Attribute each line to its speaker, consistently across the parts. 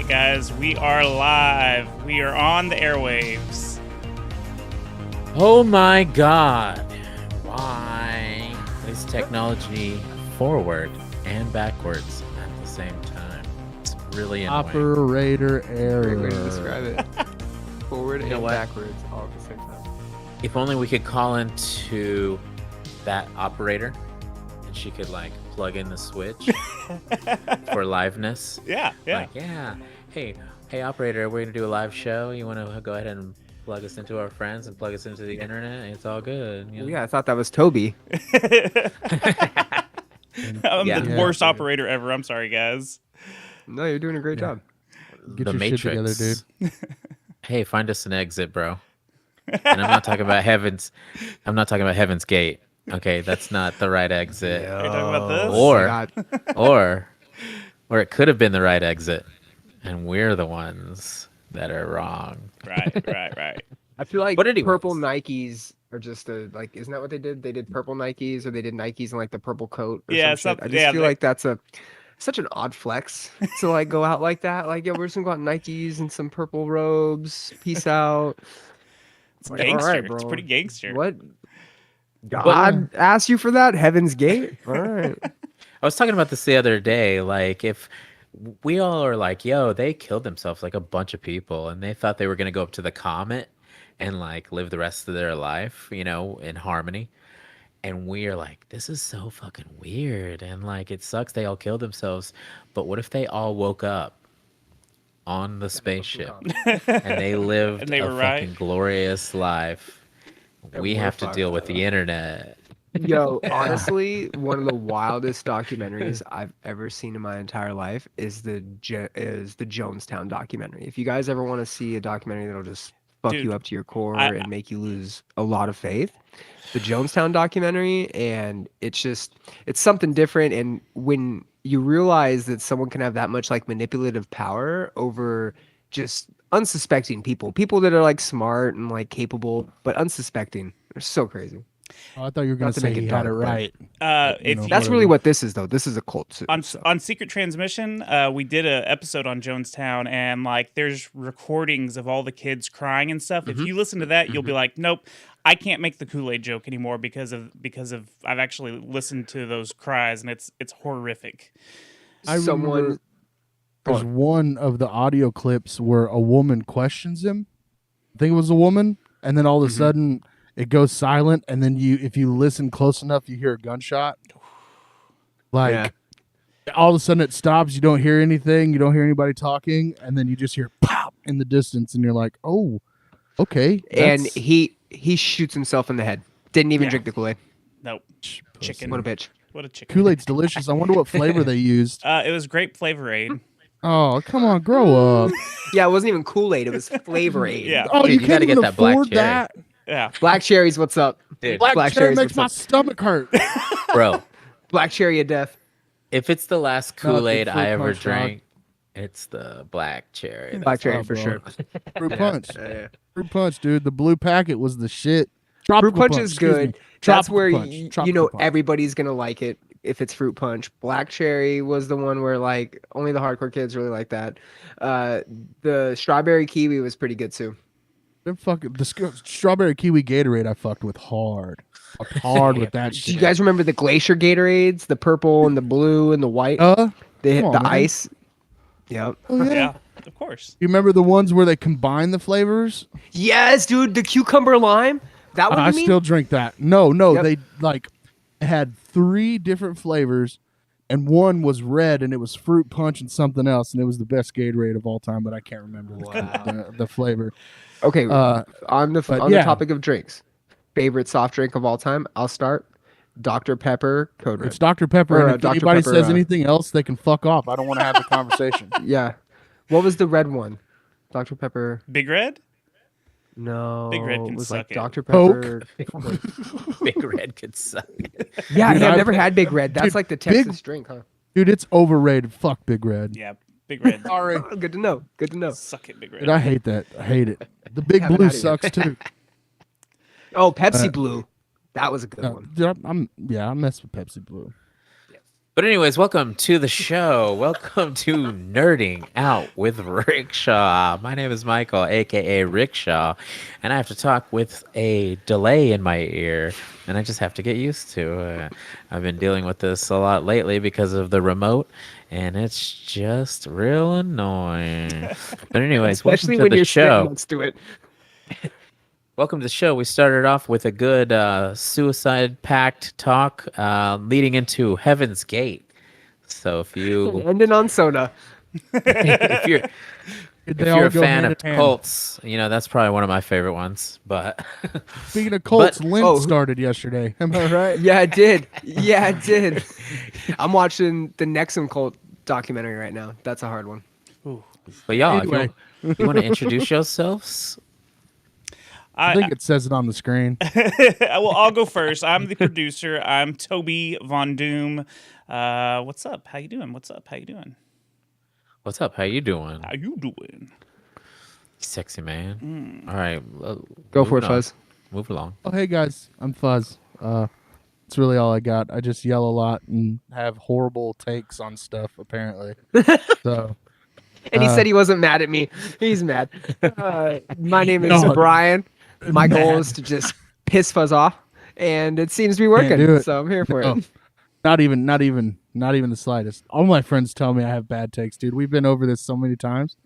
Speaker 1: right, guys, we are live. We are on the airwaves.
Speaker 2: Oh my God. Why is technology forward and backwards at the same time? It's really annoying.
Speaker 3: Operator error.
Speaker 4: Great way to describe it. Forward
Speaker 2: You know
Speaker 4: and
Speaker 2: what?
Speaker 4: backwards all at the same time.
Speaker 2: If only we could call into that operator and she could like plug in the switch for liveness.
Speaker 1: Yeah.
Speaker 2: Like, yeah. Hey operator, we're gonna do a live show. You wanna go ahead and plug us into our friends and plug us into the internet? It's all good. You know?
Speaker 4: Yeah, I thought that was Toby.
Speaker 1: I'm
Speaker 2: Yeah.
Speaker 1: the worst operator ever. I'm sorry, guys.
Speaker 4: No, you're doing a great job.
Speaker 3: Get
Speaker 2: The
Speaker 3: your
Speaker 2: Matrix.
Speaker 3: shit together, dude.
Speaker 2: Hey, find us an exit, bro. And I'm not talking about Heaven's Gate. Okay, that's not the right exit.
Speaker 1: Are you talking about this?
Speaker 2: Or-
Speaker 4: God.
Speaker 2: Or it could have been the right exit, and we're the ones that are wrong.
Speaker 1: Right.
Speaker 4: I feel like
Speaker 2: But anyways.
Speaker 4: purple Nikes are just like, isn't that what they did? They did purple Nikes, or they did Nikes in like the purple coat. Or
Speaker 1: Yeah,
Speaker 4: some shit. I
Speaker 1: something-
Speaker 4: just
Speaker 1: yeah,
Speaker 4: feel
Speaker 1: they-
Speaker 4: like that's such an odd flex to like go out like that. Like, yeah, we're just gonna go out in Nikes and some purple robes. Peace out.
Speaker 1: It's
Speaker 4: Like,
Speaker 1: gangster.
Speaker 4: all right,
Speaker 1: It's
Speaker 4: bro.
Speaker 1: pretty gangster.
Speaker 4: What? God asked you for that? Heaven's Gate? All right.
Speaker 2: I was talking about this the other day. Like, if we all are like, yo, they killed themselves, like a bunch of people, and they thought they were going to go up to the comet and like live the rest of their life, you know, in harmony. And we are like, this is so fucking weird. And like, it sucks they all killed themselves. But what if they all woke up on the spaceship and they lived
Speaker 1: And they
Speaker 2: a
Speaker 1: were
Speaker 2: fucking
Speaker 1: right?
Speaker 2: glorious life? We
Speaker 4: we're
Speaker 2: have to deal with
Speaker 4: fucked
Speaker 2: the internet.
Speaker 4: Yo, honestly, one of the wildest documentaries I've ever seen in my entire life is the Jonestown documentary. If you guys ever want to see a documentary that'll just fuck
Speaker 1: Dude,
Speaker 4: you up to your core
Speaker 1: I-
Speaker 4: and make you lose a lot of faith, the Jonestown documentary, and it's something different. And when you realize that someone can have that much like manipulative power over just unsuspecting people that are like smart and like capable, but unsuspecting, they're so crazy.
Speaker 3: Oh, I thought you were going
Speaker 4: Not
Speaker 3: to
Speaker 4: to
Speaker 3: say
Speaker 4: make it
Speaker 3: he had it
Speaker 4: dark, but-
Speaker 3: right.
Speaker 1: If
Speaker 3: know,
Speaker 1: you-
Speaker 4: That's
Speaker 3: whatever.
Speaker 4: really what this is, though. This is a cult too.
Speaker 1: on
Speaker 4: so.
Speaker 1: on Secret Transmission, we did a episode on Jonestown, and like there's recordings of all the kids crying and stuff. If you listen to that, you'll be like, nope, I can't make the Kool-Aid joke anymore because of I've actually listened to those cries, and it's horrific.
Speaker 3: I
Speaker 4: Someone
Speaker 3: remember there's one of the audio clips where a woman questions him. I think it was a woman, and then all of a sudden it goes silent, and then if you listen close enough, you hear a gunshot. Like all of a sudden it stops. You don't hear anything. You don't hear anybody talking, and then you just hear pop in the distance, and you're like, "Oh, okay."
Speaker 4: and
Speaker 3: that's-
Speaker 4: he shoots himself in the head. Didn't even
Speaker 1: Yeah.
Speaker 4: drink the Kool-Aid.
Speaker 1: Nope, chicken.
Speaker 4: What a bitch.
Speaker 1: What a chicken.
Speaker 3: Kool-Aid's delicious. I wonder what flavor they used.
Speaker 1: It was grape flavor aid.
Speaker 3: Oh, come on, grow up.
Speaker 4: Yeah, it wasn't even Kool-Aid. It was Flavor Aid.
Speaker 1: Yeah.
Speaker 3: Oh,
Speaker 2: Dude,
Speaker 3: you
Speaker 2: you
Speaker 3: can't
Speaker 2: gotta get
Speaker 3: even
Speaker 2: that black
Speaker 3: afford
Speaker 2: cherry.
Speaker 3: that.
Speaker 1: Yeah.
Speaker 4: Black cherries, what's up?
Speaker 2: Dude,
Speaker 3: Black,
Speaker 4: Black
Speaker 3: cherry
Speaker 4: cherries,
Speaker 3: makes
Speaker 4: what's
Speaker 3: my
Speaker 4: up?
Speaker 3: stomach hurt.
Speaker 2: bro,
Speaker 4: Black cherry of death.
Speaker 2: if it's the last
Speaker 3: No,
Speaker 2: Kool-Aid
Speaker 3: it's
Speaker 2: I
Speaker 3: fruit
Speaker 2: ever
Speaker 3: punch, dog.
Speaker 2: drank, it's the black cherry.
Speaker 4: Black cherry
Speaker 3: Oh,
Speaker 4: for
Speaker 3: bro.
Speaker 4: sure.
Speaker 3: Fruit punch.
Speaker 4: Yeah.
Speaker 3: Fruit punch, dude. The blue packet was the shit.
Speaker 4: Fruit
Speaker 3: Tropical
Speaker 4: punch is
Speaker 3: excuse
Speaker 4: good.
Speaker 3: me.
Speaker 4: That's
Speaker 3: Tropical
Speaker 4: where
Speaker 3: punch.
Speaker 4: you
Speaker 3: Tropical
Speaker 4: know
Speaker 3: punch.
Speaker 4: everybody's gonna like it if it's fruit punch. Black cherry was the one where like only the hardcore kids really like that. The strawberry kiwi was pretty good too.
Speaker 3: They're fucking the strawberry kiwi Gatorade. I fucked with hard. Fucked hard with that
Speaker 4: Do
Speaker 3: shit.
Speaker 4: you guys remember the glacier Gatorades? The purple and the blue and the white.
Speaker 3: Come
Speaker 4: the
Speaker 3: on,
Speaker 4: the
Speaker 3: man.
Speaker 4: ice. Yep.
Speaker 3: Oh, yeah.
Speaker 1: Yeah, of course.
Speaker 3: You remember the ones where they combine the flavors?
Speaker 4: Yes, dude. The cucumber lime. That one.
Speaker 3: I
Speaker 4: You mean?
Speaker 3: still drink that. No,
Speaker 4: Yep.
Speaker 3: they like had 3 different flavors, and one was red, and it was fruit punch and something else, and it was the best Gatorade of all time, but I can't remember the flavor.
Speaker 4: Okay. on the
Speaker 3: but
Speaker 4: the
Speaker 3: yeah.
Speaker 4: topic of drinks, favorite soft drink of all time. I'll start. Dr. Pepper Code Red.
Speaker 3: It's Dr. Pepper,
Speaker 4: Or,
Speaker 3: and if
Speaker 4: Dr.
Speaker 3: anybody
Speaker 4: Pepper,
Speaker 3: says anything else, they can fuck off. I don't want to have the conversation.
Speaker 4: Yeah. What was the red one? Dr. Pepper.
Speaker 1: Big Red?
Speaker 4: No.
Speaker 1: Big Red
Speaker 4: it
Speaker 1: can
Speaker 4: was
Speaker 1: suck
Speaker 4: like
Speaker 1: it.
Speaker 4: Dr.
Speaker 3: Coke.
Speaker 4: Pepper.
Speaker 2: Big Red could suck.
Speaker 4: Yeah,
Speaker 3: Dude,
Speaker 4: I've
Speaker 3: I-
Speaker 4: never had Big Red. That's
Speaker 3: Dude,
Speaker 4: like the
Speaker 3: Big-
Speaker 4: Texas drink, huh?
Speaker 3: Dude, it's overrated. Fuck Big Red.
Speaker 1: Yeah, Big Red.
Speaker 3: Sorry.
Speaker 4: Oh, good to know. Good to know.
Speaker 1: Suck it, Big Red.
Speaker 3: Dude, I hate that. I hate it. The Big
Speaker 4: Have it
Speaker 3: Blue
Speaker 4: outta here.
Speaker 3: sucks too.
Speaker 4: Oh, Pepsi Blue. That was a good one.
Speaker 3: Dude, I mess with Pepsi Blue.
Speaker 2: But anyways, welcome to the show. Welcome to Nerding Out with Rickshaw. My name is Michael, aka Rickshaw, and I have to talk with a delay in my ear, and I just have to get used to it. I've been dealing with this a lot lately because of the remote, and it's just real annoying. But anyways,
Speaker 4: Especially
Speaker 2: welcome to
Speaker 4: when
Speaker 2: the
Speaker 4: you're
Speaker 2: show.
Speaker 4: sitting next to it.
Speaker 2: Welcome to the show. We started off with a good suicide-packed talk leading into Heaven's Gate. So if you
Speaker 4: Ending on soda.
Speaker 2: if you're
Speaker 3: They
Speaker 2: if
Speaker 3: all
Speaker 2: you're a
Speaker 3: go
Speaker 2: fan
Speaker 3: hand
Speaker 2: of
Speaker 3: in hand.
Speaker 2: cults, that's probably one of my favorite ones. But
Speaker 3: Speaking of Colts,
Speaker 2: But-
Speaker 3: Lent
Speaker 4: oh.
Speaker 3: started yesterday. Am I right?
Speaker 4: Yeah, it did. Yeah, it did. I'm watching the Nexum cult documentary right now. That's a hard one.
Speaker 2: but y'all,
Speaker 3: Anyway.
Speaker 2: if you want to introduce yourselves,
Speaker 3: I think it says it on the screen.
Speaker 1: Well, I'll go first. I'm the producer. I'm Toby Von Doom. What's up? How you doing? What's up? How you doing?
Speaker 2: what's up? How you doing,
Speaker 1: How you doing?
Speaker 2: sexy man? All right,
Speaker 4: Go for it,
Speaker 2: moving on.
Speaker 4: Fuzz.
Speaker 2: Move along.
Speaker 3: Oh, hey guys, I'm Fuzz. It's really all I got. I just yell a lot and have horrible takes on stuff, apparently. So,
Speaker 4: And he said he wasn't mad at me. He's mad. My name is
Speaker 3: No.
Speaker 4: Brian. My goal
Speaker 3: Mad.
Speaker 4: is to just piss Fuzz off, and it seems to be
Speaker 3: do
Speaker 4: working.
Speaker 3: it.
Speaker 4: So I'm here for
Speaker 3: no,
Speaker 4: it.
Speaker 3: not even the slightest. All my friends tell me I have bad takes, dude. We've been over this so many times.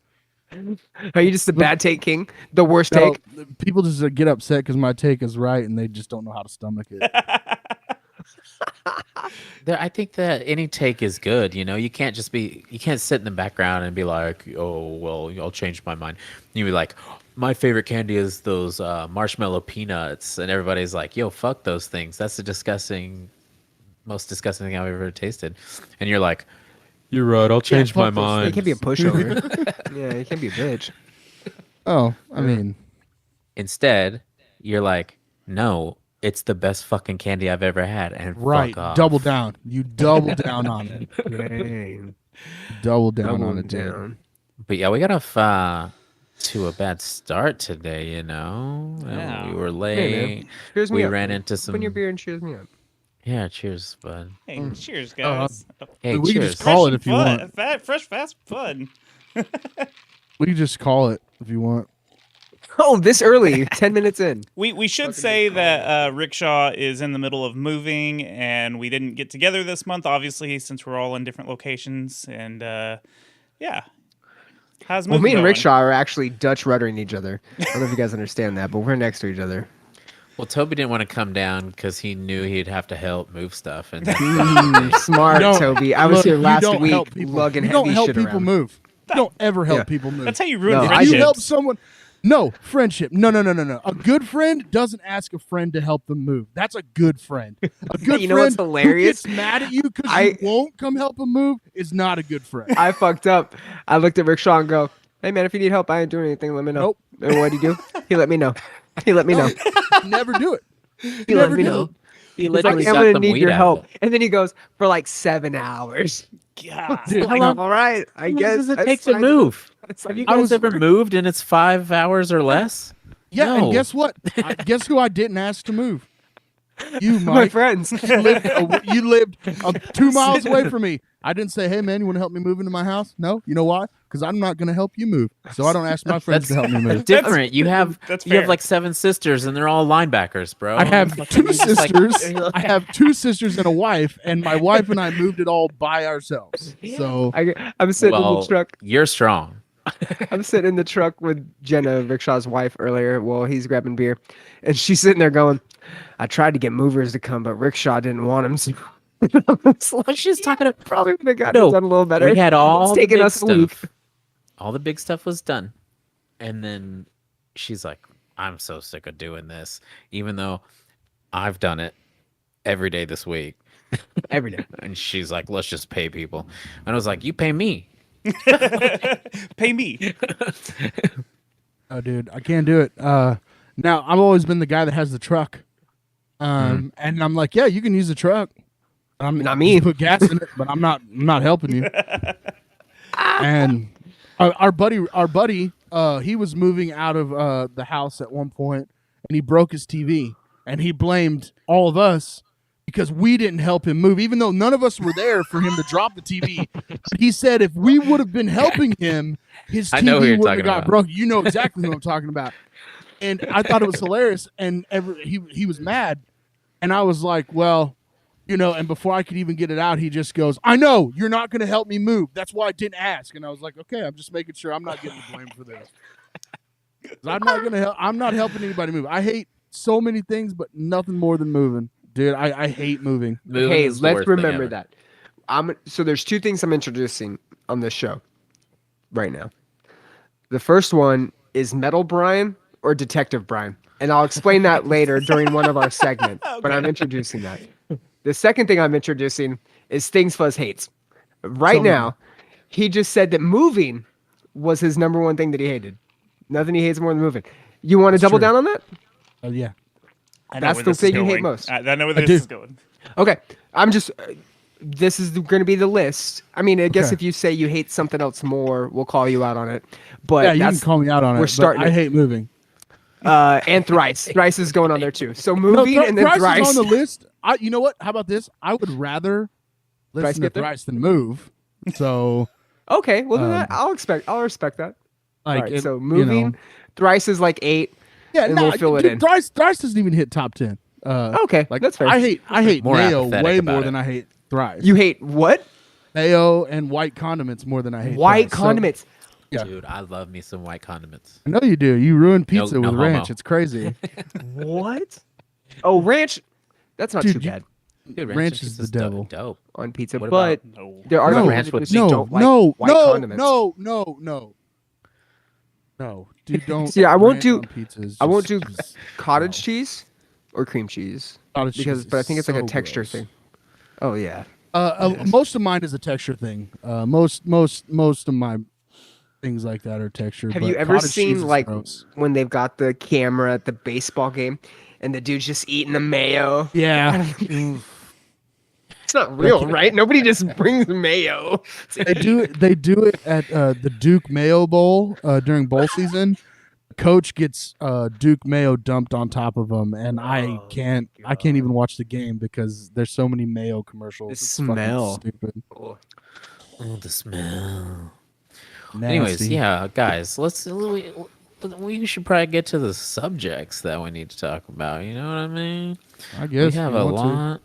Speaker 4: Are you just the bad take king? The worst
Speaker 3: No,
Speaker 4: take?
Speaker 3: people just get upset because my take is right, and they just don't know how to stomach it.
Speaker 2: I think that any take is good. You can't sit in the background and be like, oh, well, I'll change my mind. You be like, my favorite candy is those marshmallow peanuts. And everybody's like, yo, fuck those things. That's the most disgusting thing I've ever tasted. And you're like, you're right. I'll change my
Speaker 3: fuck those
Speaker 2: mind.
Speaker 4: It can be a pushover. Yeah, it can be a bitch.
Speaker 3: Oh, I mean,
Speaker 2: Instead, you're like, no, it's the best fucking candy I've ever had. And
Speaker 3: right.
Speaker 2: fuck off.
Speaker 3: Double down. You double down on it.
Speaker 4: Dang.
Speaker 3: Double down
Speaker 4: Double
Speaker 3: on it, dude.
Speaker 4: down.
Speaker 2: But yeah, we got off to a bad start today,
Speaker 1: Yeah.
Speaker 2: We were
Speaker 4: Hey,
Speaker 2: late.
Speaker 4: man. Cheers me
Speaker 2: We
Speaker 4: up.
Speaker 2: ran into some.
Speaker 4: Open your beer and cheers me up.
Speaker 2: Yeah, cheers, bud.
Speaker 1: Hey, cheers, guys.
Speaker 2: Hey,
Speaker 3: We can
Speaker 2: cheers.
Speaker 3: just call it
Speaker 1: and
Speaker 3: if you
Speaker 1: fun.
Speaker 3: want.
Speaker 1: Fresh, fast, fun.
Speaker 3: We can just call it if you want.
Speaker 4: Oh, this early, 10 minutes in.
Speaker 1: We should say that Rickshaw is in the middle of moving, and we didn't get together this month, obviously, since we're all in different locations. And yeah, how's
Speaker 4: Well,
Speaker 1: moving
Speaker 4: me and
Speaker 1: going?
Speaker 4: Rickshaw are actually Dutch ruddering each other. I don't know if you guys understand that, but we're next to each other.
Speaker 2: Well, Toby didn't want to come down because he knew he'd have to help move stuff. And
Speaker 4: Smart,
Speaker 3: You don't-
Speaker 4: Toby. I was
Speaker 3: Look,
Speaker 4: here
Speaker 3: you
Speaker 4: last
Speaker 3: don't
Speaker 4: week
Speaker 3: help people.
Speaker 4: lugging
Speaker 3: You
Speaker 4: heavy
Speaker 3: don't help
Speaker 4: shit
Speaker 3: people
Speaker 4: around.
Speaker 3: move. You don't ever help
Speaker 4: Yeah.
Speaker 3: people move.
Speaker 1: That's how you ruin
Speaker 4: No, I
Speaker 3: If
Speaker 1: friendships.
Speaker 3: you help someone, no friendship. No. A good friend doesn't ask a friend to help them move. That's a good friend. A good
Speaker 4: You know
Speaker 3: friend
Speaker 4: what's hilarious?
Speaker 3: who gets mad at you because
Speaker 4: I-
Speaker 3: you won't come help him move is not a good friend.
Speaker 4: I fucked up. I looked at Rickshaw and go, hey, man, if you need help, I ain't doing anything. Let me know.
Speaker 3: Nope.
Speaker 4: And what'd he do? He let me know. He let me know.
Speaker 3: Never do it.
Speaker 4: He let
Speaker 3: never
Speaker 4: me
Speaker 3: do
Speaker 4: know.
Speaker 3: it.
Speaker 2: he
Speaker 4: He's like,
Speaker 2: literally
Speaker 4: I'm
Speaker 2: got
Speaker 4: going to
Speaker 2: some
Speaker 4: need
Speaker 2: weed
Speaker 4: your
Speaker 2: out
Speaker 4: help.
Speaker 2: of it.
Speaker 4: And then he goes, for like 7 hours.
Speaker 1: God.
Speaker 3: Dude,
Speaker 4: I'm like, all right, I
Speaker 2: How long
Speaker 4: guess.
Speaker 2: does it
Speaker 4: that's
Speaker 2: take to
Speaker 4: fine.
Speaker 2: move?
Speaker 4: It's
Speaker 2: Have
Speaker 4: like,
Speaker 2: you
Speaker 3: I
Speaker 2: guys
Speaker 3: was-
Speaker 2: ever moved and it's 5 hours or less?
Speaker 3: Yeah,
Speaker 2: No.
Speaker 3: and guess what? Guess who I didn't ask to move? You,
Speaker 4: my
Speaker 3: Mike.
Speaker 4: friends.
Speaker 3: You lived 2 miles away from me. I didn't say, hey, man, you want to help me move into my house? No. You know why? Because I'm not going to help you move. So I don't ask my friends to help me move.
Speaker 2: Different. You have
Speaker 1: That's
Speaker 2: you have
Speaker 1: fair.
Speaker 2: like 7 sisters and they're all linebackers, bro.
Speaker 3: I have
Speaker 2: Fucking
Speaker 3: 2
Speaker 2: just like-
Speaker 3: sisters. I have 2 sisters and a wife, and my wife and I moved it all by ourselves. So
Speaker 4: I'm sitting in
Speaker 2: well,
Speaker 4: the truck.
Speaker 2: you're strong.
Speaker 4: I'm sitting in the truck with Jenna, Rickshaw's wife, earlier. Well, he's grabbing beer, and she's sitting there going, "I tried to get movers to come, but Rickshaw didn't want them to."
Speaker 2: She's talking about
Speaker 4: Probably would have got
Speaker 2: No,
Speaker 4: it done a little better.
Speaker 2: we had all
Speaker 4: It's
Speaker 2: the
Speaker 4: taken
Speaker 2: big
Speaker 4: us a week.
Speaker 2: stuff. All the big stuff was done. And then she's like, I'm so sick of doing this, even though I've done it every day this week.
Speaker 4: Every day.
Speaker 2: And she's like, let's just pay people. And I was like, you pay me.
Speaker 1: Pay me.
Speaker 3: oh, dude, I can't do it. Now, I've always been the guy that has the truck. And I'm like, yeah, you can use the truck. I'm
Speaker 4: Not me.
Speaker 3: just put gas in it, but I'm not helping you. And our buddy, he was moving out of the house at one point, and he broke his TV, and he blamed all of us because we didn't help him move, even though none of us were there for him to drop the TV. But he said if we would have been helping him, his
Speaker 2: I know who
Speaker 3: TV
Speaker 2: you're
Speaker 3: wouldn't have
Speaker 2: talking
Speaker 3: got
Speaker 2: about.
Speaker 3: broken. You know exactly who I'm talking about. And I thought it was hilarious. And he was mad. And I was like, well, you know, and before I could even get it out, he just goes, I know you're not going to help me move. That's why I didn't ask. And I was like, okay, I'm just making sure I'm not getting the blame for this. 'Cause I'm not going to help. I'm not helping anybody move. I hate so many things, but nothing more than moving. Dude, I hate moving.
Speaker 2: Moving
Speaker 4: Hey,
Speaker 2: is the
Speaker 4: let's
Speaker 2: worst thing
Speaker 4: remember
Speaker 2: ever.
Speaker 4: that. So there's 2 things I'm introducing on this show right now. The first one is Metal Brian or Detective Brian, and I'll explain that later during one of our segments. But I'm introducing that. The second thing I'm introducing is things Fuzz hates. Right now, he just said that moving was his number one thing that he hated. Nothing he hates more than moving. You want to double down on that?
Speaker 3: Yeah.
Speaker 1: I know
Speaker 4: That's
Speaker 1: where
Speaker 4: the
Speaker 1: this is
Speaker 4: thing you hate
Speaker 1: going.
Speaker 4: most.
Speaker 1: I know where
Speaker 3: I
Speaker 1: this
Speaker 3: do.
Speaker 1: is going.
Speaker 4: Okay, I'm just. This is going to be the list. I mean, I guess
Speaker 3: Okay.
Speaker 4: if you say you hate something else more, we'll call you out on it. But
Speaker 3: Yeah, you can
Speaker 4: that's
Speaker 3: call me out on it.
Speaker 4: we're
Speaker 3: But
Speaker 4: starting
Speaker 3: I
Speaker 4: it.
Speaker 3: hate moving.
Speaker 4: And thrice. Thrice is going on there too. So
Speaker 3: No,
Speaker 4: moving and then
Speaker 3: Thrice
Speaker 4: thrice.
Speaker 3: is on the list. You know what? How about this? I would rather
Speaker 4: Thrice
Speaker 3: listen to
Speaker 4: get there?
Speaker 3: Thrice than move. So,
Speaker 4: Okay, well then I'll respect that.
Speaker 3: like,
Speaker 4: All right, so
Speaker 3: you
Speaker 4: moving,
Speaker 3: know.
Speaker 4: thrice is like 8.
Speaker 3: Yeah,
Speaker 4: and
Speaker 3: no,
Speaker 4: we'll fill it
Speaker 3: dude,
Speaker 4: in.
Speaker 3: Thrice doesn't even hit top 10.
Speaker 4: Okay,
Speaker 3: Like
Speaker 4: that's fair.
Speaker 3: I hate
Speaker 2: More
Speaker 3: mayo
Speaker 2: apathetic
Speaker 3: way
Speaker 2: about
Speaker 3: more
Speaker 2: it.
Speaker 3: than I hate Thrice.
Speaker 4: You hate what?
Speaker 3: Mayo and white condiments more than I hate
Speaker 4: White
Speaker 3: Thrice. So-
Speaker 4: condiments.
Speaker 3: Yeah.
Speaker 2: Dude, I love me some white condiments.
Speaker 3: I know you do. You ruin pizza
Speaker 2: no
Speaker 3: with
Speaker 2: homo.
Speaker 3: ranch. It's crazy.
Speaker 4: What? Oh, ranch. That's not
Speaker 3: Dude,
Speaker 4: too
Speaker 3: you-
Speaker 4: bad
Speaker 2: Dude,
Speaker 3: Ranch
Speaker 2: and
Speaker 3: is
Speaker 2: pizza's
Speaker 3: the devil.
Speaker 2: Dope.
Speaker 4: on pizza,
Speaker 2: What
Speaker 4: but
Speaker 1: No.
Speaker 4: there are
Speaker 3: no,
Speaker 4: some
Speaker 2: ranch
Speaker 4: people
Speaker 2: with
Speaker 4: that
Speaker 3: no,
Speaker 4: don't like
Speaker 3: no,
Speaker 4: white
Speaker 3: no,
Speaker 4: condiments.
Speaker 3: no. Dude, don't.
Speaker 4: See, I won't
Speaker 3: ranch
Speaker 4: do-
Speaker 3: on pizza is
Speaker 4: I won't
Speaker 3: just-
Speaker 4: do
Speaker 3: is-
Speaker 4: cottage
Speaker 3: no.
Speaker 4: cheese or cream cheese
Speaker 3: Cottage cheese
Speaker 4: because,
Speaker 3: is
Speaker 4: but I think it's like a
Speaker 3: so
Speaker 4: texture
Speaker 3: gross.
Speaker 4: thing. Oh yeah.
Speaker 3: Most of mine is a texture thing. Most of my things like that are texture.
Speaker 4: Have
Speaker 3: but
Speaker 4: you ever
Speaker 3: cottage cheese
Speaker 4: seen
Speaker 3: is
Speaker 4: like
Speaker 3: gross.
Speaker 4: when they've got the camera at the baseball game and the dude's just eating the mayo?
Speaker 3: Yeah,
Speaker 4: It's not real, right? Nobody just brings mayo.
Speaker 3: they do it at the Duke Mayo Bowl during bowl season. Coach gets Duke Mayo dumped on top of him, and I can't even watch the game because there's so many mayo commercials.
Speaker 4: The
Speaker 3: It's fucking
Speaker 4: smell.
Speaker 3: stupid.
Speaker 2: Oh, the smell.
Speaker 3: Nasty.
Speaker 2: Anyways, yeah, guys, we should probably get to the subjects that we need to talk about. You know what I mean?
Speaker 3: I guess
Speaker 2: we have
Speaker 3: you
Speaker 2: a
Speaker 3: want to.
Speaker 2: lot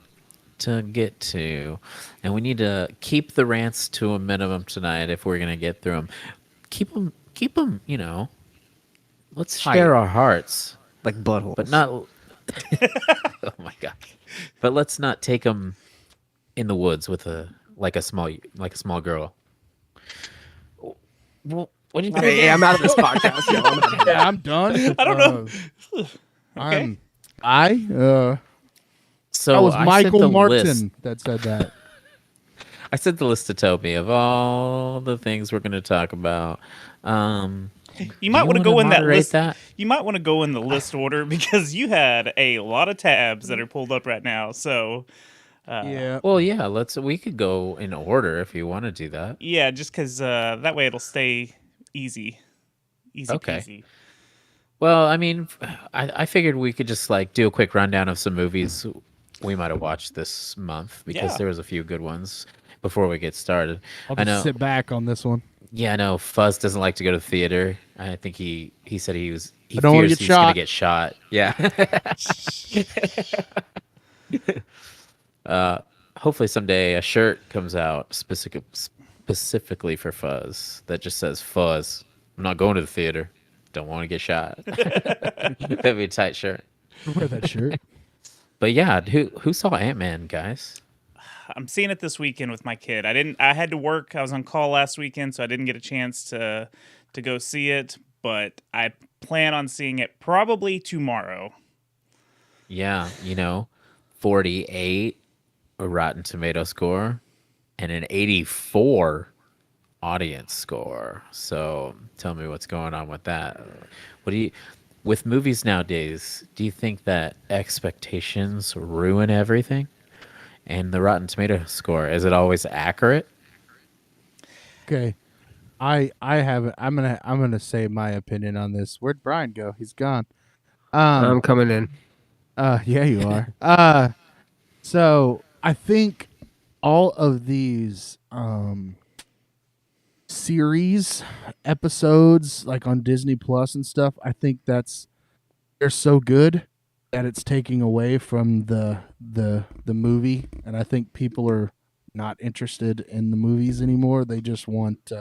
Speaker 2: to get to, and we need to keep the rants to a minimum tonight if we're gonna get through them. Keep them. You know, let's share our hearts,
Speaker 4: Like buttholes.
Speaker 2: but not. Oh my god! But let's not take them in the woods with a small girl. Well, what do you think?
Speaker 4: Hey, I'm out of this podcast. Yo. I'm out of here.
Speaker 3: Yeah, I'm done.
Speaker 1: I don't know.
Speaker 3: I'm.
Speaker 2: So
Speaker 3: That was
Speaker 2: I sent
Speaker 3: Michael
Speaker 2: the
Speaker 3: Martin
Speaker 2: list-
Speaker 3: that said that.
Speaker 2: I sent the list to Toby of all the things we're going to talk about.
Speaker 1: You might want to go in that
Speaker 2: moderate
Speaker 1: list.
Speaker 2: that?
Speaker 1: You might want to go in the list order because you had a lot of tabs that are pulled up right now. So
Speaker 3: Yeah.
Speaker 2: Well, yeah, we could go in order if you want to do that.
Speaker 1: yeah, just because that way it'll stay easy
Speaker 2: Okay.
Speaker 1: peasy.
Speaker 2: Well, I mean, I figured we could just like do a quick rundown of some movies we might have watched this month because
Speaker 1: Yeah.
Speaker 2: there was a few good ones before we get started.
Speaker 3: I'll
Speaker 2: I
Speaker 3: just
Speaker 2: know.
Speaker 3: sit back on this one.
Speaker 2: Yeah, I know. Fuzz doesn't like to go to the theater. I think he said he
Speaker 3: I don't wanna
Speaker 2: fears
Speaker 3: get
Speaker 2: he's gonna
Speaker 3: shot.
Speaker 2: get shot. Yeah. Hopefully someday a shirt comes out specifically for Fuzz that just says Fuzz. I'm not going to the theater. Don't want to get shot. That'd be a tight shirt.
Speaker 3: Wear that shirt.
Speaker 2: But yeah, who saw Ant-Man, guys?
Speaker 1: I'm seeing it this weekend with my kid. I had to work. I was on call last weekend, so I didn't get a chance to go see it. But I plan on seeing it probably tomorrow.
Speaker 2: Yeah, 48 a Rotten Tomato score and an 84 audience score. So tell me what's going on with that. With movies nowadays, do you think that expectations ruin everything? And the Rotten Tomato score, is it always accurate?
Speaker 3: Okay. I have it. I'm gonna say my opinion on this. Where'd Brian go? He's gone.
Speaker 4: I'm coming in.
Speaker 3: Yeah, you are. So I think all of these series episodes, like on Disney Plus and stuff, I think they're so good that it's taking away from the movie, and I think people are not interested in the movies anymore. They just want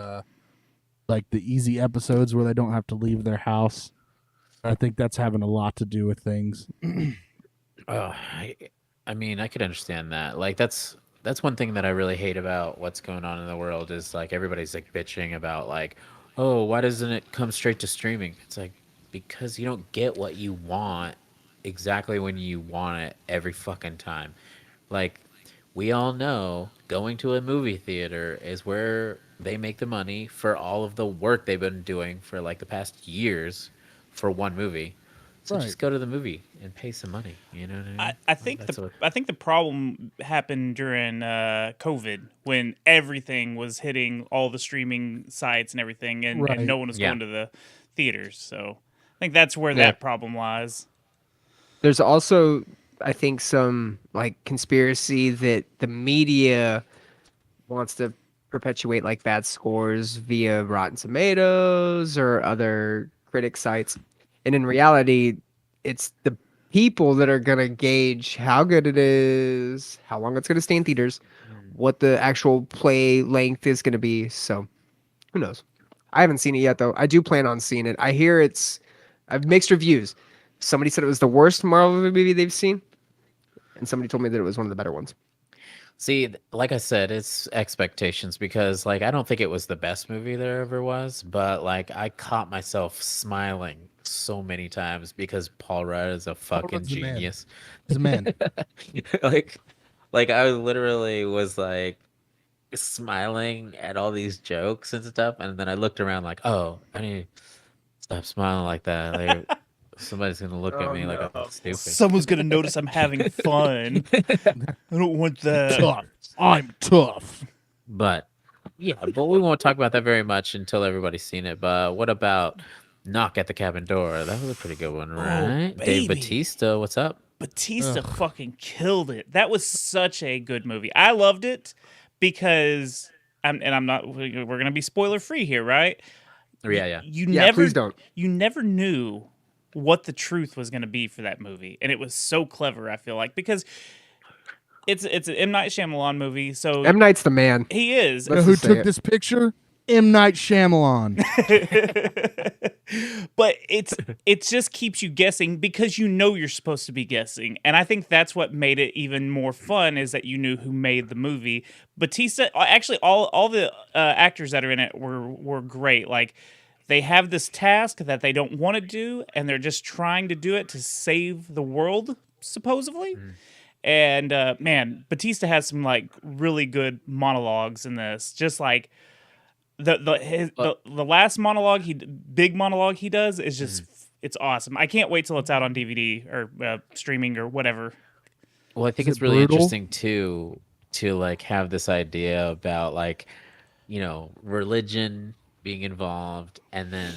Speaker 3: like the easy episodes where they don't have to leave their house. I think that's having a lot to do with things.
Speaker 2: Oh, I mean, I could understand that. Like, that's one thing that I really hate about what's going on in the world is like everybody's like bitching about like, oh, why doesn't it come straight to streaming? It's like because you don't get what you want exactly when you want it every fucking time. Like, we all know going to a movie theater is where they make the money for all of the work they've been doing for like the past years for one movie. So
Speaker 3: Right.
Speaker 2: just go to the movie and pay some money. You know what I mean?
Speaker 1: I
Speaker 2: Like,
Speaker 1: think
Speaker 2: that's what.
Speaker 1: I think the problem happened during COVID when everything was hitting all the streaming sites and everything, and
Speaker 3: Right.
Speaker 1: no one was
Speaker 2: Yeah.
Speaker 1: going to the theaters. So I think that's where
Speaker 4: Yeah.
Speaker 1: that problem lies.
Speaker 4: There's also, I think, some like conspiracy that the media wants to perpetuate like bad scores via Rotten Tomatoes or other critic sites. And in reality, it's the people that are going to gauge how good it is, how long it's going to stay in theaters, what the actual play length is going to be. So who knows? I haven't seen it yet, though. I do plan on seeing it. I hear I've mixed reviews. Somebody said it was the worst Marvel movie they've seen, and somebody told me that it was one of the better ones.
Speaker 2: See, like I said, it's expectations because, like, I don't think it was the best movie there ever was, but like, I caught myself smiling so many times because Paul Rudd is a fucking
Speaker 3: Rudd's the man.
Speaker 2: genius.
Speaker 3: He's a man.
Speaker 2: like, like I literally was like smiling at all these jokes and stuff, and then I looked around like, oh, I need to stop smiling like that. Like, somebody's gonna look at me like I'm stupid.
Speaker 1: Someone's gonna notice I'm having fun. I don't want that.
Speaker 3: Tough. I'm tough.
Speaker 2: But yeah, but we won't talk about that very much until everybody's seen it. But what about Knock at the Cabin Door? That was a pretty good one, right? Dave
Speaker 1: baby.
Speaker 2: Bautista, what's up?
Speaker 1: Batista fucking killed it. That was such a good movie. I loved it because I'm not. We're gonna be spoiler free here, right?
Speaker 2: Yeah.
Speaker 1: You
Speaker 4: Yeah,
Speaker 1: never,
Speaker 4: please don't.
Speaker 1: You never knew what the truth was going to be for that movie, and it was so clever. I feel like because it's an M. Night Shyamalan movie, so
Speaker 4: M. Night's the man.
Speaker 1: he is.
Speaker 3: You know
Speaker 4: Let's
Speaker 3: who
Speaker 4: just say
Speaker 3: took
Speaker 4: it.
Speaker 3: this picture? M. Night Shyamalan.
Speaker 1: But it just keeps you guessing because you know you're supposed to be guessing, and I think that's what made it even more fun is that you knew who made the movie. Batista, actually, all the actors that are in it were great. Like they have this task that they don't want to do, and they're just trying to do it to save the world, supposedly. And man, Batista has some like really good monologues in this, just like. The last monologue big monologue he does is just it's awesome. I can't wait till it's out on DVD or streaming or whatever.
Speaker 2: Well, I think
Speaker 3: Is
Speaker 2: it's
Speaker 3: it
Speaker 2: really
Speaker 3: brutal?
Speaker 2: interesting too to like have this idea about like, you know, religion being involved and then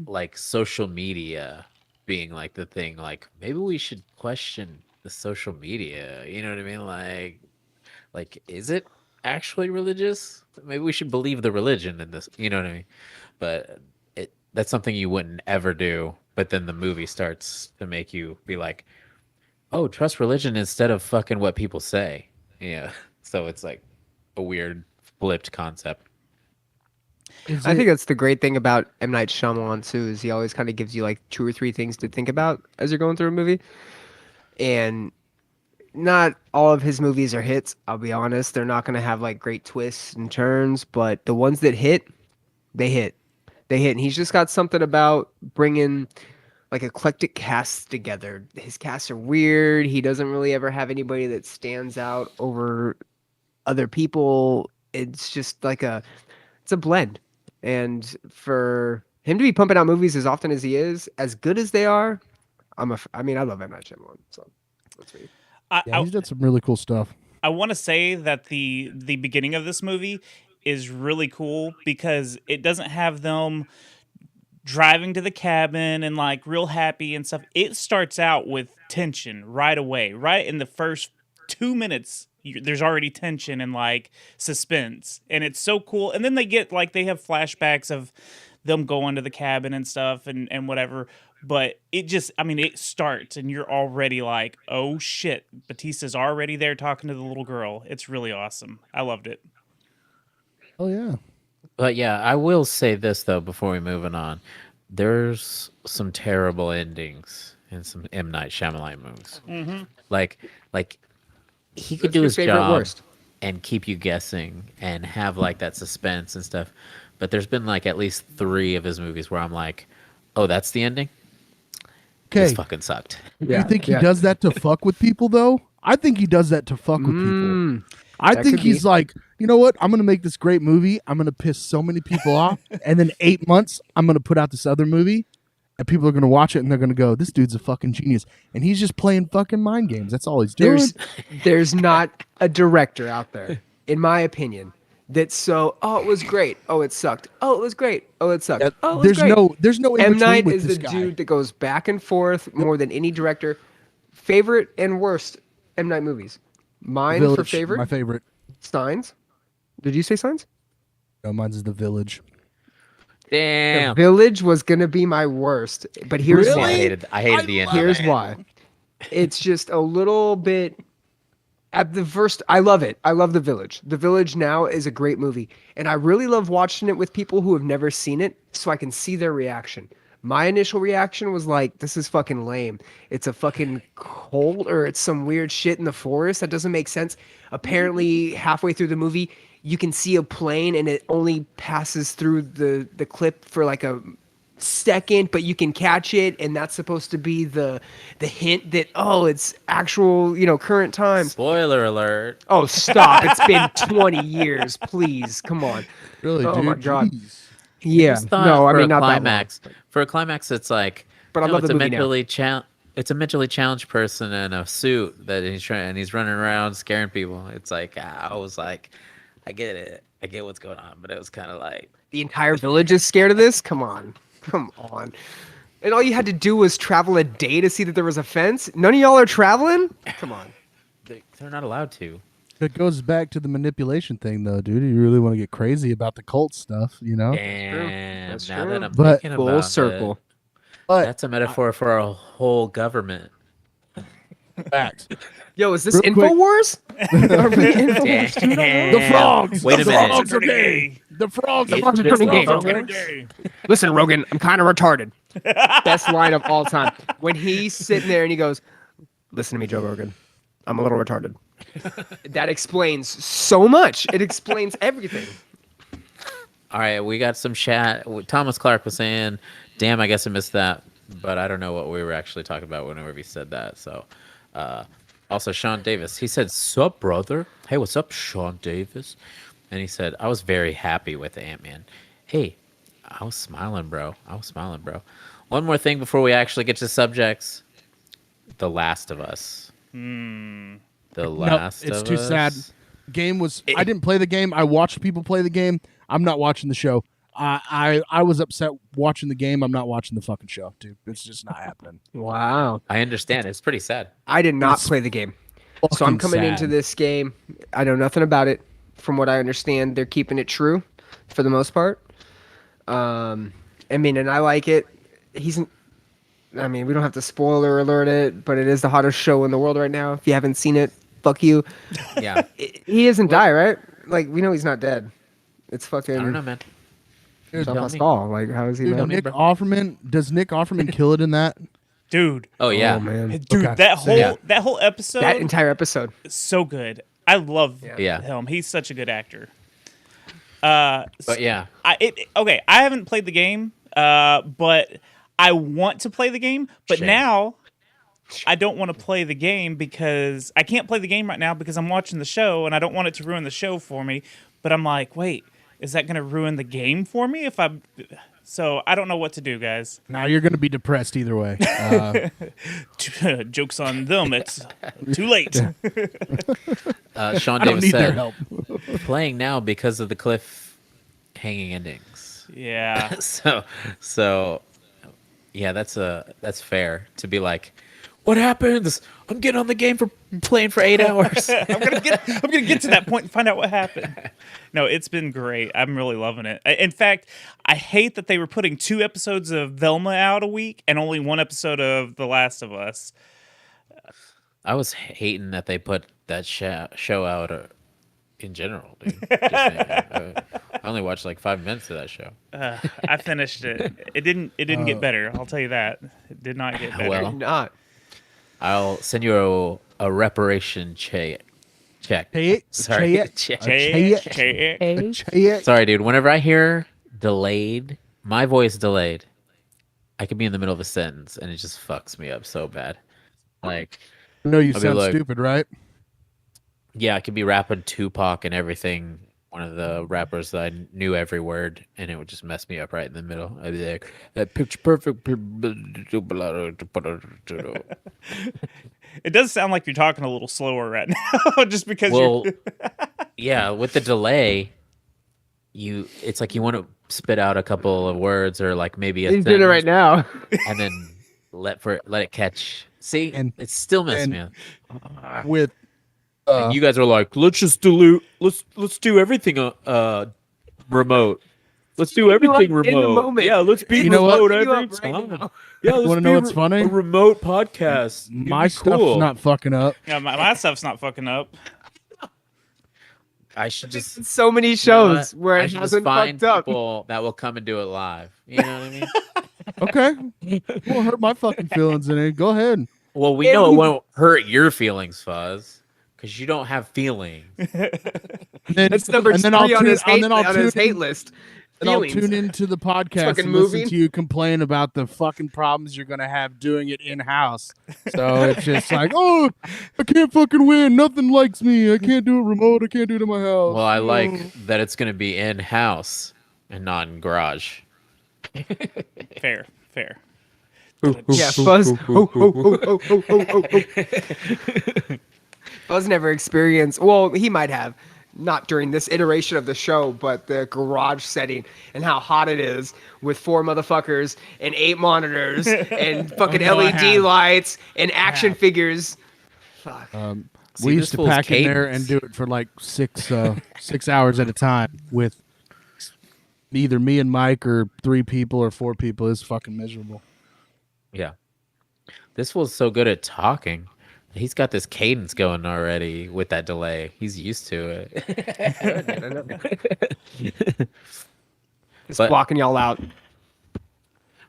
Speaker 2: like social media being like the thing. Like maybe we should question the social media. You know what I mean? Like is it actually religious? Maybe we should believe the religion in this. You know what I mean? But that's something you wouldn't ever do. But then the movie starts to make you be like, oh, trust religion instead of fucking what people say. Yeah. So it's like a weird flipped concept.
Speaker 4: I think that's the great thing about M. Night Shyamalan too, is he always kind of gives you like 2 or 3 things to think about as you're going through a movie. And not all of his movies are hits, I'll be honest. They're not going to have like great twists and turns, but the ones that hit, they hit. They hit. And he's just got something about bringing like eclectic casts together. His casts are weird. He doesn't really ever have anybody that stands out over other people. It's just like it's a blend. And for him to be pumping out movies as often as he is, as good as they are, I love M. Night Shyamalan. So that's me.
Speaker 3: Yeah, he's done some really cool stuff.
Speaker 1: I want to say that the beginning of this movie is really cool because it doesn't have them driving to the cabin and like real happy and stuff. It starts out with tension right away, right in the first 2 minutes, there's already tension and like suspense, and it's so cool. And then they have flashbacks of them going to the cabin and stuff and whatever. But it starts and you're already like, oh shit, Batista's already there talking to the little girl. It's really awesome. I loved it.
Speaker 3: Oh yeah.
Speaker 2: But yeah, I will say this though before we move on. There's some terrible endings in some M. Night Shyamalan movies.
Speaker 1: Mm-hmm.
Speaker 2: Like he could
Speaker 4: What's
Speaker 2: do
Speaker 4: your
Speaker 2: his
Speaker 4: favorite
Speaker 2: job
Speaker 4: worst?
Speaker 2: and keep you guessing and have like that suspense and stuff. But there's been like at least 3 of his movies where I'm like, oh, that's the ending? This
Speaker 3: Okay.
Speaker 2: fucking sucked.
Speaker 3: You think he does that to fuck with people though? I think he does that to fuck with people. I
Speaker 4: that
Speaker 3: think
Speaker 4: could
Speaker 3: he's
Speaker 4: be.
Speaker 3: like, you know what? I'm gonna make this great movie. I'm gonna piss so many people off, and then 8 months, I'm gonna put out this other movie, and people are gonna watch it, and they're gonna go, "This dude's a fucking genius," and he's just playing fucking mind games. That's all he's doing.
Speaker 4: There's not a director out there, in my opinion, that's so. Oh, it was great. Oh, it sucked. Oh, it was great. Oh, it sucked. Oh, it was
Speaker 3: there's no in
Speaker 4: M.
Speaker 3: between
Speaker 4: Night
Speaker 3: with
Speaker 4: is
Speaker 3: this
Speaker 4: the
Speaker 3: guy.
Speaker 4: dude that goes back and forth more than any director. Favorite and worst M. Night movies. Mine
Speaker 3: Village,
Speaker 4: for favorite.
Speaker 3: my favorite.
Speaker 4: Signs. Did you say Signs?
Speaker 3: No, mine's is The Village.
Speaker 2: Damn.
Speaker 4: The Village was gonna be my worst, but here's
Speaker 2: Yeah,
Speaker 4: why.
Speaker 2: I hated the end.
Speaker 4: Here's why. It's just a little bit. At the first, I love it. I love The Village. The Village now is a great movie, and I really love watching it with people who have never seen it, so I can see their reaction. My initial reaction was like, "This is fucking lame. It's a fucking cult, or it's some weird shit in the forest that doesn't make sense." Apparently, halfway through the movie, you can see a plane, and it only passes through the clip for like a second, but you can catch it, and that's supposed to be the hint that it's actual current times.
Speaker 2: Spoiler alert.
Speaker 4: Oh, stop. It's been 20 years, please, come on.
Speaker 3: Really,
Speaker 4: Oh
Speaker 3: dude?
Speaker 4: my God.
Speaker 3: Jeez.
Speaker 4: Yeah,
Speaker 2: Just thought
Speaker 4: no, I
Speaker 2: for
Speaker 4: mean
Speaker 2: a
Speaker 4: not
Speaker 2: climax. For a climax, it's like,
Speaker 4: But I love
Speaker 2: it's
Speaker 4: the
Speaker 2: a
Speaker 4: movie now.
Speaker 2: it's a mentally challenged person in a suit that he's running around scaring people. It's like I was like, I get it, I get what's going on, but it was kind of like
Speaker 4: The entire village is scared of this. Come on, and all you had to do was travel a day to see that there was a fence. None of y'all are traveling. Come on.
Speaker 2: they're not allowed to.
Speaker 3: It goes back to the manipulation thing, though, dude. You really want to get crazy about the cult stuff, you know?
Speaker 2: Damn,
Speaker 4: That's
Speaker 2: now
Speaker 4: true.
Speaker 2: that I'm
Speaker 3: But-
Speaker 2: thinking
Speaker 4: Full
Speaker 2: about
Speaker 4: circle.
Speaker 2: it,
Speaker 3: But
Speaker 2: that's a metaphor for a whole government.
Speaker 3: facts.
Speaker 4: Yo, is this
Speaker 3: Real quick.
Speaker 4: InfoWars? Are we Infowars?
Speaker 2: Damn.
Speaker 3: The frogs.
Speaker 2: Wait a
Speaker 3: the
Speaker 2: minute.
Speaker 3: Frogs are gay. The frogs.
Speaker 2: It's
Speaker 3: The frogs are
Speaker 2: just
Speaker 3: turning
Speaker 2: all
Speaker 3: gay.
Speaker 2: gay.
Speaker 4: Listen, Rogan, I'm kind of retarded. Best line of all time. When he's sitting there and he goes, "Listen to me, Joe Rogan. I'm a little retarded." That explains so much. It explains everything.
Speaker 2: All right, we got some chat. Thomas Clark was saying, "Damn, I guess I missed that," but I don't know what we were actually talking about whenever he said that. So, also Sean Davis, he said, "Sup, brother? Hey, what's up, Sean Davis?" And he said, "I was very happy with Ant-Man. Hey, I was smiling, bro. One more thing before we actually get to subjects: The Last of Us. The Last of Us.
Speaker 3: It's too sad. Game was. I didn't play the game. I watched people play the game. I'm not watching the show. I was upset watching the game. I'm not watching the fucking show, dude. It's just not happening.
Speaker 4: Wow.
Speaker 2: I understand. It's pretty sad.
Speaker 4: I did not play the game. So I'm
Speaker 3: Fucking
Speaker 4: coming
Speaker 3: sad.
Speaker 4: into this game. I know nothing about it. From what I understand, they're keeping it true for the most part. I mean, and I like it. I mean, we don't have to spoiler alert it, but it is the hottest show in the world right now. If you haven't seen it, fuck you.
Speaker 2: Yeah,
Speaker 4: He doesn't die, right? Like, we know he's not dead. It's fucking
Speaker 2: I don't know, man.
Speaker 4: Jean
Speaker 2: Tell me.
Speaker 4: Pascal. Like, how is he
Speaker 3: Dude,
Speaker 4: not?
Speaker 3: Nick Offerman. Does Nick Offerman kill it in that?
Speaker 1: Dude.
Speaker 2: Oh yeah,
Speaker 4: Oh, man.
Speaker 1: Dude,
Speaker 3: Okay.
Speaker 1: that whole episode
Speaker 4: That entire episode.
Speaker 1: is so good. I love
Speaker 2: Yeah.
Speaker 1: him. He's such a good actor.
Speaker 2: but yeah,
Speaker 1: Okay, I haven't played the game, but I want to play the game. But
Speaker 2: Shame.
Speaker 1: now I don't want to play the game because I can't play the game right now because I'm watching the show and I don't want it to ruin the show for me. But I'm like, wait, is that going to ruin the game for me if I? So I don't know what to do, guys.
Speaker 3: Now you're gonna be depressed either way.
Speaker 1: Jokes on them. It's too late.
Speaker 2: Sean
Speaker 3: I don't
Speaker 2: Davis
Speaker 3: need their
Speaker 2: said,
Speaker 3: help.
Speaker 2: playing now because of the cliff hanging endings.
Speaker 1: Yeah.
Speaker 2: So yeah, that's fair to be like, what happens? I'm getting on the game for playing for 8 hours.
Speaker 1: I'm gonna get to that point and find out what happened. No, it's been great. I'm really loving it. In fact, I hate that they were putting 2 episodes of Velma out a week and only 1 episode of The Last of Us.
Speaker 2: I was hating that they put that show out in general, dude. I only watched like 5 minutes of that show.
Speaker 1: I finished it. It didn't get better. I'll tell you that. It did not get better.
Speaker 2: Well,
Speaker 4: Not.
Speaker 2: I'll send you a reparation check. Sorry. Check. Sorry, dude. Whenever I hear delayed, my voice delayed, I could be in the middle of a sentence and it just fucks me up so bad. Like,
Speaker 3: I know you
Speaker 2: I'll be
Speaker 3: sound
Speaker 2: like-
Speaker 3: stupid, right?
Speaker 2: yeah, I could be rapping Tupac and everything. One of the rappers that I knew every word, and it would just mess me up right in the middle. I'd be like, that picture perfect.
Speaker 1: It does sound like you're talking a little slower right now, just because
Speaker 2: Well,
Speaker 1: you're.
Speaker 2: yeah, with the delay, it's like you want to spit out a couple of words or like maybe a
Speaker 4: He's doing it right
Speaker 2: sentence,
Speaker 4: now.
Speaker 2: and then let it catch. See,
Speaker 3: And-
Speaker 2: it's still messing me
Speaker 3: and-
Speaker 2: up.
Speaker 3: With
Speaker 2: And you guys are like, let's just dilute. Let's do everything remote. Let's do everything
Speaker 4: like in the
Speaker 2: remote.
Speaker 4: moment.
Speaker 2: Yeah, let's be
Speaker 3: You know what?
Speaker 2: remote
Speaker 4: You
Speaker 2: every
Speaker 4: up right
Speaker 2: time.
Speaker 4: now.
Speaker 2: Yeah, let's
Speaker 3: wanna
Speaker 2: be
Speaker 3: know what's funny?
Speaker 2: a remote podcast. It'd
Speaker 3: my
Speaker 2: be
Speaker 3: stuff's
Speaker 2: cool.
Speaker 3: not fucking up.
Speaker 1: Yeah, my stuff's not fucking up.
Speaker 2: I should just
Speaker 4: So many
Speaker 2: you know
Speaker 4: shows
Speaker 2: what?
Speaker 4: where
Speaker 2: I
Speaker 4: it
Speaker 2: should just
Speaker 4: hasn't
Speaker 2: find
Speaker 4: fucked up.
Speaker 2: people that will come and do it live. You know what I mean?
Speaker 3: Okay. Won't hurt my fucking feelings in it. Go ahead.
Speaker 2: Well, we know it won't hurt your feelings, Fuzz, because you don't have feelings.
Speaker 3: Then,
Speaker 4: That's number
Speaker 3: and then
Speaker 4: 3
Speaker 3: I'll
Speaker 4: on
Speaker 3: tune,
Speaker 4: his hate,
Speaker 3: and then I'll
Speaker 4: on
Speaker 3: tune
Speaker 4: his hate
Speaker 3: in,
Speaker 4: list.
Speaker 3: and I'll
Speaker 4: Feelings.
Speaker 3: tune into the podcast
Speaker 4: fucking
Speaker 3: and listen
Speaker 4: movie.
Speaker 3: to you complain about the fucking problems you're gonna have doing it in house. So it's just like, oh, I can't fucking win. Nothing likes me. I can't do it remote. I can't do it in my house.
Speaker 2: Well, I like that it's going to be in house and not in garage.
Speaker 1: Fair.
Speaker 4: Yeah, Fuzz. Fuzz never experienced. Well, he might have, not during this iteration of the show, but the garage setting and how hot it is with 4 motherfuckers and 8 monitors and fucking
Speaker 1: no, I
Speaker 4: LED
Speaker 1: have.
Speaker 4: lights and action figures. Fuck.
Speaker 2: See,
Speaker 3: we
Speaker 2: this
Speaker 3: used to
Speaker 2: fool's
Speaker 3: pack in there
Speaker 2: cadence.
Speaker 3: and do it for like 6 hours at a time with either me and Mike or 3 people or 4 people. It's fucking miserable.
Speaker 2: Yeah. This fool's so good at talking. He's got this cadence going already with that delay. He's used to it.
Speaker 4: Just
Speaker 2: But-
Speaker 4: blocking y'all out.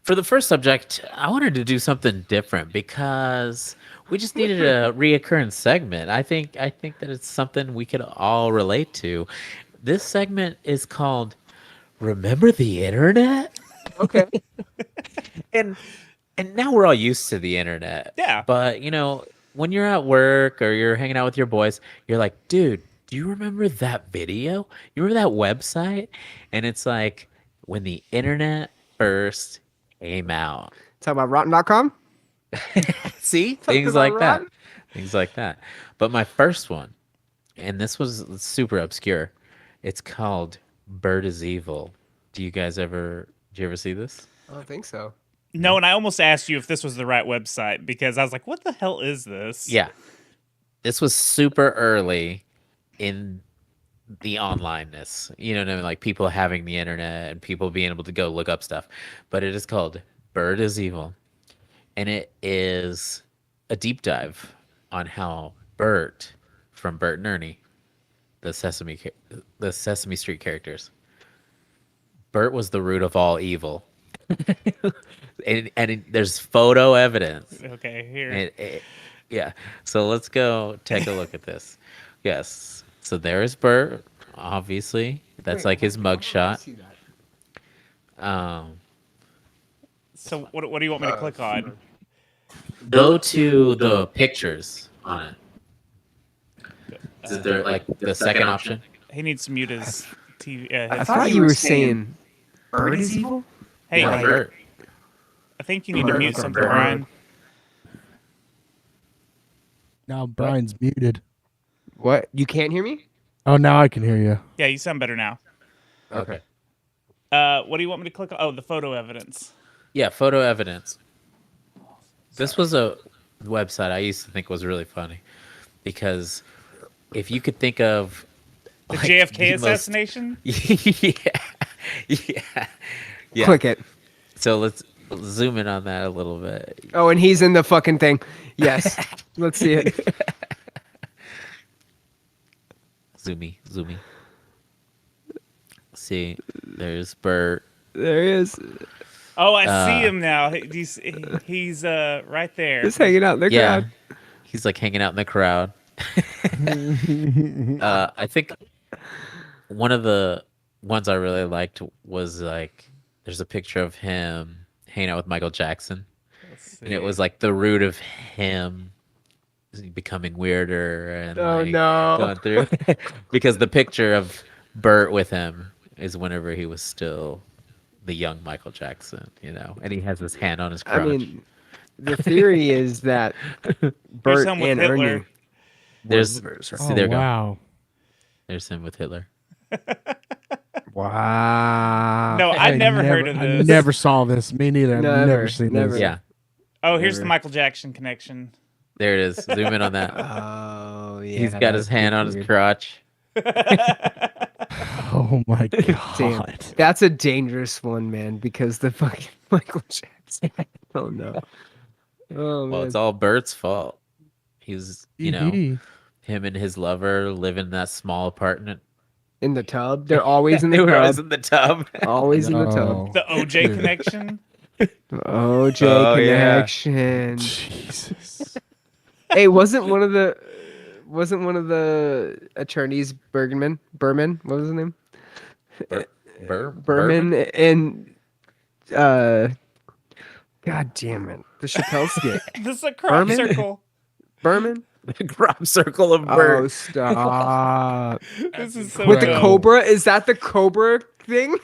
Speaker 2: For the first subject, I wanted to do something different because we just needed a reoccurring segment. I think that it's something we could all relate to. This segment is called Remember the Internet?
Speaker 4: Okay.
Speaker 2: And now we're all used to the internet.
Speaker 1: Yeah.
Speaker 2: But, when you're at work or you're hanging out with your boys, you're like, dude, do you remember that video? You remember that website? And it's like when the internet first came out.
Speaker 4: Talk about rotten.com?
Speaker 2: See?
Speaker 4: Talking
Speaker 2: Things
Speaker 4: about
Speaker 2: like that.
Speaker 4: Rotten?
Speaker 2: Things like that. But my first one, and this was super obscure, it's called Burt is Evil. Did you ever see this?
Speaker 4: I don't think so.
Speaker 1: No, and I almost asked you if this was the right website because I was like, what the hell is this?
Speaker 2: Yeah. This was super early in the onlineness. You know what I mean? Like people having the internet and people being able to go look up stuff. But it is called Burt is Evil. And it is a deep dive on how Burt from Burt and Ernie, the Sesame Street characters, Burt was the root of all evil. and there's photo evidence.
Speaker 1: Okay, here.
Speaker 2: Yeah. So let's go take a look at this. Yes. So there is Burt, obviously. That's like his mugshot.
Speaker 1: So what do you want me to click on?
Speaker 2: Go to the pictures on it. Is there like the second option?
Speaker 1: He needs to mute his TV.
Speaker 4: I
Speaker 1: His,
Speaker 4: thought you were saying Bird is evil?
Speaker 1: hey,
Speaker 2: Yeah, Burt.
Speaker 1: I think you need to mute something, Brian.
Speaker 3: Now Brian's muted.
Speaker 4: What? You can't hear me?
Speaker 3: Oh, now I can hear you.
Speaker 1: Yeah, you sound better now.
Speaker 2: Okay.
Speaker 1: What do you want me to click on? Oh, the photo evidence.
Speaker 2: Yeah, photo evidence. This was a website I used to think was really funny. because if you could think of
Speaker 1: The
Speaker 2: like,
Speaker 1: JFK
Speaker 2: the most-
Speaker 1: assassination?
Speaker 2: Yeah.
Speaker 4: Click it.
Speaker 2: So let's zoom in on that a little bit.
Speaker 4: Oh, and he's in the fucking thing. Yes. Let's see it.
Speaker 2: Zoomy. See, there's Burt.
Speaker 4: There he is.
Speaker 1: Oh, I see him now. He's right there.
Speaker 4: Just hanging out in the
Speaker 2: Yeah,
Speaker 4: crowd.
Speaker 2: he's like hanging out in the crowd. I think one of the ones I really liked was like there's a picture of him hanging out with Michael Jackson, and it was like the root of him becoming weirder and
Speaker 4: Oh,
Speaker 2: like
Speaker 4: no.
Speaker 2: going through because the picture of Burt with him is whenever he was still the young Michael Jackson, and he has his hand on his crotch.
Speaker 4: I mean, the theory is that Burt
Speaker 1: him with
Speaker 4: and
Speaker 1: Hitler.
Speaker 4: Ernie.
Speaker 2: there's
Speaker 4: were-
Speaker 2: see there you go.
Speaker 3: Wow.
Speaker 2: There's him with Hitler.
Speaker 4: Wow.
Speaker 1: No, I'd never heard of
Speaker 3: I
Speaker 1: this.
Speaker 3: never saw this. Me neither. I've
Speaker 4: Never,
Speaker 3: never seen
Speaker 4: never.
Speaker 3: this.
Speaker 2: Yeah,
Speaker 1: Oh, here's the
Speaker 4: Never.
Speaker 1: Michael Jackson connection.
Speaker 2: there it is. Zoom in on that.
Speaker 4: Oh, yeah.
Speaker 2: He's got his hand on his
Speaker 4: weird.
Speaker 2: crotch.
Speaker 3: Oh my
Speaker 4: Damn.
Speaker 3: god.
Speaker 4: That's a dangerous one, man, because the fucking Michael Jackson. Oh, no. Oh,
Speaker 2: Well,
Speaker 4: man.
Speaker 2: it's all Bert's fault. He's,
Speaker 3: Mhm.
Speaker 2: him and his lover live in that small apartment.
Speaker 4: In the tub. They're always in
Speaker 2: They
Speaker 4: the
Speaker 2: were always
Speaker 4: tub.
Speaker 2: in the tub.
Speaker 4: Always in the tub.
Speaker 3: No.
Speaker 1: The OJ connection.
Speaker 4: OJ
Speaker 2: Oh, yeah.
Speaker 4: connection.
Speaker 3: Jesus.
Speaker 4: Hey, wasn't one of the attorneys Berman? What was his name? Berman and God damn it, the Chappelle skit.
Speaker 1: This is a crop
Speaker 4: Berman?
Speaker 1: circle.
Speaker 4: Berman?
Speaker 2: The crop circle of
Speaker 4: Oh,
Speaker 2: Burt.
Speaker 4: stop!
Speaker 1: This is so
Speaker 4: With the
Speaker 1: dumb.
Speaker 4: cobra? Is that the cobra thing?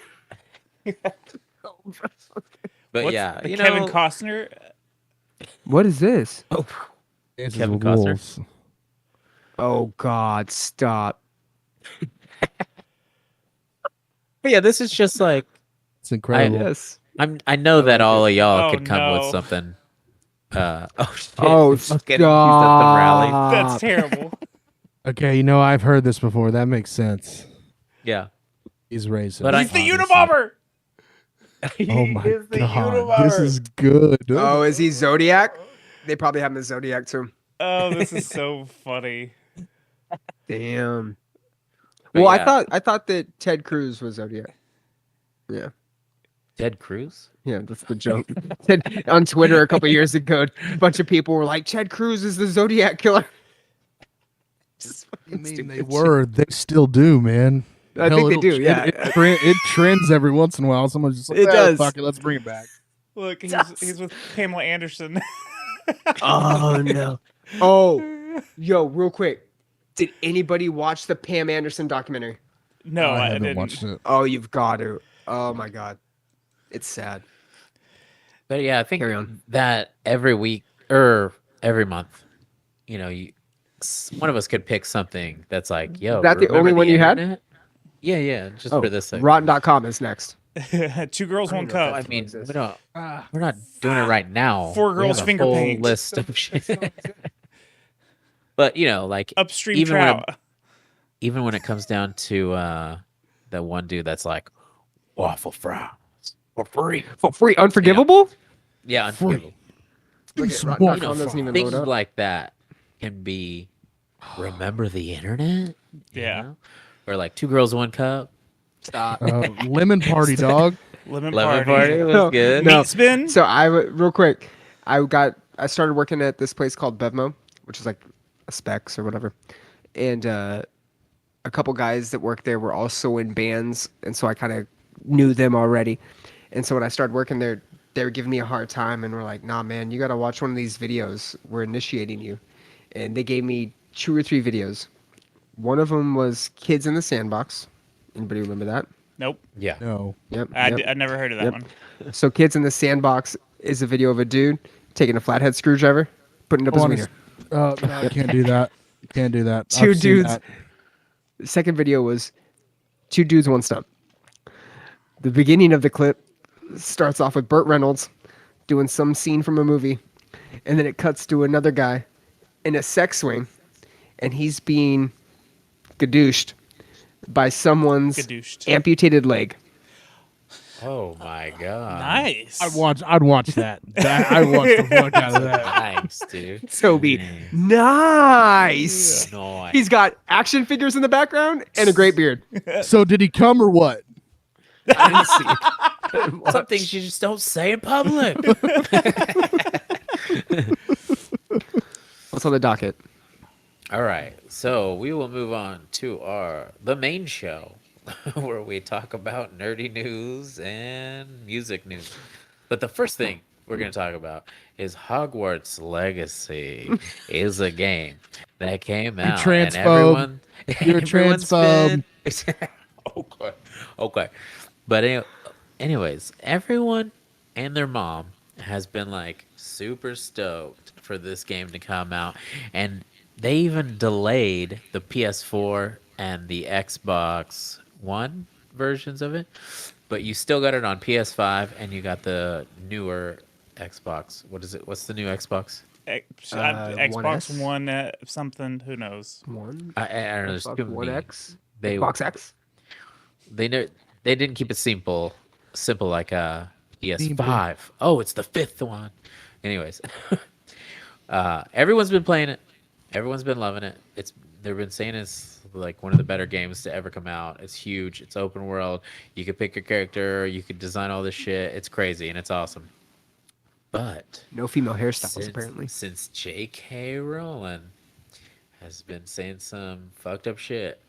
Speaker 2: But
Speaker 1: What's
Speaker 2: yeah,
Speaker 1: the Kevin Costner.
Speaker 4: What is this?
Speaker 3: It's
Speaker 2: Kevin
Speaker 3: the
Speaker 2: Costner?
Speaker 3: wolves.
Speaker 4: Oh God! Stop!
Speaker 2: But yeah, this is just like
Speaker 3: It's incredible.
Speaker 4: Yes.
Speaker 2: I know that all of y'all
Speaker 1: Oh,
Speaker 2: could come
Speaker 1: no.
Speaker 2: with something. Oh shit!
Speaker 4: Oh,
Speaker 2: Fucking- he's at some rally.
Speaker 1: That's terrible.
Speaker 3: Okay, I've heard this before. That makes sense.
Speaker 2: Yeah.
Speaker 3: He's racist.
Speaker 2: But
Speaker 1: He's the
Speaker 3: obviously.
Speaker 1: Unabomber.
Speaker 3: Oh my
Speaker 2: He is the
Speaker 3: god,
Speaker 2: Unabomber.
Speaker 3: this is good.
Speaker 4: Oh, is he Zodiac? They probably have him as Zodiac too.
Speaker 1: Oh, this is so funny.
Speaker 4: Damn.
Speaker 2: But
Speaker 4: Well,
Speaker 2: yeah.
Speaker 4: I thought that Ted Cruz was Zodiac. Yeah.
Speaker 2: Ted Cruz.
Speaker 4: Yeah, that's the joke. Ted, on Twitter a couple years ago, a bunch of people were like, Ted Cruz is the Zodiac killer. Just
Speaker 3: I
Speaker 4: fucking
Speaker 3: mean,
Speaker 4: stupid
Speaker 3: they
Speaker 4: shit.
Speaker 3: were. They still do, man.
Speaker 4: I think they do, yeah.
Speaker 3: It trends every once in a while. Someone's just like,
Speaker 4: It does.
Speaker 3: Fuck it, let's bring it back.
Speaker 1: Look, he's with Pamela Anderson.
Speaker 4: Oh, no. Oh, yo, real quick. Did anybody watch the Pam Anderson documentary?
Speaker 1: No, I
Speaker 3: haven't
Speaker 1: didn't.
Speaker 3: watched it.
Speaker 4: Oh, you've got to. Oh, my God. It's sad.
Speaker 2: But yeah, I think
Speaker 4: Carry on.
Speaker 2: that every week or every month, one of us could pick something that's like, yo,
Speaker 4: Is that the
Speaker 2: remember
Speaker 4: only one you had?
Speaker 2: internet? Yeah, just
Speaker 4: Oh,
Speaker 2: for this segment.
Speaker 4: Rotten.com is next.
Speaker 1: 2 girls, 1
Speaker 4: know
Speaker 1: cup.
Speaker 2: I mean,
Speaker 4: exists.
Speaker 2: we're not doing it right now.
Speaker 1: 4
Speaker 2: We
Speaker 1: girls,
Speaker 2: have a
Speaker 1: finger
Speaker 2: whole
Speaker 1: paint.
Speaker 2: list of shit. But like
Speaker 1: Upstream
Speaker 2: even when
Speaker 1: trout.
Speaker 2: even when it comes down to that one dude that's like waffle fries for free.
Speaker 4: For free. Unforgivable?
Speaker 2: Yeah,
Speaker 3: Free.
Speaker 2: unforgivable.
Speaker 4: Look at
Speaker 3: Some
Speaker 4: Rotten.com
Speaker 3: waffle
Speaker 4: doesn't even
Speaker 2: Things
Speaker 4: load up.
Speaker 2: like that can be remember the internet. You
Speaker 1: Yeah.
Speaker 2: know? Or like 2 girls, 1 cup.
Speaker 4: Stop.
Speaker 3: Lemon party, dog.
Speaker 1: Lemon
Speaker 2: Lemon
Speaker 1: party.
Speaker 2: party was
Speaker 4: No,
Speaker 2: good.
Speaker 4: no.
Speaker 1: Meat spin.
Speaker 4: So real quick, I started working at this place called Bevmo, which is like a Specs or whatever. And a couple guys that worked there were also in bands, and so I kind of knew them already. And so when I started working there, they were giving me a hard time and were like, nah, man, you got to watch one of these videos. We're initiating you. And they gave me 2 or 3 videos. One of them was Kids in the Sandbox. Anybody remember that?
Speaker 1: Nope.
Speaker 2: Yeah.
Speaker 3: No.
Speaker 4: Yep.
Speaker 1: I
Speaker 4: yep.
Speaker 1: never heard of that
Speaker 4: Yep.
Speaker 1: one.
Speaker 4: So Kids in the Sandbox is a video of a dude taking a flathead screwdriver, putting it up his wiener.
Speaker 3: No, I can't do that. Can't do that.
Speaker 4: 2
Speaker 3: I've seen
Speaker 4: dudes.
Speaker 3: that.
Speaker 4: The second video was 2 dudes, 1 stump. The beginning of the clip starts off with Burt Reynolds doing some scene from a movie, and then it cuts to another guy in a sex swing, and he's being gadooshed by someone's
Speaker 1: Gadooshed.
Speaker 4: amputated leg.
Speaker 2: Oh my god.
Speaker 1: Nice.
Speaker 3: I'd watch that. I'd watch the fuck out of that.
Speaker 2: Nice, dude.
Speaker 4: Toby,
Speaker 2: Nice.
Speaker 4: nice.
Speaker 2: Nice.
Speaker 4: He's got action figures in the background and a great beard.
Speaker 3: So did he come or what?
Speaker 4: I didn't see.
Speaker 2: Some things you just don't say in public.
Speaker 4: What's on the docket?
Speaker 2: All right, so we will move on to the main show, where we talk about nerdy news and music news. But the first thing we're going to talk about is Hogwarts Legacy is a game that came out, and everyone,
Speaker 3: You're a
Speaker 2: everyone's
Speaker 3: transphobe.
Speaker 2: been- okay. But anyways, everyone and their mom has been like super stoked for this game to come out, and they even delayed the PS4 and the Xbox One versions of it, but you still got it on PS5 and you got the newer Xbox. What is it? What's the new Xbox?
Speaker 1: Xbox
Speaker 4: 1S?
Speaker 1: One something. Who knows?
Speaker 4: One.
Speaker 2: I don't know. There's too
Speaker 4: Xbox
Speaker 2: many.
Speaker 4: One X.
Speaker 2: They
Speaker 4: Xbox X.
Speaker 2: they didn't keep it simple like PS5.
Speaker 3: Simple.
Speaker 2: Oh, it's the fifth one. Anyways, everyone's been playing it. Everyone's been loving it. They've been saying it's like one of the better games to ever come out. It's huge. It's open world. You could pick your character. You could design all this shit. It's crazy and it's awesome. But
Speaker 4: No female hairstyles, apparently.
Speaker 2: since J.K. Rowling has been saying some fucked up shit,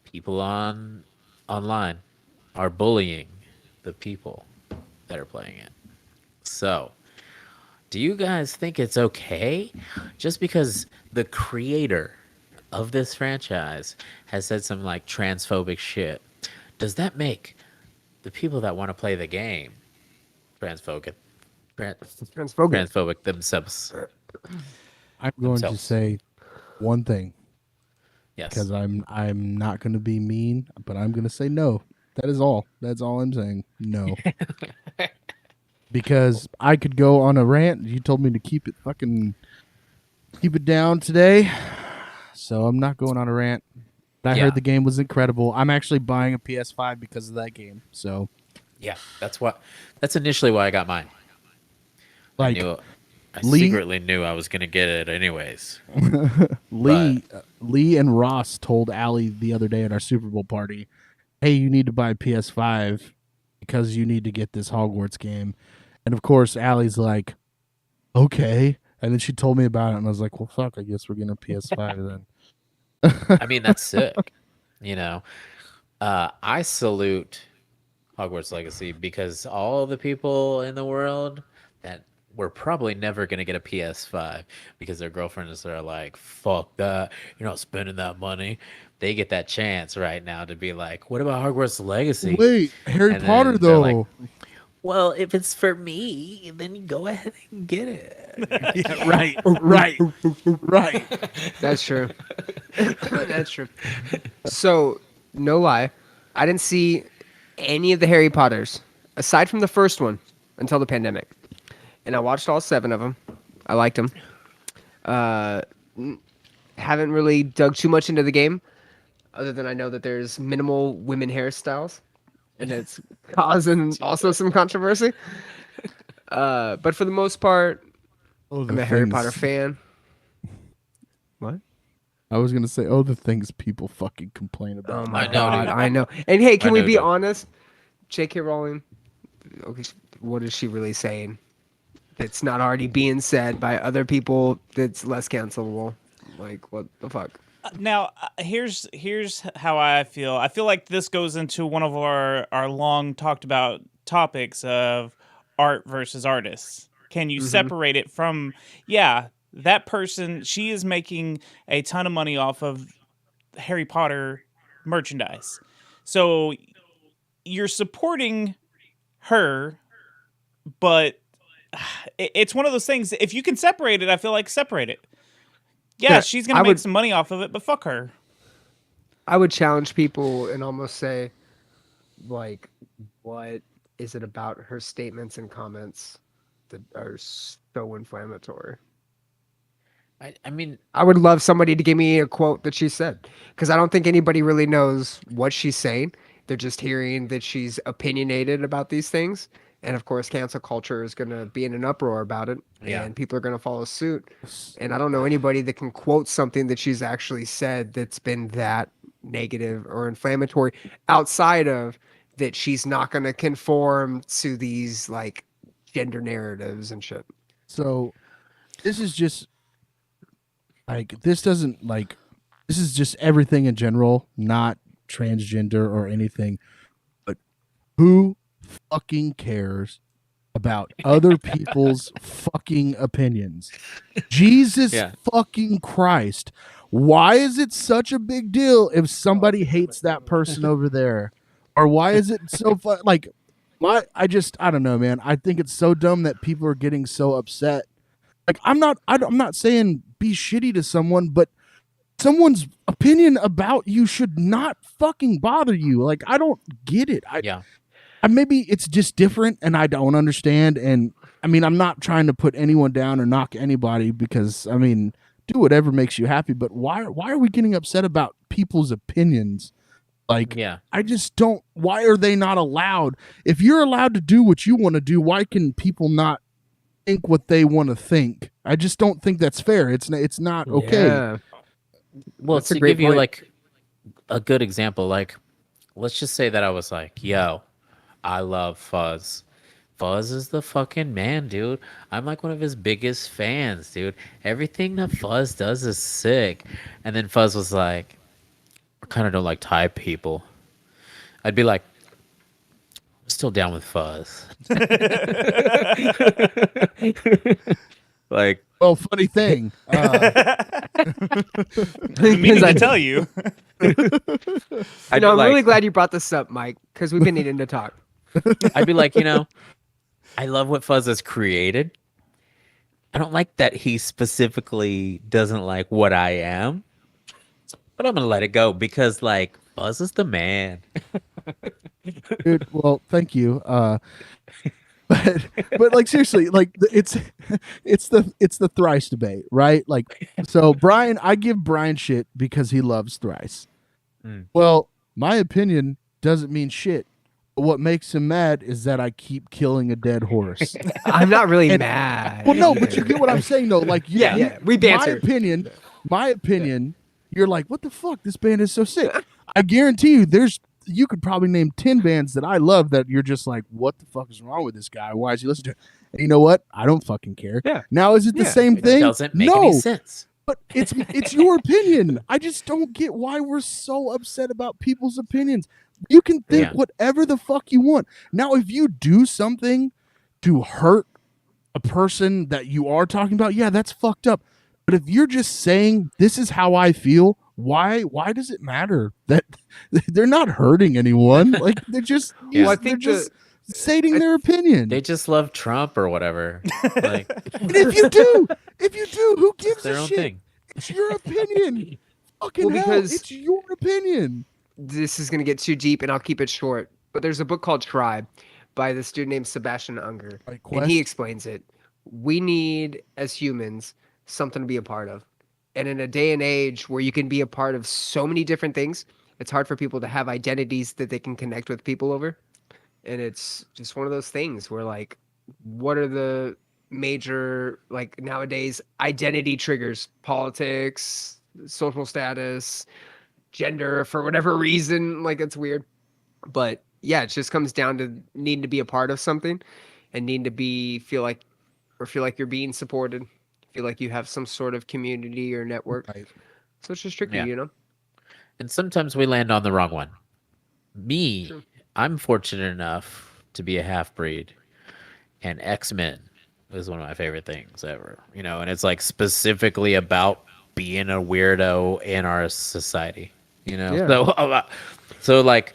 Speaker 2: people online are bullying the people that are playing it. So, do you guys think it's okay just because the creator of this franchise has said some like transphobic shit? Does that make the people that want to play the game transphobic
Speaker 4: Transphobic.
Speaker 2: themselves?
Speaker 3: I'm going to
Speaker 2: Themselves.
Speaker 3: say one thing
Speaker 2: Yes.
Speaker 3: because I'm not going to be mean, but I'm going to say no. That is all. That's all I'm saying. No. Because I could go on a rant. You told me to keep it down today. So I'm not going on a rant. I
Speaker 2: Yeah.
Speaker 3: heard the game was incredible. I'm actually buying a PS5 because of that game. So
Speaker 2: Yeah, that's initially why I got mine.
Speaker 3: like
Speaker 2: I
Speaker 3: Lee-
Speaker 2: secretly knew I was gonna get it anyways.
Speaker 3: Lee and Ross told Allie the other day at our Super Bowl party, "Hey, you need to buy a PS5 because you need to get this Hogwarts game." And of course, Allie's like, "Okay." And then she told me about it, and I was like, "Well, fuck. I guess we're getting a PS5 then."
Speaker 2: I mean, that's sick. You know, I salute Hogwarts Legacy because all the people in the world that were probably never going to get a PS5 because their girlfriends are like, fuck that, you're not spending that money. They get that chance right now to be like, what about Hogwarts Legacy?
Speaker 3: Wait, Harry
Speaker 2: And
Speaker 3: Potter
Speaker 2: then they're
Speaker 3: though.
Speaker 2: like, well, if it's for me, then you go ahead and get it.
Speaker 3: Yeah, right.
Speaker 4: That's true. That's true. So, no lie, I didn't see any of the Harry Potters aside from the first one until the pandemic, and I watched all 7 of them. I liked them. Haven't really dug too much into the game, other than I know that there's minimal women hairstyles, and it's causing also some controversy. But for the most part,
Speaker 3: Oh,
Speaker 4: I'm a Harry Potter fan. What?
Speaker 3: I was gonna say, the things people fucking complain about.
Speaker 4: Oh my
Speaker 2: I know,
Speaker 4: god,
Speaker 2: dude.
Speaker 4: I know. And hey, can
Speaker 2: I
Speaker 4: we
Speaker 2: know,
Speaker 4: be
Speaker 2: dude.
Speaker 4: honest? J.K. Rowling, okay, what is she really saying? That's not already being said by other people. That's less cancelable. Like, what the fuck?
Speaker 1: Now, here's how I feel. I feel like this goes into one of our long talked about topics of art versus artists. Can you separate it from, that person, she is making a ton of money off of Harry Potter merchandise. So you're supporting her, but it's one of those things. If you can separate it, I feel like separate it. Yeah,
Speaker 4: Yeah,
Speaker 1: she's going
Speaker 4: I
Speaker 1: to make
Speaker 4: would-
Speaker 1: some money off of it, but fuck her.
Speaker 4: I would challenge people and almost say, like, what is it about her statements and comments that are so inflammatory?
Speaker 2: I mean,
Speaker 4: I would love somebody to give me a quote that she said, because I don't think anybody really knows what she's saying. They're just hearing that she's opinionated about these things. And of course, cancel culture is going to be in an uproar about it,
Speaker 2: Yeah.
Speaker 4: and people are going to follow suit. And I don't know anybody that can quote something that she's actually said that's been that negative or inflammatory outside of that she's not going to conform to these like gender narratives and shit.
Speaker 3: So this is just like this is just everything in general, not transgender or anything. But who fucking cares about other people's fucking opinions? Jesus fucking Christ. Why is it such a big deal if somebody hates that person over there? Or why is it so fun? Like, I don't know, man. I think it's so dumb that people are getting so upset. Like, I'm not saying be shitty to someone, but someone's opinion about you should not fucking bother you. Like, I don't get it. Maybe it's just different and I don't understand. And I mean, I'm not trying to put anyone down or knock anybody because, I mean, do whatever makes you happy. But why are we getting upset about people's opinions? Like, I just don't. Why are they not allowed? If you're allowed to do what you want to do, why can people not think what they want to think? I just don't think that's fair. It's not okay.
Speaker 4: Yeah.
Speaker 2: Well,
Speaker 4: That's a
Speaker 2: to
Speaker 4: great
Speaker 2: give you
Speaker 4: point.
Speaker 2: like a good example, like let's just say that I was like, yo, I love Fuzz. Fuzz is the fucking man, dude. I'm like one of his biggest fans, dude. Everything that Fuzz does is sick. And then Fuzz was like, I kind of don't like Thai people. I'd be like, I'm still down with Fuzz. Like,
Speaker 3: Well, funny thing.
Speaker 1: Meaning to tell you.
Speaker 2: I'd
Speaker 4: I'm
Speaker 2: be
Speaker 4: really
Speaker 2: like,
Speaker 4: glad you brought this up, Mike, because we've been needing to talk.
Speaker 2: I'd be like, I love what Fuzz has created. I don't like that he specifically doesn't like what I am, but I'm gonna let it go because like Fuzz is the man.
Speaker 3: Dude, well, thank you. But like seriously, like it's the thrice debate, right? Like, so Brian, I give Brian shit because he loves thrice. Well, my opinion doesn't mean shit. But what makes him mad is that I keep killing a dead horse.
Speaker 4: I'm not really mad.
Speaker 3: Well, no, but you get what I'm saying though. Like,
Speaker 4: we banter.
Speaker 3: My opinion, you're like, what the fuck? This band is so sick. I guarantee you, you could probably name 10 bands that I love that you're just like, what the fuck is wrong with this guy? Why is he listening to it? And you know what? I don't fucking care.
Speaker 4: Yeah.
Speaker 3: Now, is it the same thing?
Speaker 2: It doesn't make any sense.
Speaker 3: But it's your opinion. I just don't get why we're so upset about people's opinions. You can think whatever the fuck you want. Now, if you do something to hurt a person that you are talking about, yeah, that's fucked up. But if you're just saying this is how I feel, why does it matter that they're not hurting anyone? Like they're just they're just stating their opinion.
Speaker 2: They just love Trump or whatever. Like,
Speaker 3: and if you do, who gives
Speaker 2: their
Speaker 3: a
Speaker 2: own
Speaker 3: shit?
Speaker 2: thing.
Speaker 3: It's your opinion. Fucking hell,
Speaker 4: because
Speaker 3: it's your opinion.
Speaker 4: this is going to get too deep and I'll keep it short. But there's a book called Tribe by this dude named Sebastian Unger. And he explains it. We need, as humans, something to be a part of. And in a day and age where you can be a part of so many different things, it's hard for people to have identities that they can connect with people over. And it's just one of those things where, like, what are the major, like, nowadays identity triggers? Politics, social status, gender, for whatever reason. Like, it's weird. But yeah, it just comes down to needing to be a part of something and needing to feel like you're being supported, feel like you have some sort of community or network.
Speaker 3: Right.
Speaker 4: So it's just tricky, you know?
Speaker 2: And sometimes we land on the wrong one. Me,
Speaker 4: True.
Speaker 2: I'm fortunate enough to be a half breed, and X-Men is one of my favorite things ever. And it's like specifically about being a weirdo in our society. So like,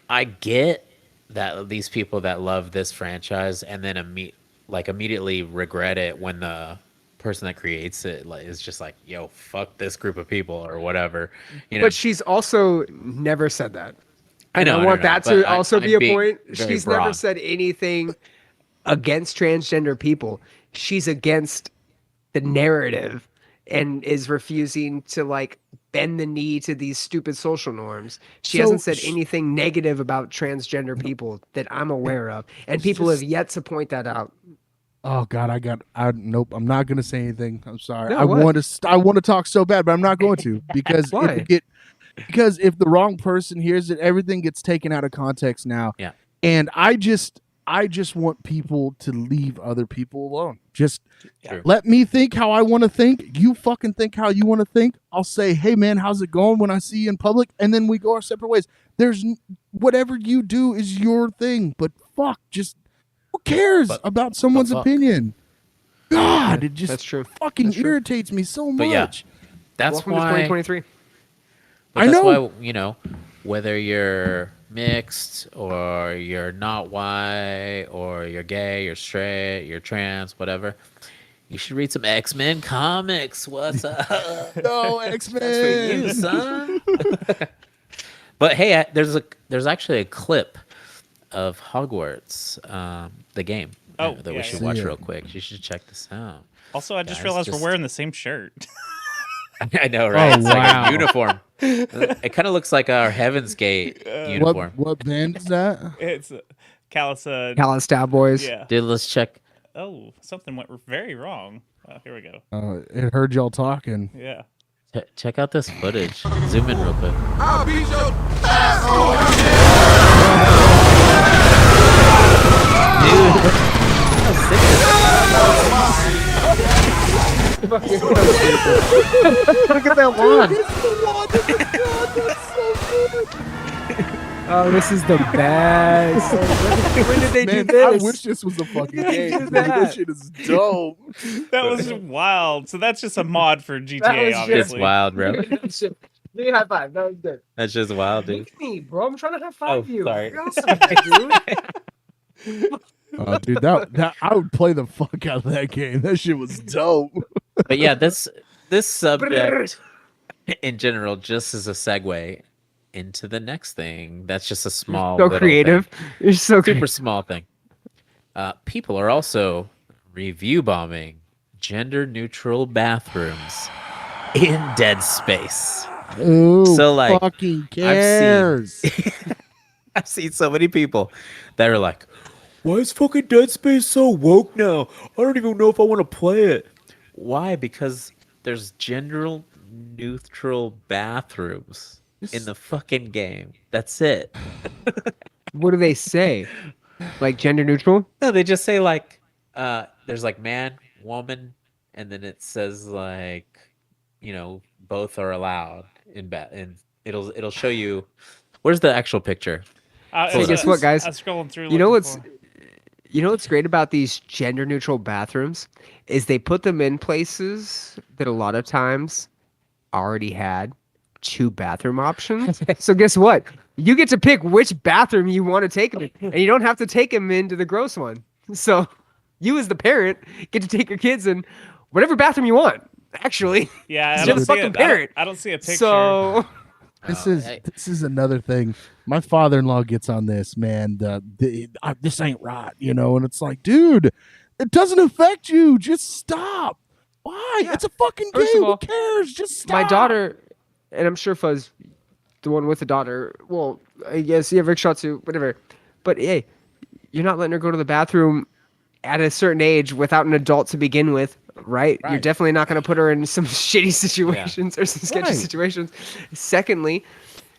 Speaker 2: I get that these people that love this franchise and then immediately regret it when the person that creates it is just like, yo, fuck this group of people or whatever.
Speaker 4: But she's also never said that.
Speaker 2: I know.
Speaker 4: I want that to also be a
Speaker 2: being
Speaker 4: point.
Speaker 2: very
Speaker 4: She's
Speaker 2: broad.
Speaker 4: never said anything against transgender people. She's against the narrative and is refusing to like bend the knee to these stupid social norms. She
Speaker 3: So
Speaker 4: hasn't said
Speaker 3: sh-
Speaker 4: anything negative about transgender people that I'm aware of, and
Speaker 3: It's
Speaker 4: people have
Speaker 3: just-
Speaker 4: yet to point that out.
Speaker 3: Oh God, nope. I'm not gonna say anything. I'm sorry.
Speaker 4: No,
Speaker 3: I
Speaker 4: what?
Speaker 3: want to talk so bad, but I'm not going to because
Speaker 4: Why?
Speaker 3: because if the wrong person hears it, everything gets taken out of context now.
Speaker 2: Yeah.
Speaker 3: And I just want people to leave other people alone. Just
Speaker 2: True.
Speaker 3: let me think how I want to think. You fucking think how you want to think. I'll say, hey man, how's it going when I see you in public? And then we go our separate ways. Whatever you do is your thing. But fuck, just who cares about someone's
Speaker 2: fuck?
Speaker 3: opinion? God, it just
Speaker 4: That's true.
Speaker 3: fucking
Speaker 4: That's true.
Speaker 3: irritates me so
Speaker 2: But yeah,
Speaker 3: much.
Speaker 2: that's
Speaker 4: Welcome to
Speaker 2: why.
Speaker 4: 2023.
Speaker 2: But
Speaker 3: I
Speaker 2: that's
Speaker 3: know.
Speaker 2: why, whether you're mixed or you're not white or you're gay, you're straight, you're trans, whatever, you should read some X-Men comics. What's up?
Speaker 3: No, X-Men.
Speaker 2: That's for you, son. But hey, there's actually a clip of Hogwarts, the game, that we should watch real quick. You should check this out.
Speaker 1: Also, I just
Speaker 2: Guys,
Speaker 1: realized we're wearing the same shirt.
Speaker 2: I know, right?
Speaker 3: Oh,
Speaker 2: It's like
Speaker 3: wow.
Speaker 2: a uniform. It kind of looks like our Heaven's Gate uniform.
Speaker 3: What band is that?
Speaker 1: It's Callus.
Speaker 4: Callous Boys.
Speaker 1: Yeah.
Speaker 2: Dude, let's check.
Speaker 1: Oh, something went very wrong. Here we go.
Speaker 3: It heard y'all talking.
Speaker 1: Yeah.
Speaker 2: Check out this footage. Zoom in real quick.
Speaker 5: I'll beat your
Speaker 2: Look at that one.
Speaker 4: Oh, this is the best. When did they
Speaker 3: Man,
Speaker 4: do this?
Speaker 3: I wish this was a fucking
Speaker 4: When did they
Speaker 3: game.
Speaker 4: do
Speaker 3: Dude.
Speaker 4: that?
Speaker 3: This shit is dope.
Speaker 1: That was wild. So that's just a mod for
Speaker 4: That
Speaker 1: GTA,
Speaker 4: was
Speaker 1: obviously.
Speaker 2: It's wild, bro.
Speaker 4: Give me a high five. That was good.
Speaker 2: That's just wild, dude.
Speaker 4: Look at me, bro. I'm trying to high five you.
Speaker 2: sorry.
Speaker 4: You're awesome, dude.
Speaker 3: Dude, that I would play the fuck out of that game. That shit was dope.
Speaker 2: But yeah, this subject in general just as a segue into the next thing. That's just a small,
Speaker 4: So
Speaker 2: little
Speaker 4: creative.
Speaker 2: thing.
Speaker 4: You're so
Speaker 2: Super
Speaker 4: creative.
Speaker 2: small thing. People are also review bombing gender neutral bathrooms in Dead Space.
Speaker 3: Ooh,
Speaker 2: So, like,
Speaker 3: fucking cares.
Speaker 2: I've seen so many people that are like, why is fucking Dead Space so woke now? I don't even know if I want to play it. Why? Because there's gender neutral bathrooms in the fucking game. That's it.
Speaker 4: What do they say? Like gender neutral?
Speaker 2: No, they just say like, there's like man, woman, and then it says like, both are allowed in and it'll show you. Where's the actual picture?
Speaker 4: So guess what, guys?
Speaker 1: I was scrolling through.
Speaker 4: You know
Speaker 1: looking
Speaker 4: what's
Speaker 1: for-
Speaker 4: you know what's great about these gender neutral bathrooms is they put them in places that a lot of times already had 2 bathroom options. So guess what? You get to pick which bathroom you want to take them in, and you don't have to take them into the gross one. So you as the parent get to take your kids in whatever bathroom you want. Actually,
Speaker 1: Yeah, I
Speaker 4: You're
Speaker 1: don't
Speaker 4: the
Speaker 1: see
Speaker 4: fucking
Speaker 1: it.
Speaker 4: parent.
Speaker 1: I don't see a picture.
Speaker 4: so
Speaker 3: This
Speaker 2: hey.
Speaker 3: is another thing. My father-in-law gets on this, man. This ain't right, and it's like, dude, it doesn't affect you. Just stop. Why?
Speaker 4: Yeah.
Speaker 3: It's a fucking
Speaker 4: First
Speaker 3: game.
Speaker 4: of all,
Speaker 3: Who cares? Just stop.
Speaker 4: my daughter, and I'm sure Fuzz, the one with the daughter. Well, I guess you have Rick shot too, whatever. But hey, you're not letting her go to the bathroom at a certain age without an adult to begin with, right? You're
Speaker 3: Right.
Speaker 4: definitely not going to put her in some shitty situations or some sketchy
Speaker 3: Right.
Speaker 4: situations. Secondly,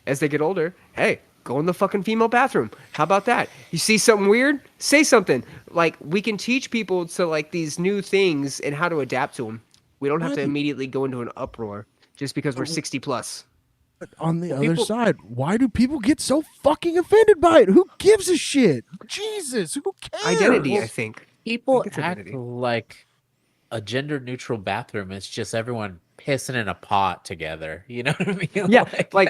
Speaker 4: as they get older, hey, go in the fucking female bathroom. How about that? You see something weird? Say something. Like, we can teach people to like these new things and how to adapt to them. We don't have to
Speaker 3: Right.
Speaker 4: immediately go into an uproar just because we're 60 plus.
Speaker 3: On the other side, why do people get so fucking offended by it? Who gives a shit? Jesus, who cares?
Speaker 4: Identity, I think.
Speaker 2: People
Speaker 4: it's
Speaker 2: act
Speaker 4: identity.
Speaker 2: like a gender neutral bathroom is just everyone pissing in a pot together. You know what I mean?
Speaker 4: Yeah, like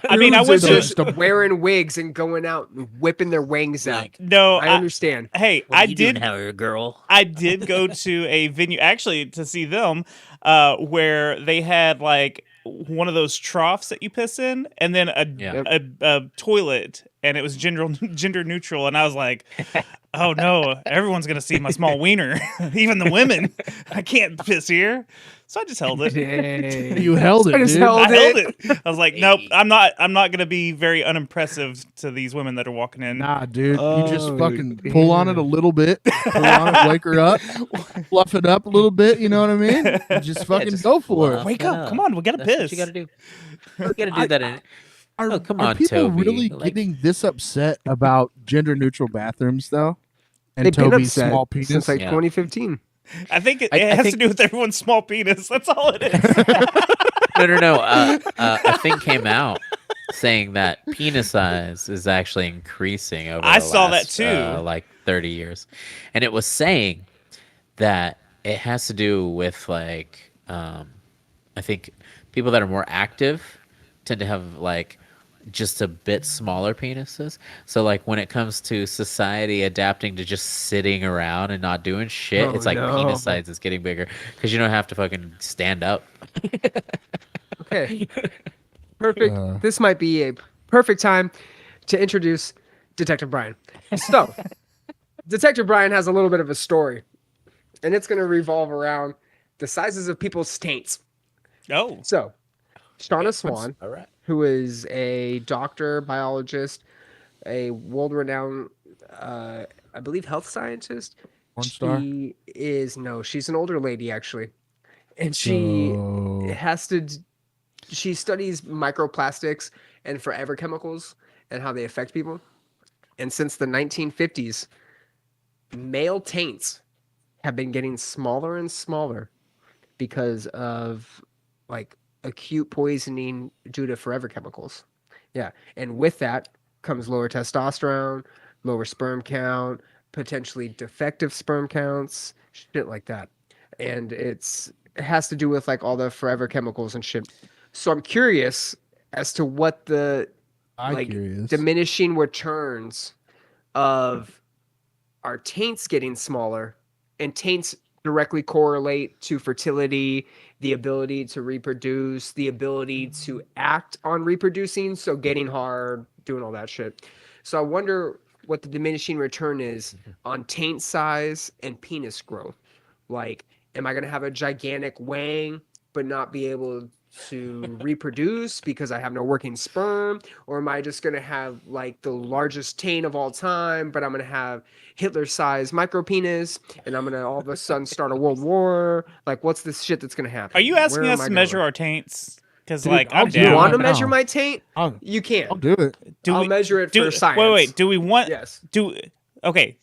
Speaker 1: I mean, I
Speaker 3: dudes
Speaker 1: was
Speaker 3: are
Speaker 1: just
Speaker 4: wearing wigs and going out and whipping their wangs out.
Speaker 2: Like,
Speaker 1: no.
Speaker 4: I understand.
Speaker 1: Hey,
Speaker 2: what are
Speaker 1: I
Speaker 2: you doing,
Speaker 1: did.
Speaker 2: Harry, girl?
Speaker 1: I did go to a venue actually to see them, where they had like one of those troughs that you piss in, and then
Speaker 2: Yeah.
Speaker 1: a toilet, and it was gender neutral, and I was like, oh no, everyone's gonna see my small wiener, even the women. I can't piss here, so I just held it.
Speaker 4: Dang.
Speaker 3: You held it,
Speaker 4: I just
Speaker 3: dude.
Speaker 4: held
Speaker 1: I held
Speaker 4: it.
Speaker 1: it. I was like, nope, I'm not gonna be very unimpressive to these women that are walking in.
Speaker 3: Nah, dude. You just
Speaker 4: Oh,
Speaker 3: fucking pull on it a
Speaker 4: damn.
Speaker 3: little bit. Pull on it, wake her up, fluff it up a little bit. You know what I mean? And just fucking
Speaker 2: just
Speaker 3: go for
Speaker 2: fluff
Speaker 3: it.
Speaker 1: Wake
Speaker 2: it
Speaker 1: up! Come on, we gotta
Speaker 2: That's what
Speaker 1: piss.
Speaker 2: you gotta do. You gotta do that in
Speaker 3: Are,
Speaker 2: Oh, come
Speaker 3: are
Speaker 2: on,
Speaker 3: people
Speaker 2: Toby.
Speaker 3: really
Speaker 2: Like-
Speaker 3: getting this upset about gender neutral bathrooms though? And
Speaker 4: They've been
Speaker 3: Toby's
Speaker 4: upset
Speaker 3: small penis.
Speaker 4: since like
Speaker 2: Yeah.
Speaker 4: 2015.
Speaker 1: I think it
Speaker 2: I
Speaker 1: has to
Speaker 2: think-
Speaker 1: do with everyone's small penis. That's all it is.
Speaker 2: No. A thing came out saying that penis size is actually increasing over.
Speaker 1: I
Speaker 2: the
Speaker 1: saw that
Speaker 2: last,
Speaker 1: too.
Speaker 2: like 30 years, and it was saying that it has to do with like I think people that are more active tend to have like just a bit smaller penises. So like when it comes to society adapting to just sitting around and not doing shit,
Speaker 4: Oh,
Speaker 2: it's like
Speaker 4: no.
Speaker 2: penis size is getting bigger because you don't have to fucking stand up.
Speaker 4: Okay. Perfect. This might be a perfect time to introduce Detective Brian. So, Detective Brian has a little bit of a story, and it's going to revolve around the sizes of people's taints.
Speaker 1: Oh,
Speaker 4: So, Shauna Swan,
Speaker 2: All right.
Speaker 4: who is a doctor, biologist, a world-renowned, I believe, health scientist.
Speaker 3: Porn star?
Speaker 4: She's an older lady, actually. And she
Speaker 3: So-
Speaker 4: has to, she studies microplastics and forever chemicals and how they affect people. And since the 1950s, male taints have been getting smaller and smaller because of like acute poisoning due to forever chemicals. Yeah. And with that comes lower testosterone, lower sperm count, potentially defective sperm counts, shit like that. And it has to do with like all the forever chemicals and shit. So I'm curious as to what the
Speaker 3: I'm
Speaker 4: like
Speaker 3: curious.
Speaker 4: diminishing returns of our taints getting smaller, and taints directly correlate to fertility, the ability to reproduce, the ability to act on reproducing, so getting hard, doing all that shit. So I wonder what the diminishing return is on taint size and penis growth. Like, am I going to have a gigantic wang but not be able to reproduce because I have no working sperm? Or am I just going to have like the largest taint of all time, but I'm going to have Hitler-sized micropenis and I'm going to all of a sudden start a world war? Like, what's this shit that's going to happen?
Speaker 1: are you asking
Speaker 4: Where am
Speaker 1: us
Speaker 4: I
Speaker 1: to measure
Speaker 4: going?
Speaker 1: our taints? Because
Speaker 3: Dude,
Speaker 1: like
Speaker 3: I'll
Speaker 1: I'm
Speaker 3: do
Speaker 4: Do you
Speaker 3: Yeah,
Speaker 4: want to
Speaker 3: no.
Speaker 4: measure my taint?
Speaker 3: I'll
Speaker 4: You can.
Speaker 3: do it.
Speaker 4: I'll measure it for science.
Speaker 1: Wait. Do we want?
Speaker 4: Yes.
Speaker 1: Okay.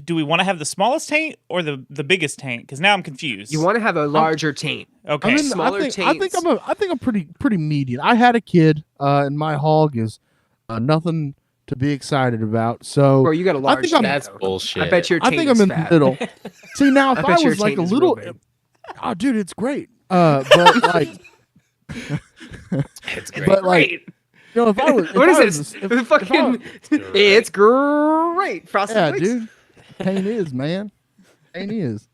Speaker 1: Do we want to have the smallest taint or the biggest taint? Because now I'm confused.
Speaker 4: You want to have a larger taint.
Speaker 1: Okay.
Speaker 3: I
Speaker 4: Smaller
Speaker 3: think
Speaker 4: taints.
Speaker 3: I think I'm pretty median. I had a kid, and my hog is nothing to be excited about. So
Speaker 4: Bro, you got a large
Speaker 3: think I'm-
Speaker 4: taint.
Speaker 2: That's
Speaker 4: though.
Speaker 2: bullshit.
Speaker 4: I bet your
Speaker 3: I
Speaker 4: taint
Speaker 3: think I'm
Speaker 4: is
Speaker 3: in
Speaker 4: fat.
Speaker 3: the middle. See now, if
Speaker 4: I
Speaker 3: I,
Speaker 4: bet your
Speaker 3: was like a
Speaker 4: taint is real
Speaker 3: little,
Speaker 4: big.
Speaker 3: oh, dude, it's great. But like,
Speaker 2: It's great.
Speaker 3: but like,
Speaker 4: Great.
Speaker 3: you know, if I was,
Speaker 4: What
Speaker 3: if I
Speaker 4: is
Speaker 3: was-
Speaker 4: this?
Speaker 3: if-
Speaker 4: Fucking, it's great. Frosted
Speaker 3: yeah,
Speaker 4: Flakes.
Speaker 3: dude, taint is man, taint is.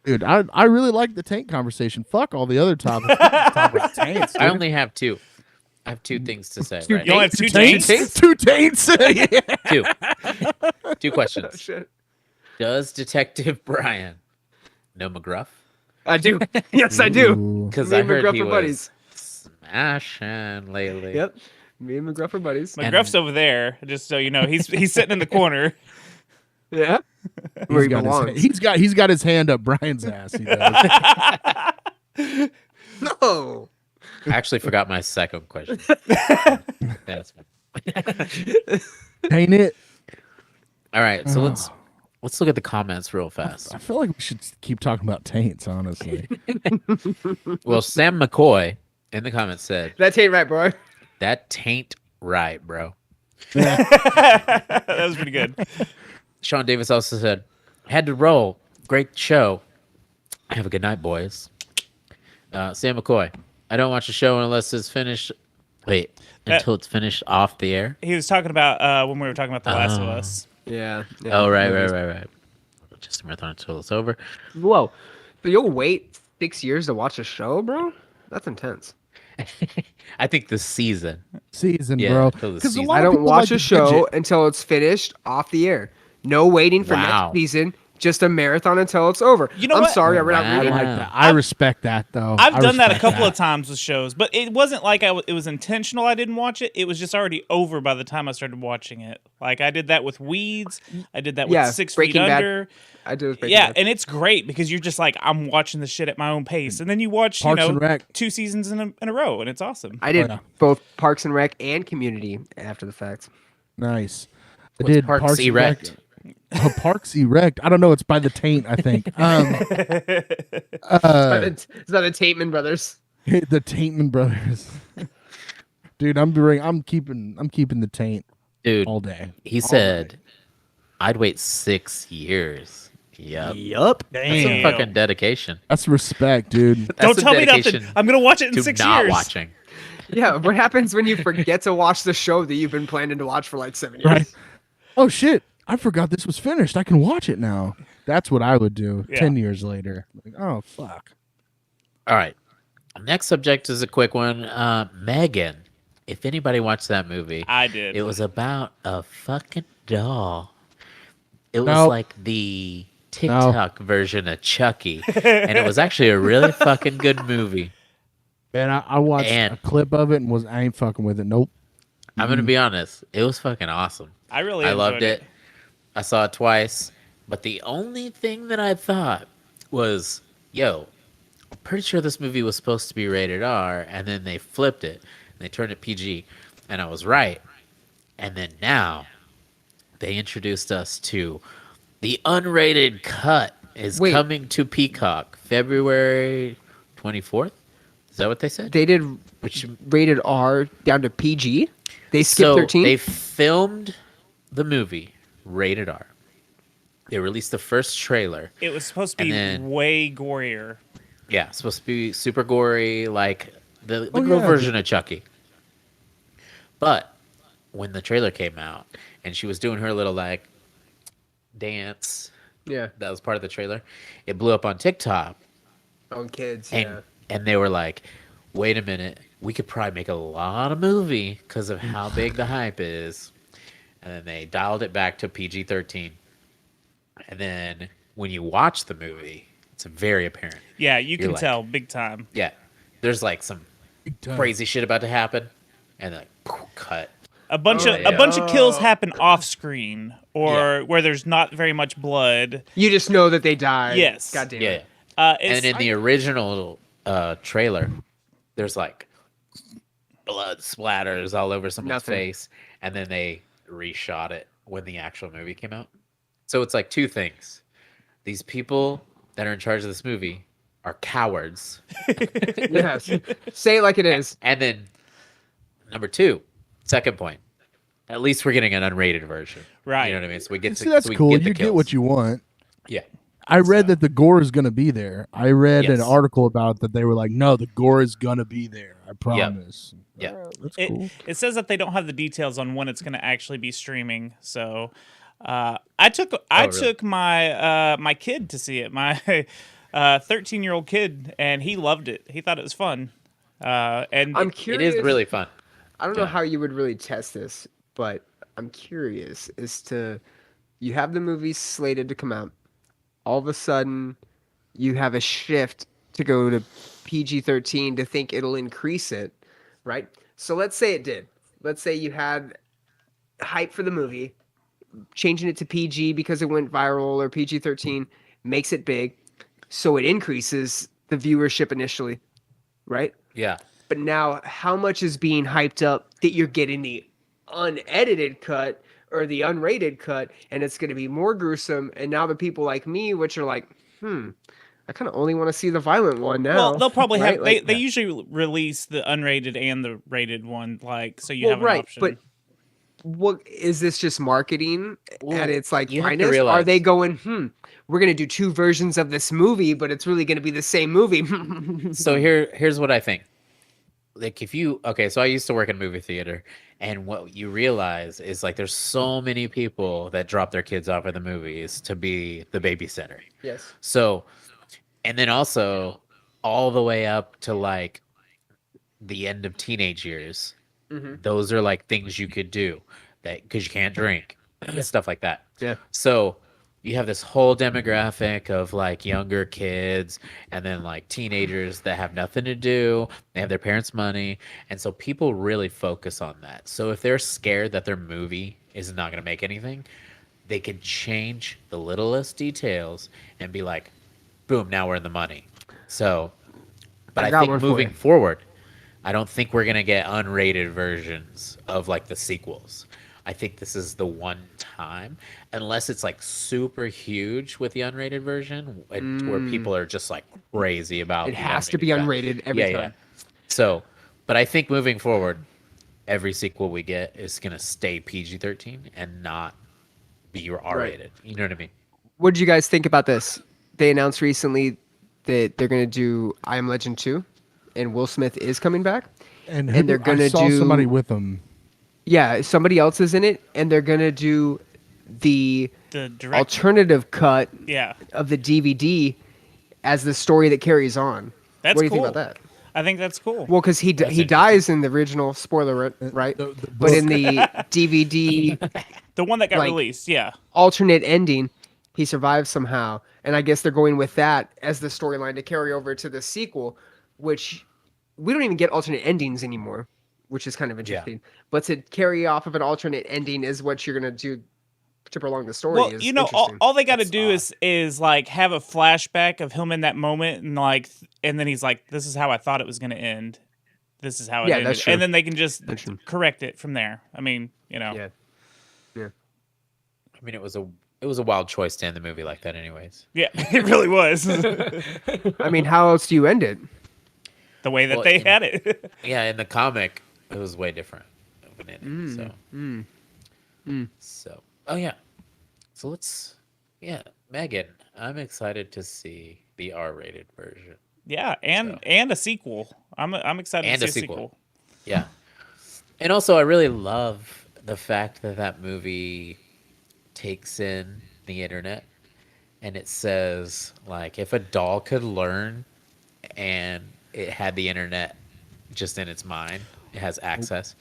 Speaker 3: Dude, I really like the taint conversation. Fuck all the other topics. Talk about taints,
Speaker 2: I
Speaker 3: dude.
Speaker 2: only have two. I have two things to say.
Speaker 4: Two
Speaker 2: Right
Speaker 1: You only have
Speaker 2: now.
Speaker 1: two
Speaker 3: taints.
Speaker 1: taints?
Speaker 3: Two taints. Yeah.
Speaker 2: Two. Two
Speaker 4: Oh,
Speaker 2: questions.
Speaker 4: shit.
Speaker 2: Does Detective Brian know McGruff?
Speaker 4: I do. Yes, I do.
Speaker 3: Ooh.
Speaker 2: Because
Speaker 4: Me
Speaker 2: I
Speaker 4: and
Speaker 2: heard
Speaker 4: McGruff
Speaker 2: he
Speaker 4: are
Speaker 2: was
Speaker 4: buddies.
Speaker 2: smashing lately.
Speaker 4: Yep. Me and McGruff are buddies.
Speaker 1: McGruff's over there, just so you know. He's sitting in the corner.
Speaker 4: Yeah. Where he
Speaker 3: got
Speaker 4: belongs.
Speaker 3: he's got his hand up Brian's ass. He does.
Speaker 4: No.
Speaker 2: I actually forgot my second question. That's fine.
Speaker 3: Ain't it?
Speaker 2: All right, so let's look at the comments real fast.
Speaker 3: I feel like we should keep talking about taints, honestly.
Speaker 2: Well, Sam McCoy in the comments said,
Speaker 4: That ain't right, bro.
Speaker 2: "That taint right, bro."
Speaker 1: That was pretty good.
Speaker 2: Sean Davis also said, "Had to roll. Great show. Have a good night, boys." Sam McCoy, I don't watch a show unless it's finished. Wait, until it's finished off the air.
Speaker 1: He was talking about when we were talking about The Last of
Speaker 2: Oh.
Speaker 1: Us.
Speaker 4: Yeah.
Speaker 2: Oh, right. Just a marathon until it's over.
Speaker 4: Whoa. So you'll wait 6 years to watch a show, bro? That's intense.
Speaker 2: I think the season.
Speaker 3: Season,
Speaker 2: Yeah,
Speaker 3: bro.
Speaker 2: till the
Speaker 3: 'Cause a
Speaker 2: season.
Speaker 3: lot
Speaker 4: I
Speaker 3: of
Speaker 4: don't
Speaker 3: people
Speaker 4: watch
Speaker 3: like
Speaker 4: a
Speaker 3: to
Speaker 4: show
Speaker 3: binge it.
Speaker 4: until it's finished off the air. No waiting for
Speaker 2: Wow.
Speaker 4: next season. Just a marathon until it's over.
Speaker 1: You know
Speaker 4: I'm
Speaker 1: what?
Speaker 4: sorry, we're not
Speaker 3: I
Speaker 4: reading.
Speaker 3: like that. I respect that though.
Speaker 1: I've
Speaker 3: I
Speaker 1: done that a
Speaker 3: respect
Speaker 1: couple
Speaker 3: that.
Speaker 1: of times with shows, but it wasn't like it was intentional. I didn't watch it. It was just already over by the time I started watching it. Like I did that with Weeds. I did that with
Speaker 4: Yeah,
Speaker 1: 6
Speaker 4: Breaking
Speaker 1: Feet
Speaker 4: Bad.
Speaker 1: Under.
Speaker 4: I do this Breaking
Speaker 1: Yeah,
Speaker 4: Bad.
Speaker 1: and it's great because you're just like, I'm watching the shit at my own pace, and then you watch
Speaker 3: Parks and Rec.
Speaker 1: 2 seasons in a row, and it's awesome.
Speaker 4: I did
Speaker 3: yeah.
Speaker 4: both Parks and Rec and Community after the fact.
Speaker 3: Nice. I
Speaker 2: What's
Speaker 3: did
Speaker 2: Parks
Speaker 3: and Rec.
Speaker 2: Erect?
Speaker 3: Parks Erect. I don't know. It's by the Taint, I think.
Speaker 4: It's by the Tateman brothers.
Speaker 3: The Taintman brothers. Dude, I'm keeping the Taint
Speaker 2: Dude,
Speaker 3: all day.
Speaker 2: he said, I'd wait 6 years. Yep.
Speaker 4: Yup.
Speaker 2: That's some
Speaker 1: Damn.
Speaker 2: fucking dedication.
Speaker 3: That's respect, dude.
Speaker 2: That's
Speaker 1: Don't
Speaker 2: some
Speaker 1: tell me nothing.
Speaker 2: dedication
Speaker 1: I'm gonna watch it in
Speaker 2: to
Speaker 1: 6
Speaker 2: not
Speaker 1: years.
Speaker 2: watching.
Speaker 4: Yeah, what happens when you forget to watch the show that you've been planning to watch for like 7 years?
Speaker 3: Right. Oh shit! I forgot this was finished. I can watch it now. That's what I would do.
Speaker 1: Yeah.
Speaker 3: 10 years later. Like, oh fuck.
Speaker 2: All right. Next subject is a quick one. Megan. If anybody watched that movie,
Speaker 1: I did.
Speaker 2: it was about a fucking doll. It was
Speaker 3: Nope.
Speaker 2: like the TikTok version of Chucky. And it was actually a really fucking good movie.
Speaker 3: Man, I watched
Speaker 2: And-
Speaker 3: a clip of it and I ain't fucking with it. Nope.
Speaker 2: I'm going to be honest. It was fucking awesome.
Speaker 1: I really
Speaker 2: I
Speaker 1: enjoyed
Speaker 2: loved it. I saw it twice. But the only thing that I thought was, I'm pretty sure this movie was supposed to be rated R, and then they flipped it, and they turned it PG, and I was right. And then now, they introduced us to the unrated cut is
Speaker 4: Wait.
Speaker 2: coming to Peacock February 24th. Is that what they said?
Speaker 4: They did
Speaker 2: Which
Speaker 4: rated R down to PG. They skipped
Speaker 2: so
Speaker 4: 13.
Speaker 2: they filmed the movie rated R. They released the first trailer.
Speaker 1: It was supposed to be
Speaker 2: And then-
Speaker 1: way gorier.
Speaker 2: Yeah, it's supposed to be super gory, like the
Speaker 3: Oh,
Speaker 2: girl
Speaker 3: yeah.
Speaker 2: version of Chucky. But when the trailer came out and she was doing her little like dance,
Speaker 4: yeah.
Speaker 2: that was part of the trailer. It blew up on TikTok,
Speaker 4: On kids.
Speaker 2: and they were like, "Wait a minute, we could probably make a lot of movie because of how big the hype is." And then they dialed it back to PG-13. And then when you watch the movie, it's very apparent.
Speaker 1: Yeah, you can
Speaker 2: like-
Speaker 1: tell big time.
Speaker 2: Yeah, there's like some crazy shit about to happen, and then like, cut.
Speaker 1: A bunch
Speaker 4: Oh,
Speaker 1: of
Speaker 2: yeah.
Speaker 1: a bunch of kills happen off screen or
Speaker 2: Yeah.
Speaker 1: where there's not very much blood.
Speaker 4: You just know that they died.
Speaker 1: Yes.
Speaker 4: God damn
Speaker 2: Yeah,
Speaker 4: it.
Speaker 1: It's,
Speaker 2: and in the original trailer, there's like blood splatters all over someone's
Speaker 4: Nothing.
Speaker 2: face, and then they reshot it when the actual movie came out. So it's like two things: these people that are in charge of this movie are cowards,
Speaker 4: Yes. Say it like it is.
Speaker 2: and then number two, second point, at least we're getting an unrated version,
Speaker 1: Right.
Speaker 2: You know what I mean? So we get to,
Speaker 3: See, that's
Speaker 2: so we
Speaker 3: cool.
Speaker 2: Get the
Speaker 3: You get
Speaker 2: kills.
Speaker 3: what you want.
Speaker 2: Yeah.
Speaker 3: I read that the gore is going to be there. I read an
Speaker 2: Yes.
Speaker 3: article about it that they were like, no, the gore is going to be there. I promise.
Speaker 2: Yeah.
Speaker 3: That's cool.
Speaker 1: it says that they don't have the details on when it's going to actually be streaming. So I took
Speaker 2: really?
Speaker 1: my my kid to see it. My 13-year-old kid, and he loved it. He thought it was fun. And
Speaker 4: I'm
Speaker 2: It
Speaker 4: curious.
Speaker 2: is really fun.
Speaker 4: I don't know
Speaker 2: Yeah.
Speaker 4: how you would really test this, but I'm curious as to you have the movie slated to come out. All of a sudden, you have a shift to go to PG-13 to think it'll increase it, right? So let's say it did. Let's say you had hype for the movie, changing it to PG because it went viral, or PG-13 makes it big, so it increases the viewership initially, right?
Speaker 2: Yeah.
Speaker 4: But now, how much is being hyped up that you're getting the unedited cut or the unrated cut, and it's going to be more gruesome? And now the people like me, which are like, I kind of only want to see the violent one now.
Speaker 1: well, they'll probably
Speaker 4: right?
Speaker 1: have.
Speaker 4: Like,
Speaker 1: They usually release the unrated and the rated one, like so you
Speaker 4: well,
Speaker 1: have an
Speaker 4: right,
Speaker 1: option.
Speaker 4: but what is this just marketing
Speaker 2: Well,
Speaker 4: at its like
Speaker 2: you have to
Speaker 4: finest? Are
Speaker 2: realize-
Speaker 4: they going, we're going to do two versions of this movie, but it's really going to be the same movie?
Speaker 2: So here's what I think. Like so I used to work in a movie theater, and what you realize is like there's so many people that drop their kids off at the movies to be the babysitter.
Speaker 4: Yes.
Speaker 2: So, and then also all the way up to like the end of teenage years,
Speaker 4: Mhm.
Speaker 2: those are like things you could do that because you can't drink. stuff like that.
Speaker 4: Yeah.
Speaker 2: So you have this whole demographic of like younger kids and then like teenagers that have nothing to do. They have their parents' money. And so people really focus on that. So if they're scared that their movie is not going to make anything, they can change the littlest details and be like, boom, now we're in the money. So, but I
Speaker 4: got
Speaker 2: think
Speaker 4: one for
Speaker 2: moving
Speaker 4: you.
Speaker 2: forward, I don't think we're going to get unrated versions of like the sequels. I think this is the one time, unless it's like super huge with the unrated version, where people are just like crazy about
Speaker 4: It
Speaker 2: the
Speaker 4: has to be
Speaker 2: cut.
Speaker 4: unrated every time.
Speaker 2: So, but I think moving forward, every sequel we get is gonna stay PG-13 and not be R-rated. You know what I mean?
Speaker 4: What did you guys think about this? They announced recently that they're going to do I Am Legend 2, and Will Smith is coming back.
Speaker 3: And,
Speaker 4: they're gonna
Speaker 3: I saw
Speaker 4: do
Speaker 3: somebody with them.
Speaker 4: Yeah, somebody else is in it, and they're going to do the
Speaker 1: direct,
Speaker 4: alternative cut
Speaker 1: yeah,
Speaker 4: of the DVD as the story that carries on.
Speaker 1: that's
Speaker 4: What do you
Speaker 1: cool.
Speaker 4: think about that?
Speaker 1: I think that's cool.
Speaker 4: Well, because he dies in the original, spoiler, right?
Speaker 3: The
Speaker 4: But in
Speaker 3: book.
Speaker 4: the DVD
Speaker 1: The one that got
Speaker 4: like-
Speaker 1: released, yeah.
Speaker 4: alternate ending, he survives somehow, and I guess they're going with that as the storyline to carry over to the sequel, which we don't even get alternate endings anymore, which is kind of interesting. But to carry off of an alternate ending is what you're gonna do to prolong the story.
Speaker 1: Well,
Speaker 4: is
Speaker 1: you know,
Speaker 4: interesting.
Speaker 1: all they got to
Speaker 2: That's
Speaker 1: do
Speaker 2: odd.
Speaker 1: is like have a flashback of him in that moment, and like, and then he's like, "This is how I thought it was going to end. This is how it
Speaker 4: Yeah,
Speaker 1: ended,"
Speaker 4: that's true.
Speaker 1: and then they can just
Speaker 4: That's true.
Speaker 1: correct it from there. I mean, you know,
Speaker 4: Yeah.
Speaker 2: I mean, it was a wild choice to end the movie like that, anyways.
Speaker 1: yeah, it really was
Speaker 4: I mean, how else do you end it?
Speaker 1: the way that
Speaker 2: Well,
Speaker 1: they had it.
Speaker 2: Yeah, in the comic, it was way different of an ending. So, oh yeah. So Megan, I'm excited to see the R-rated version.
Speaker 1: Yeah, and a sequel. I'm excited
Speaker 2: And
Speaker 1: to
Speaker 2: a
Speaker 1: see a
Speaker 2: sequel.
Speaker 1: sequel.
Speaker 2: Yeah. And also, I really love the fact that movie takes in the internet and it says, like, if a doll could learn and it had the internet just in its mind, it has access,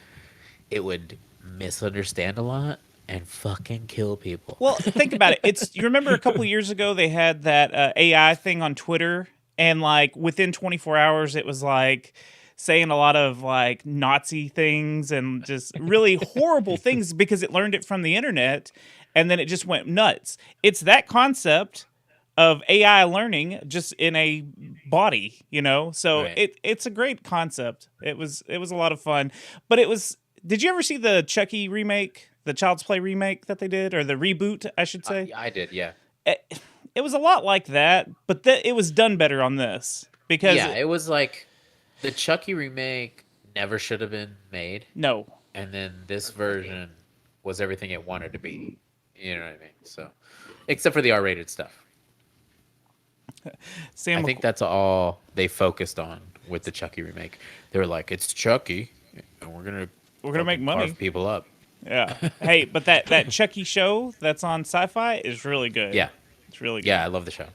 Speaker 2: it would misunderstand a lot and fucking kill people.
Speaker 1: Well, think about it. You remember a couple years ago they had that AI thing on Twitter, and like within 24 hours it was like saying a lot of like Nazi things and just really horrible things because it learned it from the internet, and then it just went nuts. It's that concept of AI learning just in a body, you know? So
Speaker 2: Right.
Speaker 1: it's a great concept. It was a lot of fun. But did you ever see the Chucky remake, the Child's Play remake that they did, or the reboot, I should say?
Speaker 2: I did, yeah.
Speaker 1: It was a lot like that, but it was done better on this because
Speaker 2: Yeah, it was like the Chucky remake never should have been made,
Speaker 1: no.
Speaker 2: and then this version was everything it wanted to be. You know what I mean? So, except for the R-rated stuff.
Speaker 1: Sam
Speaker 2: I think that's all they focused on with the Chucky remake. They were like, "It's Chucky, and we're gonna
Speaker 1: make
Speaker 2: fucking
Speaker 1: money."
Speaker 2: carve people up."
Speaker 1: Yeah. Hey, but that Chucky show that's on Sci-Fi is really good.
Speaker 2: Yeah,
Speaker 1: It's really good.
Speaker 2: yeah, I love the show.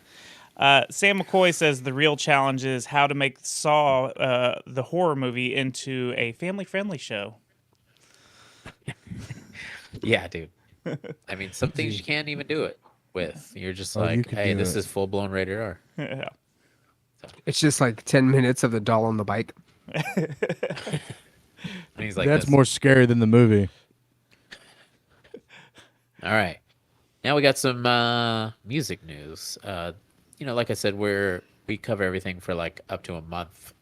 Speaker 1: Sam McCoy says the real challenge is how to make Saw, the horror movie, into a family-friendly show.
Speaker 2: Yeah, dude. I mean, some things you can't even do it with. You're just
Speaker 3: Oh, you
Speaker 2: like,
Speaker 3: could
Speaker 2: "Hey,
Speaker 3: do
Speaker 2: this
Speaker 3: it.
Speaker 2: is full blown rated R."
Speaker 1: Yeah.
Speaker 4: It's just like 10 minutes of the doll on the bike.
Speaker 2: And he's like,
Speaker 3: That's
Speaker 2: this.
Speaker 3: more scary than the movie.
Speaker 2: All right. Now we got some music news. Like I said, we cover everything for like up to a month,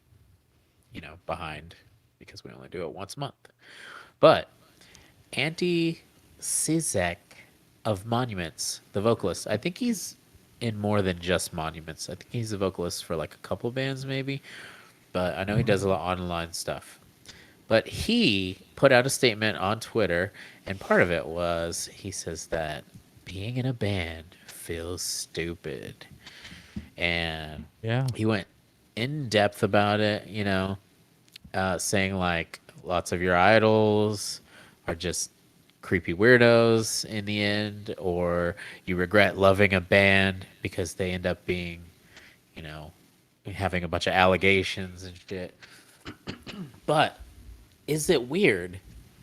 Speaker 2: behind because we only do it once a month. But Andy Sizek of Monuments, the vocalist, I think he's in more than just Monuments. I think he's the vocalist for like a couple bands maybe, but I know he does a lot of online stuff. But he put out a statement on Twitter, and part of it was he says that being in a band feels stupid. And
Speaker 3: Yeah.
Speaker 2: he went in depth about it, saying like lots of your idols are just creepy weirdos in the end, or you regret loving a band because they end up being, having a bunch of allegations and shit. But is it weird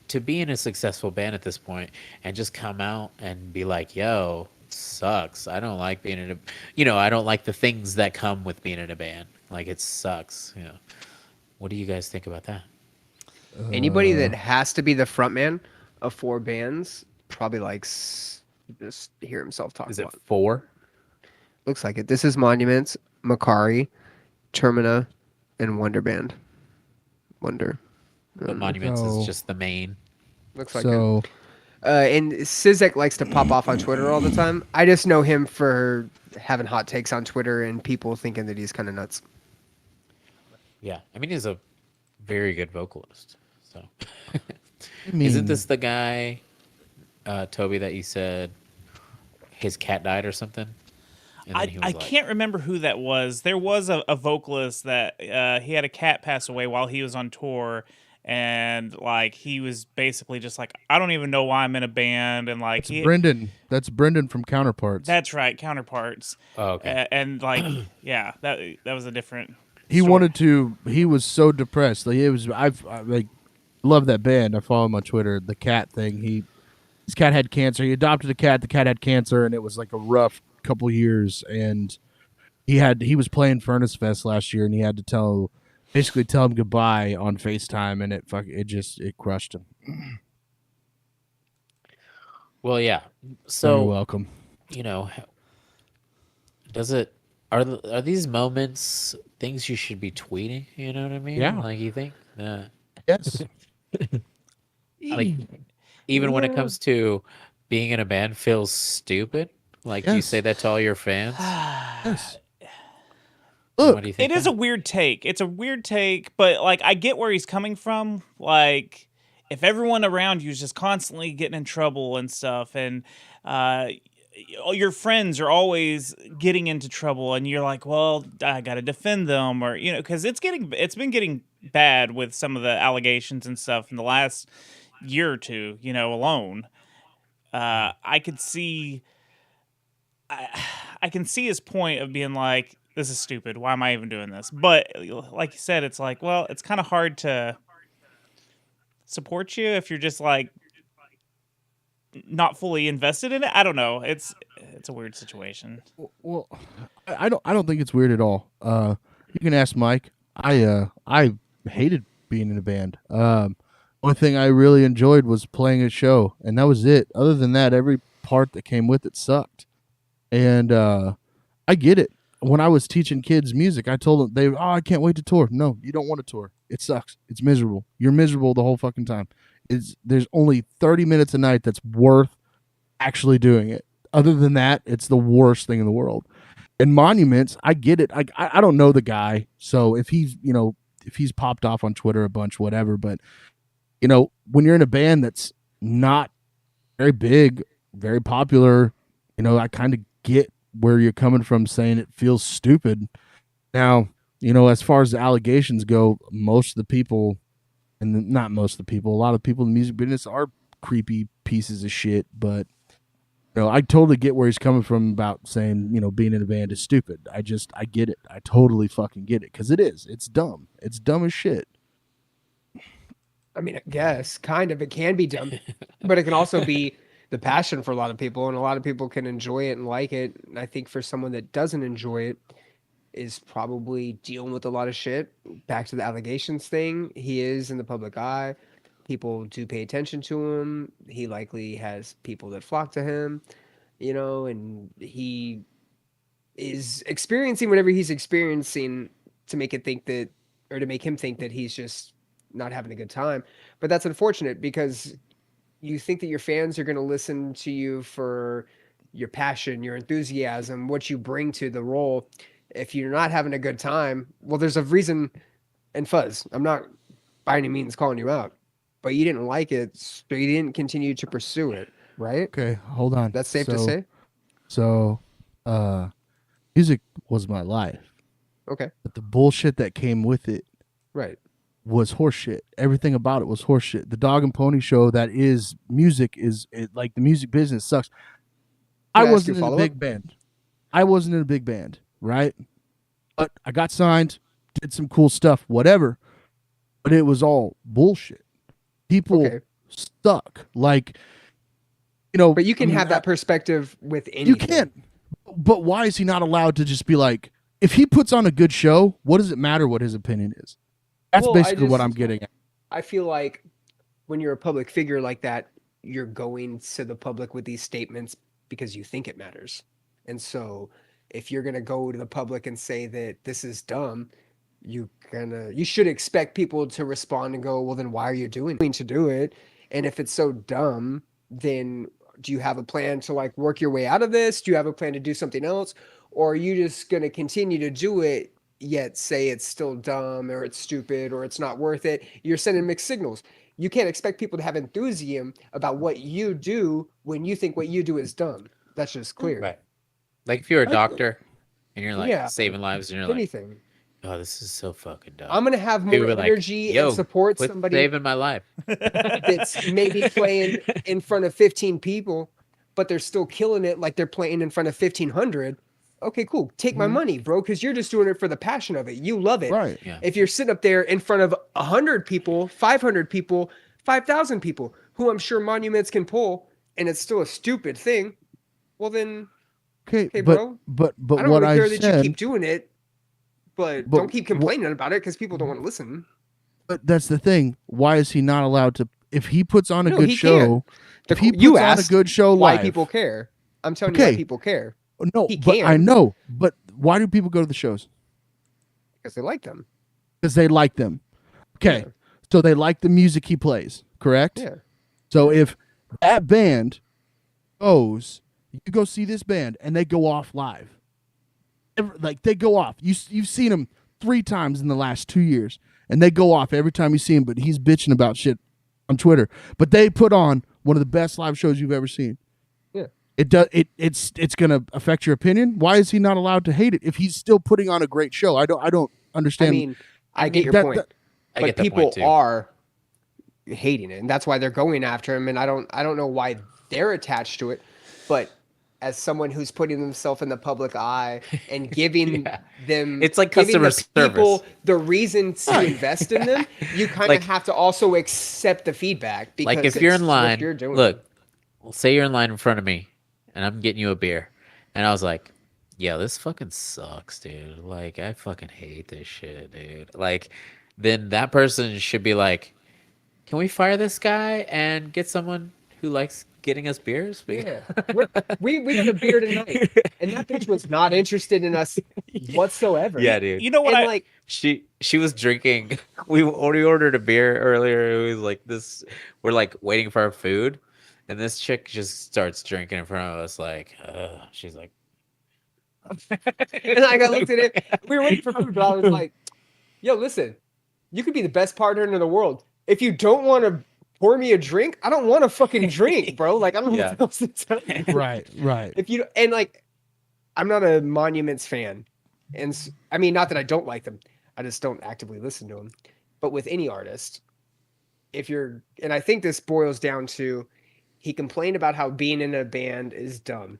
Speaker 2: to be in a successful band at this point and just come out and be like, yo, sucks. I don't like being in a, I don't like the things that come with being in a band. Like, it sucks. What do you guys think about that?
Speaker 4: Anybody that has to be the frontman of 4 bands probably likes just hear himself talk
Speaker 2: Is
Speaker 4: a
Speaker 2: it
Speaker 4: lot.
Speaker 2: 4?
Speaker 4: Looks like it. This is Monuments, Makari, Termina, and Wonder Band. Wonder.
Speaker 2: But Monuments
Speaker 3: So-
Speaker 2: is just the main.
Speaker 4: Looks like
Speaker 3: So
Speaker 4: it. And Sizek likes to pop off on Twitter all the time. I just know him for having hot takes on Twitter and people thinking that he's kind of nuts.
Speaker 2: Yeah, I mean, he's a very good vocalist. So,
Speaker 3: I mean,
Speaker 2: isn't this the guy, Toby, that you said his cat died or something? And then he was
Speaker 1: I
Speaker 2: like,
Speaker 1: can't remember who that was. There was a vocalist that he had a cat pass away while he was on tour, and like he was basically just like, I don't even know why I'm in a band, and like
Speaker 3: Brendan. That's Brendan from Counterparts.
Speaker 1: That's right, Counterparts.
Speaker 2: Oh, okay.
Speaker 1: And like, yeah, that was a different.
Speaker 3: He
Speaker 1: story.
Speaker 3: wanted to. He was so depressed. Like it was. I like love that band. I follow him on Twitter. The cat thing. His cat had cancer. He adopted a cat. The cat had cancer, and it was like a rough couple years. And he was playing Furnace Fest last year, and he had to basically tell him goodbye on FaceTime, and it crushed him.
Speaker 2: Well, yeah.
Speaker 3: You're
Speaker 2: So,
Speaker 3: welcome.
Speaker 2: does it, are these moments things you should be tweeting? You know what I mean?
Speaker 3: Yeah.
Speaker 2: Like, you think?
Speaker 3: Yes.
Speaker 2: Like, even when it comes to being in a band feels stupid? Like, do you
Speaker 3: Yes.
Speaker 2: say that to all your fans?
Speaker 3: Yes.
Speaker 2: What
Speaker 3: Look,
Speaker 2: do you think?
Speaker 1: It is a weird take. It's a weird take, but like I get where he's coming from. Like if everyone around you is just constantly getting in trouble and stuff, and your friends are always getting into trouble, and you're like, well, I got to defend them, or because it's been getting bad with some of the allegations and stuff in the last year or two, alone. I could see. I can see his point of being like, this is stupid. Why am I even doing this? But like you said, it's like, well, it's kind of hard to support you if you're just like not fully invested in it. I don't know. It's a weird situation.
Speaker 3: well, I don't think it's weird at all. You can ask Mike. I hated being in a band. One thing I really enjoyed was playing a show, and that was it. Other than that, every part that came with it sucked. And I get it. When I was teaching kids music, I told them I can't wait to tour. No, you don't want to tour. It sucks. It's miserable. You're miserable the whole fucking time. There's only 30 minutes a night that's worth actually doing it. Other than that, it's the worst thing in the world. And Monuments, I get it. I don't know the guy, so if he's popped off on Twitter a bunch, whatever. But when you're in a band that's not very big, very popular, I kind of get where you're coming from saying it feels stupid. Now, as far as the allegations go, most of the people, and not most of the people, a lot of people in the music business are creepy pieces of shit. But, I totally get where he's coming from about saying, being in a band is stupid. I get it. I totally fucking get it. Because it is. It's dumb. It's dumb as shit.
Speaker 4: I mean, I guess kind of it can be dumb, but it can also be the passion for a lot of people, and a lot of people can enjoy it and like it. And I think for someone that doesn't enjoy it is probably dealing with a lot of shit. Back to the allegations thing, he is in the public eye. People do pay attention to him. He likely has people that flock to him, and he is experiencing whatever he's experiencing to make him think that he's just not having a good time. But that's unfortunate because you think that your fans are going to listen to you for your passion, your enthusiasm, what you bring to the role. If you're not having a good time, well, there's a reason. And Fuzz, I'm not by any means calling you out, but you didn't like it, so you didn't continue to pursue it, right?
Speaker 3: Okay, hold on.
Speaker 4: That's safe to say?
Speaker 3: So, music was my life.
Speaker 4: Okay,
Speaker 3: But the bullshit that came with it
Speaker 4: right.
Speaker 3: was horseshit. Everything about it was horseshit. The dog and pony show that is music like the music business sucks.
Speaker 4: Can I ask
Speaker 3: wasn't
Speaker 4: you a
Speaker 3: in a big band. I wasn't in a big band, right? But I got signed, did some cool stuff, whatever. But it was all bullshit. People
Speaker 4: Okay.
Speaker 3: suck. Like, you know,
Speaker 4: But you can
Speaker 3: I mean,
Speaker 4: have that perspective with anything.
Speaker 3: You can, but why is he not allowed to just be like, if he puts on a good show, what does it matter what his opinion is? That's
Speaker 4: Well,
Speaker 3: basically what I'm getting at.
Speaker 4: I feel like when you're a public figure like that, you're going to the public with these statements because you think it matters. And so if you're going to go to the public and say that this is dumb, you should expect people to respond and go, well, then why are you doing to do it? And if it's so dumb, then do you have a plan to like work your way out of this? Do you have a plan to do something else? Or are you just going to continue to do it yet say it's still dumb or it's stupid or it's not worth it? You're sending mixed signals. You can't expect people to have enthusiasm about what you do when you think what you do is dumb. That's just clear.
Speaker 2: Right. Like if you're a doctor and you're like
Speaker 4: Yeah.
Speaker 2: saving lives and you're
Speaker 4: Anything.
Speaker 2: like, oh, this is so fucking dumb.
Speaker 4: I'm gonna have more
Speaker 2: People are like,
Speaker 4: energy
Speaker 2: "Yo,
Speaker 4: and support
Speaker 2: quit
Speaker 4: somebody
Speaker 2: saving my life.
Speaker 4: that's maybe playing in front of 15 people, but they're still killing it like they're playing in front of 1,500. Okay, cool. Take my money, bro, because you're just doing it for the passion of it. You love it.
Speaker 3: Right.
Speaker 2: Yeah.
Speaker 4: If you're sitting up there in front of 100 people, 500 people, 5,000 people, who I'm sure Monuments can pull, and it's still a stupid thing, well then,
Speaker 3: Okay,
Speaker 4: hey,
Speaker 3: but
Speaker 4: bro,
Speaker 3: but
Speaker 4: I don't
Speaker 3: what
Speaker 4: really
Speaker 3: I
Speaker 4: care that you
Speaker 3: said,
Speaker 4: keep doing it, but don't keep complaining about it because people don't want to listen.
Speaker 3: but that's the thing. Why is he not allowed to? If he puts on a
Speaker 4: No,
Speaker 3: good
Speaker 4: he
Speaker 3: show, if he
Speaker 4: You
Speaker 3: puts on a
Speaker 4: asked
Speaker 3: good show
Speaker 4: why
Speaker 3: live,
Speaker 4: people care. I'm telling you
Speaker 3: Okay.
Speaker 4: why people care.
Speaker 3: no,
Speaker 4: he
Speaker 3: but I
Speaker 4: can.
Speaker 3: know. But why do people go to the shows?
Speaker 4: Because they like them.
Speaker 3: Because they like them. Okay,
Speaker 4: Yeah.
Speaker 3: so they like the music he plays, correct?
Speaker 4: Yeah.
Speaker 3: So if that band goes, you go see this band, and they go off live. Like they go off. You've seen them 3 times in the last 2 years, and they go off every time you see him. But he's bitching about shit on Twitter. But they put on one of the best live shows you've ever seen.
Speaker 4: Yeah.
Speaker 3: It does. It's gonna affect your opinion. Why is he not allowed to hate it if he's still putting on a great show? I don't understand.
Speaker 4: I mean, I get your
Speaker 3: that-
Speaker 4: point.
Speaker 3: that-
Speaker 2: I
Speaker 4: But
Speaker 2: get that
Speaker 4: people
Speaker 2: point too.
Speaker 4: are hating it, and that's why they're going after him. And I don't know why they're attached to it, but as someone who's putting themselves in the public eye and giving
Speaker 2: Yeah.
Speaker 4: them,
Speaker 2: It's like
Speaker 4: giving
Speaker 2: customer
Speaker 4: the people
Speaker 2: service.
Speaker 4: the reason to invest in them, you kind of
Speaker 2: Like-
Speaker 4: have to also accept the feedback. Because
Speaker 2: Like if you're
Speaker 4: it's
Speaker 2: in
Speaker 4: what
Speaker 2: line,
Speaker 4: you're doing.
Speaker 2: look, say you're in line in front of me and I'm getting you a beer. And I was like, yeah, this fucking sucks, dude. Like, I fucking hate this shit, dude. Like, then that person should be like, can we fire this guy and get someone who likes getting us beers?
Speaker 4: Yeah, we got a beer tonight, and that bitch was not interested in us whatsoever.
Speaker 2: Yeah, dude.
Speaker 1: You know what?
Speaker 4: And like,
Speaker 2: She was drinking. We ordered a beer earlier. It was like this. We're like waiting for our food, and this chick just starts drinking in front of us. Like, she's like,
Speaker 4: and like I looked at it. We were waiting for food, but I was like, "Yo, listen, you could be the best partner in the world. If you don't want to pour me a drink, I don't want to fucking drink, bro. Like, I don't know
Speaker 2: Yeah.
Speaker 4: what else to tell you.
Speaker 3: right.
Speaker 4: If you and like, I'm not a Monuments fan, and I mean, not that I don't like them. I just don't actively listen to them. But with any artist, if you're, and I think this boils down to, he complained about how being in a band is dumb,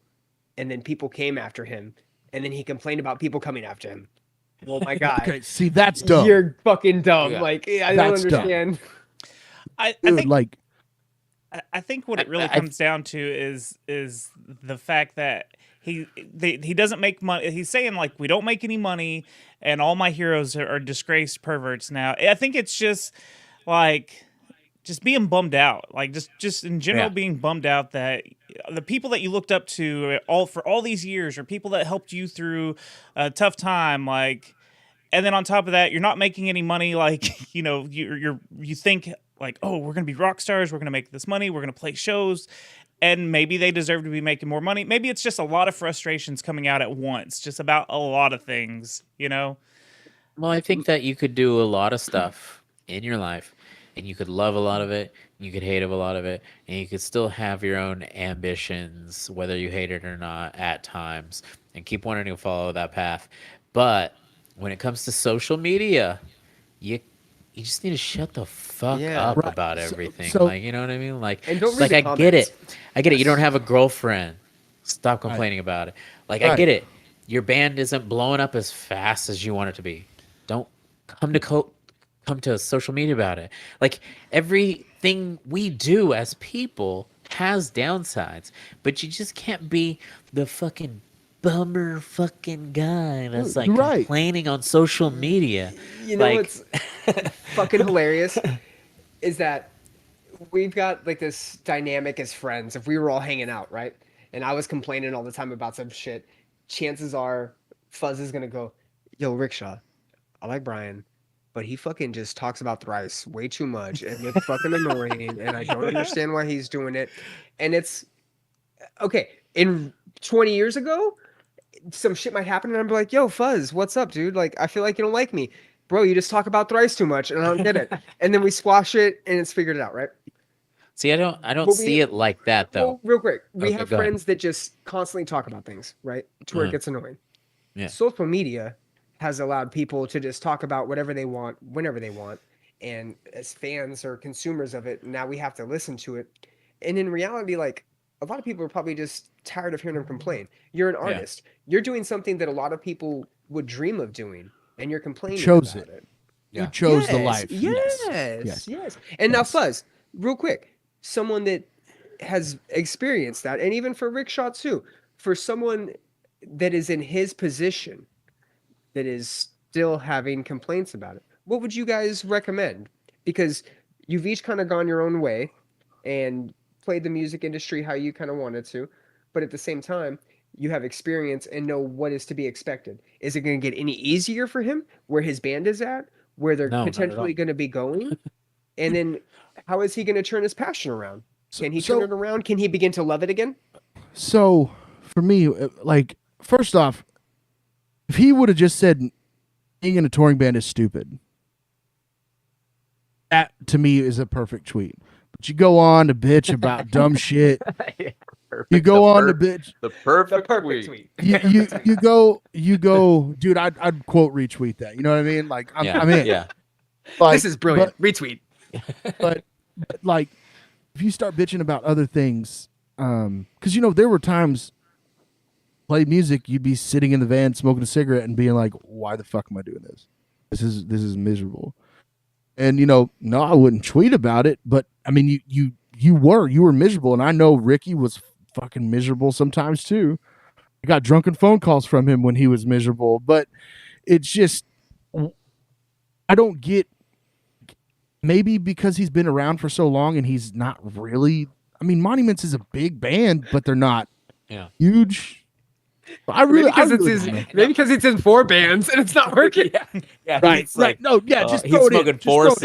Speaker 4: and then people came after him, and then he complained about people coming after him. Oh my god.
Speaker 3: Okay, see that's dumb.
Speaker 4: You're fucking dumb.
Speaker 2: Yeah.
Speaker 4: Like, I don't
Speaker 3: That's dumb.
Speaker 4: understand.
Speaker 1: I
Speaker 3: Dude,
Speaker 1: think
Speaker 3: like
Speaker 1: I think what it really
Speaker 2: I-
Speaker 1: comes down to is the fact that he doesn't make money. He's saying like, we don't make any money, and all my heroes are disgraced perverts now. I think it's just like just being bummed out, like just in general
Speaker 2: Yeah.
Speaker 1: being bummed out that the people that you looked up to for all these years, or people that helped you through a tough time, like. And then on top of that, you're not making any money. Like, you know, you think like, oh, we're gonna be rock stars. We're gonna make this money. We're gonna play shows, and maybe they deserve to be making more money. Maybe it's just a lot of frustrations coming out at once, just about a lot of things. You know?
Speaker 2: well, I think that you could do a lot of stuff in your life, and you could love a lot of it, you could hate a lot of it, and you could still have your own ambitions, whether you hate it or not, at times, and keep wanting to follow that path. But when it comes to social media, you just need to shut the fuck
Speaker 4: Yeah.
Speaker 2: up
Speaker 3: Right.
Speaker 2: about
Speaker 3: So-
Speaker 2: everything.
Speaker 3: so-
Speaker 2: like, you know what I mean? Like,
Speaker 4: And don't read
Speaker 2: like
Speaker 4: the
Speaker 2: I get it.
Speaker 4: comments.
Speaker 2: I get it. You don't have a girlfriend. Stop complaining about it. Like, I
Speaker 3: Right.
Speaker 2: get it. Your band isn't blowing up as fast as you want it to be. Don't come to social media about it. Like every everything we do as people has downsides, but you just can't be the fucking bummer fucking guy that's like
Speaker 3: Right.
Speaker 2: complaining on social media.
Speaker 4: You know
Speaker 2: like,
Speaker 4: what's fucking hilarious is that we've got like this dynamic as friends. If we were all hanging out, right, and I was complaining all the time about some shit, chances are Fuzz is gonna go, "Yo, Rickshaw, I like Brian, but he fucking just talks about Thrice way too much, and it's fucking annoying, and I don't understand why he's doing it." And it's okay. In 20 years ago, some shit might happen, and I'm like, "Yo, Fuzz, what's up, dude? Like, I feel like you don't like me, bro. You just talk about Thrice too much, and I don't get it." And then we squash it, and it's figured out, right?
Speaker 2: see, I don't
Speaker 4: But
Speaker 2: see it like that though.
Speaker 4: Well, real quick, we
Speaker 2: Okay,
Speaker 4: have
Speaker 2: go ahead.
Speaker 4: friends that just constantly talk about things, right? To where it gets annoying.
Speaker 2: Yeah.
Speaker 4: Social media has allowed people to just talk about whatever they want, whenever they want. And as fans or consumers of it, now we have to listen to it. And in reality, like, a lot of people are probably just tired of hearing them complain. You're an artist. You're doing something that a lot of people would dream of doing, and you're complaining
Speaker 3: chose
Speaker 4: about
Speaker 3: it.
Speaker 4: it.
Speaker 3: You chose the
Speaker 4: Yes,
Speaker 3: life.
Speaker 4: Yes. And now, Fuzz, real quick, someone that has experienced that, and even for Rickshaw too, for someone that is in his position, that is still having complaints about it, what would you guys recommend? Because you've each kind of gone your own way and played the music industry how you kind of wanted to, but at the same time, you have experience and know what is to be expected. Is it going to get any easier for him where his band is at, where they're
Speaker 2: No, not at
Speaker 4: potentially
Speaker 2: all.
Speaker 4: going to be going? And then how is he going to turn his passion around? Can he turn it around? Can he begin to love it again?
Speaker 3: So for me, like, first off, if he would have just said being in a touring band is stupid, that to me is a perfect tweet. But you go on to bitch about dumb shit. You go on to bitch.
Speaker 2: The perfect,
Speaker 4: tweet.
Speaker 3: You go, dude. I'd quote retweet that. You know what I mean? Like I'm in.
Speaker 2: Yeah.
Speaker 3: Like,
Speaker 4: This is brilliant. Retweet.
Speaker 3: But like, if you start bitching about other things, because there were times play music, you'd be sitting in the van smoking a cigarette and being like, "Why the fuck am I doing this? This is miserable." And no, I wouldn't tweet about it, but I mean, you were miserable, and I know Ricky was fucking miserable sometimes too. I got drunken phone calls from him when he was miserable, but it's just, I don't get, maybe because he's been around for so long and he's not really, I mean, Monuments is a big band, but they're not huge.
Speaker 4: Maybe because it's in 4 bands and it's not working.
Speaker 2: Yeah.
Speaker 3: Right.
Speaker 2: It's like,
Speaker 3: No, yeah, just
Speaker 2: he's
Speaker 3: throw it in.
Speaker 2: smoking
Speaker 3: Just
Speaker 2: 4
Speaker 3: throw it in.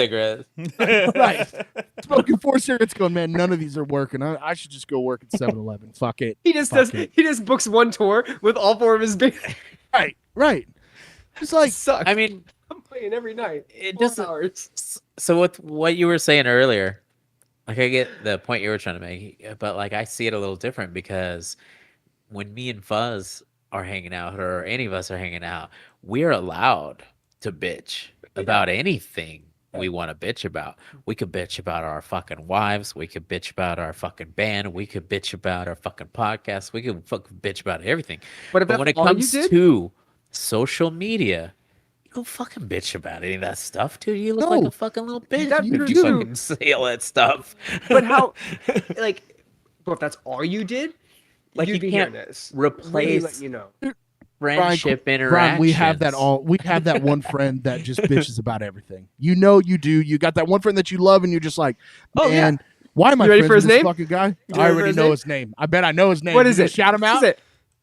Speaker 2: cigarettes.
Speaker 3: Right. Smoking 4 cigarettes going, man, none of these are working. I should just go work at 7-Eleven. Fuck it.
Speaker 4: He just
Speaker 3: Fuck it.
Speaker 4: he just books one tour with all 4 of his bands.
Speaker 3: Right. It's like,
Speaker 4: Sucks.
Speaker 2: I mean,
Speaker 4: I'm playing every night.
Speaker 2: it
Speaker 4: 4
Speaker 2: doesn't.
Speaker 4: hours.
Speaker 2: So with what you were saying earlier, like I get the point you were trying to make, but like I see it a little different because when me and Fuzz are hanging out, or any of us are hanging out, we're allowed to bitch about anything we want to bitch about. We could bitch about our fucking wives. We could bitch about our fucking band. We could bitch about our fucking podcast. We could fucking bitch about everything.
Speaker 4: But
Speaker 2: when it
Speaker 4: all you
Speaker 2: comes
Speaker 4: did?
Speaker 2: to social media, you don't fucking bitch about any of that stuff, dude. You look like
Speaker 3: No.
Speaker 2: a fucking little bitch
Speaker 4: That's
Speaker 2: if
Speaker 4: true,
Speaker 2: you
Speaker 4: too.
Speaker 2: fucking say all that stuff.
Speaker 4: But how, but if that's all you did,
Speaker 2: Like,
Speaker 4: you'd
Speaker 2: you
Speaker 4: be
Speaker 2: can't
Speaker 4: hearing this.
Speaker 2: replace
Speaker 4: Really letting you know.
Speaker 2: friendship
Speaker 3: Brian,
Speaker 2: interactions.
Speaker 3: we have that all. We have that one friend that just bitches about everything. You do. You got that one friend that you love, and you're just like,
Speaker 4: Oh, yeah.
Speaker 3: man, why am I
Speaker 4: You ready
Speaker 3: friends
Speaker 4: for his
Speaker 3: with this
Speaker 4: name?
Speaker 3: fucking guy?
Speaker 4: You
Speaker 3: I
Speaker 4: ready for
Speaker 3: already
Speaker 4: his
Speaker 3: know
Speaker 4: name?
Speaker 3: his name. I bet I know his name.
Speaker 4: What
Speaker 3: You
Speaker 4: is
Speaker 3: gonna
Speaker 4: it?
Speaker 3: Shout him
Speaker 4: What
Speaker 3: out.
Speaker 4: is it?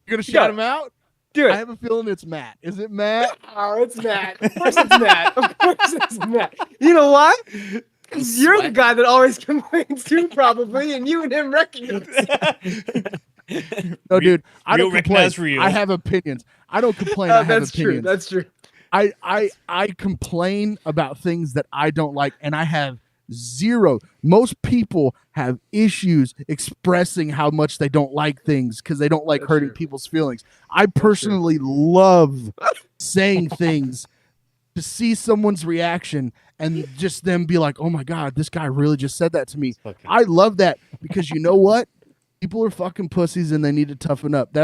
Speaker 3: You're gonna
Speaker 4: Do
Speaker 3: shout
Speaker 4: it.
Speaker 3: him out.
Speaker 4: Do it.
Speaker 3: I have a feeling it's Matt. Is it Matt?
Speaker 4: Oh, it's Matt. Of course it's Matt. Of course it's Matt. You know why? Because you're the
Speaker 2: Sweat.
Speaker 4: guy that always complains too, probably, and you and him recognize.
Speaker 3: No, dude. I
Speaker 1: real
Speaker 3: don't complain.
Speaker 1: recognize real.
Speaker 3: I have opinions. I don't complain. I have
Speaker 4: That's
Speaker 3: opinions.
Speaker 4: true. That's true.
Speaker 3: I complain about things that I don't like, and I have zero. Most people have issues expressing how much they don't like things because they don't like
Speaker 4: That's
Speaker 3: hurting
Speaker 4: true.
Speaker 3: people's feelings. I personally love saying things to see someone's reaction and just them be like, "Oh my God, this guy really just said that to me." I love that because you know what? People are fucking pussies and they need to toughen up.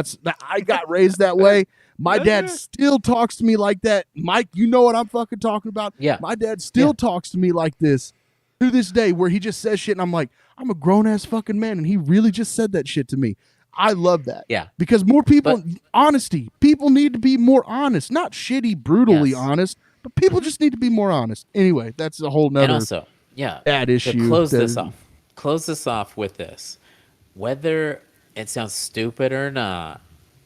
Speaker 3: I got raised that way. My dad still talks to me like that. Mike, you know what I'm fucking talking about?
Speaker 2: Yeah.
Speaker 3: My dad still talks to me like this. to this day where he just says shit and I'm like, I'm a grown ass fucking man and he really just said that shit to me. I love that.
Speaker 2: Yeah.
Speaker 3: Because more people, honesty. People need to be more honest, not shitty, brutally honest, but people just need to be more honest. Anyway, that's a whole nother
Speaker 2: And also,
Speaker 3: bad issue.
Speaker 2: To close this off with this. Whether it sounds stupid or not,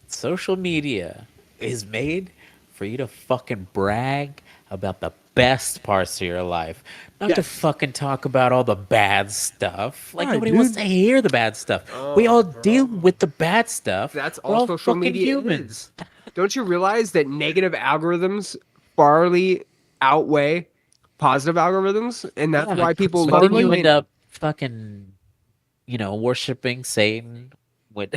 Speaker 2: social media is made for you to fucking brag about the best parts of your life, not to fucking talk about all the bad stuff. Like, nobody wants to hear the bad stuff. We all deal with the bad stuff.
Speaker 4: That's
Speaker 2: We're
Speaker 4: all social media
Speaker 2: humans.
Speaker 4: is. Don't you realize that negative algorithms farly outweigh positive algorithms, and that's why people
Speaker 2: But
Speaker 4: love
Speaker 2: then you
Speaker 4: it.
Speaker 2: end up fucking, worshiping Satan with,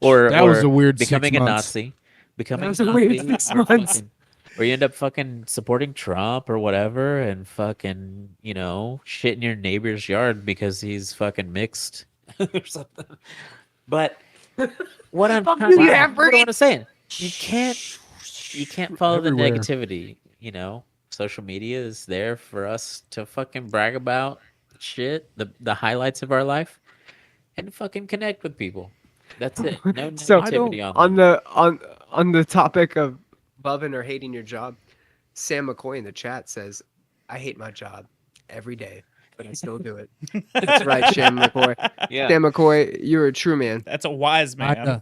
Speaker 2: or
Speaker 3: That was a weird
Speaker 2: becoming
Speaker 3: 6
Speaker 2: a
Speaker 3: months.
Speaker 2: Nazi, becoming
Speaker 4: That was a
Speaker 2: a
Speaker 4: weird
Speaker 2: Nazi,
Speaker 4: 6 months.
Speaker 2: or you end up fucking supporting Trump or whatever, and fucking, shit in your neighbor's yard because he's fucking mixed or something. But what I'm
Speaker 4: Fuck you,
Speaker 2: what
Speaker 4: half-breed.
Speaker 2: I'm saying, you can't follow
Speaker 3: Everywhere.
Speaker 2: the negativity. Social media is there for us to fucking brag about shit, the highlights of our life, and fucking connect with people. That's it. No
Speaker 4: So
Speaker 2: negativity on
Speaker 4: on the topic of loving or hating your job, Sam McCoy in the chat says, "I hate my job every day, but I still do it." That's right, Sam McCoy.
Speaker 2: Yeah.
Speaker 4: Sam McCoy, you're a true man.
Speaker 1: That's a wise man.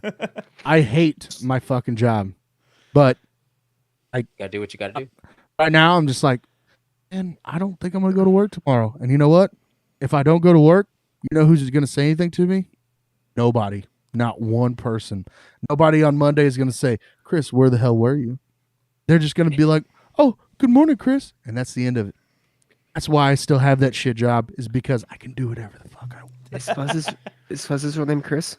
Speaker 3: I hate my fucking job, but
Speaker 2: Gotta do what you gotta do.
Speaker 3: right now I'm just like, man, I don't think I'm gonna go to work tomorrow. And you know what? If I don't go to work, you know who's gonna say anything to me? Nobody. Not one person. Nobody on Monday is gonna say, Chris, where the hell were you? They're just gonna be like, oh, good morning, Chris. And that's the end of it. That's why I still have that shit job, is because I can do whatever the fuck I want.
Speaker 4: Is Fuzz's real name Chris?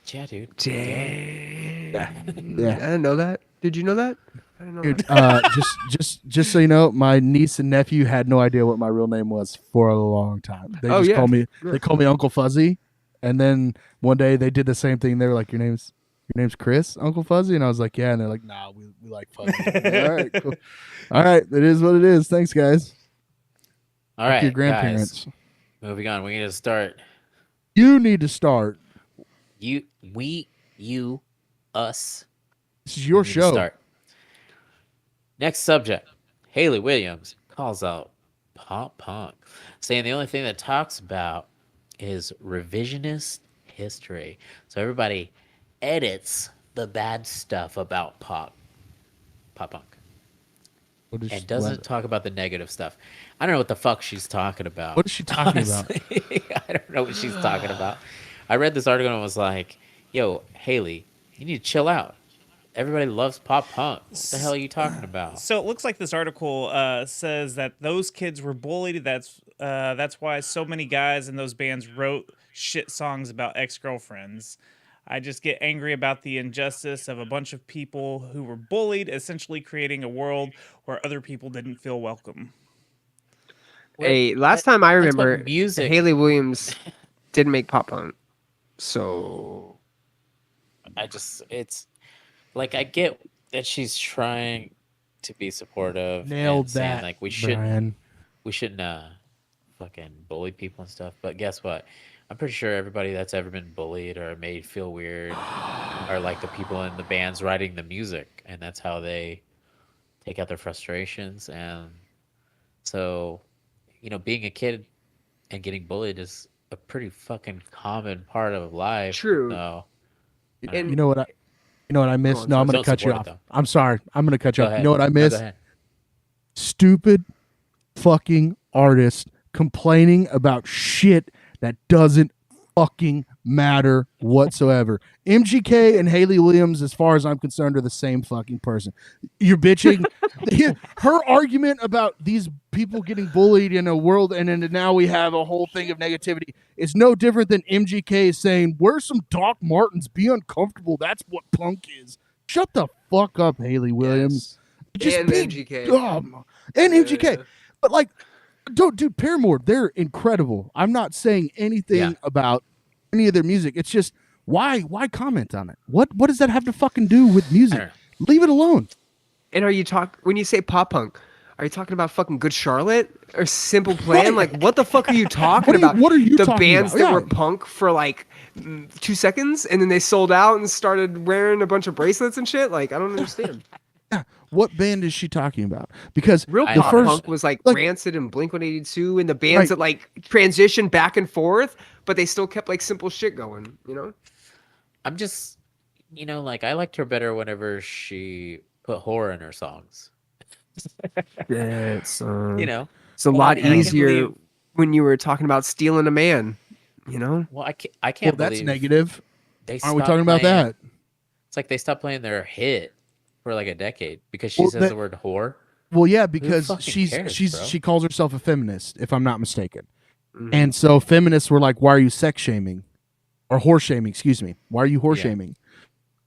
Speaker 2: Yeah, dude.
Speaker 4: Dang.
Speaker 3: Yeah.
Speaker 4: I didn't know that. Did you know that? I didn't know
Speaker 3: Dude,
Speaker 4: that.
Speaker 3: just so you know, my niece and nephew had no idea what my real name was for a long time. They
Speaker 4: Oh,
Speaker 3: just
Speaker 4: yeah.
Speaker 3: call me Uncle Fuzzy. And then one day they did the same thing. They were like, your name's Chris, Uncle Fuzzy? And I was like, yeah. And they're like, nah, we like Fuzzy. Like, all right, cool. All right, it is what it is. Thanks, guys.
Speaker 2: All right,
Speaker 3: Your grandparents.
Speaker 2: guys. Moving on. We need to start.
Speaker 3: You need to start.
Speaker 2: You, us.
Speaker 3: This is your
Speaker 2: We need to
Speaker 3: show.
Speaker 2: Start. Next subject. Hailey Williams calls out pop punk, saying the only thing that talks about is revisionist history. So everybody edits the bad stuff about pop punk, and doesn't talk about the negative stuff. I don't know what the fuck she's talking about.
Speaker 3: What is she talking about?
Speaker 2: I don't know what she's talking about. I read this article and was like, yo, Hailey, you need to chill out. Everybody loves pop punk. What the hell are you talking about?
Speaker 1: So it looks like this article says that those kids were bullied. That's why so many guys in those bands wrote shit songs about ex-girlfriends. I just get angry about the injustice of a bunch of people who were bullied, essentially creating a world where other people didn't feel welcome.
Speaker 4: Hey, last time I
Speaker 2: That's what
Speaker 4: remember,
Speaker 2: music.
Speaker 4: Hailey Williams didn't make pop punk. So
Speaker 2: It's like, I get that she's trying to be supportive.
Speaker 3: Nailed
Speaker 2: and saying,
Speaker 3: that.
Speaker 2: like, we
Speaker 3: Brian.
Speaker 2: shouldn't fucking bully people and stuff. But guess what? I'm pretty sure everybody that's ever been bullied or made feel weird are like the people in the bands writing the music, and that's how they take out their frustrations. And so, being a kid and getting bullied is a pretty fucking common part of life.
Speaker 4: True.
Speaker 2: So,
Speaker 4: And
Speaker 3: You know what I missed?
Speaker 4: on,
Speaker 3: No, I'm
Speaker 2: Don't
Speaker 3: going to cut you
Speaker 2: support
Speaker 3: off.
Speaker 2: it, though.
Speaker 3: I'm sorry. I'm going to cut you
Speaker 2: go
Speaker 3: off.
Speaker 2: ahead.
Speaker 3: You know what I
Speaker 2: No,
Speaker 3: missed?
Speaker 2: go ahead.
Speaker 3: Stupid fucking artist complaining about shit that doesn't fucking matter whatsoever. MGK and Hailey Williams, as far as I'm concerned, are the same fucking person. You're bitching. Her argument about these people getting bullied in a world, and then now we have a whole thing of negativity, is no different than MGK saying, wear some Doc Martens, be uncomfortable. That's what punk is. Shut the fuck up, Hailey Williams.
Speaker 4: yes. And
Speaker 3: be
Speaker 4: MGK.
Speaker 3: dumb. And MGK. But like, dude, Paramore, they're incredible. I'm not saying anything about any of their music. It's just, why comment on it? What does that have to fucking do with music? Leave it alone.
Speaker 4: And when you say pop punk, Are you talking about fucking Good Charlotte or Simple Plan? Like, what the fuck are you talking about?
Speaker 3: What are you
Speaker 4: the
Speaker 3: talking
Speaker 4: bands
Speaker 3: about?
Speaker 4: that
Speaker 3: Yeah.
Speaker 4: were punk for like 2 seconds and then they sold out and started wearing a bunch of bracelets and shit? Like, I don't understand.
Speaker 3: What band is she talking about? Because
Speaker 4: Real
Speaker 2: I
Speaker 3: the
Speaker 4: pop
Speaker 2: know.
Speaker 3: first
Speaker 4: punk was like
Speaker 3: like-
Speaker 4: Rancid and Blink-182 and the bands
Speaker 3: Right.
Speaker 4: that like transitioned back and forth, but they still kept like simple shit going, you know?
Speaker 2: I'm just, like I liked her better whenever she put horror in her songs.
Speaker 4: It's
Speaker 2: You know,
Speaker 4: it's a lot
Speaker 2: and I can't
Speaker 4: easier
Speaker 2: believe-
Speaker 4: when you were talking about stealing a man, you know?
Speaker 2: well, I
Speaker 3: well,
Speaker 2: can't
Speaker 3: that's
Speaker 2: believe
Speaker 3: negative.
Speaker 2: they
Speaker 3: Aren't we
Speaker 2: stopped
Speaker 3: talking about
Speaker 2: playing-
Speaker 3: that?
Speaker 2: It's like they stopped playing their hit for like a decade because she
Speaker 3: Well,
Speaker 2: says the word whore.
Speaker 3: Well, yeah, because
Speaker 2: fucking cares, bro?
Speaker 3: she calls herself a feminist, if I'm not mistaken.
Speaker 4: Mhm.
Speaker 3: And so feminists were like, "Why are you sex shaming, or horse shaming? Excuse me. Why are you horse
Speaker 2: Yeah.
Speaker 3: shaming?"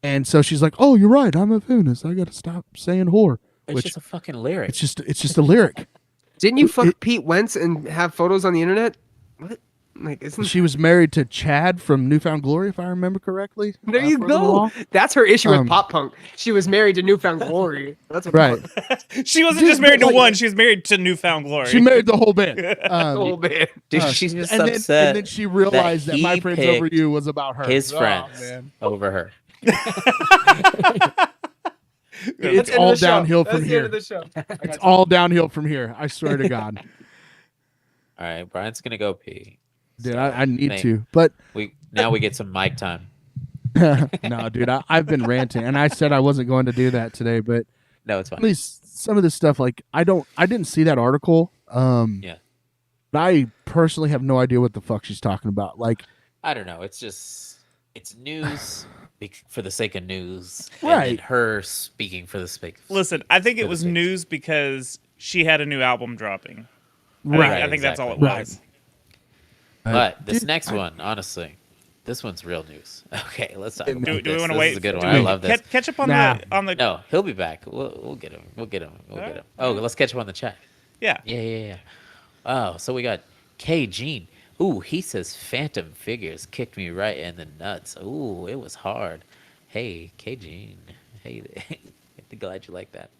Speaker 3: And so she's like, "Oh, you're right. I'm a feminist. I got to stop saying whore."
Speaker 2: It's
Speaker 3: Which
Speaker 2: just a fucking lyric.
Speaker 3: it's just a lyric.
Speaker 4: Didn't you fuck
Speaker 3: It-
Speaker 4: Pete Wentz and have photos on the internet? What? Like, isn't
Speaker 3: She was married to Chad from Newfound Glory, if I remember correctly.
Speaker 4: there you go?
Speaker 3: furthermore.
Speaker 4: That's her issue with
Speaker 3: Um,
Speaker 4: pop punk. She was married to Newfound Glory. That's what
Speaker 3: Right.
Speaker 1: She wasn't
Speaker 3: Dude,
Speaker 1: just married to
Speaker 3: like-
Speaker 1: one; she was married to Newfound Glory.
Speaker 3: She married the whole band.
Speaker 4: the whole band.
Speaker 2: Dude,
Speaker 3: uh,
Speaker 2: she's just
Speaker 3: and
Speaker 2: upset
Speaker 3: then she realized that,
Speaker 2: he
Speaker 3: My Friends Over
Speaker 2: picked
Speaker 3: You was about her.
Speaker 2: his
Speaker 3: Oh,
Speaker 2: friends
Speaker 3: man.
Speaker 2: over her.
Speaker 3: It's all downhill from here. It's all downhill from here. I swear to God.
Speaker 2: All right, Brian's gonna go pee.
Speaker 3: Dude,
Speaker 2: So,
Speaker 3: I need
Speaker 2: Nate,
Speaker 3: to. But
Speaker 2: we get some mic time.
Speaker 3: no, dude, I've been ranting, and I said I wasn't going to do that today. But
Speaker 2: No, it's
Speaker 3: at
Speaker 2: fine.
Speaker 3: least some of this stuff, like I didn't see that article.
Speaker 2: Yeah.
Speaker 3: But I personally have no idea what the fuck she's talking about. Like,
Speaker 2: I don't know. It's news for the sake of news, and
Speaker 3: Right.
Speaker 2: then her speaking for the sake.
Speaker 1: Listen, I think it
Speaker 2: For the
Speaker 1: was
Speaker 2: sake.
Speaker 1: news because she had a new album dropping.
Speaker 3: Right,
Speaker 1: I think that's all it
Speaker 3: exactly.
Speaker 1: was.
Speaker 2: But this
Speaker 3: dude,
Speaker 2: next one, honestly, this one's real news. Okay, let's talk
Speaker 3: Do-
Speaker 2: about
Speaker 1: Do
Speaker 2: this.
Speaker 1: we want to
Speaker 2: This
Speaker 1: wait?
Speaker 2: is a good
Speaker 1: do
Speaker 2: one.
Speaker 1: we
Speaker 2: I love this.
Speaker 1: Catch up on
Speaker 3: Nah.
Speaker 1: the
Speaker 2: No, he'll be back. We'll get him. We'll get him. Oh, let's catch up on the chat.
Speaker 1: yeah.
Speaker 2: Yeah. Oh, so we got K Gene. Ooh, he says Phantom Figures kicked me right in the nuts. Ooh, it was hard. Hey, K Gene. Hey, glad you like that.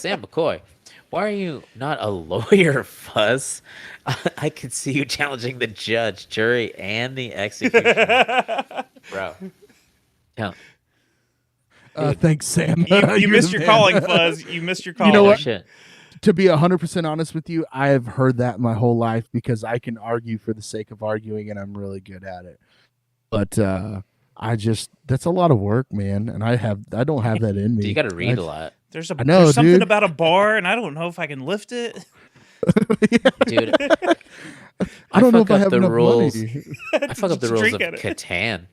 Speaker 2: Sam McCoy, why are you not a lawyer, Fuzz? I could see you challenging the judge, jury, and the executioner. Bro. Yeah.
Speaker 3: thanks, Sam.
Speaker 1: You
Speaker 3: You're
Speaker 1: missed
Speaker 3: the
Speaker 1: your
Speaker 3: man.
Speaker 1: calling, Fuzz. You missed your calling.
Speaker 3: know
Speaker 2: No
Speaker 3: what?
Speaker 2: shit.
Speaker 3: To be 100% honest with you, I have heard that my whole life because I can argue for the sake of arguing, and I'm really good at it. But that's a lot of work, man, and I don't have that in me.
Speaker 2: You got to read a lot.
Speaker 1: There's
Speaker 3: I know,
Speaker 1: there's something
Speaker 3: dude.
Speaker 1: about a bar, and I don't know if I can lift it.
Speaker 2: Dude,
Speaker 3: I don't know if
Speaker 2: fuck
Speaker 3: I
Speaker 2: up
Speaker 3: have
Speaker 2: the
Speaker 3: enough
Speaker 2: rules.
Speaker 3: money.
Speaker 2: I fuck up the
Speaker 1: Just
Speaker 2: rules
Speaker 1: drink
Speaker 2: of
Speaker 1: at it.
Speaker 2: Catan.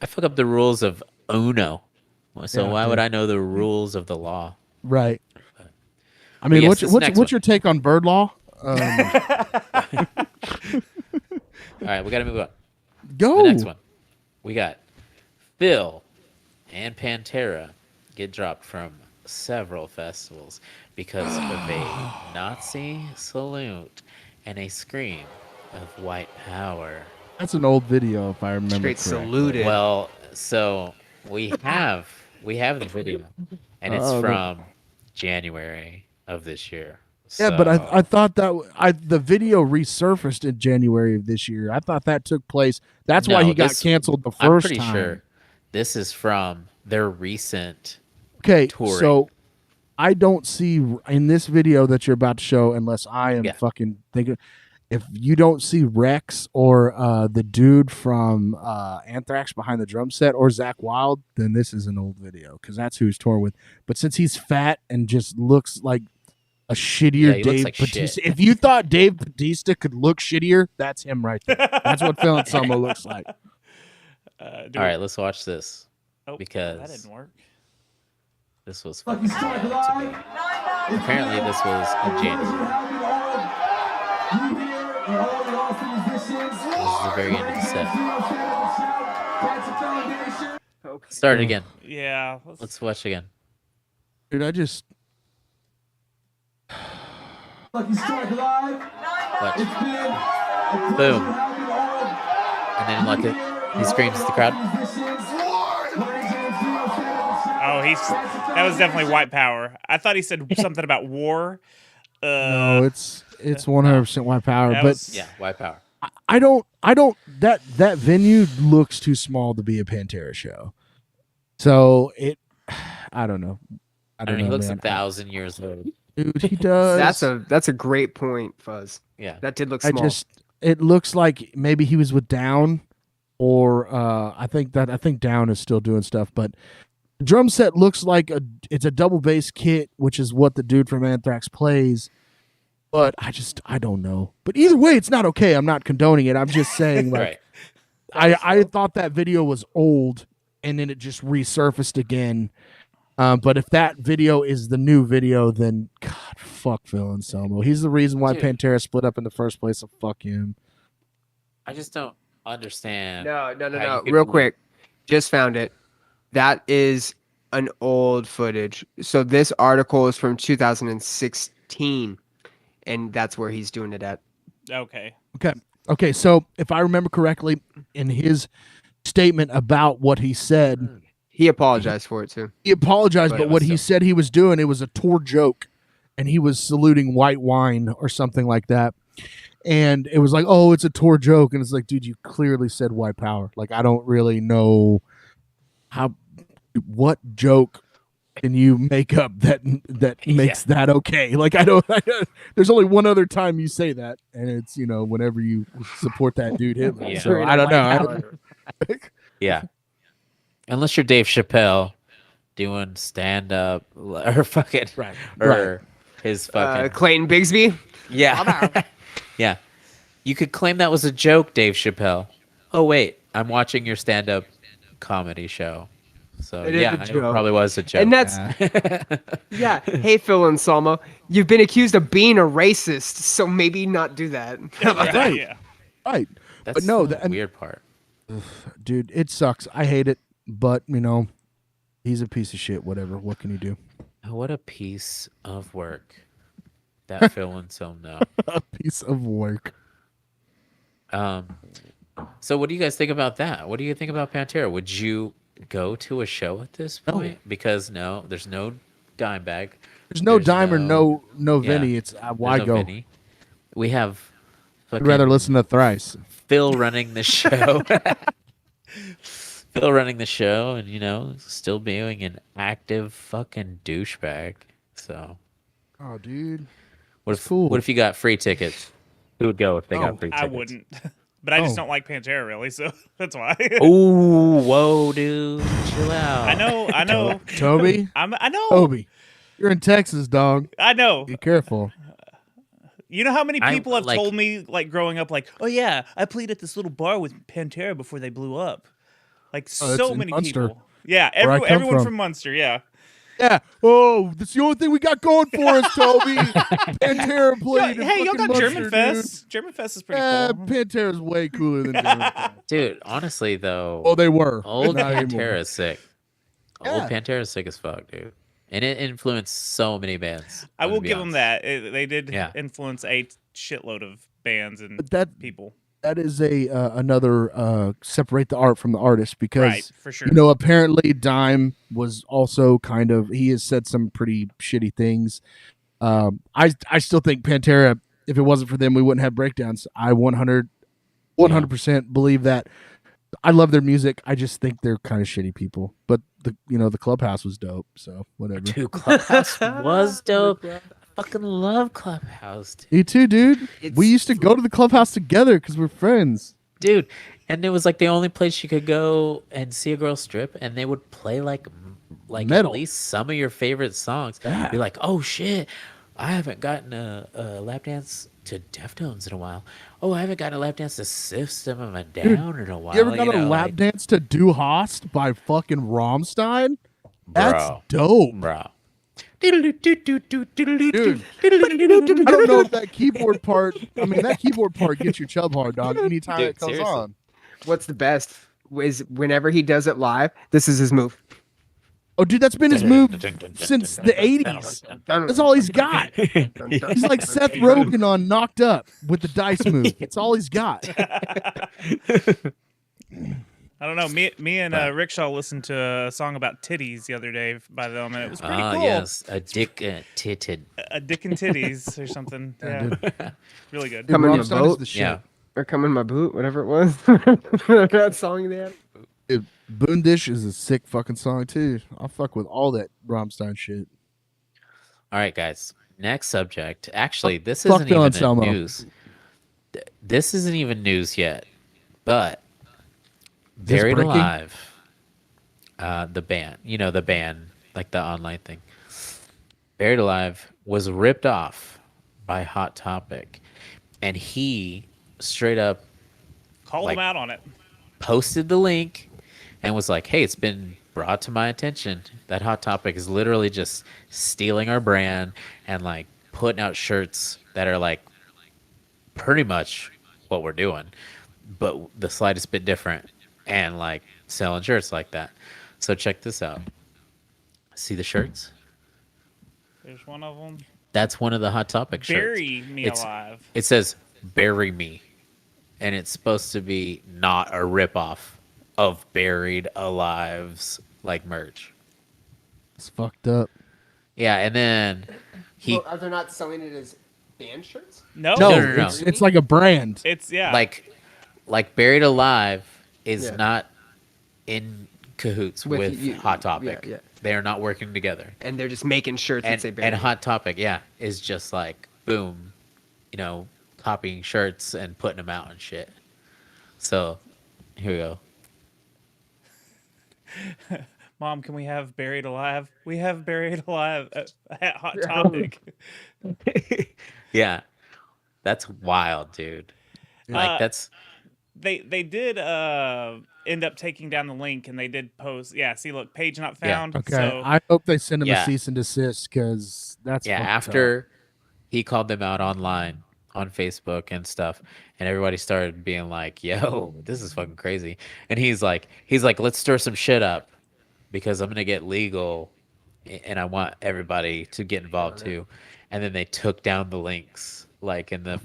Speaker 2: I fuck up the rules of Uno. So
Speaker 3: Yeah,
Speaker 2: why
Speaker 3: dude.
Speaker 2: would I know the rules of the law?
Speaker 3: Right. I mean,
Speaker 2: yes,
Speaker 3: what's
Speaker 2: this
Speaker 3: what's,
Speaker 2: next
Speaker 3: what's
Speaker 2: one.
Speaker 3: your take on bird law?
Speaker 2: All right, we got to move on.
Speaker 3: Go.
Speaker 2: The next one. We got Phil and Pantera get dropped from several festivals because of a Nazi salute and a scream of white power.
Speaker 3: That's an old video, if I remember.
Speaker 4: Straight
Speaker 3: correctly.
Speaker 4: saluted.
Speaker 2: Well, so we have the video, and it's
Speaker 3: Oh,
Speaker 2: from January of this year.
Speaker 3: Yeah, but
Speaker 2: So-
Speaker 3: I thought that the video resurfaced in January of this year. I thought that took place. That's why
Speaker 2: No,
Speaker 3: he got
Speaker 2: this-
Speaker 3: canceled the
Speaker 2: I'm
Speaker 3: first
Speaker 2: pretty
Speaker 3: time.
Speaker 2: sure this is from their recent.
Speaker 3: Okay,
Speaker 2: touring.
Speaker 3: so I don't see in this video that you're about to show, unless I am
Speaker 2: Yeah.
Speaker 3: fucking thinking. If you don't see Rex or the dude from Anthrax behind the drum set or Zach Wild, then this is an old video because that's who he's touring with. But since he's fat and just looks like a shittier
Speaker 2: Yeah, he looks
Speaker 3: Dave
Speaker 2: like shit.
Speaker 3: Bautista, if you thought Dave Bautista could look shittier, that's him right there. That's what Phil Anselmo looks like.
Speaker 2: All right, let's watch this
Speaker 1: Oh,
Speaker 2: because-
Speaker 1: that didn't work.
Speaker 2: this was fucking wild to me. Apparently, this was in January. This is the very end of the set. Start it again.
Speaker 1: Yeah.
Speaker 2: Let's watch it again.
Speaker 3: Dude, I just
Speaker 2: Watch. Boom. And then like he screams at the crowd.
Speaker 1: Oh, that was definitely white power. I thought he said something about war.
Speaker 3: No, it's 100% white power.
Speaker 1: That
Speaker 3: But
Speaker 1: was-
Speaker 2: Yeah, white power.
Speaker 3: I don't that venue looks too small to be a Pantera show. So I don't know. I
Speaker 2: I
Speaker 3: don't
Speaker 2: mean, he
Speaker 3: know,
Speaker 2: looks
Speaker 3: man.
Speaker 2: 1,000 years old.
Speaker 3: Dude, he does.
Speaker 4: That's a great point, Fuzz.
Speaker 2: Yeah.
Speaker 4: That did look small.
Speaker 3: It looks like maybe he was with Down, or I think Down is still doing stuff, but the drum set looks like it's a double bass kit, which is what the dude from Anthrax plays. But I don't know. But either way, it's not okay. I'm not condoning it. I'm just saying, like,
Speaker 2: Right.
Speaker 3: I thought that video was old, and then it just resurfaced again. But if that video is the new video, then God, fuck Phil Anselmo. He's the reason why
Speaker 2: Dude.
Speaker 3: Pantera split up in the first place. So fuck him.
Speaker 2: I just don't understand.
Speaker 4: No.
Speaker 2: how you could
Speaker 4: Real
Speaker 2: believe-
Speaker 4: quick, just found it. That is an old footage. So this article is from 2016, and that's where he's doing it at.
Speaker 1: Okay.
Speaker 3: Okay. So if I remember correctly, in his statement about what he said,
Speaker 4: He apologized for it too.
Speaker 3: he apologized.
Speaker 4: But
Speaker 3: But
Speaker 4: it
Speaker 3: what
Speaker 4: was
Speaker 3: he said he was doing, it was a tour joke, and he was saluting white wine or something like that. And it was like, oh, it's a tour joke, and it's like, dude, you clearly said white power. Like, I don't really know what joke can you make up that makes that okay? Like, I don't. There's only one other time you say that, and it's whenever you support that dude Hitler.
Speaker 2: Yeah.
Speaker 3: So I don't know.
Speaker 2: Yeah. Unless you're Dave Chappelle doing stand up or fucking
Speaker 3: Right.
Speaker 2: or his fucking
Speaker 4: Clayton Bigsby.
Speaker 2: yeah. Yeah. You could claim that was a joke, Dave Chappelle. Oh wait, I'm watching your stand up comedy show. So
Speaker 4: It is
Speaker 2: yeah,
Speaker 4: a
Speaker 2: it
Speaker 4: joke.
Speaker 2: probably was a joke.
Speaker 4: And that's yeah. Hey, Phil Anselmo, you've been accused of being a racist, so maybe not do that.
Speaker 3: Right.
Speaker 1: Yeah.
Speaker 3: Right,
Speaker 2: that's
Speaker 3: no,
Speaker 2: the
Speaker 3: that-
Speaker 2: weird part.
Speaker 3: dude, it sucks. I hate it, but he's a piece of shit. Whatever. What can you do?
Speaker 2: What a piece of work that Phil and Anselmo.
Speaker 3: A piece of work.
Speaker 2: So what do you guys think about that? What do you think about Pantera? Would you go to a show at this point? Because there's no dime bag.
Speaker 3: There's no dime or no Vinny.
Speaker 2: Yeah.
Speaker 3: It's why
Speaker 2: There's no
Speaker 3: go?
Speaker 2: Vinny. We have
Speaker 3: I'd rather listen to Thrice.
Speaker 2: Phil running the show. Phil running the show and still being an active fucking douchebag. So
Speaker 3: Oh, dude.
Speaker 2: what
Speaker 3: That's
Speaker 2: if
Speaker 3: cool.
Speaker 2: what if you got free tickets? Who would go if they got free tickets?
Speaker 1: I wouldn't. But I just
Speaker 3: Oh.
Speaker 1: don't like Pantera really, so that's why.
Speaker 2: Ooh, whoa, dude. Chill out.
Speaker 1: I know.
Speaker 3: Toby.
Speaker 1: I know.
Speaker 3: Toby. You're in Texas, dog.
Speaker 1: I know.
Speaker 3: Be careful.
Speaker 1: You know how many
Speaker 2: I,
Speaker 1: people have
Speaker 2: like-
Speaker 1: told me, like, growing up, like, oh, yeah, I played at this little bar with Pantera before they blew up. Like,
Speaker 3: Oh, that's
Speaker 1: so
Speaker 3: in
Speaker 1: many
Speaker 3: Munster,
Speaker 1: people. Yeah,
Speaker 3: where I come
Speaker 1: everyone
Speaker 3: from.
Speaker 1: from Munster, yeah.
Speaker 3: Yeah. Oh, that's the only thing we got going for us, Toby. Pantera played.
Speaker 1: Hey, y'all got
Speaker 3: fucking
Speaker 1: German
Speaker 3: Munster,
Speaker 1: Fest. German Fest is pretty cool.
Speaker 3: Pantera's way cooler than German Fest.
Speaker 2: Dude, honestly though,
Speaker 3: Oh, they were.
Speaker 2: old
Speaker 3: Not anymore.
Speaker 2: Pantera is sick. Old
Speaker 3: Yeah.
Speaker 2: Pantera is sick as fuck, dude. And it influenced so many bands.
Speaker 1: I
Speaker 2: I'm
Speaker 1: will
Speaker 2: gonna be
Speaker 1: give them
Speaker 2: honest.
Speaker 1: that. They did
Speaker 2: Yeah.
Speaker 1: influence a shitload of bands and
Speaker 3: But that
Speaker 1: people.
Speaker 3: that is another separate the art from the artist, because
Speaker 1: Right, for sure.
Speaker 3: apparently Dime was also he has said some pretty shitty things. I still think Pantera, if it wasn't for them, we wouldn't have breakdowns. I 100% believe that. I love their music. I just think they're kind of shitty people. But the Clubhouse was dope, so whatever.
Speaker 2: Dude, Clubhouse was dope. I fucking love Clubhouse, dude.
Speaker 3: You too, dude.
Speaker 4: It's-
Speaker 3: We used to go to the Clubhouse together because we're friends.
Speaker 2: Dude, and it was like the only place you could go and see a girl strip, and they would play like
Speaker 3: Metal.
Speaker 2: at least some of your favorite songs.
Speaker 3: Yeah.
Speaker 2: You're like, oh shit, I haven't gotten a lap dance to Deftones in a while. Oh, I haven't gotten a lap dance to System of a Down in a while.
Speaker 3: You ever got a lap
Speaker 2: like,
Speaker 3: dance to Du Hast by fucking Rammstein? That's
Speaker 2: Bro.
Speaker 3: dope.
Speaker 2: bro?
Speaker 3: Dude, I don't know if that keyboard part. I mean, that keyboard part gets your chub hard, dog. Anytime
Speaker 2: Dude,
Speaker 3: it comes
Speaker 2: seriously.
Speaker 3: on.
Speaker 4: What's the best is whenever he does it live. This is his move.
Speaker 3: Oh, dude, that's been his move since the '80s. That's all he's got. He's like Seth Rogen on Knocked Up with the dice move. It's all he's got.
Speaker 1: I don't know. Me and Rickshaw listened to a song about titties the other day by them, and it was pretty cool.
Speaker 2: Yes, a dick titted.
Speaker 1: A dick and titties or something. Yeah,
Speaker 3: dude.
Speaker 1: really good.
Speaker 4: Come in my
Speaker 3: Rammstein is
Speaker 4: boat.
Speaker 3: the shit.
Speaker 2: Yeah.
Speaker 4: Or come in my boot, whatever it was. That song they had.
Speaker 3: Dude, Boondish is a sick fucking song too. I'll fuck with all that Rammstein shit.
Speaker 2: All right, guys. Next subject. Actually, this
Speaker 3: Fuck
Speaker 2: isn't
Speaker 3: Phil
Speaker 2: even
Speaker 3: Anselmo.
Speaker 2: news. This isn't even news yet, but
Speaker 3: this
Speaker 2: Buried
Speaker 3: breaking?
Speaker 2: Alive, the band, the band, like the online thing. Buried Alive was ripped off by Hot Topic, and he straight up
Speaker 1: Call them out on it.
Speaker 2: posted the link and was like, hey, it's been brought to my attention that Hot Topic is literally just stealing our brand and like putting out shirts that are like pretty much what we're doing, but the slightest bit different, and like selling shirts like that. So check this out. See the shirts?
Speaker 1: There's one of them.
Speaker 2: That's one of the Hot Topic shirts.
Speaker 1: Bury me alive.
Speaker 2: It says "Bury Me," and it's supposed to be not a ripoff of Buried Alive's like merch.
Speaker 3: It's fucked up.
Speaker 2: Yeah, and then he
Speaker 4: Are they not selling it as band shirts?
Speaker 1: No,
Speaker 2: No.
Speaker 3: It's like a brand.
Speaker 1: It's
Speaker 2: like Buried Alive is
Speaker 4: Yeah.
Speaker 2: not in cahoots with
Speaker 4: you-
Speaker 2: Hot Topic.
Speaker 4: yeah.
Speaker 2: They are not working together.
Speaker 4: And they're just making shirts that say
Speaker 2: And
Speaker 4: band.
Speaker 2: Hot Topic, is just like boom, copying shirts and putting them out and shit. So here we go.
Speaker 1: Mom, can we have Buried Alive? We have Buried Alive at Hot Topic.
Speaker 2: Yeah, that's wild, dude. Like that's
Speaker 1: They did end up taking down the link, and they did post. Yeah, see, look, page not found.
Speaker 3: Okay,
Speaker 1: So
Speaker 3: I hope they send him
Speaker 2: Yeah.
Speaker 3: a cease and desist because that's fucked up.
Speaker 2: after he called them out online on Facebook and stuff, and everybody started being like, "Yo, this is fucking crazy." And he's like, "Let's stir some shit up because I'm gonna get legal, and I want everybody to get involved too." And then they took down the links, like in the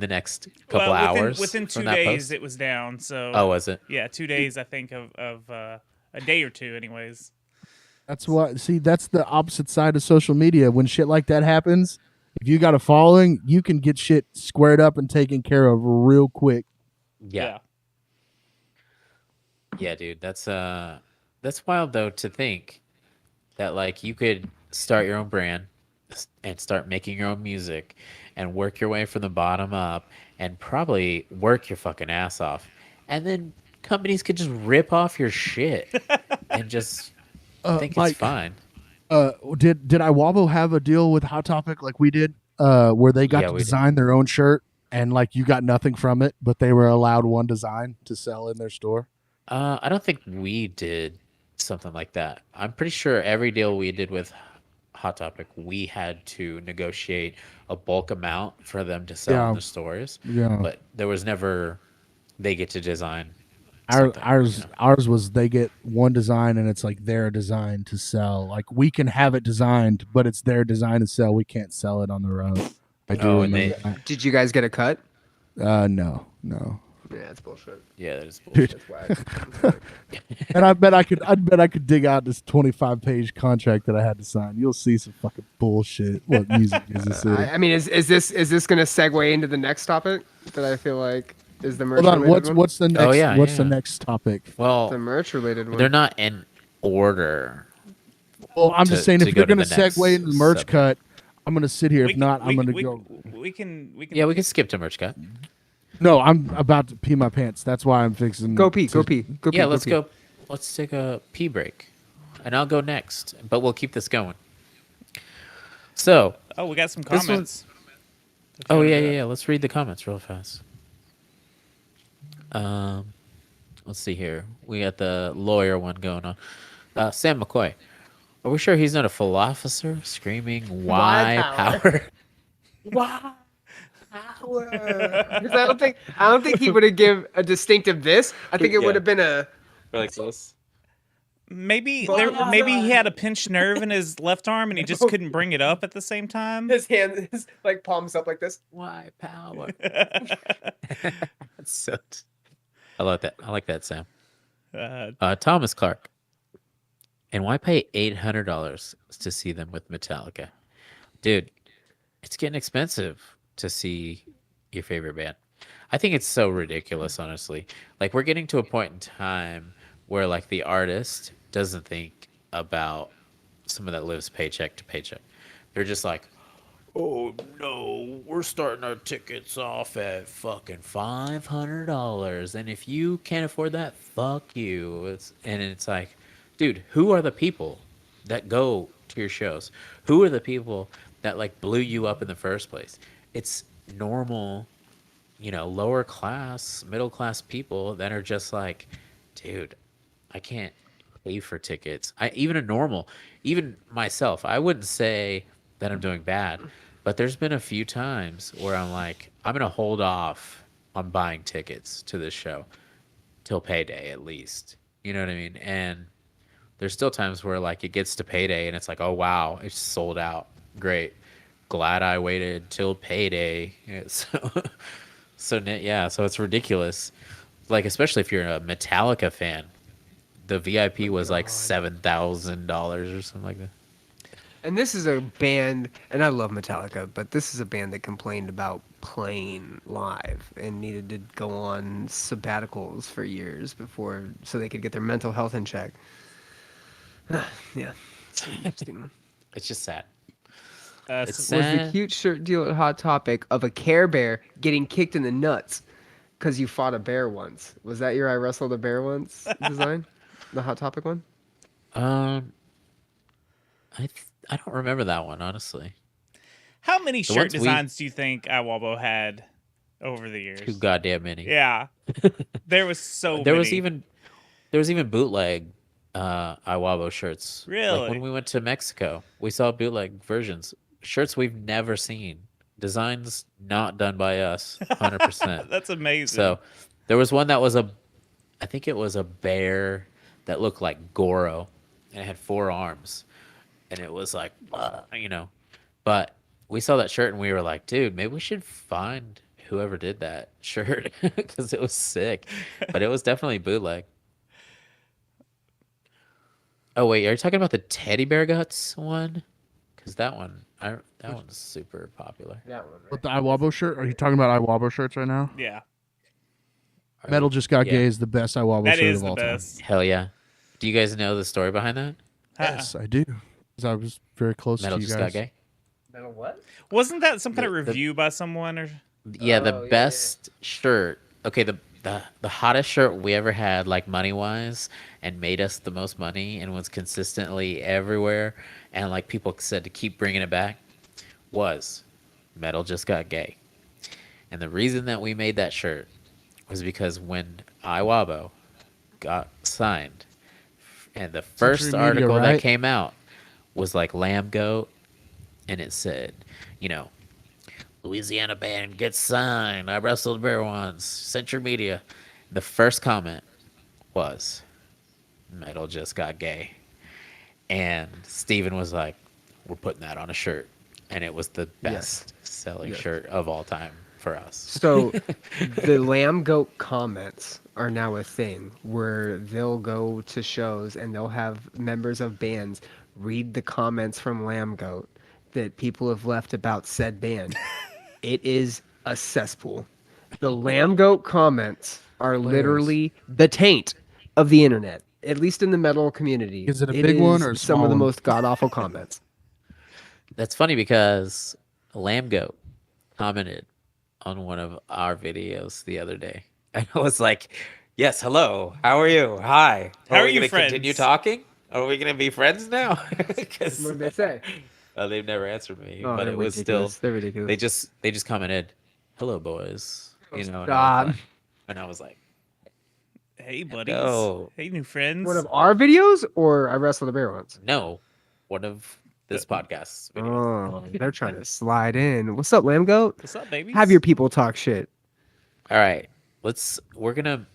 Speaker 2: next couple hours.
Speaker 1: within
Speaker 2: from
Speaker 1: 2
Speaker 2: that
Speaker 1: days,
Speaker 2: post?
Speaker 1: it was down. So
Speaker 2: Oh, was it?
Speaker 1: yeah, 2 days I think of a day or two, anyways.
Speaker 3: That's why. See, that's the opposite side of social media. When shit like that happens, if you got a following, you can get shit squared up and taken care of real quick.
Speaker 2: Yeah, dude. That's wild though to think that like you could start your own brand and start making your own music and work your way from the bottom up and probably work your fucking ass off, and then companies could just rip off your shit and just think
Speaker 3: Mike,
Speaker 2: it's fine.
Speaker 3: Did Iwabo have a deal with Hot Topic like we did, where they got
Speaker 2: Yeah,
Speaker 3: to
Speaker 2: we did.
Speaker 3: design their own shirt and like you got nothing from it, but they were allowed one design to sell in their store?
Speaker 2: I don't think we did something like that. I'm pretty sure every deal we did with Hot Topic, we had to negotiate a bulk amount for them to sell
Speaker 3: Yeah.
Speaker 2: in the stores.
Speaker 3: Yeah.
Speaker 2: But there was never they get to design.
Speaker 3: Ours was they get one design and it's like their design to sell. Like we can have it designed, but it's their design to sell. We can't sell it on their own. I do
Speaker 2: Oh, and
Speaker 3: remember
Speaker 4: Did you guys get a cut?
Speaker 3: that. No.
Speaker 4: Yeah, that's bullshit.
Speaker 2: Yeah, that is bullshit.
Speaker 4: That's whack.
Speaker 3: And I'd bet I could dig out this 25-page contract that I had to sign. You'll see some fucking bullshit. What music is this?
Speaker 4: I mean, is this gonna segue into the next topic that I feel like is the merch
Speaker 3: Hold on,
Speaker 4: related one?
Speaker 3: what's the next?
Speaker 2: Oh, yeah,
Speaker 3: what's the
Speaker 2: yeah.
Speaker 3: next topic?
Speaker 4: The
Speaker 2: Well,
Speaker 4: merch related one?
Speaker 2: they're not in order.
Speaker 3: Well, I'm
Speaker 2: to-
Speaker 3: just saying
Speaker 2: to
Speaker 3: if
Speaker 2: go
Speaker 3: you're
Speaker 2: to
Speaker 3: gonna
Speaker 2: the next
Speaker 3: segue into the merch
Speaker 2: subject.
Speaker 3: cut, I'm gonna sit here. If not, I'm gonna
Speaker 1: we,
Speaker 3: go.
Speaker 1: We can.
Speaker 2: Yeah, we can skip to merch cut.
Speaker 3: No, I'm about to pee my pants. That's why I'm fixing.
Speaker 4: Go pee.
Speaker 2: Yeah, let's go. Let's take a pee break, and I'll go next. But we'll keep this going. So,
Speaker 1: Oh, we got some
Speaker 2: This
Speaker 1: comments.
Speaker 2: oh yeah. Let's read the comments real fast. Let's see here. We got the lawyer one going on. Sam McCoy. Are we sure he's not a philosopher screaming "Why power"?
Speaker 4: Why? Because I don't think he would have give a distinctive this. I think it would have been a
Speaker 2: like this.
Speaker 1: Maybe
Speaker 4: Well,
Speaker 1: maybe he had a pinched nerve in his left arm and he just couldn't bring it up at the same time.
Speaker 4: his hand, his like palms up like this.
Speaker 2: Why power? That's so. I like that. I like that, Sam.
Speaker 1: Uh,
Speaker 2: Thomas Clark. And why pay $800 to see them with Metallica? Dude, it's getting expensive to see your favorite band. I think it's so ridiculous, honestly. Like, we're getting to a point in time where, like, the artist doesn't think about someone that lives paycheck to paycheck. They're just like, oh no, we're starting our tickets off at fucking $500, and if you can't afford that, fuck you. It's like, dude, who are the people that go to your shows? Who are the people that like blew you up in the first place? It's normal, lower class, middle class people that are just like, dude, I can't pay for tickets. Even myself, I wouldn't say that I'm doing bad, but there's been a few times where I'm like, I'm gonna hold off on buying tickets to this show till payday at least. You know what I mean? And there's still times where like it gets to payday and it's like, oh wow, it's sold out. Great. Glad I waited till payday. Yeah, so it's ridiculous. Like, especially if you're a Metallica fan, the VIP was like $7,000 or something like that.
Speaker 4: And this is a band, and I love Metallica, but this is a band that complained about playing live and needed to go on sabbaticals for years before, so they could get their mental health in check. Yeah, it's interesting.
Speaker 2: It's just sad.
Speaker 1: it's
Speaker 2: It's
Speaker 4: Was the
Speaker 2: sad.
Speaker 4: cute shirt deal at Hot Topic of a Care Bear getting kicked in the nuts because you fought a bear once? Was that your I wrestled a bear once design? The Hot Topic one?
Speaker 2: Um, I don't remember that one, honestly.
Speaker 1: How many
Speaker 2: The
Speaker 1: shirt
Speaker 2: ones we-
Speaker 1: designs do you think Iwabo had over the years?
Speaker 2: Too goddamn many.
Speaker 1: Yeah, there was so
Speaker 2: There
Speaker 1: many.
Speaker 2: was even bootleg Iwabo shirts.
Speaker 1: Really?
Speaker 2: Like when we went to Mexico, we saw bootleg versions. Shirts we've never seen. Designs not done by us, 100%.
Speaker 1: That's amazing.
Speaker 2: So there was one that was I think it was a bear that looked like Goro and it had 4 arms. And it was like, but we saw that shirt and we were like, dude, maybe we should find whoever did that shirt because it was sick. But it was definitely bootleg. Oh wait, are you talking about the teddy bear guts one? Because that one's super popular.
Speaker 4: That one,
Speaker 3: With the Iwabo shirt? Are you talking about Iwabo shirts right now?
Speaker 1: yeah,
Speaker 3: Metal Just Got
Speaker 2: Yeah.
Speaker 3: Gay is the best Iwabo
Speaker 1: that
Speaker 3: shirt
Speaker 1: is
Speaker 3: of
Speaker 1: the
Speaker 3: all time.
Speaker 1: best.
Speaker 2: Hell yeah! Do you guys know the story behind that?
Speaker 3: Yes, I do. Because I was very close
Speaker 2: Metal
Speaker 3: to you
Speaker 2: just
Speaker 3: guys.
Speaker 2: got gay.
Speaker 4: Metal what?
Speaker 1: Wasn't that some kind of
Speaker 2: The-
Speaker 1: review by someone or?
Speaker 2: Yeah,
Speaker 4: Oh,
Speaker 2: the
Speaker 4: yeah,
Speaker 2: best shirt. Okay, the hottest shirt we ever had, like money wise, and made us the most money, and was consistently everywhere, and like people said to keep bringing it back, was Metal Just Got Gay. And the reason that we made that shirt was because when Iwabo got signed, and the first
Speaker 3: Century Media,
Speaker 2: article
Speaker 3: right?
Speaker 2: that came out was like Lamb Goat, and it said, Louisiana band gets signed. I wrestled a bear once. Century Media. The first comment was, Metal Just Got Gay. And Steven was like, we're putting that on a shirt. And it was the best selling
Speaker 4: Yes.
Speaker 2: shirt of all time for us.
Speaker 4: So the Lamb Goat comments are now a thing where they'll go to shows and they'll have members of bands read the comments from Lamb Goat that people have left about said band. It is a cesspool. The Lamb Goat comments are literally the taint of the internet, at least in the metal community.
Speaker 3: Is it a big one or a
Speaker 4: some
Speaker 3: small
Speaker 4: of the
Speaker 3: one?
Speaker 4: most god awful comments?
Speaker 2: That's funny because Lamb Goat commented on one of our videos the other day. And I was like, yes, hello. How are you? Hi.
Speaker 1: How are
Speaker 2: we
Speaker 1: you
Speaker 2: gonna continue
Speaker 1: friends?
Speaker 2: talking? Are we going to be friends now? Because
Speaker 4: What did they say?
Speaker 2: they've never answered me.
Speaker 4: Oh,
Speaker 2: but
Speaker 4: they're
Speaker 2: it was
Speaker 4: ridiculous.
Speaker 2: still,
Speaker 4: They're ridiculous.
Speaker 2: they just commented, hello, boys. And I was
Speaker 4: Stop.
Speaker 2: like- and I was like,
Speaker 1: Hey, buddies.
Speaker 2: No.
Speaker 1: Hey, new friends.
Speaker 4: One of our videos, or I wrestled a bear once?
Speaker 2: no, one of this podcast's videos.
Speaker 4: Oh, they're trying to slide in. What's up, Lamb Goat?
Speaker 1: What's up, babies?
Speaker 4: Have your people talk shit.
Speaker 2: All right, we're gonna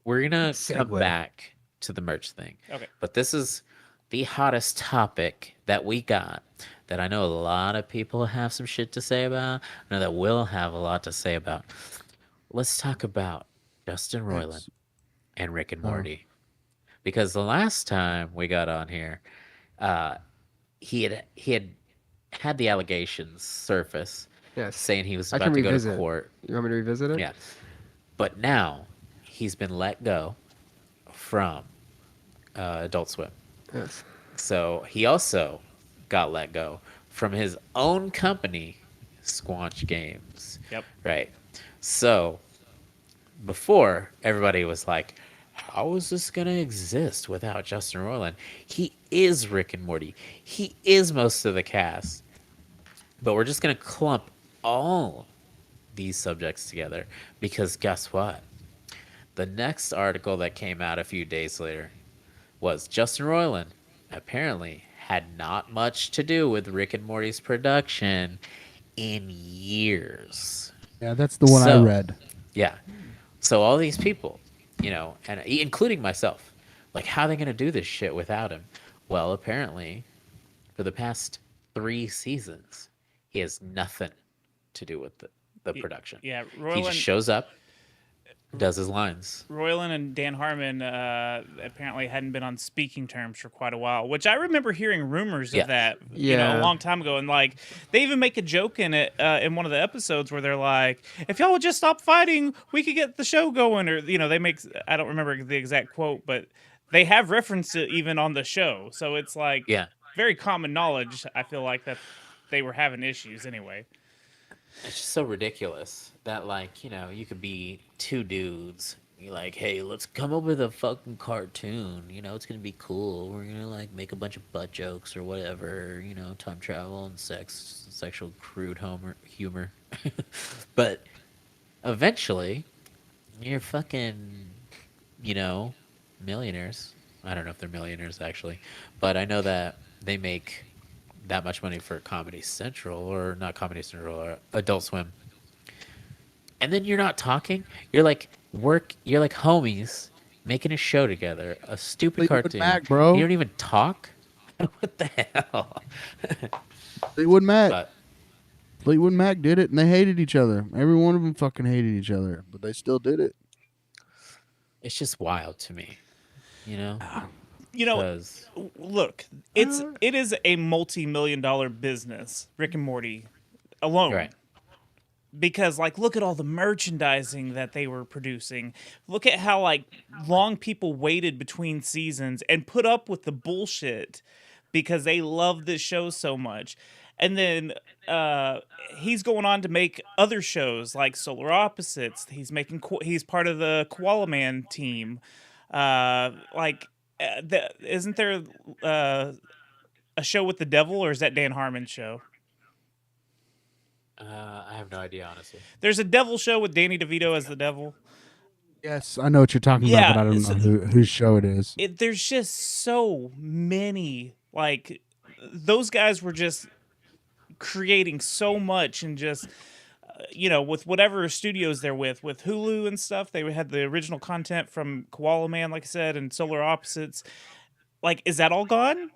Speaker 2: come
Speaker 4: Segue.
Speaker 2: back to the merch thing.
Speaker 1: Okay.
Speaker 2: But this is the hottest topic that we got that I know a lot of people have some shit to say about. I know that Will have a lot to say about. Let's talk about Justin Roiland and Rick and
Speaker 3: Oh.
Speaker 2: Morty. Because the last time we got on here, uh, he had the allegations surface
Speaker 4: Yes.
Speaker 2: saying he was
Speaker 4: I
Speaker 2: about
Speaker 4: can
Speaker 2: to go to
Speaker 4: revisit.
Speaker 2: court.
Speaker 4: You want me to revisit it?
Speaker 2: Yeah. But now he's been let go from Adult Swim.
Speaker 4: Yes.
Speaker 2: So he also got let go from his own company, Squanch Games.
Speaker 1: Yep.
Speaker 2: Right. So before, everybody was like, how is this going to exist without Justin Roiland? He is Rick and Morty. He is most of the cast. But we're just going to clump all these subjects together because guess what? The next article that came out a few days later was Justin Roiland apparently had not much to do with Rick and Morty's production in years.
Speaker 3: Yeah, that's the one I
Speaker 2: So-
Speaker 3: read.
Speaker 2: Yeah. So all these people, and including myself, like, how are they going to do this shit without him? Well, apparently, for the past 3 seasons, he has nothing to do with the production.
Speaker 1: Yeah,
Speaker 2: He just
Speaker 1: Roiland,
Speaker 2: shows up, does his lines.
Speaker 1: Roiland and Dan Harmon apparently hadn't been on speaking terms for quite a while, which I remember hearing rumors
Speaker 2: Yeah.
Speaker 1: of that, a
Speaker 4: Yeah.
Speaker 1: long time ago. And like, they even make a joke in it in one of the episodes where they're like, "If y'all would just stop fighting, we could get the show going." Or they make, I don't remember the exact quote, but they have referenced it even on the show. So it's like
Speaker 2: Yeah.
Speaker 1: very common knowledge. I feel like that they were having issues anyway.
Speaker 2: It's just so ridiculous that, like, you could be 2 dudes. You're like, hey, let's come up with a fucking cartoon. It's going to be cool. We're going to, like, make a bunch of butt jokes or whatever, time travel and sexual crude humor. But eventually, you're fucking, millionaires. I don't know if they're millionaires, actually. But I know that they make that much money for Comedy Central, or not Comedy Central, or Adult Swim. And then you're not talking. You're like homies making a show together, a stupid
Speaker 3: Fleetwood
Speaker 2: cartoon.
Speaker 3: Mac, bro.
Speaker 2: You don't even talk. What the hell?
Speaker 3: Fleetwood Mac.
Speaker 2: But
Speaker 3: Fleetwood Mac did it, and they hated each other. Every one of them fucking hated each other, but they still did it.
Speaker 2: it's just wild to me, 'Cause-
Speaker 1: Look, it is a multi-million-dollar business, Rick and Morty alone.
Speaker 2: Right.
Speaker 1: Because look at all the merchandising that they were producing. Look at how long people waited between seasons and put up with the bullshit because they love this show so much. And then he's going on to make other shows like Solar Opposites. He's part of the Koala Man team. Isn't there a show with the devil, or is that Dan Harmon's show?
Speaker 2: I have no idea, honestly.
Speaker 1: There's a devil show with Danny DeVito as the devil.
Speaker 3: Yes, I know what you're talking
Speaker 1: Yeah,
Speaker 3: about, but I don't know whose show it is.
Speaker 1: There's just so many. Those guys were just creating so much, and just with whatever studios they're with Hulu and stuff. They had the original content from Koala Man, like I said, and Solar Opposites. Is that all gone?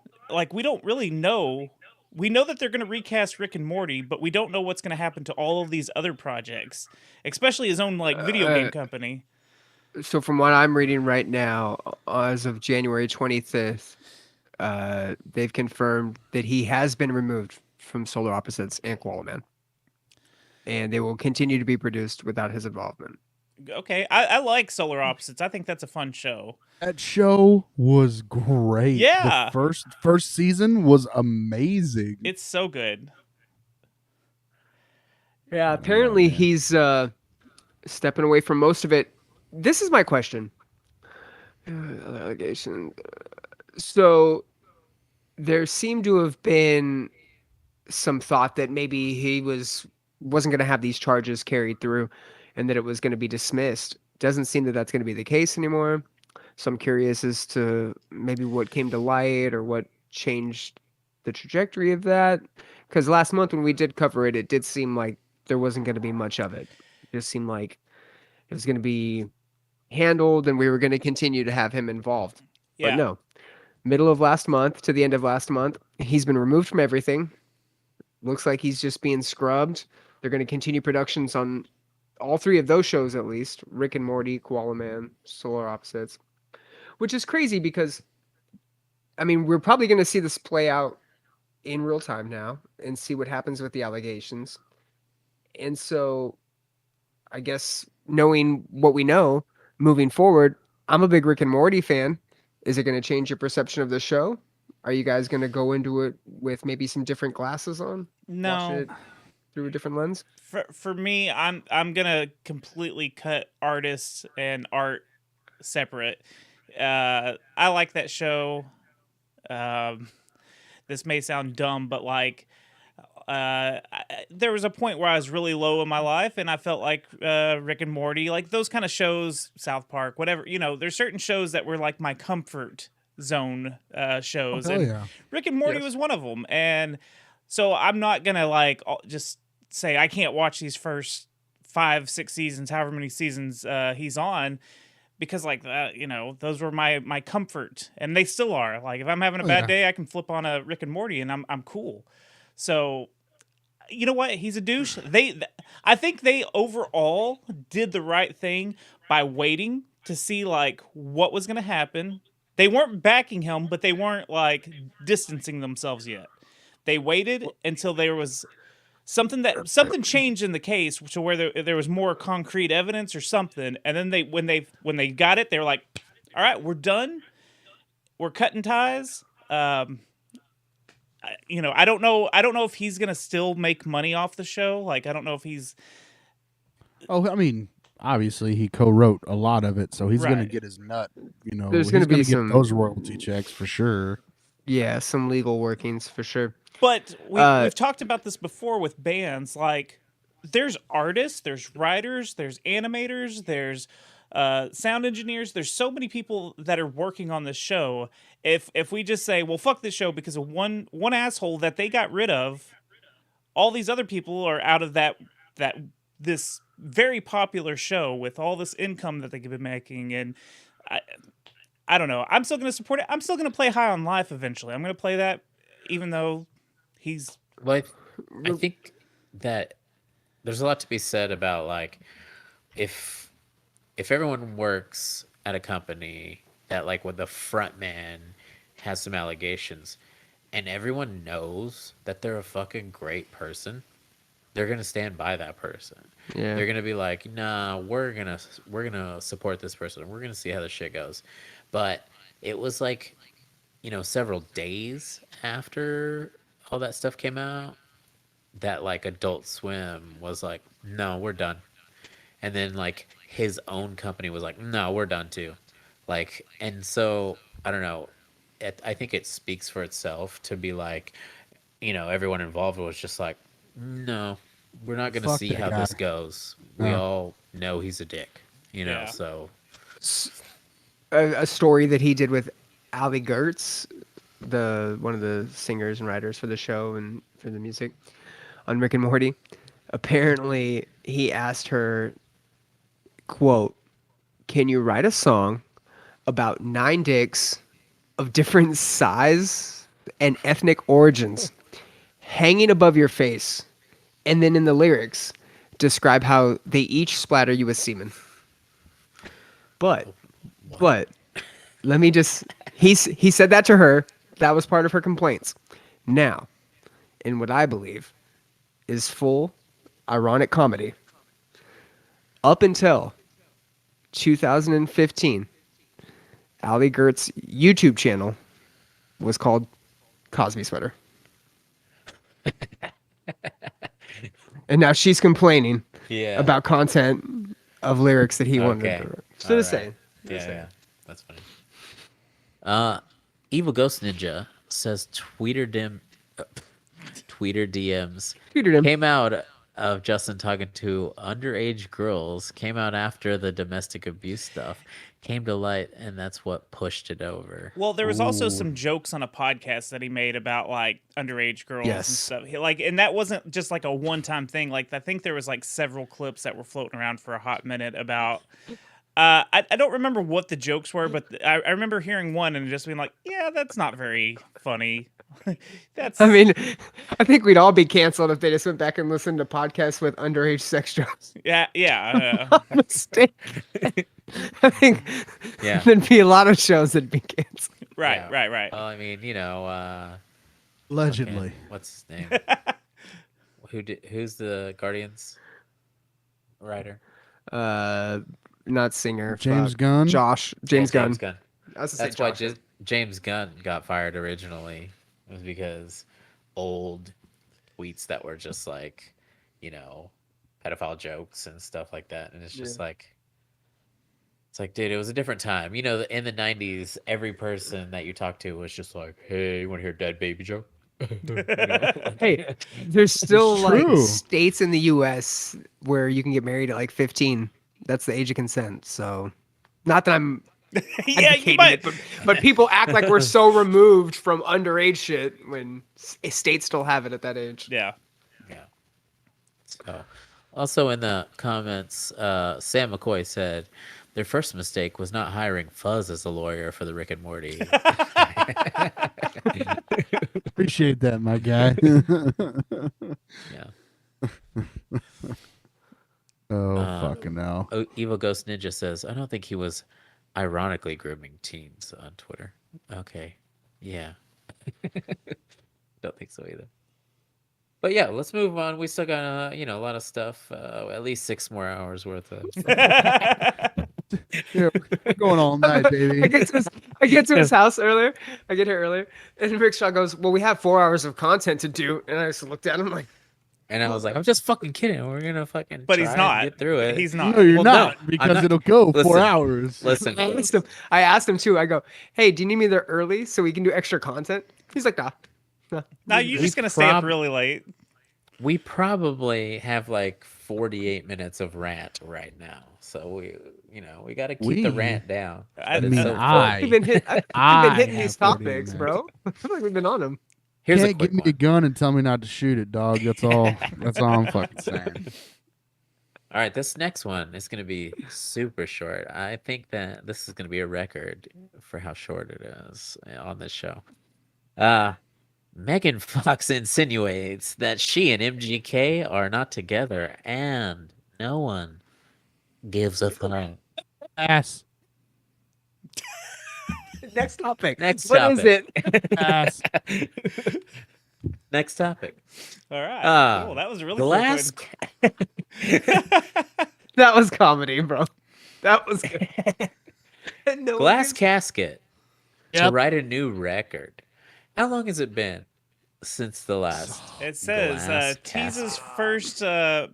Speaker 1: We don't really know. We know that they're going to recast Rick and Morty, but we don't know what's going to happen to all of these other projects, especially his own video game company.
Speaker 4: So from what I'm reading right now, as of January 25th, they've confirmed that he has been removed from Solar Opposites and Koala Man, and they will continue to be produced without his involvement.
Speaker 1: Okay, I like Solar Opposites. I think that's a fun show.
Speaker 3: That show was great.
Speaker 1: Yeah.
Speaker 3: The first season was amazing.
Speaker 1: It's so good.
Speaker 4: Yeah, apparently he's stepping away from most of it. This is my question. Allegation. So there seemed to have been some thought that maybe he wasn't going to have these charges carried through, and that it was going to be dismissed. Doesn't seem that that's going to be the case anymore. So I'm curious as to maybe what came to light or what changed the trajectory of that. Because last month when we did cover it, it did seem like there wasn't going to be much of it. It just seemed like it was going to be handled and we were going to continue to have him involved.
Speaker 1: Yeah.
Speaker 4: But no. Middle of last month to the end of last month, he's been removed from everything. Looks like he's just being scrubbed. They're going to continue productions on all three of those shows, at least Rick and Morty, Koala Man, Solar Opposites, which is crazy because, I mean, we're probably going to see this play out in real time now and see what happens with the allegations. And so I guess knowing what we know moving forward, I'm a big Rick and Morty fan. Is it going to change your perception of the show? Are you guys going to go into it with maybe some different glasses on? Watch
Speaker 1: No.
Speaker 4: it through a different lens?
Speaker 1: For me, I'm gonna completely cut artists and art separate. I like that show. This may sound dumb, but like, there was a point where I was really low in my life, and I felt like Rick and Morty, like those kind of shows, South Park, whatever. There's certain shows that were like my comfort zone shows,
Speaker 3: hell
Speaker 1: and
Speaker 3: yeah.
Speaker 1: Rick and Morty was one of them. And so I'm not gonna like just say I can't watch these first 5-6 seasons, however many seasons he's on, because like that, those were my comfort, and they still are. Like if I'm having a bad day, I can flip on a Rick and Morty, and I'm cool. So you know what? He's a douche. I think they overall did the right thing by waiting to see like what was going to happen. They weren't backing him, but they weren't like distancing themselves yet. They waited until there was something changed in the case to where there was more concrete evidence or something, and then when they got it, they were like, "All right, we're done. We're cutting ties." I don't know if he's gonna still make money off the show. Like, I don't know if he's.
Speaker 3: Oh, I mean, obviously he co-wrote a lot of it, so he's gonna get his nut.
Speaker 4: There's gonna be
Speaker 3: get those royalty checks for sure.
Speaker 4: Yeah, some legal workings for sure.
Speaker 1: But we've talked about this before with bands. Like, there's artists, there's writers, there's animators, there's sound engineers. There's so many people that are working on this show. If we just say, well, fuck this show because of one asshole that they got rid of, all these other people are out of this very popular show with all this income that they've been making. And I don't know. I'm still going to support it. I'm still going to play High on Life eventually. I'm going to play that even though he's...
Speaker 2: Well, I think that there's a lot to be said about, like, if everyone works at a company that, like, when the front man has some allegations and everyone knows that they're a fucking great person, they're going to stand by that person.
Speaker 4: Yeah.
Speaker 2: They're going to be like, nah, we're going to support this person. We're going to see how this shit goes. But it was like, several days after all that stuff came out that like Adult Swim was like, no, we're done. And then like his own company was like, no, we're done too. Like, and so I don't know. I think it speaks for itself to be like, everyone involved was just like, no, we're not going to see how this goes. We all know he's a dick, so.
Speaker 4: A story that he did with Ali Gertz, one of the singers and writers for the show and for the music on Rick and Morty. Apparently, he asked her, quote, "Can you write a song about 9 dicks of different size and ethnic origins hanging above your face, and then in the lyrics, describe how they each splatter you with semen?" But let me just, he said that to her. That was part of her complaints. Now, in what I believe is full ironic comedy, up until 2015, Ali Gert's YouTube channel was called Cosby Sweater. And now she's complaining about content of lyrics that he wanted to write. Just saying.
Speaker 2: Yeah, that's funny. Evil Ghost Ninja says Tweeter DMs came out of Justin talking to underage girls, came out after the domestic abuse stuff came to light, and that's what pushed it over.
Speaker 1: Well, there was also some jokes on a podcast that he made about like underage girls and stuff. And that wasn't just like a one-time thing. Like, I think there was like several clips that were floating around for a hot minute about. I don't remember what the jokes were, but I remember hearing one and just being like, yeah, that's not very funny. That's.
Speaker 4: I mean, I think we'd all be canceled if they just went back and listened to podcasts with underage sex jokes.
Speaker 1: yeah.
Speaker 4: Mistake. I think
Speaker 2: Yeah.
Speaker 4: there'd be a lot of shows that'd be canceled.
Speaker 1: Right,
Speaker 2: Yeah.
Speaker 1: right.
Speaker 2: Well, I mean,
Speaker 3: Allegedly.
Speaker 2: fucking- what's his name? Who's the Guardians writer?
Speaker 4: Not singer.
Speaker 3: James
Speaker 4: fuck.
Speaker 3: Gunn?
Speaker 4: James Gunn.
Speaker 2: James Gunn.
Speaker 4: I was gonna
Speaker 2: That's
Speaker 4: say
Speaker 2: why
Speaker 4: Josh.
Speaker 2: James Gunn got fired originally. It was because old tweets that were just like, pedophile jokes and stuff like that. And it's just like, it's like, dude, it was a different time. In the 90s, every person that you talked to was just like, hey, you want to hear a dead baby joke?
Speaker 4: Hey, there's still
Speaker 3: It's
Speaker 4: like
Speaker 3: true.
Speaker 4: states in the U.S. where you can get married at like 15. That's the age of consent. So, not that I'm
Speaker 1: Yeah,
Speaker 4: advocating it, but people act like we're so removed from underage shit when states still have it at that age.
Speaker 1: Yeah.
Speaker 2: So, also in the comments, Sam McCoy said their first mistake was not hiring Fuzz as a lawyer for the Rick and Morty.
Speaker 3: Appreciate that, my guy.
Speaker 2: Yeah.
Speaker 3: Fucking hell.
Speaker 2: Oh, Evil Ghost Ninja says, I don't think he was ironically grooming teens on Twitter. Okay. Yeah. Don't think so either. But yeah, let's move on. We still got a lot of stuff. At least 6 more hours worth of.
Speaker 3: Yeah, we're going all night, baby.
Speaker 4: I get to his house earlier. I get here earlier, and Rick Shaw goes, "Well, we have 4 hours of content to do." And I just looked at him like,
Speaker 2: And I was like, I'm just fucking kidding. We're gonna fucking.
Speaker 1: But
Speaker 2: try
Speaker 1: he's
Speaker 2: and
Speaker 1: not.
Speaker 2: get through it.
Speaker 1: He's not.
Speaker 3: No, you're
Speaker 2: Well,
Speaker 3: not,
Speaker 2: no, I'm
Speaker 3: because
Speaker 2: not.
Speaker 3: it'll go
Speaker 2: Listen.
Speaker 3: 4 hours.
Speaker 2: Listen.
Speaker 4: I asked him too. I go, "Hey, do you need me there early so we can do extra content?" He's like, "Nah."
Speaker 1: Now you're
Speaker 2: We
Speaker 1: just gonna stay up
Speaker 2: prob-
Speaker 1: really late.
Speaker 2: We probably have like 48 minutes of rant right now. So we got to keep the
Speaker 3: We?
Speaker 2: rant down.
Speaker 1: I
Speaker 2: But it's
Speaker 3: mean,
Speaker 2: so fun.
Speaker 3: I-
Speaker 4: We've been hitting
Speaker 3: I
Speaker 4: these
Speaker 3: have 48
Speaker 4: topics, bro. I feel like we've been on them.
Speaker 2: Here's a
Speaker 3: Can't
Speaker 2: quick
Speaker 3: give me
Speaker 2: one.
Speaker 3: a gun and tell me not to shoot it, dog. That's all. That's all I'm fucking saying.
Speaker 2: All right, this next one is going to be super short. I think that this is going to be a record for how short it is on this show. Megan Fox insinuates that she and MGK are not together, and no one gives a fuck.
Speaker 3: Ass.
Speaker 4: Next topic.
Speaker 2: Next
Speaker 4: What
Speaker 2: topic.
Speaker 4: is it?
Speaker 3: Ass.
Speaker 2: Next topic.
Speaker 1: All right. Cool. That was really
Speaker 2: Glass.
Speaker 4: That was comedy, bro. That was good. And no one
Speaker 2: Glass
Speaker 4: gives-
Speaker 2: Casket to
Speaker 3: Yep.
Speaker 2: write a new record. How long has it been since the last?
Speaker 1: It says
Speaker 2: Glass
Speaker 1: teases
Speaker 2: Casket?
Speaker 1: first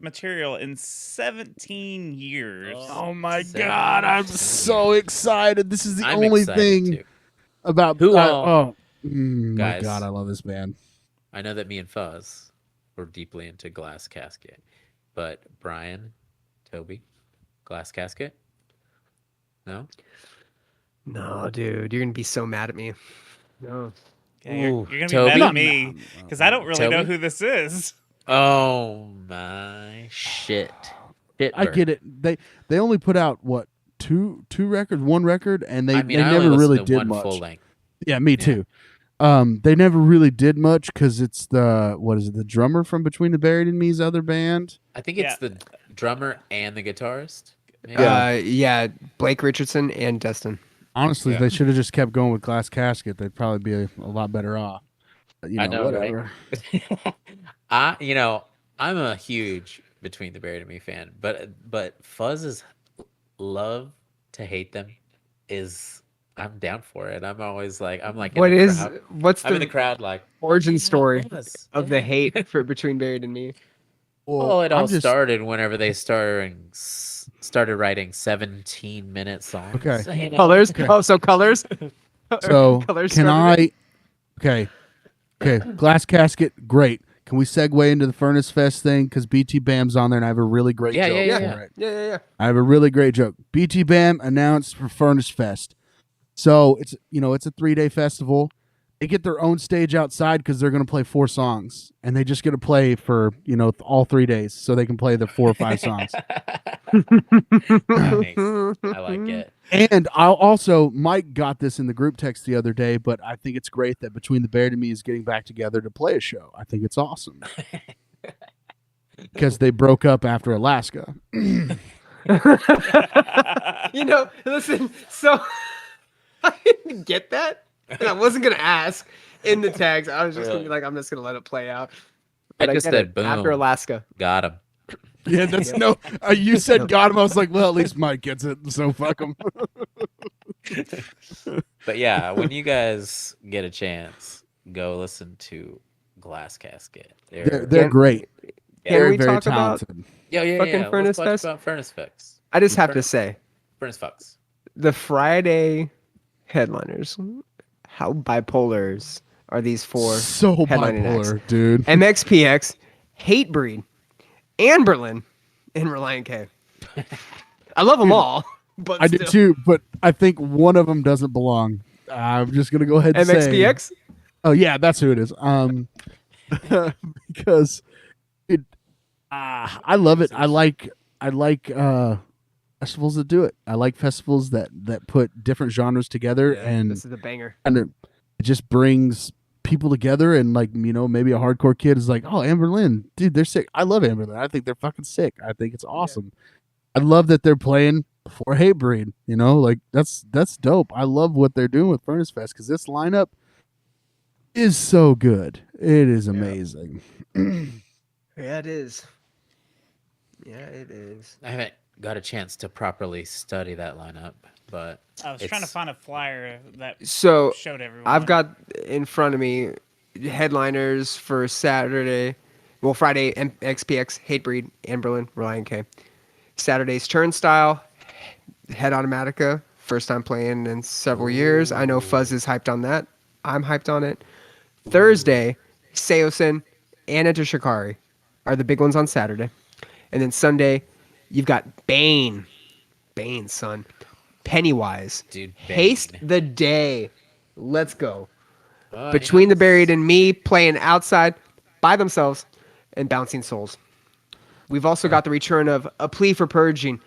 Speaker 1: material in 17 years.
Speaker 3: Oh my
Speaker 2: Seven
Speaker 3: god, I'm
Speaker 2: years.
Speaker 3: so excited. This is the
Speaker 2: I'm
Speaker 3: only
Speaker 2: excited
Speaker 3: thing
Speaker 2: too.
Speaker 3: about
Speaker 2: Who all-
Speaker 3: oh my
Speaker 2: Guys.
Speaker 3: god, I love this band.
Speaker 2: I know that me and Fuzz were deeply into Glass Casket, but Brian, Toby, Glass Casket? No?
Speaker 4: No, dude, you're gonna be so mad at me. No.
Speaker 1: Yeah, you're
Speaker 2: Ooh,
Speaker 1: gonna be
Speaker 2: Toby?
Speaker 1: mad at me because I don't really know
Speaker 2: Toby?
Speaker 1: who this is.
Speaker 2: Oh my shit.
Speaker 3: I
Speaker 2: Burt.
Speaker 3: get it. They only put out what two records, one record, and they
Speaker 2: I mean, I
Speaker 3: never
Speaker 2: only
Speaker 3: really
Speaker 2: listened to
Speaker 3: did
Speaker 2: one
Speaker 3: much.
Speaker 2: full length.
Speaker 3: Yeah, me too. They never really did much because it's the drummer from Between the Buried and Me's other band.
Speaker 2: I think it's
Speaker 1: Yeah.
Speaker 2: the drummer and the guitarist. Maybe.
Speaker 4: Yeah, Blake Richardson and Destin.
Speaker 3: Honestly,
Speaker 2: Yeah.
Speaker 3: they should have just kept going with Glass Casket. They'd probably be a lot better off. But,
Speaker 2: I know, right?
Speaker 3: whatever.
Speaker 2: I'm a huge Between the Buried and Me fan, but Fuzz's love to hate them is I'm down for it. I'm always like in
Speaker 4: What's
Speaker 2: I'm in the
Speaker 4: the
Speaker 2: crowd like
Speaker 4: origin story
Speaker 2: Fuzz,
Speaker 4: of the hate for Between Buried and Me?
Speaker 2: Well, it
Speaker 3: I'm
Speaker 2: all
Speaker 3: just-
Speaker 2: started whenever they started writing 17-minute songs.
Speaker 3: Okay.
Speaker 2: You know?
Speaker 4: Colors? Oh, so colors?
Speaker 3: So
Speaker 4: Colors
Speaker 3: can
Speaker 4: started it?
Speaker 3: Okay. Glass Casket, great. Can we segue into the Furnace Fest thing? Because BT Bam's on there, and I have a really great
Speaker 2: Yeah,
Speaker 3: joke
Speaker 2: yeah,
Speaker 3: for
Speaker 2: yeah.
Speaker 3: it.
Speaker 4: Yeah.
Speaker 3: I have a really great joke. BT Bam announced for Furnace Fest. So it's a 3-day festival. They get their own stage outside because they're going to play 4 songs, and they just get to play for all 3 days, so they can play the 4 or 5 songs.
Speaker 2: Nice. I like it.
Speaker 3: And I'll also, Mike got this in the group text the other day, but I think it's great that Between the Buried and Me is getting back together to play a show. I think it's awesome. Because they broke up after Alaska.
Speaker 4: Listen, so I didn't get that. And I wasn't going to ask in the text. I was just going to be like, I'm just going to let it play out. But
Speaker 2: I just
Speaker 4: get
Speaker 2: said,
Speaker 4: it.
Speaker 2: boom.
Speaker 4: After Alaska.
Speaker 2: Got him.
Speaker 3: Yeah, that's no. You said got him. I was like, well, at least Mike gets it, so fuck him.
Speaker 2: But yeah, when you guys get a chance, go listen to Glass Casket.
Speaker 3: They're great.
Speaker 4: Can
Speaker 3: They're
Speaker 4: we
Speaker 3: very
Speaker 4: talk about
Speaker 3: talented.
Speaker 4: fucking Furnace
Speaker 2: Let's
Speaker 4: Fest?
Speaker 2: talk about Furnace Fest.
Speaker 4: I just have to say,
Speaker 2: Furnace Fucks.
Speaker 4: the Friday headliners, how bipolars are these four?
Speaker 3: So
Speaker 4: headlining
Speaker 3: bipolar,
Speaker 4: acts?
Speaker 3: dude.
Speaker 4: MXPX, Hatebreed, and Berlin, and Reliant K. I love them all, but
Speaker 3: I
Speaker 4: still.
Speaker 3: do too, but I think one of them doesn't belong. I'm just gonna go ahead and say
Speaker 4: MXPX?
Speaker 3: Oh yeah, that's who it is. Because I love it. I like festivals that do it. I like festivals that put different genres together, and
Speaker 4: This is a banger.
Speaker 3: it just brings people together. And like, maybe a hardcore kid is like, oh, Amberlin, dude, they're sick. I love Amberlin. I think they're fucking sick. I think it's awesome. I love that they're playing before Hatebreed. Like that's dope. I love what they're doing with Furnace Fest because this lineup is so good. It is amazing.
Speaker 4: Yeah, it is. Yeah, it is.
Speaker 2: I haven't got a chance to properly study that lineup, but
Speaker 1: I was trying to find a flyer that
Speaker 4: So
Speaker 1: showed everyone.
Speaker 4: I've got in front of me headliners for Saturday. Well, Friday, XPX, Hatebreed, Amberlin, Reliant K. Saturday's Turnstile, Head Automatica, first time playing in several years. I know Fuzz is hyped on that. I'm hyped on it. Thursday, Seosin and Enter Shikari are the big ones on Saturday. And then Sunday, you've got Bane. Bane, son. Pennywise.
Speaker 2: Dude,
Speaker 4: Haste
Speaker 2: Bane.
Speaker 4: the Day. Let's go. Between the Buried and Me playing outside by themselves and Bouncing Souls. We've also got the return of A Plea for Purging.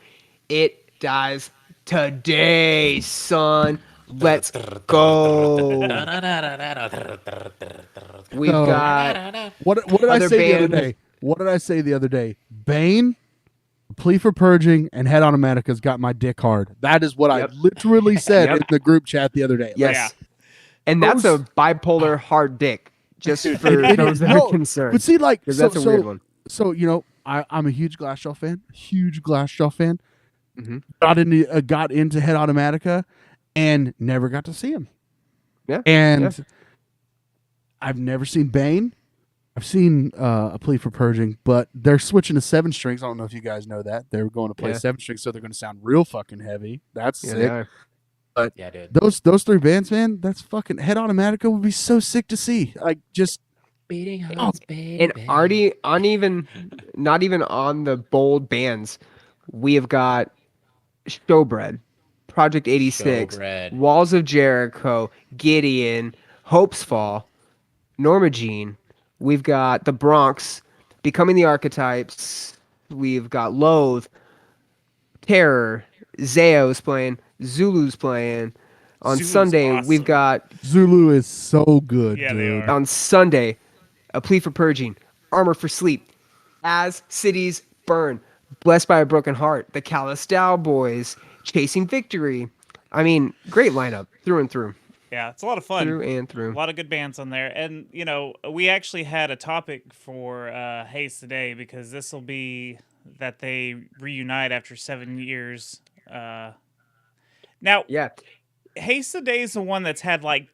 Speaker 4: It dies today, son. Let's go. We've got
Speaker 3: What did I
Speaker 4: other
Speaker 3: say the other
Speaker 4: bands.
Speaker 3: day? What did I say the other day? Bane, Plea for Purging, and Head Automatica's got my dick hard. That is what
Speaker 4: Yep.
Speaker 3: I literally said
Speaker 4: Yep.
Speaker 3: in the group chat the other day.
Speaker 4: yes.
Speaker 1: Yeah.
Speaker 4: And that's a bipolar hard dick. Just for those that are concerned.
Speaker 3: But see, like,
Speaker 4: 'Cause
Speaker 3: so,
Speaker 4: that's a weird one.
Speaker 3: So I'm a huge Glassjaw fan. Huge Glassjaw fan.
Speaker 4: Mhm.
Speaker 3: Got into Head Automatica, and never got to see him.
Speaker 4: Yeah.
Speaker 3: And I've never seen Bane. I've seen A Plea for Purging, but they're switching to 7 strings. I don't know if you guys know that. They're going to play
Speaker 4: Yeah.
Speaker 3: 7 strings, so they're going to sound real fucking heavy. That's
Speaker 4: Yeah, they
Speaker 3: sick.
Speaker 4: are.
Speaker 3: But
Speaker 2: Yeah, dude.
Speaker 3: those 3 bands, man, that's fucking Head Automatica would be so sick to see. Like, just
Speaker 2: Beating
Speaker 3: hearts,
Speaker 4: And already not even on the bold bands, we have got Showbread, Project 86,
Speaker 2: Showbread.
Speaker 4: Walls of Jericho, Gideon, Hope's Fall, Norma Jean. We've got the Bronx, Becoming the Archetypes. We've got Loathe, Terror, Zayo's playing, Zulu's playing. On
Speaker 1: Zulu's
Speaker 4: Sunday,
Speaker 1: awesome.
Speaker 4: we've got
Speaker 3: Zulu is so good,
Speaker 1: Yeah, they
Speaker 3: dude.
Speaker 1: are.
Speaker 4: on Sunday, A Plea for Purging, Armor for Sleep, As Cities Burn, Blessed by a Broken Heart, the Callistau Boys, Chasing Victory. I mean, great lineup through and through.
Speaker 1: Yeah, it's a lot of fun.
Speaker 4: Through and
Speaker 1: A
Speaker 4: through.
Speaker 1: lot of good bands on there. And, we actually had a topic for Haste today because this will be that they reunite after 7 years. Now,
Speaker 4: Yeah.
Speaker 1: Haste today is the one that's had like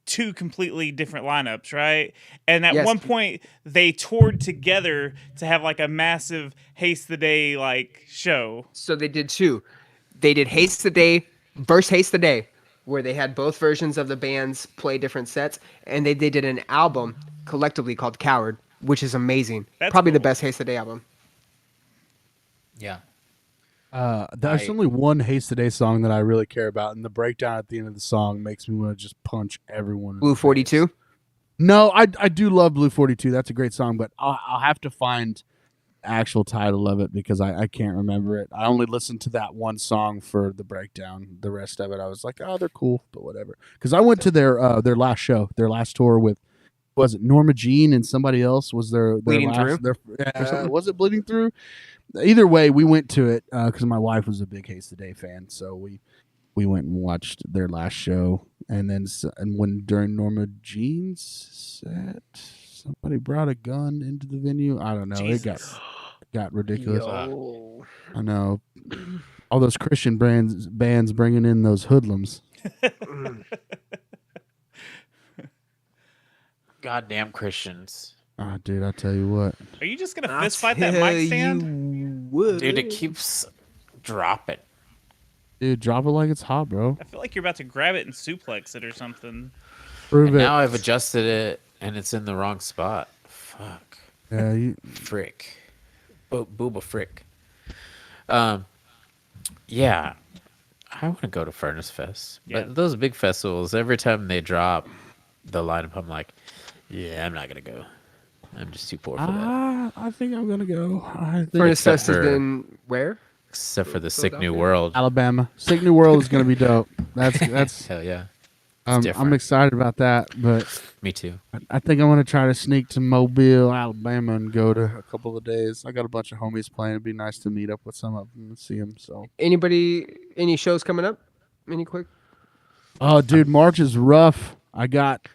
Speaker 1: 2 completely different lineups, right? And at
Speaker 4: Yes.
Speaker 1: one point, they toured together to have like a massive Haste the Day like show.
Speaker 4: So they did 2. They did Haste the Day versus Haste the Day, where they had both versions of the bands play different sets. And they did an album collectively called Coward, which is amazing.
Speaker 1: That's
Speaker 4: Probably the
Speaker 1: cool.
Speaker 4: best Haste the Day album.
Speaker 2: Yeah.
Speaker 3: There's only one Haste Today song that I really care about, and the breakdown at the end of the song makes me want to just punch everyone. in
Speaker 4: Blue
Speaker 3: the face.
Speaker 4: 42.
Speaker 3: No, I do love Blue 42. That's a great song, but I'll have to find actual title of it because I can't remember it. I only listened to that one song for the breakdown. The rest of it, I was like, oh, they're cool, but whatever. Because I went to their last show, their last tour with, was it Norma Jean and somebody else? Was their
Speaker 4: Bleeding
Speaker 3: last,
Speaker 4: Through?
Speaker 3: Was it Bleeding Through? Either way, we went to it because my wife was a big Haste the Day fan, so we went and watched their last show. And then when during Norma Jean's set, somebody brought a gun into the venue. I don't know.
Speaker 1: Jesus.
Speaker 3: It got ridiculous.
Speaker 4: Yo.
Speaker 3: I know. All those Christian bands bringing in those hoodlums.
Speaker 2: Goddamn Christians.
Speaker 3: Ah, dude, I tell you what.
Speaker 1: Are you just gonna fist fight that mic stand?
Speaker 2: Dude, it keeps dropping.
Speaker 3: Dude, drop it like it's hot, bro.
Speaker 1: I feel like you're about to grab it and suplex it or something.
Speaker 3: Prove
Speaker 2: And
Speaker 3: it.
Speaker 2: now I've adjusted it, and it's in the wrong spot. Fuck.
Speaker 3: Yeah,
Speaker 2: Frick. Booba frick. Yeah. I want to go to Furnace Fest.
Speaker 1: Yeah.
Speaker 2: But those big festivals, every time they drop the lineup, I'm like, yeah, I'm not going to go. I'm just too poor for that.
Speaker 3: I think I'm gonna go.
Speaker 4: Furnace
Speaker 2: Except
Speaker 4: Fest has
Speaker 2: for-
Speaker 4: been where?
Speaker 2: Except for the Sick New
Speaker 4: Philadelphia?
Speaker 2: World.
Speaker 3: Alabama. Sick New World is gonna be dope. That's.
Speaker 2: Hell yeah.
Speaker 3: I'm
Speaker 2: different.
Speaker 3: excited about that, but
Speaker 2: Me too.
Speaker 3: I think I'm gonna try to sneak to Mobile, Alabama, and go to a couple of days. I got a bunch of homies playing. It'd be nice to meet up with some of them and see them. So.
Speaker 4: Any shows coming up? Any quick?
Speaker 3: Oh, dude, March is rough. I got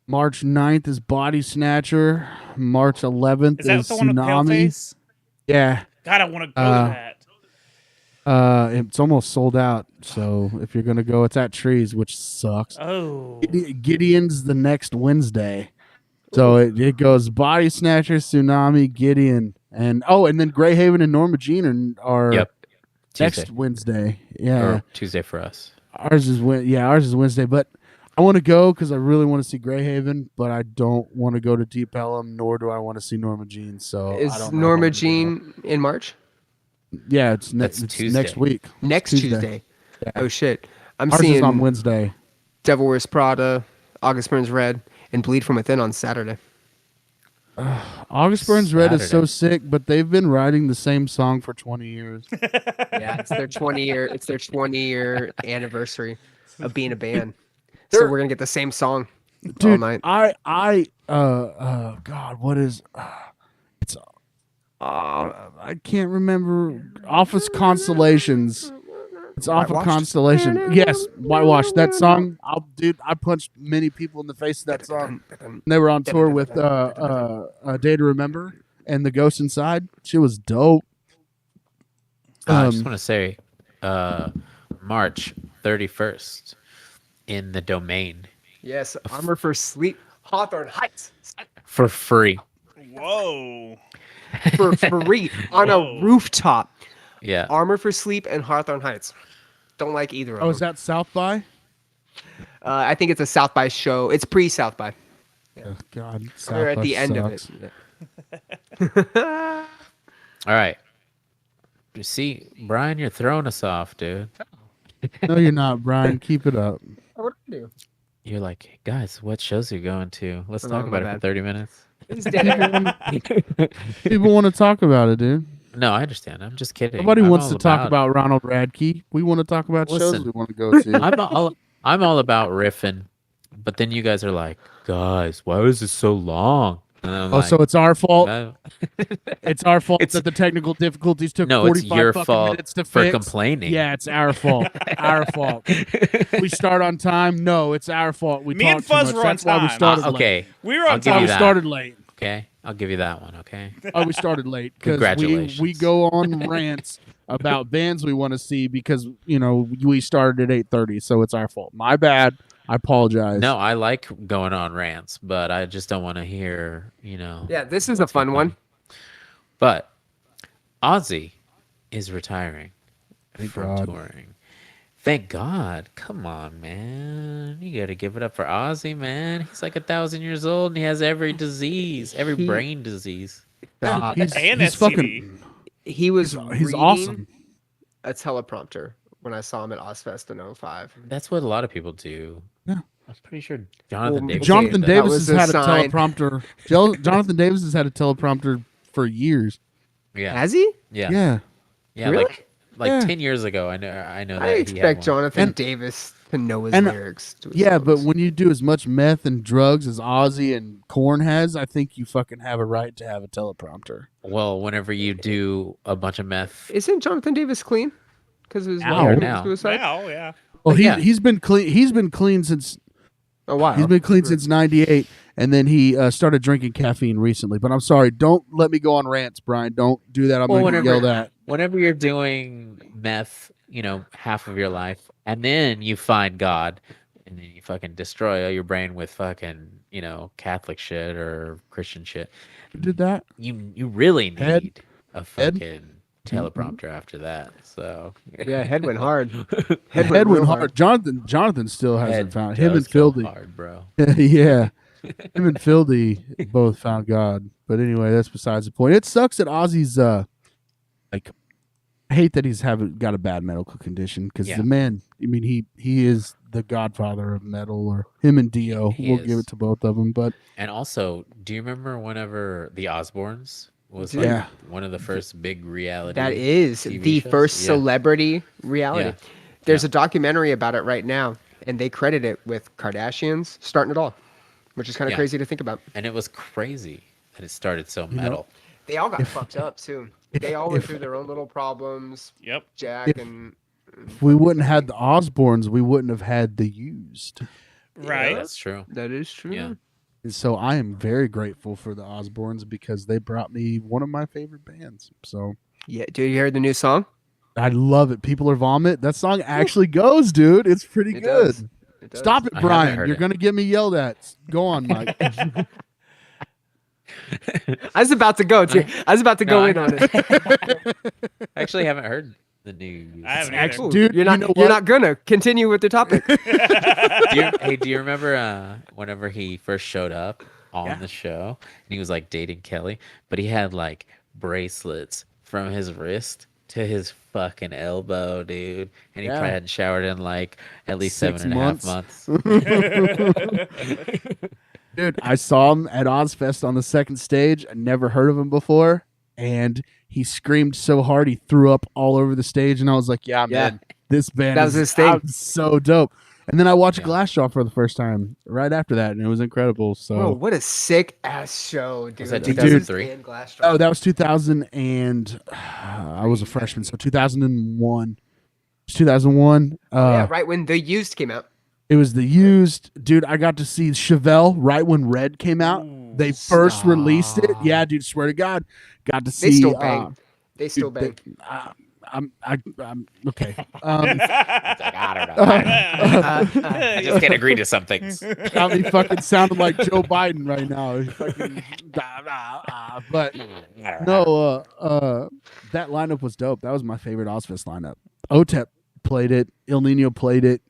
Speaker 3: March 9th is Body Snatcher. March 11th
Speaker 1: Is that
Speaker 3: is
Speaker 1: the one with
Speaker 3: Tsunami.
Speaker 1: Paleface?
Speaker 3: Yeah.
Speaker 1: God, I want to go to that.
Speaker 3: It's almost sold out. So if you're gonna go, it's at Trees, which sucks.
Speaker 1: Oh,
Speaker 3: Gideon's the next Wednesday. So it goes Body Snatcher, Tsunami, Gideon, and then Greyhaven and Norma Jean are
Speaker 2: Yep.
Speaker 3: next
Speaker 2: Tuesday.
Speaker 3: Wednesday. Yeah.
Speaker 2: Or Tuesday for us.
Speaker 3: Ours is Wednesday, but I want to go because I really want to see Greyhaven, but I don't want to go to Deep Ellum, nor do I want to see Norma Jean. So I
Speaker 4: Is
Speaker 3: don't know if I'm
Speaker 4: Norma
Speaker 3: gonna go.
Speaker 4: Jean in March?
Speaker 3: Yeah, it's
Speaker 2: That's Tuesday.
Speaker 3: next week.
Speaker 4: Next Tuesday.
Speaker 3: Yeah.
Speaker 4: Oh shit! I'm
Speaker 3: Ours is
Speaker 4: seeing
Speaker 3: on Wednesday.
Speaker 4: Devil Wears Prada, August Burns Red, and Bleed from Within on Saturday.
Speaker 3: August Burns Red is so
Speaker 2: Saturday.
Speaker 3: sick, but they've been writing the same song for 20 years.
Speaker 4: Yeah, it's their 20-year anniversary of being a band. So we're gonna get the same song all
Speaker 3: Dude,
Speaker 4: night.
Speaker 3: God, what is it's I can't remember. Office Constellations. It's off of
Speaker 4: Whitewashed?
Speaker 3: Constellation. Yes, Whitewash. That song, I punched many people in the face of that song. They were on tour with A Day to Remember and The Ghost Inside. She was dope.
Speaker 2: I just want to say March 31st in the Domain
Speaker 4: Yes, Armor for Sleep, Hawthorne Heights
Speaker 2: for free.
Speaker 1: whoa.
Speaker 4: for free on
Speaker 1: Whoa.
Speaker 4: a rooftop.
Speaker 2: Yeah.
Speaker 4: Armor for Sleep and Hawthorne Heights. Don't like either of them.
Speaker 3: Oh, is that South by?
Speaker 4: I think it's a South by show. It's pre-South by.
Speaker 3: Oh, God, South
Speaker 4: We're at
Speaker 3: by
Speaker 4: the end of
Speaker 3: sucks.
Speaker 4: it.
Speaker 2: All right. You see, Brian, you're throwing us off, dude.
Speaker 3: No, you're not, Brian. Keep it up.
Speaker 4: What do I do?
Speaker 2: You're like, hey, guys, what shows are you going to? Let's
Speaker 4: Oh,
Speaker 2: talk
Speaker 4: my
Speaker 2: about it for
Speaker 4: bad.
Speaker 2: 30 minutes.
Speaker 4: It's dead.
Speaker 3: People want to talk about it, dude.
Speaker 2: No, I understand. I'm just kidding.
Speaker 3: Nobody
Speaker 2: I'm
Speaker 3: wants
Speaker 2: all
Speaker 3: to talk about Ronald Radke. We want to talk about shows
Speaker 2: Listen.
Speaker 3: we want to go to.
Speaker 2: I'm all about riffing, but then you guys are like, guys, why was it so long? And I'm
Speaker 3: Oh,
Speaker 2: like,
Speaker 3: so it's our fault.
Speaker 2: no,
Speaker 3: It's our fault
Speaker 2: It's-
Speaker 3: that the technical difficulties took
Speaker 2: no, it's
Speaker 3: 45
Speaker 2: your
Speaker 3: fucking
Speaker 2: fault
Speaker 3: minutes to
Speaker 2: for
Speaker 3: fix.
Speaker 2: complaining.
Speaker 3: Yeah, it's our fault. Our fault. We start on time. No, it's our fault. We
Speaker 1: Me and
Speaker 3: talk too
Speaker 1: Fuzz
Speaker 3: much.
Speaker 1: were on
Speaker 3: That's why we
Speaker 1: time.
Speaker 3: started late.
Speaker 2: Okay,
Speaker 1: We were
Speaker 2: I'll
Speaker 1: on
Speaker 2: give
Speaker 3: Why
Speaker 2: you
Speaker 3: we
Speaker 1: time.
Speaker 2: that.
Speaker 3: started late.
Speaker 2: okay, I'll give you that one. Okay,
Speaker 3: Oh, we started late because
Speaker 2: Congratulations.
Speaker 3: we go on rants about bands we want to see because we started at 8:30, so it's our fault. My bad. I apologize.
Speaker 2: no, I like going on rants, but I just don't want to hear,
Speaker 4: Yeah, this is a fun one.
Speaker 2: But Ozzy is retiring from
Speaker 3: God.
Speaker 2: touring. Thank God. Come on, man. You got to give it up for Ozzy, man. He's like 1,000 years old and he has every disease, every
Speaker 4: He-
Speaker 2: brain disease.
Speaker 3: He's
Speaker 1: And
Speaker 3: he's
Speaker 1: STD.
Speaker 3: fucking.
Speaker 4: He was
Speaker 3: He's
Speaker 4: reading
Speaker 3: awesome.
Speaker 4: a teleprompter when I saw him at Ozfest in 05.
Speaker 2: That's what a lot of people do. I'm pretty sure Jonathan
Speaker 4: Well,
Speaker 2: Davis.
Speaker 3: Jonathan
Speaker 4: that
Speaker 3: Davis
Speaker 4: was
Speaker 3: has
Speaker 4: a
Speaker 3: had a
Speaker 4: sign.
Speaker 3: teleprompter. Jonathan Davis has had a teleprompter for years.
Speaker 2: Yeah.
Speaker 4: Has he?
Speaker 2: Yeah.
Speaker 3: Yeah.
Speaker 4: Really?
Speaker 2: Like
Speaker 3: Yeah.
Speaker 2: 10 years ago. I know that
Speaker 4: I
Speaker 2: he
Speaker 4: expect
Speaker 2: had one.
Speaker 4: Jonathan
Speaker 3: And-
Speaker 4: Davis to know his
Speaker 3: and-
Speaker 4: lyrics. To his
Speaker 3: Yeah, but
Speaker 4: songs.
Speaker 3: when you do as much meth and drugs as Ozzy and Korn has, I think you fucking have a right to have a teleprompter.
Speaker 2: Well, whenever you do a bunch of meth,
Speaker 4: Isn't Jonathan Davis clean? Because of his
Speaker 3: Now.
Speaker 4: wife
Speaker 2: Now.
Speaker 4: suicide.
Speaker 1: Now, yeah.
Speaker 3: Well,
Speaker 2: But yeah.
Speaker 3: he's been clean. He's been clean since
Speaker 4: Oh wow.
Speaker 3: he's been clean since '98, and then he started drinking caffeine recently. But I'm sorry, don't let me go on rants, Brian. Don't do that. I'm
Speaker 2: Well,
Speaker 3: gonna get yelled at.
Speaker 2: whenever you're doing meth, half of your life, and then you find God, and then you fucking destroy your brain with fucking, Catholic shit or Christian shit,
Speaker 3: Who did that?
Speaker 2: you really need
Speaker 3: Ed?
Speaker 2: a
Speaker 3: Ed?
Speaker 2: fucking teleprompter after that. So
Speaker 4: Yeah, head went hard.
Speaker 3: Head
Speaker 4: real
Speaker 3: went hard. Jonathan still hasn't
Speaker 2: Ed
Speaker 3: found him and
Speaker 2: does go
Speaker 3: Filthy.
Speaker 2: hard, bro.
Speaker 3: Yeah, him and Filthy both found God. But anyway, that's besides the point. It sucks that Ozzy's like. I hate that he's got a bad medical condition because
Speaker 2: Yeah.
Speaker 3: the man. I mean, he is the godfather of metal, or him and Dio.
Speaker 2: He
Speaker 3: We'll
Speaker 2: is.
Speaker 3: give it to both of them. But
Speaker 2: And also, do you remember whenever the Osbournes was
Speaker 4: Dude.
Speaker 2: like
Speaker 3: Yeah.
Speaker 2: one of the first big reality?
Speaker 4: That is
Speaker 2: TV
Speaker 4: the
Speaker 2: shows?
Speaker 4: first
Speaker 2: Yeah.
Speaker 4: celebrity reality.
Speaker 2: Yeah.
Speaker 4: There's a documentary about it right now, and they credit it with Kardashians starting it all, which is kind of
Speaker 2: Yeah.
Speaker 4: crazy to think about.
Speaker 2: And it was crazy that it started so metal.
Speaker 4: They all got fucked up too. They all went
Speaker 3: if-
Speaker 4: through their own little problems.
Speaker 1: Yep.
Speaker 4: Jack
Speaker 3: If-
Speaker 4: and
Speaker 3: if we wouldn't have had the Osbournes, we wouldn't have had the Used.
Speaker 1: Right.
Speaker 2: That's true.
Speaker 4: that is true.
Speaker 2: Yeah.
Speaker 3: And so I am very grateful for the Osbournes because they brought me one of my favorite bands. So
Speaker 4: Yeah, dude, you heard the new song?
Speaker 3: I love it. People Are Vomit. That song actually goes, dude. It's pretty
Speaker 4: It
Speaker 3: good.
Speaker 4: does. It does.
Speaker 3: Stop it,
Speaker 2: I haven't
Speaker 3: Brian.
Speaker 2: heard
Speaker 3: You're
Speaker 2: it.
Speaker 3: going to get me yelled at. Go on, Mike.
Speaker 4: I was about to go, too. I was about to
Speaker 2: No,
Speaker 4: go
Speaker 2: I
Speaker 4: in on it.
Speaker 2: I actually haven't heard the news.
Speaker 1: I haven't
Speaker 3: Actually,
Speaker 1: either.
Speaker 3: dude,
Speaker 4: You're not.
Speaker 3: you know
Speaker 4: You're
Speaker 3: what?
Speaker 4: not gonna continue with the topic.
Speaker 2: Do you remember whenever he first showed up on
Speaker 3: Yeah.
Speaker 2: the show and he was like dating Kelly, but he had like bracelets from his wrist to his fucking elbow, dude, and he
Speaker 3: Yeah.
Speaker 2: probably hadn't showered in like at least
Speaker 3: 6
Speaker 2: 7.5
Speaker 3: months.
Speaker 2: months.
Speaker 3: Dude, I saw him at Ozfest on the second stage. I never heard of him before. And he screamed so hard he threw up all over the stage. And I was like, yeah,
Speaker 4: Yeah.
Speaker 3: man, this band
Speaker 4: That was
Speaker 3: is
Speaker 4: his thing.
Speaker 3: so dope. And then I watched
Speaker 2: Yeah.
Speaker 3: Glassjaw for the first time right after that. And it was incredible. So,
Speaker 4: Bro, what a sick ass show, dude.
Speaker 2: Was that
Speaker 4: The
Speaker 2: 2003?
Speaker 4: Used and Glassjaw.
Speaker 3: oh, that was 2000. And I was a freshman. So 2001. It's 2001.
Speaker 4: Yeah, right when The Used came out.
Speaker 3: It was the Used. Dude, I got to see Chevelle right when Red came out.
Speaker 1: Ooh.
Speaker 3: They first
Speaker 4: Stop.
Speaker 3: released it. Yeah, dude, swear to God. Got to see.
Speaker 4: They still bang. They still
Speaker 3: dude,
Speaker 4: bang.
Speaker 3: I'm okay.
Speaker 2: I don't know. I just can't agree to some things.
Speaker 3: Got me fucking sounding like Joe Biden right now. Fucking, but no, that lineup was dope. That was my favorite Ozfest lineup. OTEP played it. Il Nino played it.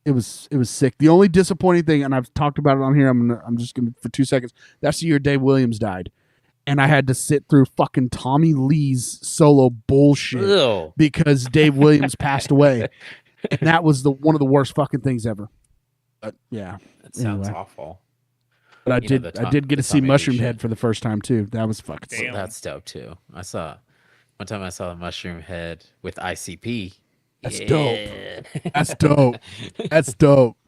Speaker 3: It was sick. The only disappointing thing, and I've talked about it on here. I'm just gonna for 2 seconds. That's the year Dave Williams died, and I had to sit through fucking Tommy Lee's solo bullshit
Speaker 2: Ew.
Speaker 3: because Dave Williams passed away, and that was one of the worst fucking things ever. But yeah,
Speaker 2: That sounds
Speaker 3: Anyway.
Speaker 2: awful.
Speaker 3: but I
Speaker 2: You know,
Speaker 3: did
Speaker 2: the
Speaker 3: I
Speaker 2: Tom-
Speaker 3: did get
Speaker 2: the
Speaker 3: to see
Speaker 2: Tommy Lee
Speaker 3: Mushroom
Speaker 2: shit.
Speaker 3: Head for the first time too. That was fucking sick.
Speaker 1: Damn.
Speaker 2: That's dope too. One time I saw the Mushroom Head with ICP.
Speaker 3: That's
Speaker 2: Yeah.
Speaker 3: That's dope. That's dope.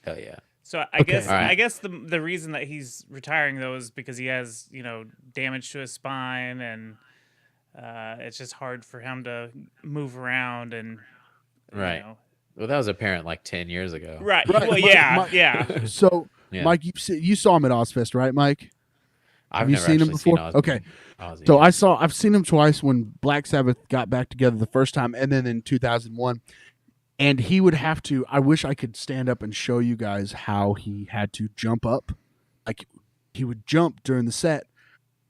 Speaker 2: Hell yeah.
Speaker 1: So I guess
Speaker 2: All right.
Speaker 1: I guess the reason that he's retiring though is because he has damage to his spine and it's just hard for him to move around and
Speaker 2: Right. Well, that was apparent like 10 years ago.
Speaker 1: Right.
Speaker 3: Right,
Speaker 1: Well,
Speaker 3: but
Speaker 1: yeah,
Speaker 3: my-
Speaker 1: yeah.
Speaker 3: So,
Speaker 2: Yeah.
Speaker 3: Mike, you saw him at Ozfest, right, Mike?
Speaker 2: I've
Speaker 3: Have you
Speaker 2: never
Speaker 3: seen him
Speaker 2: actually
Speaker 3: before?
Speaker 2: Ozzy.
Speaker 3: Okay.
Speaker 2: Ozzy.
Speaker 3: So I've seen him twice when Black Sabbath got back together the first time, and then in 2001. And he would have to. I wish I could stand up and show you guys how he had to jump up. Like he would jump during the set.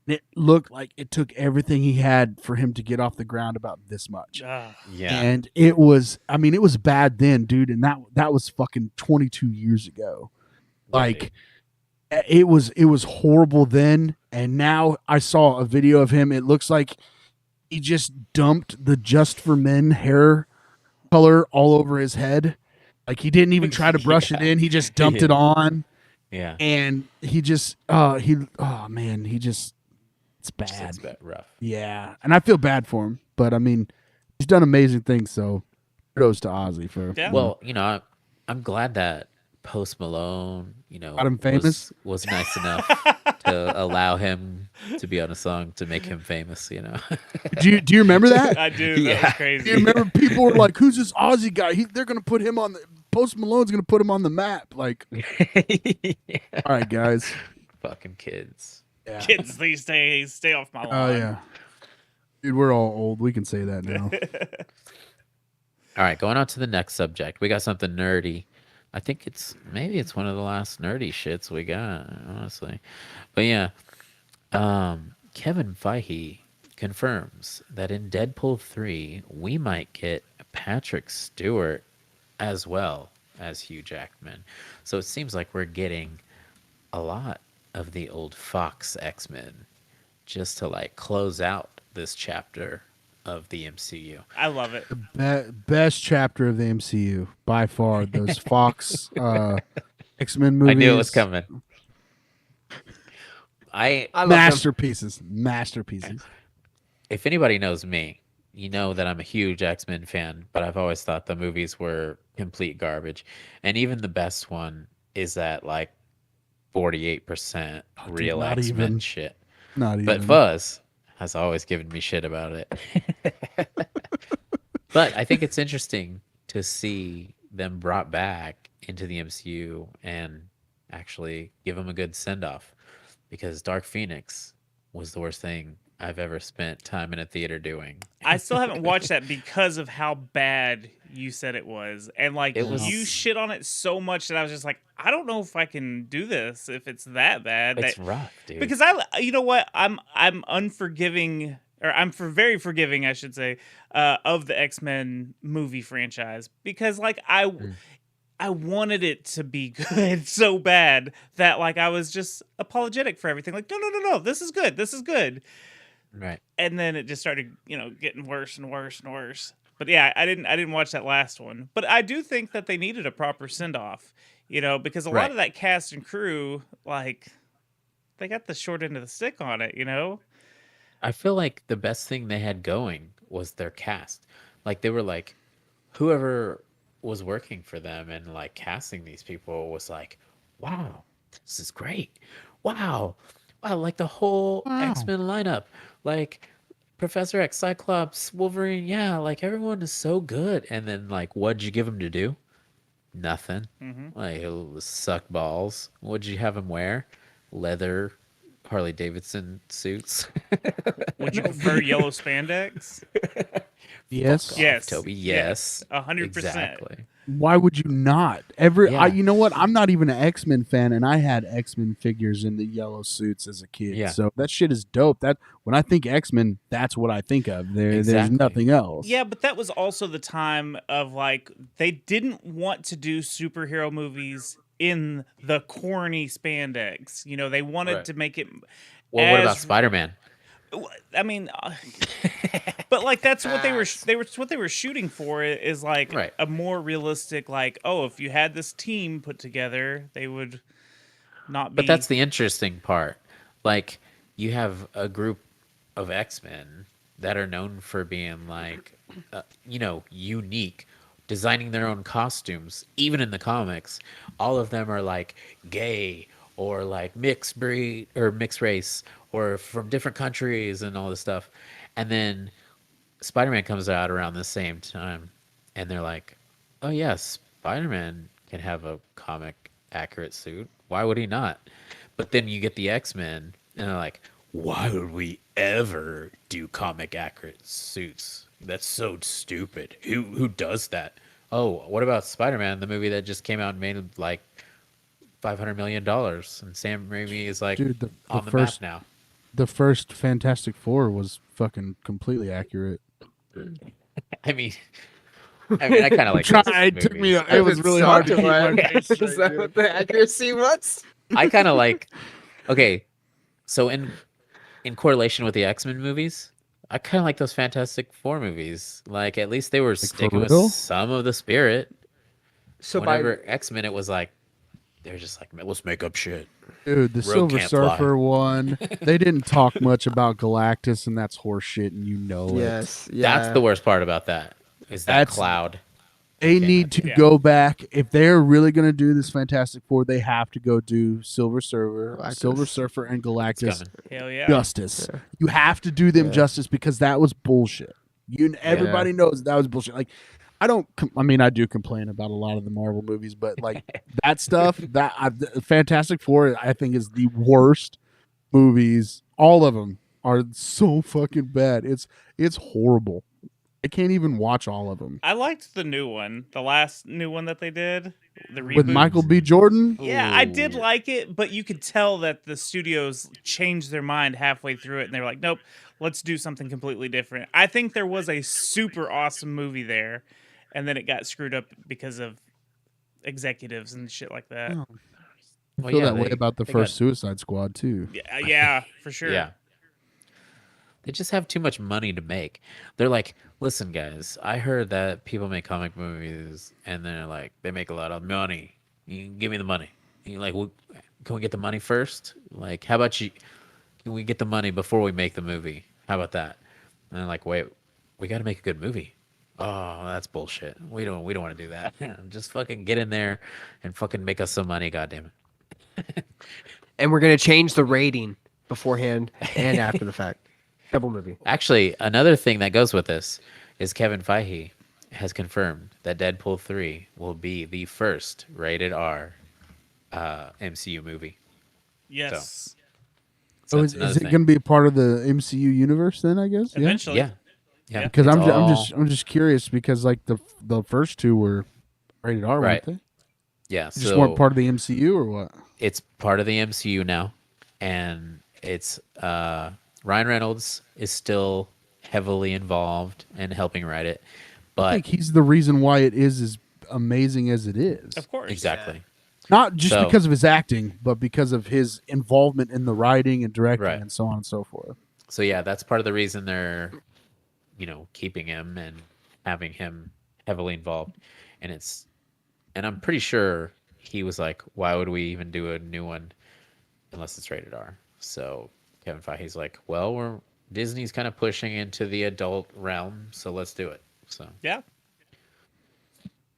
Speaker 3: And it looked like it took everything he had for him to get off the ground about this much.
Speaker 1: Ah,
Speaker 2: Yeah.
Speaker 3: And it was. I mean, it was bad then, dude. And that was fucking 22 years ago. Like. It was horrible then, and now I saw a video of him. It looks like he just dumped the Just for Men hair color all over his head, Like he didn't even try to brush it in. He just dumped it on.
Speaker 2: Yeah.
Speaker 3: And he just man, it's bad.
Speaker 2: It's bad, rough.
Speaker 3: Yeah. And I feel bad for him, but I mean, he's done amazing things, so kudos to Ozzy for
Speaker 2: Well, I'm glad that Post Malone,
Speaker 3: got him famous.
Speaker 2: Was nice enough to allow him to be on a song to make him famous,
Speaker 3: Do you remember that?
Speaker 1: I do. That was crazy.
Speaker 3: Do you remember people were like, "Who's this Ozzy guy? They're gonna put him on the Post Malone's gonna put him on the map." Like, all right, guys.
Speaker 2: Fucking kids.
Speaker 3: Yeah.
Speaker 1: Kids, please stay off my lawn.
Speaker 3: Oh yeah, dude, we're all old. We can say that now.
Speaker 2: All right, going on to the next subject. We got something nerdy. I think maybe it's one of the last nerdy shits we got, honestly. But yeah, Kevin Feige confirms that in Deadpool 3, we might get Patrick Stewart as well as Hugh Jackman. So it seems like we're getting a lot of the old Fox X-Men just to like close out this chapter of the MCU.
Speaker 1: I love it.
Speaker 3: Best chapter of the MCU by far. Those Fox X-Men movies.
Speaker 2: I knew it was coming. I
Speaker 3: Masterpieces.
Speaker 2: If anybody knows me, you know that I'm a huge X-Men fan, but I've always thought the movies were complete garbage. And even the best one is at like 48% real X-Men shit.
Speaker 3: Not even.
Speaker 2: But Fuzz has always given me shit about it. But I think it's interesting to see them brought back into the MCU and actually give them a good send-off, because Dark Phoenix was the worst thing I've ever spent time in a theater doing.
Speaker 1: I still haven't watched that because of how bad you said it was. And like you shit on it so much that I was just like, I don't know if I can do this if it's that bad.
Speaker 2: It's rough, dude.
Speaker 1: Because you know what? I'm unforgiving, or I'm very forgiving, I should say, of the X-Men movie franchise, because like I wanted it to be good so bad that like I was just apologetic for everything. Like, no, this is good.
Speaker 2: Right.
Speaker 1: And then it just started, getting worse and worse and worse. But yeah, I didn't watch that last one. But I do think that they needed a proper send-off, because a lot of that cast and crew, like, they got the short end of the stick on it,
Speaker 2: I feel like the best thing they had going was their cast. Like, they were like, whoever was working for them and like casting these people was like, wow, this is great. Wow, like the whole X-Men lineup, like Professor X, Cyclops, Wolverine, like everyone is so good. And then like, what'd you give them to do? Nothing. Like, it was suck balls. What'd you have them wear? Leather Harley Davidson suits.
Speaker 1: Would you prefer yellow spandex?
Speaker 3: Yes.
Speaker 1: Yes.
Speaker 2: Toby, yes.
Speaker 1: 100%.
Speaker 2: Exactly.
Speaker 3: Why would you not? You know what? I'm not even an X-Men fan, and I had X-Men figures in the yellow suits as a kid.
Speaker 2: Yeah.
Speaker 3: So that shit is dope. That when I think X-Men, that's what I think of. There's nothing else.
Speaker 1: Yeah, but that was also the time of like they didn't want to do superhero movies in the corny spandex. They wanted to make it.
Speaker 2: Well, what about Spider-Man?
Speaker 1: I mean, but like that's what they were shooting for, is like a more realistic, like, oh, if you had this team put together, they would not be.
Speaker 2: But that's the interesting part. Like, you have a group of X-Men that are known for being like, unique, designing their own costumes, even in the comics. All of them are like gay or like mixed breed or mixed race or from different countries and all this stuff. And then Spider-Man comes out around the same time, and they're like, oh yeah, Spider-Man can have a comic accurate suit. Why would he not? But then you get the X-Men, and they're like, why would we ever do comic accurate suits? That's so stupid. Who does that? Oh, what about Spider-Man, the movie that just came out and made like $500 million, and Sam Raimi is like, dude, on the map now.
Speaker 3: The first Fantastic Four was fucking completely accurate.
Speaker 2: I mean, I kind of like.
Speaker 3: It took me. It was really hard to keep my face.
Speaker 4: Is that what the accuracy was?
Speaker 2: I kind of like. Okay, so in correlation with the X-Men movies, I kind of like those Fantastic Four movies. Like, at least they were sticking with some of the spirit.
Speaker 4: So
Speaker 2: whenever X-Men, it was like they're just like, let's make up shit.
Speaker 3: Dude, the
Speaker 2: Rogue
Speaker 3: Silver
Speaker 2: can't fly.
Speaker 3: Surfer one, they didn't talk much about Galactus, and that's horseshit, and you know it.
Speaker 4: yes, yeah.
Speaker 2: That's the worst part about that. Is that
Speaker 3: That's-
Speaker 2: cloud?
Speaker 3: They
Speaker 2: Okay.
Speaker 3: need to
Speaker 1: Yeah.
Speaker 3: go back. If they're really going to do this Fantastic Four, they have to go do Silver Surfer,
Speaker 4: Galactus.
Speaker 3: Silver Surfer, and
Speaker 2: It's
Speaker 3: Galactus
Speaker 2: coming.
Speaker 1: Hell yeah.
Speaker 3: justice.
Speaker 4: Yeah.
Speaker 3: You have to do them
Speaker 4: Yeah.
Speaker 3: justice because that was bullshit. Everybody knows that was bullshit. Like, I do complain about a lot of the Marvel movies, but like that stuff, Fantastic Four, I think is the worst movies. All of them are so fucking bad. It's horrible. I can't even watch all of them.
Speaker 1: I liked the new one, the last new one that they did, the reboot.
Speaker 3: With Michael B. Jordan,
Speaker 1: Yeah, I did
Speaker 2: Ooh.
Speaker 1: like it, but you could tell that the studios changed their mind halfway through it, and they were like, "Nope, let's do something completely different." I think there was a super awesome movie there, and then it got screwed up because of executives and shit like that.
Speaker 3: Oh. I
Speaker 2: Well,
Speaker 3: feel
Speaker 2: yeah,
Speaker 3: that way
Speaker 2: they-
Speaker 3: about the
Speaker 2: they
Speaker 3: first
Speaker 2: got-
Speaker 3: Suicide Squad too.
Speaker 1: Yeah, for sure.
Speaker 2: Yeah. They just have too much money to make. They're like, listen, guys, I heard that people make comic movies and they're like, they make a lot of money. You give me the money. And you're like, well, can we get the money first? Like, how about you? Can we get the money before we make the movie? How about that? And they're like, wait, we got to make a good movie. Oh, that's bullshit. We don't want to do that. Just fucking get in there and fucking make us some money. Goddamn it.
Speaker 4: And we're gonna change the rating beforehand and after the fact. Double movie.
Speaker 2: Actually, another thing that goes with this is Kevin Feige has confirmed that Deadpool 3 will be the first rated R MCU movie.
Speaker 1: Yes.
Speaker 2: So
Speaker 3: So
Speaker 2: that's
Speaker 3: is
Speaker 2: another
Speaker 3: it
Speaker 2: thing.
Speaker 3: going to be a part of the MCU universe then? I guess. Yeah.
Speaker 1: Eventually.
Speaker 2: Yeah. Yeah.
Speaker 3: Because
Speaker 2: it's
Speaker 3: I'm just curious because like the first two were rated R,
Speaker 2: Right.
Speaker 3: weren't they?
Speaker 2: Yeah.
Speaker 3: Just
Speaker 2: So
Speaker 3: weren't part of the MCU or what?
Speaker 2: it's part of the MCU now, and it's Ryan Reynolds is still heavily involved and helping write it,
Speaker 3: I
Speaker 2: but
Speaker 3: think he's the reason why it is as amazing as it is.
Speaker 1: Of course.
Speaker 2: exactly.
Speaker 3: Not just
Speaker 2: So-
Speaker 3: because of his acting, but because of his involvement in the writing and directing
Speaker 2: Right.
Speaker 3: and so on and so forth.
Speaker 2: So yeah, that's part of the reason they're, keeping him and having him heavily involved. And I'm pretty sure he was like, why would we even do a new one unless it's rated R? So Kevin Feige's like, well, Disney's kind of pushing into the adult realm, so let's do it. So
Speaker 1: Yeah.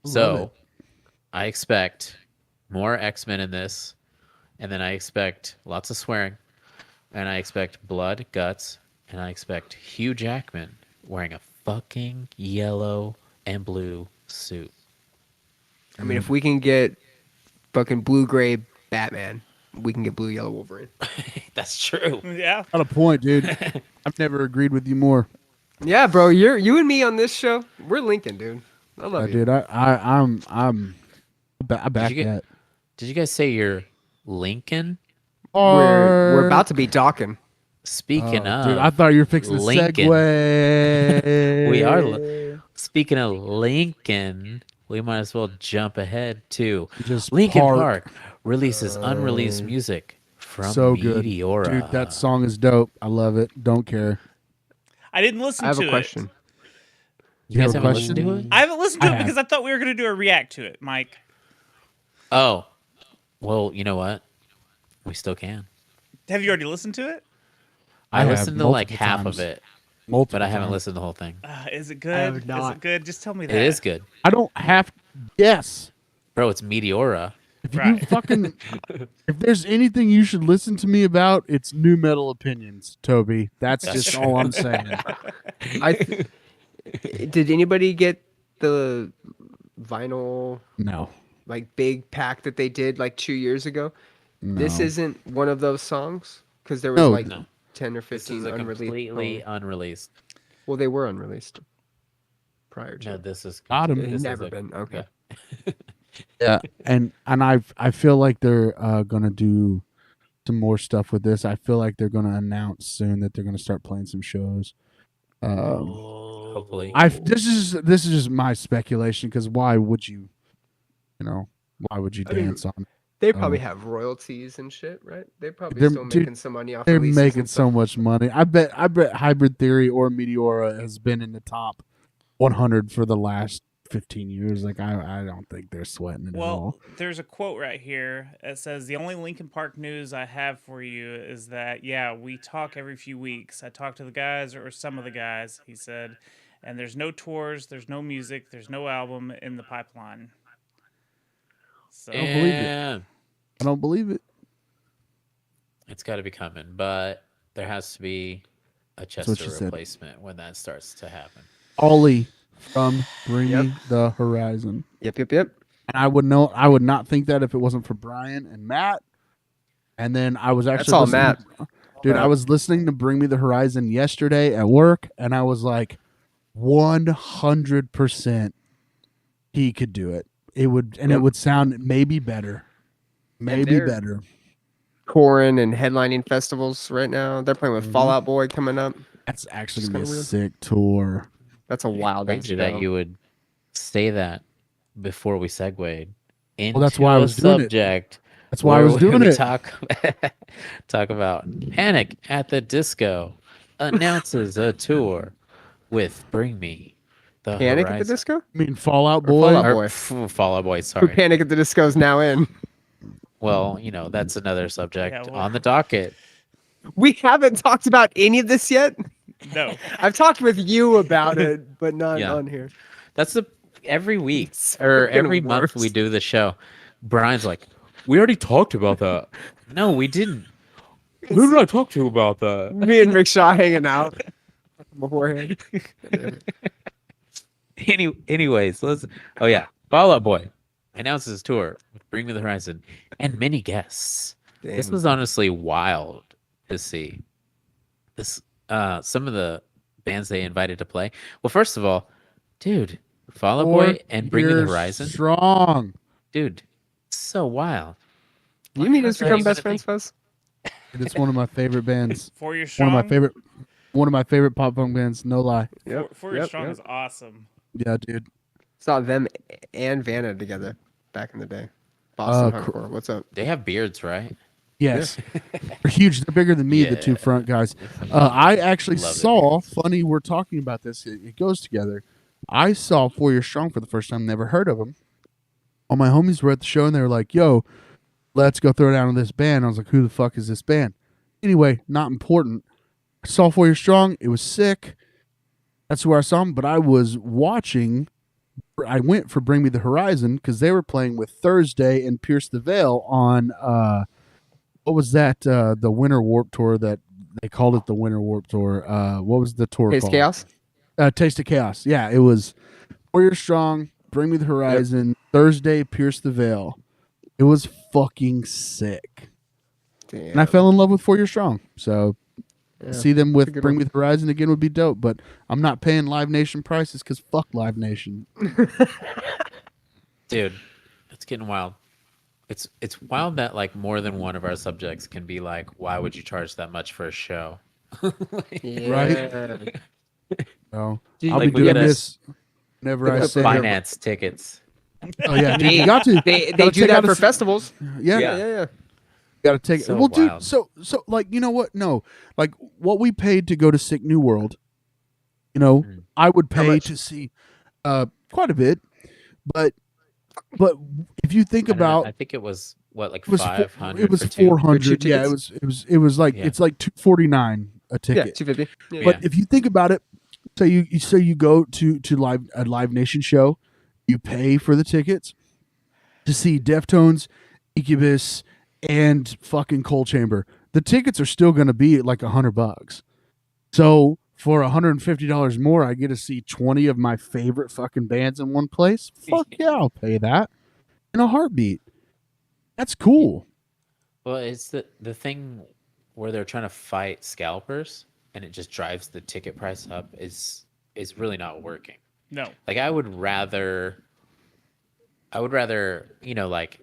Speaker 2: So I expect more X-Men in this, and then I expect lots of swearing, and I expect blood, guts, and I expect Hugh Jackman wearing a fucking yellow and blue suit.
Speaker 4: I mean, if we can get fucking blue gray Batman, we can get blue yellow Wolverine.
Speaker 2: That's true.
Speaker 1: Yeah.
Speaker 3: Not a point, dude. I've never agreed with you more.
Speaker 4: Yeah, bro, you and me on this show, we're Lincoln, dude. I love you.
Speaker 3: Dude, I back
Speaker 2: you get-
Speaker 3: that.
Speaker 2: Did you guys say you're Lincoln?
Speaker 4: We're about to be talking.
Speaker 2: Speaking of,
Speaker 3: dude, I thought you were fixing to
Speaker 2: Lincoln.
Speaker 3: segue.
Speaker 2: We are. Speaking of Lincoln, we might as well jump ahead to
Speaker 3: Just
Speaker 2: Lincoln
Speaker 3: Park.
Speaker 2: Park releases unreleased music from
Speaker 3: So good,
Speaker 2: Meteora.
Speaker 3: dude. That song is dope. I love it. Don't care.
Speaker 1: I didn't listen
Speaker 4: I have
Speaker 1: to
Speaker 4: a question.
Speaker 2: You guys
Speaker 3: have a
Speaker 2: haven't
Speaker 3: question?
Speaker 2: listened to
Speaker 1: it.
Speaker 2: it?
Speaker 1: I haven't listened to
Speaker 3: I
Speaker 1: it
Speaker 3: have.
Speaker 1: because I thought we were going to do a react to it, Mike.
Speaker 2: Oh, well, you know what? We still can.
Speaker 1: Have you already listened to it?
Speaker 2: I
Speaker 3: have
Speaker 2: listened to like
Speaker 3: multiple
Speaker 2: half
Speaker 3: times.
Speaker 2: of it,
Speaker 3: Multiple
Speaker 2: but I haven't
Speaker 3: times.
Speaker 2: listened to the whole thing.
Speaker 1: Is it
Speaker 4: I
Speaker 1: good?
Speaker 4: have
Speaker 1: Is
Speaker 4: not.
Speaker 1: it good? Just tell me that.
Speaker 2: It is good,
Speaker 3: I don't have. Yes.
Speaker 2: bro. It's Meteora.
Speaker 3: If you
Speaker 1: Right.
Speaker 3: fucking, if there's anything you should listen to me about, it's new metal opinions, Toby. That's
Speaker 2: That's
Speaker 3: just
Speaker 2: true.
Speaker 3: all I'm saying.
Speaker 4: Did anybody get the vinyl
Speaker 3: No,
Speaker 4: like big pack that they did like 2 years ago?
Speaker 3: no.
Speaker 4: This isn't one of those songs because there was
Speaker 3: No.
Speaker 4: like
Speaker 2: No.
Speaker 4: 10 or
Speaker 2: This
Speaker 4: 15
Speaker 2: is a
Speaker 4: unreleased.
Speaker 2: completely unreleased.
Speaker 4: Well, they were unreleased prior to.
Speaker 2: No, this is
Speaker 3: Got 'em.
Speaker 2: this
Speaker 4: It's
Speaker 2: is
Speaker 4: never
Speaker 2: a-
Speaker 4: been okay.
Speaker 3: Yeah, and I feel like they're gonna do some more stuff with this. I feel like they're gonna announce soon that they're gonna start playing some shows.
Speaker 2: Hopefully,
Speaker 3: This is just my speculation because why would you, why would you
Speaker 4: I mean,
Speaker 3: dance on?
Speaker 4: They probably have royalties and shit, right? They're probably
Speaker 3: They're-
Speaker 4: still
Speaker 3: dude,
Speaker 4: making some money off.
Speaker 3: They're
Speaker 4: releases
Speaker 3: making
Speaker 4: and
Speaker 3: so
Speaker 4: stuff.
Speaker 3: much money. I bet Hybrid Theory or Meteora has been in the top 100 for the last 15 years. Like I don't think they're sweating it at all.
Speaker 1: Well, there's a quote right here. It says, "The only Linkin Park news I have for you is that, yeah, we talk every few weeks. I talk to the guys or some of the guys," he said, "and there's no tours, there's no music, there's no album in the pipeline." So,
Speaker 3: don't believe it.
Speaker 2: Yeah,
Speaker 3: I don't believe it.
Speaker 2: it's got to be coming, but there has to be a
Speaker 3: what
Speaker 2: Chester
Speaker 3: she said.
Speaker 2: replacement when that starts to happen.
Speaker 3: Ollie from Bring
Speaker 4: Yep.
Speaker 3: Me the Horizon.
Speaker 4: Yep.
Speaker 3: And I would not think that if it wasn't for Brian and Matt. And then I was actually
Speaker 4: That's all
Speaker 3: listening-
Speaker 4: Matt.
Speaker 3: Dude,
Speaker 4: Matt.
Speaker 3: I was listening to Bring Me the Horizon yesterday at work, and I was like, 100% he could do it. It would, and it would sound maybe better. Maybe
Speaker 4: they're-
Speaker 3: better.
Speaker 4: Touring and headlining festivals right now. They're playing with
Speaker 3: Mhm.
Speaker 4: Fall Out Boy coming up.
Speaker 3: That's actually
Speaker 4: It's
Speaker 3: gonna be a
Speaker 4: kinda weird.
Speaker 3: sick tour.
Speaker 4: That's a wild
Speaker 2: Crazy that you would say that before we segued into
Speaker 3: that's why I was
Speaker 2: a
Speaker 3: doing it.
Speaker 2: subject.
Speaker 3: That's why I
Speaker 2: where
Speaker 3: was doing
Speaker 2: we
Speaker 3: it.
Speaker 2: Talk about Panic at the Disco announces a tour with Bring Me the
Speaker 4: Panic at the
Speaker 2: Horizon.
Speaker 4: Disco?
Speaker 3: I mean, Fallout
Speaker 4: Or
Speaker 3: Boy.
Speaker 4: Fall Out
Speaker 2: Or
Speaker 4: Boy.
Speaker 2: Fall Out Boy,
Speaker 4: Who
Speaker 2: sorry.
Speaker 4: Panic at the Disco is now in.
Speaker 2: Well, that's another subject
Speaker 1: Yeah, well-
Speaker 2: on the docket.
Speaker 4: We haven't talked about any of this yet.
Speaker 1: no.
Speaker 4: I've talked with you about it, but not
Speaker 2: Yeah.
Speaker 4: on here.
Speaker 2: That's every week
Speaker 4: It's
Speaker 2: or
Speaker 4: fucking
Speaker 2: every month we
Speaker 4: worst.
Speaker 2: do the show. Brian's like, we already talked about that. No, we didn't. Who did I talk to about that?
Speaker 4: Me and Rick Shaw hanging out beforehand.
Speaker 2: Anyways, let's. Oh yeah, Fall Out Boy announces his tour with Bring Me the Horizon and many guests. This was honestly wild to see. This some of the bands they invited to play. Well, first of all, dude, Fall Out Boy and Bring Me the
Speaker 3: You're
Speaker 2: Horizon,
Speaker 3: Strong.
Speaker 2: dude, so wild.
Speaker 4: You mean us
Speaker 2: That's not
Speaker 4: become
Speaker 2: even
Speaker 4: best
Speaker 2: a
Speaker 4: friends,
Speaker 2: thing.
Speaker 4: Fuzz?
Speaker 3: It's one of my favorite bands.
Speaker 1: For Your
Speaker 3: One
Speaker 1: Strong.
Speaker 3: of my favorite pop punk bands. No lie.
Speaker 1: For Your Strong is awesome.
Speaker 3: Yeah, dude.
Speaker 4: Saw them and Vanna together back in the day. Boston Hardcore. What's up?
Speaker 2: They have beards, right?
Speaker 3: Yes. They're huge. They're bigger than me, the two
Speaker 2: Yeah.
Speaker 3: front guys. I actually
Speaker 2: Love it.
Speaker 3: saw, funny, we're talking about this. It goes together. I saw 4 Year Strong for the first time. Never heard of them. All my homies were at the show, and they were like, yo, let's go throw down on this band. I was like, who the fuck is this band? Anyway, not important. I saw 4 Year Strong. It was sick. That's where I saw them. But I was watching. I went for Bring Me the Horizon because they were playing with Thursday and Pierce the Veil on what was that? The Winter Warp Tour that they called it the Winter Warp Tour. What was the tour
Speaker 4: Taste
Speaker 3: called?
Speaker 4: Chaos?
Speaker 3: Taste of Chaos. Yeah, it was 4 Year Strong, Bring Me the Horizon, Thursday, Pierce the Veil. It was fucking sick.
Speaker 4: Damn.
Speaker 3: And I fell in love with 4 Year Strong. So
Speaker 4: Yeah.
Speaker 3: see them
Speaker 4: It's a
Speaker 3: with
Speaker 4: good
Speaker 3: Bring
Speaker 4: one.
Speaker 3: Me the Horizon again would be dope. But I'm not paying Live Nation prices because fuck Live Nation.
Speaker 2: Dude, it's getting wild. It's wild that like more than one of our subjects can be like, why would you charge that much for a show?
Speaker 4: Yeah.
Speaker 3: So
Speaker 4: Dude,
Speaker 3: I'll
Speaker 2: like
Speaker 3: be
Speaker 2: we
Speaker 3: doing
Speaker 2: gotta-
Speaker 3: this whenever I say.
Speaker 2: Finance tickets.
Speaker 3: Oh yeah, dude,
Speaker 4: They-
Speaker 3: you got to.
Speaker 4: They
Speaker 3: Gotta
Speaker 4: do
Speaker 3: take
Speaker 4: that
Speaker 3: out a
Speaker 4: for
Speaker 3: s-
Speaker 4: festivals.
Speaker 3: Yeah,
Speaker 2: Yeah.
Speaker 3: gotta take it.
Speaker 2: So
Speaker 3: Well, dude,
Speaker 2: wild.
Speaker 3: so like you know what? No, like what we paid to go to Sick New World. You know,
Speaker 2: Mm.
Speaker 3: I would
Speaker 4: How
Speaker 3: pay
Speaker 4: much?
Speaker 3: to see quite a bit, but if you think
Speaker 2: I don't know,
Speaker 3: about
Speaker 2: I think it was what like
Speaker 3: it was
Speaker 2: 500.
Speaker 3: it was
Speaker 2: for two?
Speaker 3: 400. Yeah,
Speaker 4: tickets?
Speaker 3: it was like
Speaker 2: Yeah.
Speaker 3: it's like 249 a
Speaker 4: Yeah,
Speaker 3: ticket.
Speaker 4: 250. Yeah.
Speaker 2: Yeah.
Speaker 3: But if you think about it, so you go to a Live Nation show, you pay for the tickets to see Deftones, Incubus, and fucking Cold Chamber. The tickets are still going to be like $100. So for $150 more, I get to see 20 of my favorite fucking bands in one place. Fuck yeah, I'll pay that in a heartbeat. That's cool.
Speaker 2: Well, it's the thing where they're trying to fight scalpers and it just drives the ticket price up is really not working.
Speaker 1: No.
Speaker 2: Like I would rather like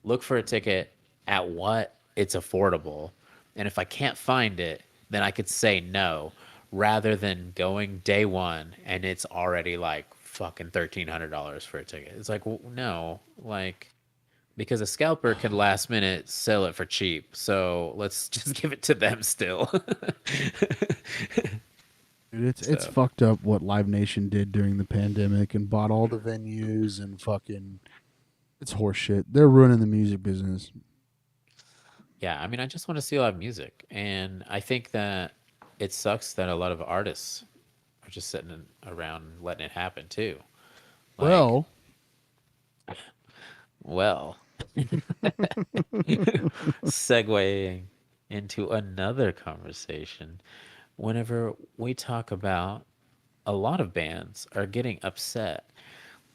Speaker 2: look for a ticket at what it's affordable, and if I can't find it, then I could say no, rather than going day one and it's already like fucking $1,300 for a ticket. It's like, well, no, like because a scalper can last minute sell it for cheap, so let's just give it to them still.
Speaker 3: Dude, it's
Speaker 2: So
Speaker 3: fucked up what Live Nation did during the pandemic and bought all the venues and fucking. It's horseshit. They're ruining the music business.
Speaker 2: yeah, I mean, I just want to see live music, and I think that it sucks that a lot of artists are just around letting it happen too. Like,
Speaker 3: Well,
Speaker 2: well, segueing into another conversation, whenever we talk about a lot of bands are getting upset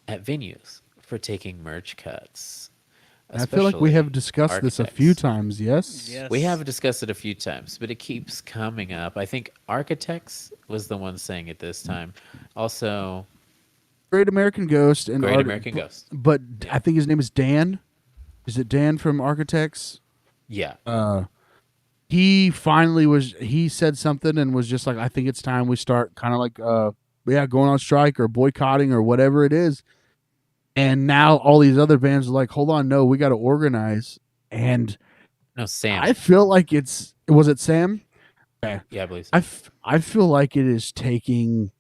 Speaker 2: at venues for taking merch cuts,
Speaker 3: I feel like we have
Speaker 2: especially
Speaker 3: discussed this a few
Speaker 2: architects.
Speaker 3: times. Yes.
Speaker 2: We
Speaker 1: Yes.
Speaker 2: have discussed it a few times, but it keeps coming up. I think Architects was the one saying it this time. Also,
Speaker 3: Great American Ghost and
Speaker 2: Great
Speaker 3: art,
Speaker 2: American Ghost.
Speaker 3: but
Speaker 2: Yeah.
Speaker 3: I think his name is Dan. Is it Dan from Architects?
Speaker 2: Yeah.
Speaker 3: He finally was. He said something and was just like, "I think it's time we start kind of like, yeah, going on strike or boycotting or whatever it is." And now all these other bands are like, "Hold on, no, we got to organize." And
Speaker 2: No, Sam.
Speaker 3: I feel like was it Sam? Yeah.
Speaker 2: Yeah, I believe so.
Speaker 3: I feel like it is taking.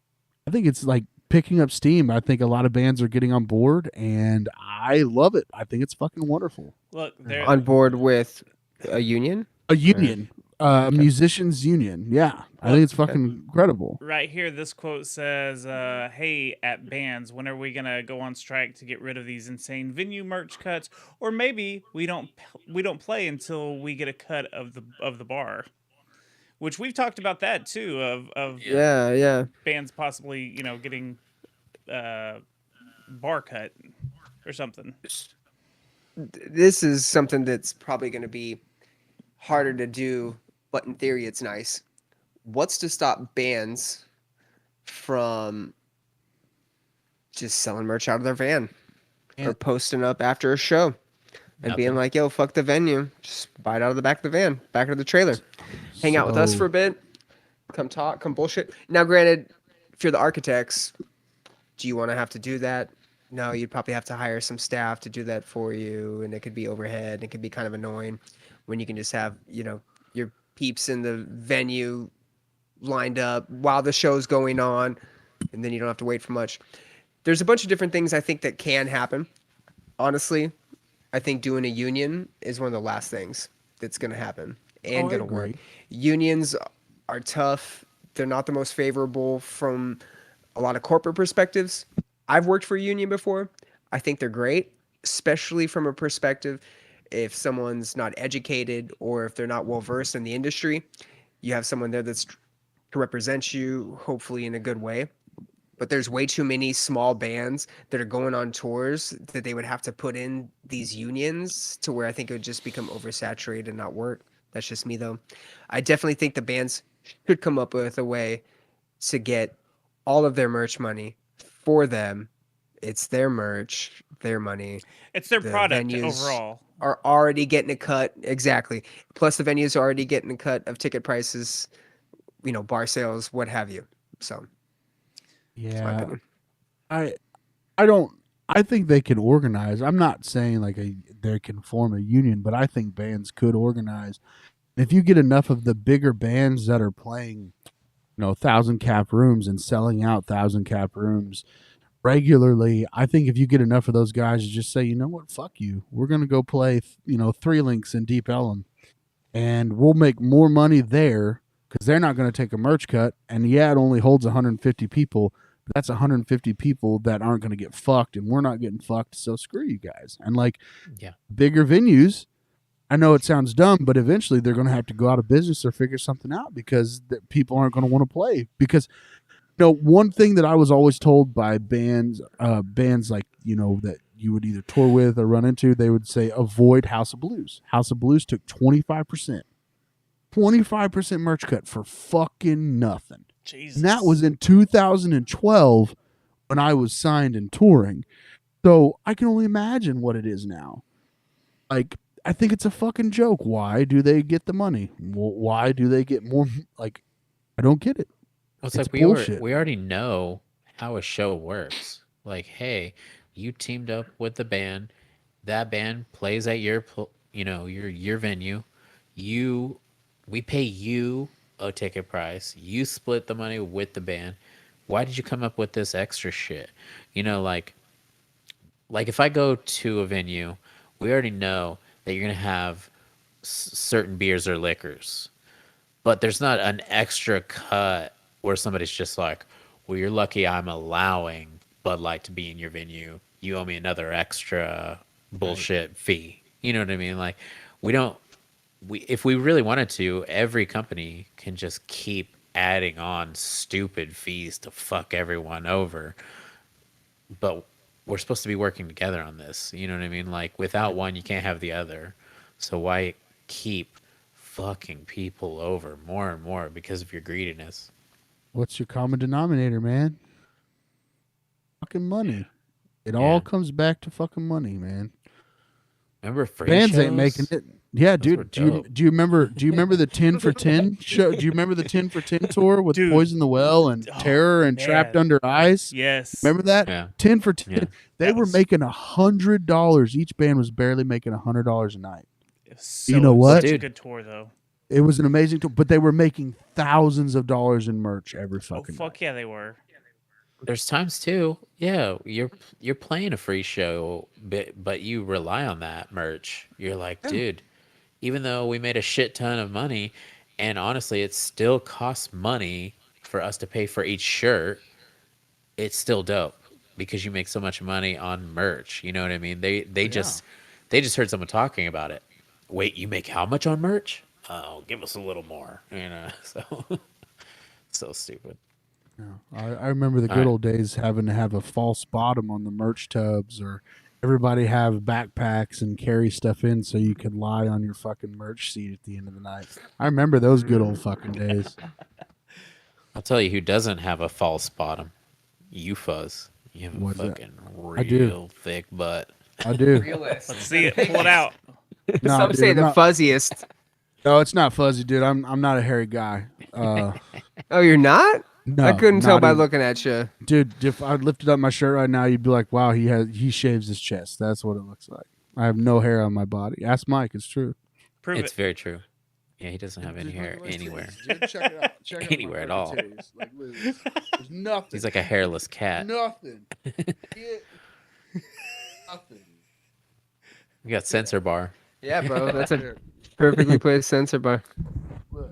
Speaker 3: I think it's like picking up steam. I think a lot of bands are getting on board, and I love it. I think it's fucking wonderful.
Speaker 1: Look, there.
Speaker 4: On board with a union.
Speaker 3: A union, musicians union. Yeah, I think it's
Speaker 4: Okay.
Speaker 3: fucking incredible.
Speaker 1: Right here, this quote says, "Hey, at bands, when are we gonna go on strike to get rid of these insane venue merch cuts? Or maybe we don't play until we get a cut of the bar." Which we've talked about that too, of
Speaker 4: Yeah.
Speaker 1: bands possibly getting bar cut or something.
Speaker 4: This is something that's probably going to be harder to do, but in theory, it's nice. What's to stop bands from just selling merch out of their van or posting up after a show and being
Speaker 2: Nothing.
Speaker 4: like, yo, fuck the venue. Just buy it out of the back of the van, back of the trailer. Hang out with us for a bit. Come talk, come bullshit. Now, granted, if you're the Architects, do you want to have to do that? No, you'd probably have to hire some staff to do that for you, and it could be overhead, and it could be kind of annoying when you can just have, your peeps in the venue lined up while the show's going on, and then you don't have to wait for much. There's a bunch of different things I think that can happen. Honestly, I think doing a union is one of the last things that's going to happen and
Speaker 3: I
Speaker 4: going to work.
Speaker 3: agree.
Speaker 4: Unions are tough. They're not the most favorable from a lot of corporate perspectives. I've worked for a union before. I think they're great, especially from a perspective if someone's not educated or if they're not well versed in the industry. You have someone there that's to represent you, hopefully in a good way. But there's way too many small bands that are going on tours that they would have to put in these unions to where I think it would just become oversaturated and not work. That's just me, though. I definitely think the bands should come up with a way to get all of their merch money for them. It's their merch, their money.
Speaker 1: It's their
Speaker 4: The
Speaker 1: product
Speaker 4: venues
Speaker 1: overall.
Speaker 4: are already getting a cut. Exactly. Plus the venues are already getting a cut of ticket prices, bar sales, what have you. So that's my
Speaker 3: Yeah,
Speaker 4: opinion.
Speaker 3: I don't. I think they can organize. I'm not saying like they can form a union, but I think bands could organize. If you get enough of the bigger bands that are playing, 1,000 cap rooms and selling out 1,000 cap rooms regularly, I think if you get enough of those guys to just say, you know what, fuck you, we're gonna go play, Three Links in Deep Ellum, and we'll make more money there because they're not going to take a merch cut. And yeah, it only holds 150 people. But that's 150 people that aren't going to get fucked, and we're not getting fucked. So screw you guys. And like
Speaker 2: Yeah.
Speaker 3: bigger venues, I know it sounds dumb, but eventually they're going to have to go out of business or figure something out because people aren't going to want to play. Because one thing that I was always told by bands like that you would either tour with or run into, they would say avoid House of Blues. House of Blues took 25%. 25% merch cut for fucking nothing.
Speaker 1: Jesus.
Speaker 3: And that was in 2012 when I was signed and touring. So I can only imagine what it is now. Like, I think it's a fucking joke. Why do they get the money? Why do they get more? Like, I don't get it.
Speaker 2: Well, it's
Speaker 3: It's
Speaker 2: like
Speaker 3: bullshit.
Speaker 2: we already know how a show works. Like, hey, you teamed up with the band. That band plays at your venue. We pay you a ticket price. You split the money with the band. Why did you come up with this extra shit? You know, like if I go to a venue, we already know that you're gonna have certain beers or liquors, but there's not an extra cut where somebody's just like, well, you're lucky I'm allowing Bud Light to be in your venue. You owe me another extra bullshit fee. You know what I mean? Like, we don't, if we really wanted to, every company can just keep adding on stupid fees to fuck everyone over. But we're supposed to be working together on this. You know what I mean? Like, without one, you can't have the other. So why keep fucking people over more and more because of your greediness?
Speaker 3: What's your common denominator, man? Fucking money. It all comes back to fucking money, man.
Speaker 2: Remember free
Speaker 3: Bands
Speaker 2: shows?
Speaker 3: ain't making it. Yeah,
Speaker 2: Those were
Speaker 3: dude. Do you remember the 10 for 10 show? Do you remember the 10 for 10 tour with
Speaker 1: Dude.
Speaker 3: Poison the Well and Terror and
Speaker 1: man.
Speaker 3: Trapped Under Ice?
Speaker 1: Yes.
Speaker 3: Remember that?
Speaker 2: Yeah.
Speaker 3: 10 for 10.
Speaker 2: Yeah.
Speaker 3: They
Speaker 1: That
Speaker 3: were
Speaker 1: was-
Speaker 3: making $100. Each band was barely making $100 a night.
Speaker 1: It was so,
Speaker 3: You know what?
Speaker 1: Such a
Speaker 2: Dude.
Speaker 1: good tour, though.
Speaker 3: It was an amazing tour, but they were making thousands of dollars in merch every
Speaker 1: Oh,
Speaker 3: fucking night.
Speaker 1: fuck yeah, they were.
Speaker 2: There's times too, yeah, you're playing a free show, but you rely on that merch. You're like, dude, even though we made a shit ton of money, and honestly, it still costs money for us to pay for each shirt. It's still dope because you make so much money on merch. You know what I mean? They just heard someone talking about it. Wait, you make how much on merch? Oh, give us a little more. You know, so stupid.
Speaker 3: I remember the good old days having to have a false bottom on the merch tubs, or everybody have backpacks and carry stuff in so you could lie on your fucking merch seat at the end of the night. I remember those good old fucking days.
Speaker 2: I'll tell you who doesn't have a false bottom. You fuzz. You have
Speaker 3: What's
Speaker 2: a
Speaker 3: that?
Speaker 2: fucking
Speaker 3: I do.
Speaker 2: real thick butt.
Speaker 3: I do.
Speaker 4: Realist.
Speaker 1: Let's see it. Pull it out.
Speaker 3: No,
Speaker 4: Some
Speaker 3: dude,
Speaker 4: say
Speaker 3: I'm
Speaker 4: the
Speaker 3: not-
Speaker 4: fuzziest.
Speaker 3: No, it's not fuzzy, dude. I'm not a hairy guy.
Speaker 4: Oh, you're not?
Speaker 3: No,
Speaker 4: I couldn't tell
Speaker 3: not
Speaker 4: by
Speaker 3: even-
Speaker 4: looking at you.
Speaker 3: Dude, if I lifted up my shirt right now, you'd be like, "Wow, he shaves his chest." That's what it looks like. I have no hair on my body. Ask Mike; it's true.
Speaker 1: Prove
Speaker 2: It's
Speaker 1: it.
Speaker 2: very true. Yeah, he doesn't have any hair anywhere.
Speaker 3: Check it out. Check out
Speaker 2: Anywhere at all.
Speaker 3: Like, look at this. There's nothing.
Speaker 2: He's like a hairless cat.
Speaker 3: nothing. Nothing.
Speaker 2: You got censor bar.
Speaker 4: Yeah, bro. That's a
Speaker 3: Here,
Speaker 4: perfectly placed sensor bar.
Speaker 3: look.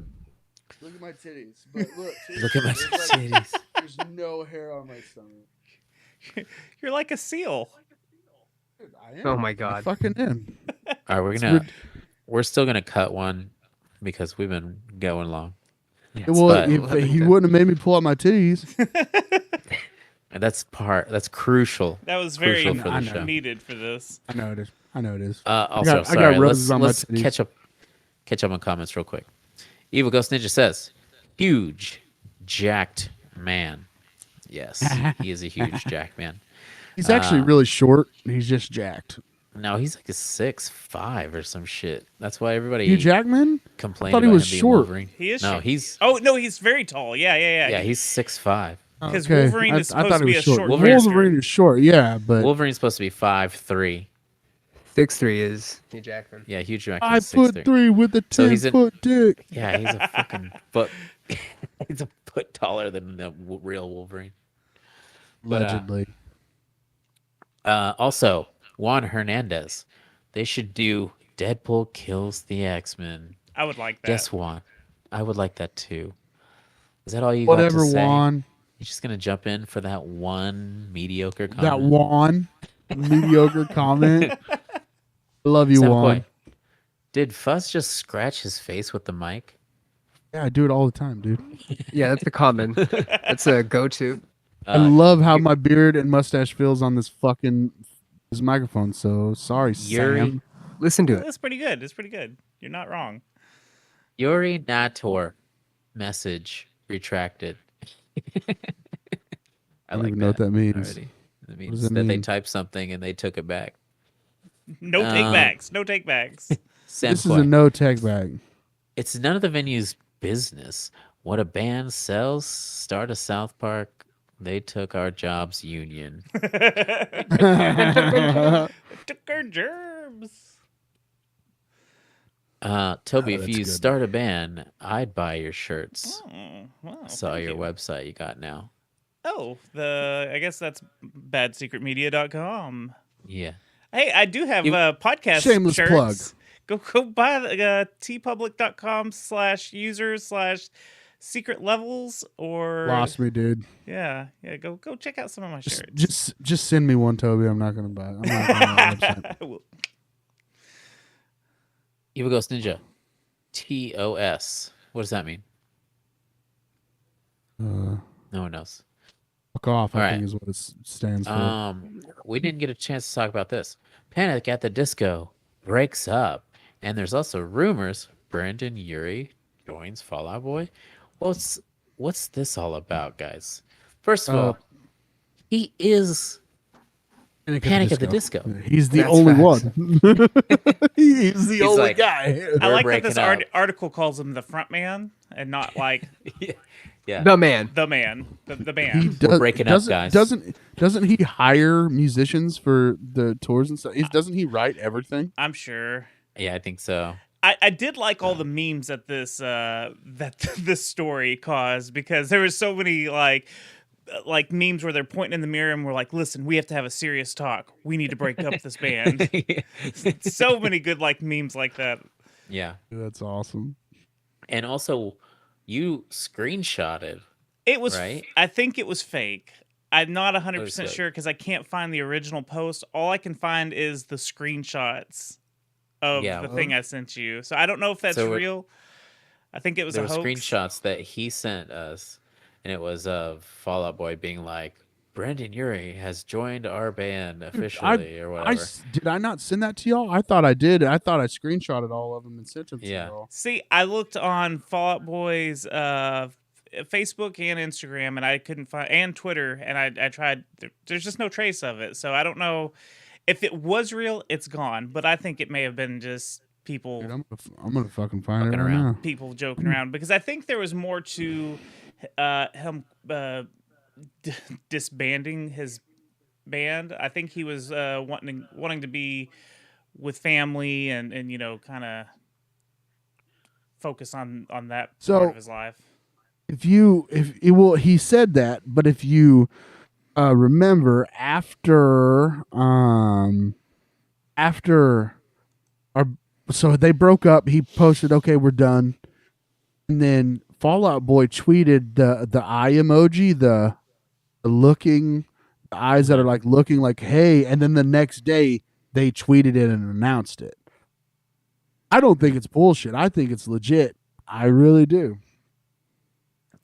Speaker 3: Look at my titties. But look.
Speaker 2: Look at my
Speaker 3: there's like-
Speaker 2: titties.
Speaker 3: There's no hair on my stomach.
Speaker 1: You're like a seal.
Speaker 3: Dude, I am.
Speaker 4: Oh my
Speaker 3: I
Speaker 4: god.
Speaker 3: fucking am.
Speaker 2: All right, we're still gonna cut one because we've been going long.
Speaker 3: Well,
Speaker 2: but-
Speaker 3: if he wouldn't have made me pull out my titties.
Speaker 2: And that's crucial.
Speaker 1: That was very
Speaker 2: Crucial
Speaker 3: for the show.
Speaker 1: needed for this.
Speaker 3: I know it is. I know it is.
Speaker 2: Also,
Speaker 3: I got
Speaker 2: sorry,
Speaker 3: roses on my
Speaker 2: let's
Speaker 3: titties.
Speaker 2: catch up on comments real quick. Evil Ghost Ninja says, huge, jacked man. Yes, he is a huge jacked man.
Speaker 3: He's actually really short. He's just jacked.
Speaker 2: No, he's like a 6'5" or some shit. That's why everybody
Speaker 3: You Jackman?
Speaker 2: complained
Speaker 3: I thought he
Speaker 2: about
Speaker 3: was
Speaker 2: him being
Speaker 3: short.
Speaker 2: Wolverine.
Speaker 1: He is
Speaker 2: No,
Speaker 1: short.
Speaker 2: he's
Speaker 1: Oh no, he's very tall. Yeah.
Speaker 2: yeah, he's 6'5".
Speaker 1: Because
Speaker 3: Okay.
Speaker 1: Wolverine is
Speaker 3: I
Speaker 1: supposed
Speaker 3: thought
Speaker 1: to
Speaker 3: he
Speaker 1: be
Speaker 3: was
Speaker 1: a short
Speaker 2: Wolverine's
Speaker 3: Wolverine is short, yeah, but
Speaker 2: Wolverine's supposed to be 5'3".
Speaker 4: 6'3" is Hugh Jackman.
Speaker 2: Yeah, huge Jack.
Speaker 3: 5'3" with a
Speaker 2: So he's
Speaker 3: 10-foot dick.
Speaker 2: Yeah, he's a fucking foot. He's a foot taller than the real Wolverine. But,
Speaker 3: Allegedly.
Speaker 2: Also, Juan Hernandez. They should do Deadpool kills the X-Men.
Speaker 1: I would like that.
Speaker 2: Guess Juan. I would like that too. Is that all you got
Speaker 3: Whatever,
Speaker 2: to say?
Speaker 3: Juan.
Speaker 2: You're just gonna jump in for that one mediocre comment?
Speaker 3: That Juan mediocre comment. Love you,
Speaker 2: Sam
Speaker 3: Juan.
Speaker 2: Coy, did Fuzz just scratch his face with the mic?
Speaker 3: Yeah, I do it all the time, dude.
Speaker 4: Yeah, that's the common. That's a go-to.
Speaker 3: I love how my beard and mustache feels on this microphone. So sorry,
Speaker 2: Yuri-
Speaker 3: Sam.
Speaker 4: Listen to it.
Speaker 1: That's pretty good. It's pretty good. You're not wrong.
Speaker 2: Yuri Nator message retracted. I
Speaker 3: don't
Speaker 2: like
Speaker 3: even know what that means.
Speaker 2: already. That
Speaker 3: does
Speaker 2: means
Speaker 3: that
Speaker 2: that they
Speaker 3: mean?
Speaker 2: typed something and they took it back.
Speaker 1: No takebacks. No takebacks.
Speaker 2: Sam
Speaker 3: This is
Speaker 2: Coy,
Speaker 3: a no tech bag.
Speaker 2: it's none of the venue's business. What a band sells, start a South Park. They took our jobs union.
Speaker 1: Took our germs.
Speaker 2: Toby,
Speaker 3: Oh,
Speaker 2: if
Speaker 3: that's
Speaker 2: you
Speaker 3: good.
Speaker 2: start a band, I'd buy your shirts.
Speaker 1: Oh, wow.
Speaker 2: Saw
Speaker 1: thank
Speaker 2: your
Speaker 1: you.
Speaker 2: website you got now.
Speaker 1: Oh, I guess that's badsecretmedia.com.
Speaker 2: Yeah.
Speaker 1: Hey, I do have
Speaker 2: You-
Speaker 1: podcast
Speaker 3: Shameless plug.
Speaker 1: shirts. Go buy the tpublic.com/users/secret levels or
Speaker 3: Lost me, dude.
Speaker 1: yeah. Go check out some of my shirts.
Speaker 3: Just send me one, Toby. I'm not gonna buy it. I'm not going on that website.
Speaker 1: I will.
Speaker 2: Evil Ghost Ninja. TOS. What does that mean? No one knows.
Speaker 3: Fuck off, I
Speaker 2: All
Speaker 3: think
Speaker 2: right.
Speaker 3: is what it stands for.
Speaker 2: We didn't get a chance to talk about this. Panic at the Disco breaks up, and there's also rumors Brandon Urie joins Fall Out Boy. What's this all about, guys? First of all, he is Panic at the Disco.
Speaker 3: He's the
Speaker 4: That's
Speaker 3: only
Speaker 4: facts.
Speaker 3: one. He's the only
Speaker 2: like-
Speaker 3: guy.
Speaker 1: I
Speaker 2: We're
Speaker 1: like that this
Speaker 2: breaking up.
Speaker 1: article calls him the front man and not like
Speaker 2: Yeah.
Speaker 4: The man.
Speaker 1: the man, the
Speaker 3: He
Speaker 1: band.
Speaker 3: does,
Speaker 2: breaking up, guys.
Speaker 3: Doesn't he hire musicians for the tours and stuff? Doesn't he write everything?
Speaker 1: I'm sure.
Speaker 2: Yeah, I think so.
Speaker 1: I did like all the memes that this this story caused because there was so many like memes where they're pointing in the mirror and we're like, listen, we have to have a serious talk. We need to break up this band. So many good like memes like that.
Speaker 2: Yeah.
Speaker 3: That's awesome.
Speaker 2: And also, you screenshotted.
Speaker 1: It was
Speaker 2: Right?
Speaker 1: I think it was fake. I'm not 100%
Speaker 2: fake?
Speaker 1: sure because I can't find the original post. All I can find is the screenshots of
Speaker 2: Yeah,
Speaker 1: the
Speaker 2: well-
Speaker 1: thing I sent you. So I don't know if that's
Speaker 2: So
Speaker 1: real. I think it was
Speaker 2: There
Speaker 1: a
Speaker 2: were
Speaker 1: hoax.
Speaker 2: screenshots that he sent us, and it was of Fall Out Boy being like, Brandon Urie has joined our band officially, or whatever.
Speaker 3: Did I not send that to y'all? I thought I did. I thought I screenshotted all of them and sent them to
Speaker 2: Yeah.
Speaker 3: y'all.
Speaker 1: See, I looked on Fall Out Boy's Facebook and Instagram, and I couldn't find, and Twitter, and I tried. There's just no trace of it, so I don't know if it was real. It's gone, but I think it may have been just people
Speaker 3: Dude, I'm gonna fucking find
Speaker 2: Fucking
Speaker 3: it right
Speaker 2: around.
Speaker 3: now.
Speaker 1: people joking around because I think there was more to him disbanding his band. I think he was wanting to be with family and you know kind of focus on that
Speaker 3: So-
Speaker 1: part of his life.
Speaker 3: He said that, but if you remember so they broke up, he posted, okay, we're done. And then Fall Out Boy tweeted the eye emoji, the eyes that are like looking like, hey, and then the next day they tweeted it and announced it. I don't think it's bullshit. I think it's legit. I really do.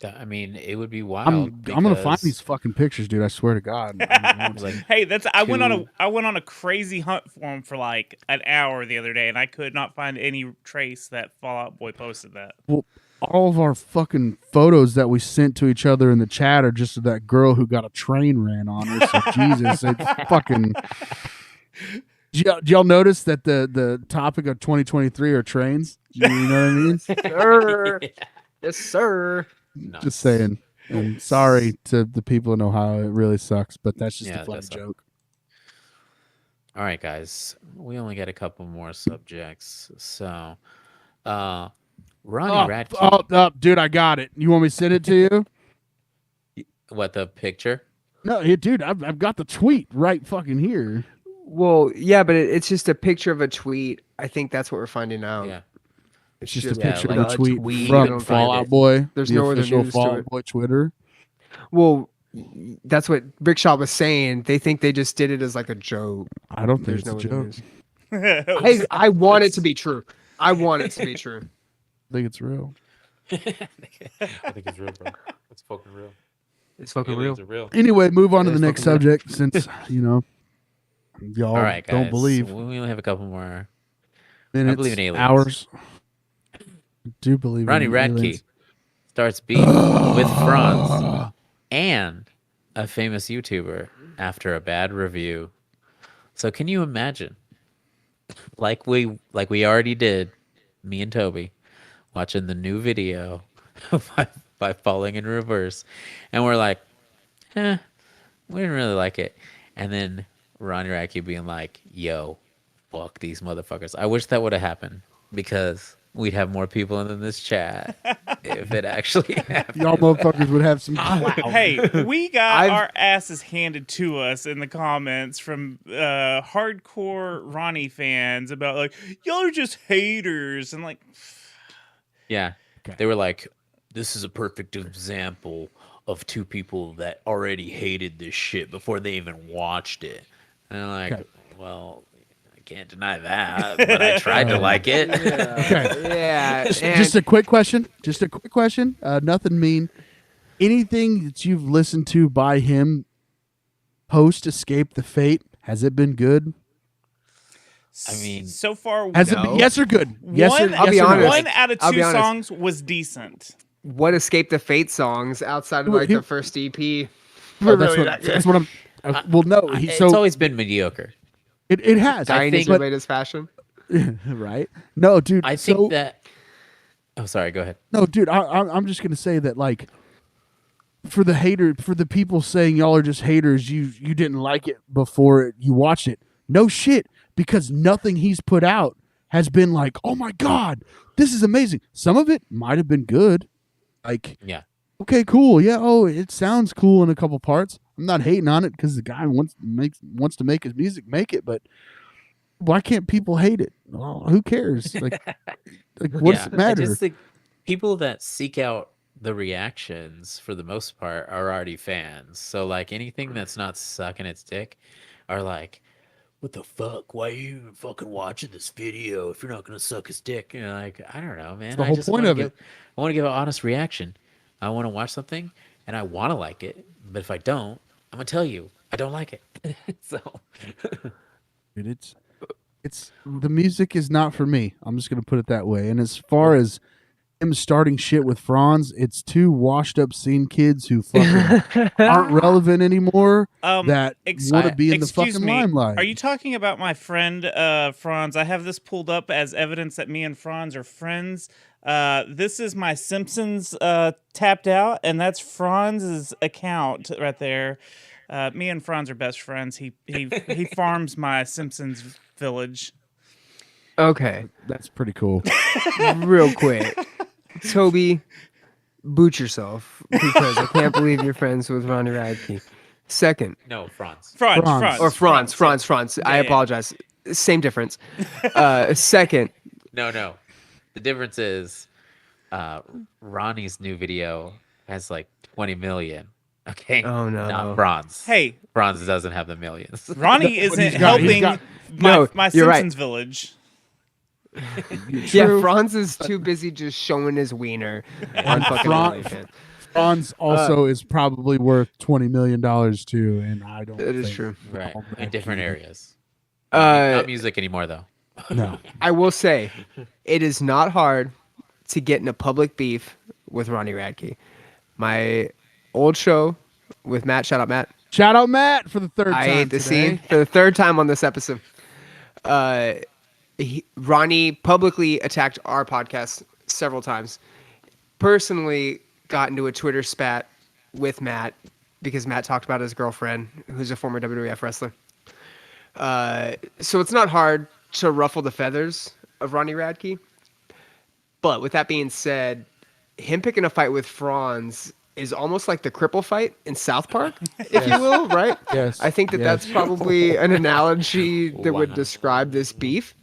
Speaker 2: I mean, it would be wild.
Speaker 3: I'm gonna find
Speaker 2: because-
Speaker 3: these fucking pictures, dude. I swear to God.
Speaker 2: Like,
Speaker 1: Hey, I went
Speaker 2: two-
Speaker 1: on a crazy hunt for him for like an hour the other day, and I could not find any trace that Fall Out Boy posted that.
Speaker 3: Well, all of our fucking photos that we sent to each other in the chat are just of that girl who got a train ran on her. So Jesus, it's fucking. Did y'all notice that the topic of 2023 are trains? You know what I mean?
Speaker 4: Sir. Yes, sir.
Speaker 2: nuts.
Speaker 3: Just saying. And sorry to the people in Ohio. It really sucks, but that's just
Speaker 2: Yeah,
Speaker 3: a funny
Speaker 2: that's
Speaker 3: joke.
Speaker 2: All right, guys. We only got a couple more subjects. So, Ronnie Radke.
Speaker 3: Dude, I got it. You want me to send it to you?
Speaker 2: What, the picture?
Speaker 3: No, dude, I've got the tweet right fucking here.
Speaker 4: Well, yeah, but it's just a picture of a tweet. I think that's what we're finding out.
Speaker 2: Yeah.
Speaker 3: It's just
Speaker 4: just
Speaker 3: a
Speaker 2: yeah,
Speaker 3: picture
Speaker 2: like
Speaker 3: of a
Speaker 4: a
Speaker 3: tweet
Speaker 4: tweet. I
Speaker 3: from
Speaker 4: don't
Speaker 3: Fall
Speaker 4: find
Speaker 3: Out
Speaker 4: it.
Speaker 3: Boy.
Speaker 4: There's
Speaker 3: the
Speaker 4: no other
Speaker 3: official
Speaker 4: news to
Speaker 3: Fall Out
Speaker 4: it.
Speaker 3: Boy Twitter.
Speaker 4: Well, that's what Brickshot was saying. They think they just did it as like a joke.
Speaker 3: I don't think
Speaker 4: There's
Speaker 3: it's
Speaker 4: no
Speaker 3: a
Speaker 4: other
Speaker 3: joke.
Speaker 4: news. I want it to be true. I want it to be true.
Speaker 3: I think it's real.
Speaker 2: I think it's real, bro. It's fucking real.
Speaker 4: It's fucking real.
Speaker 2: real.
Speaker 3: Anyway, move on to
Speaker 4: It
Speaker 3: the
Speaker 4: is
Speaker 3: next
Speaker 4: fucking real.
Speaker 3: subject since, y'all
Speaker 2: All right, guys.
Speaker 3: don't believe
Speaker 2: We only have a couple more.
Speaker 3: minutes,
Speaker 2: believe in aliens.
Speaker 3: hours. I do believe
Speaker 2: Ronnie
Speaker 3: in
Speaker 2: Radke
Speaker 3: aliens.
Speaker 2: starts beef with Franz and a famous YouTuber after a bad review. So can you imagine? Like we already did, me and Toby, watching the new video by falling in reverse. And we're like, we didn't really like it. And then Ronnie Radke being like, yo, fuck these motherfuckers. I wish that would have happened. because we'd have more people in this chat if it actually happened.
Speaker 3: Y'all motherfuckers would have some clout.
Speaker 1: Hey, we got our asses handed to us in the comments from hardcore Ronnie fans about like, y'all are just haters, and like,
Speaker 2: Yeah.
Speaker 3: Okay.
Speaker 2: They were like, this is a perfect example of two people that already hated this shit before they even watched it. And I'm like,
Speaker 3: Okay.
Speaker 2: well, I can't deny that, but I tried to like it.
Speaker 3: Okay.
Speaker 4: Yeah.
Speaker 3: Just a quick question. Nothing mean. Anything that you've listened to by him post Escape the Fate, has it been good?
Speaker 2: I mean,
Speaker 1: so far,
Speaker 3: Has it been yes or good? Yes
Speaker 1: one,
Speaker 3: or,
Speaker 4: I'll
Speaker 3: yes
Speaker 4: be
Speaker 3: or no?
Speaker 4: honest.
Speaker 1: one out of
Speaker 4: I'll be
Speaker 1: 2
Speaker 4: honest.
Speaker 1: songs was decent.
Speaker 4: what Escape the Fate songs outside of like
Speaker 3: He-
Speaker 4: the first EP?
Speaker 3: Oh, that's what I'm. well, no.
Speaker 2: it's
Speaker 3: So
Speaker 2: always been mediocre.
Speaker 3: it has.
Speaker 4: Dying is
Speaker 2: think-
Speaker 4: your latest fashion.
Speaker 3: right? No, dude.
Speaker 2: I think
Speaker 3: so,
Speaker 2: that. Oh, sorry. Go ahead.
Speaker 3: No, dude. I'm just gonna say that like. For the people saying y'all are just haters, you didn't like it before you watched it. No shit, because nothing he's put out has been like, oh my god, this is amazing. Some of it might have been good, like
Speaker 2: Yeah.
Speaker 3: okay, cool, yeah, oh, it sounds cool in a couple parts. I'm not hating on it because the guy wants to make his music, make it, but why can't people hate it? Well, who cares? Like what's it
Speaker 2: I
Speaker 3: matter?
Speaker 2: just think people that seek out the reactions for the most part are already fans. So like anything that's not sucking its dick are like, what the fuck? Why are you even fucking watching this video if you're not gonna suck his dick? And you're like, I don't know, man.
Speaker 3: the whole point of it.
Speaker 2: I want to give an honest reaction. I want to watch something and I want to like it, but if I don't, I'm gonna tell you I don't like it. So
Speaker 3: Dude, it's the music is not for me. I'm just gonna put it that way. And as far as him starting shit with Franz, it's 2 washed up scene kids who fucking aren't relevant anymore that want to be in the
Speaker 1: excuse
Speaker 3: fucking
Speaker 1: me,
Speaker 3: limelight.
Speaker 1: Are you talking about my friend Franz? I have this pulled up as evidence that me and Franz are friends. This is my Simpsons tapped out, and that's Franz's account right there. Me and Franz are best friends. He farms my Simpsons village.
Speaker 4: Okay,
Speaker 3: That's pretty cool.
Speaker 4: real quick, Toby, boot yourself because I can't believe you're friends with Ronnie Radke. Second,
Speaker 2: no, Franz.
Speaker 1: Franz.
Speaker 3: Franz.
Speaker 4: or Franz. I
Speaker 1: yeah.
Speaker 4: apologize. Same difference. Second,
Speaker 2: No. The difference is Ronnie's new video has like 20 million. Okay.
Speaker 4: Oh, no.
Speaker 2: Not Franz.
Speaker 1: Hey,
Speaker 2: Franz doesn't have the millions.
Speaker 1: Ronnie isn't
Speaker 3: he's got- he's
Speaker 1: helping
Speaker 3: got-
Speaker 4: No,
Speaker 1: my
Speaker 4: you're right.
Speaker 1: Simpsons village.
Speaker 4: yeah, Franz is too busy just showing his wiener on fucking
Speaker 3: Franz-
Speaker 4: OnlyFans.
Speaker 3: Franz also is probably worth $20 million too, and I don't.
Speaker 4: That is
Speaker 3: think-
Speaker 4: true.
Speaker 2: Right. In different areas.
Speaker 4: Uh,
Speaker 2: Not music anymore, though.
Speaker 3: No,
Speaker 4: I will say, it is not hard to get in a public beef with Ronnie Radke. My old show with Matt, shout out Matt.
Speaker 3: shout out Matt for the third time.
Speaker 4: I hate the
Speaker 3: today.
Speaker 4: scene for the third time on this episode. Ronnie publicly attacked our podcast several times. Personally, got into a Twitter spat with Matt because Matt talked about his girlfriend, who's a former WWF wrestler. So it's not hard to ruffle the feathers of Ronnie Radke. But with that being said, him picking a fight with Franz is almost like the cripple fight in South Park, if you will, right?
Speaker 3: Yes,
Speaker 4: I think that
Speaker 3: yes.
Speaker 4: that's probably an analogy that would
Speaker 2: Wow.
Speaker 4: describe this beef.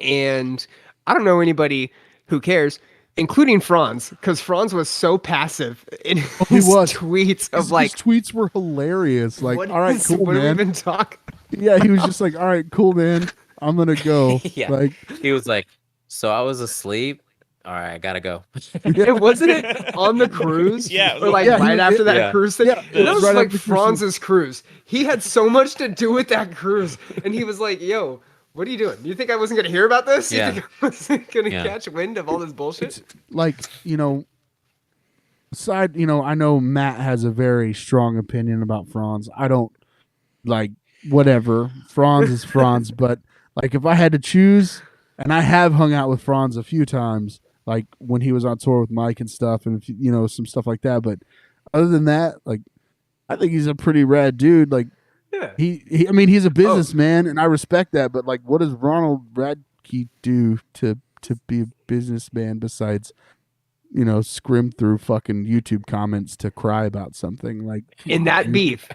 Speaker 4: And I don't know anybody who cares, including Franz, because Franz was so passive in his
Speaker 3: was.
Speaker 4: tweets of
Speaker 3: His
Speaker 4: like,
Speaker 3: tweets were hilarious. Like,
Speaker 4: what
Speaker 3: all right,
Speaker 4: is-
Speaker 3: cool,
Speaker 4: what are we
Speaker 3: man.
Speaker 4: even talking?
Speaker 3: Yeah, he was just like, all right, cool, man. I'm gonna go.
Speaker 2: Yeah.
Speaker 3: Like,
Speaker 2: He was like, so I was asleep. All right, I gotta go.
Speaker 4: It wasn't it on the cruise?
Speaker 1: Yeah,
Speaker 4: Or like
Speaker 3: yeah,
Speaker 4: right after that
Speaker 2: yeah.
Speaker 4: cruise thing?
Speaker 3: Yeah,
Speaker 4: And that was
Speaker 3: right
Speaker 4: like
Speaker 3: after the cruise.
Speaker 4: Franz's cruise. He had so much to do with that cruise. And he was like, yo, what are you doing? You think I wasn't going to hear about this?
Speaker 2: Yeah.
Speaker 4: You think I wasn't going to
Speaker 2: Yeah.
Speaker 4: catch wind of all this bullshit?
Speaker 3: like I know Matt has a very strong opinion about Franz. I don't like whatever. Franz is Franz, but like if I had to choose, and I have hung out with Franz a few times, like when he was on tour with Mike and stuff, and some stuff like that. But other than that, like I think he's a pretty rad dude. Like
Speaker 4: Yeah.
Speaker 3: I mean, he's a businessman, and I respect that. But like, what does Ronald Radke do to to be a businessman besides, scrim through fucking YouTube comments to cry about something. Like
Speaker 4: In that beef,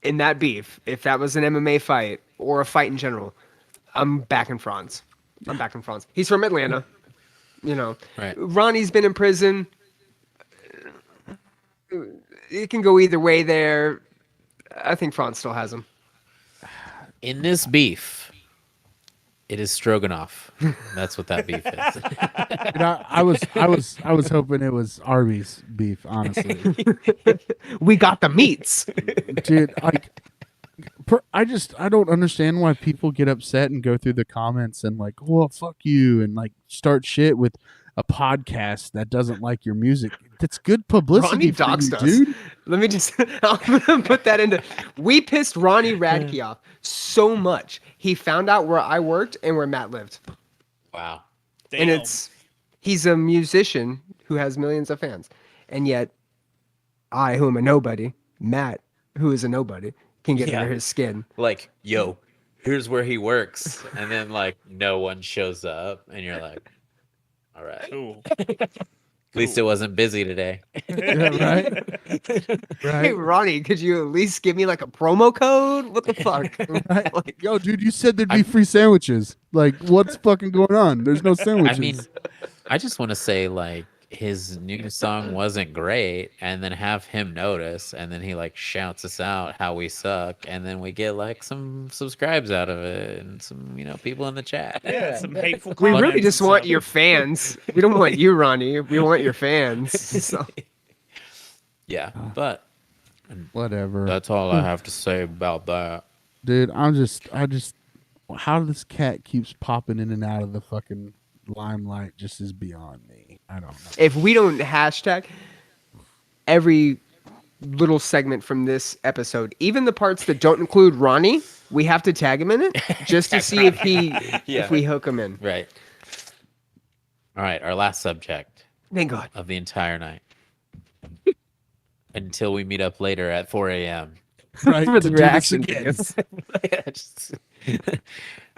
Speaker 4: if that was an MMA fight or a fight in general, I'm backing Franz. He's from Atlanta.
Speaker 2: Right.
Speaker 4: Ronnie's been in prison. It can go either way there. I think Franz still has him.
Speaker 2: In this beef, it is stroganoff. That's what that beef is.
Speaker 3: I was hoping it was Arby's beef, honestly.
Speaker 4: We got the meats.
Speaker 3: Dude, I don't understand why people get upset and go through the comments and like, well, fuck you, and like start shit with a podcast that doesn't like your music. That's good publicity.
Speaker 4: Ronnie
Speaker 3: for
Speaker 4: doxed
Speaker 3: you,
Speaker 4: us.
Speaker 3: dude.
Speaker 4: Let me just I'm gonna put that into. We pissed Ronnie Radke off so much. He found out where I worked and where Matt lived.
Speaker 2: Wow.
Speaker 4: And he's a musician who has millions of fans. And yet I, who am a nobody, Matt, who is a nobody, can get under his skin.
Speaker 2: Like, yo, here's where he works. And then, like, no one shows up. And you're like, all right.
Speaker 1: Cool.
Speaker 2: At least it wasn't busy today.
Speaker 3: Yeah, right?
Speaker 4: Hey, Ronnie, could you at least give me like a promo code? What the fuck?
Speaker 3: Right? Like, yo, dude, you said there'd be free sandwiches. Like, what's fucking going on? There's no sandwiches.
Speaker 2: I mean, I just want to say, like, his new song wasn't great, and then have him notice, and then he like shouts us out how we suck, and then we get like some subscribes out of it and some people in the chat.
Speaker 1: Yeah, some hateful
Speaker 4: We
Speaker 1: comments.
Speaker 4: really just
Speaker 1: and
Speaker 4: want
Speaker 1: stuff.
Speaker 4: your fans. We don't want you, Ronnie. We want your fans. So.
Speaker 2: Yeah, but
Speaker 3: whatever.
Speaker 2: that's all I have to say about that.
Speaker 3: Dude, I just how this cat keeps popping in and out of the fucking limelight just is beyond me. I don't know.
Speaker 4: If we don't hashtag every little segment from this episode, even the parts that don't include Ronnie, we have to tag him in it just to see if we hook him in.
Speaker 2: Right. All right, our last subject
Speaker 4: Thank God.
Speaker 2: of the entire night. Until we meet up later at 4 a.m.
Speaker 3: Right?
Speaker 4: For
Speaker 3: to
Speaker 4: the
Speaker 3: do this
Speaker 4: reaction
Speaker 3: again.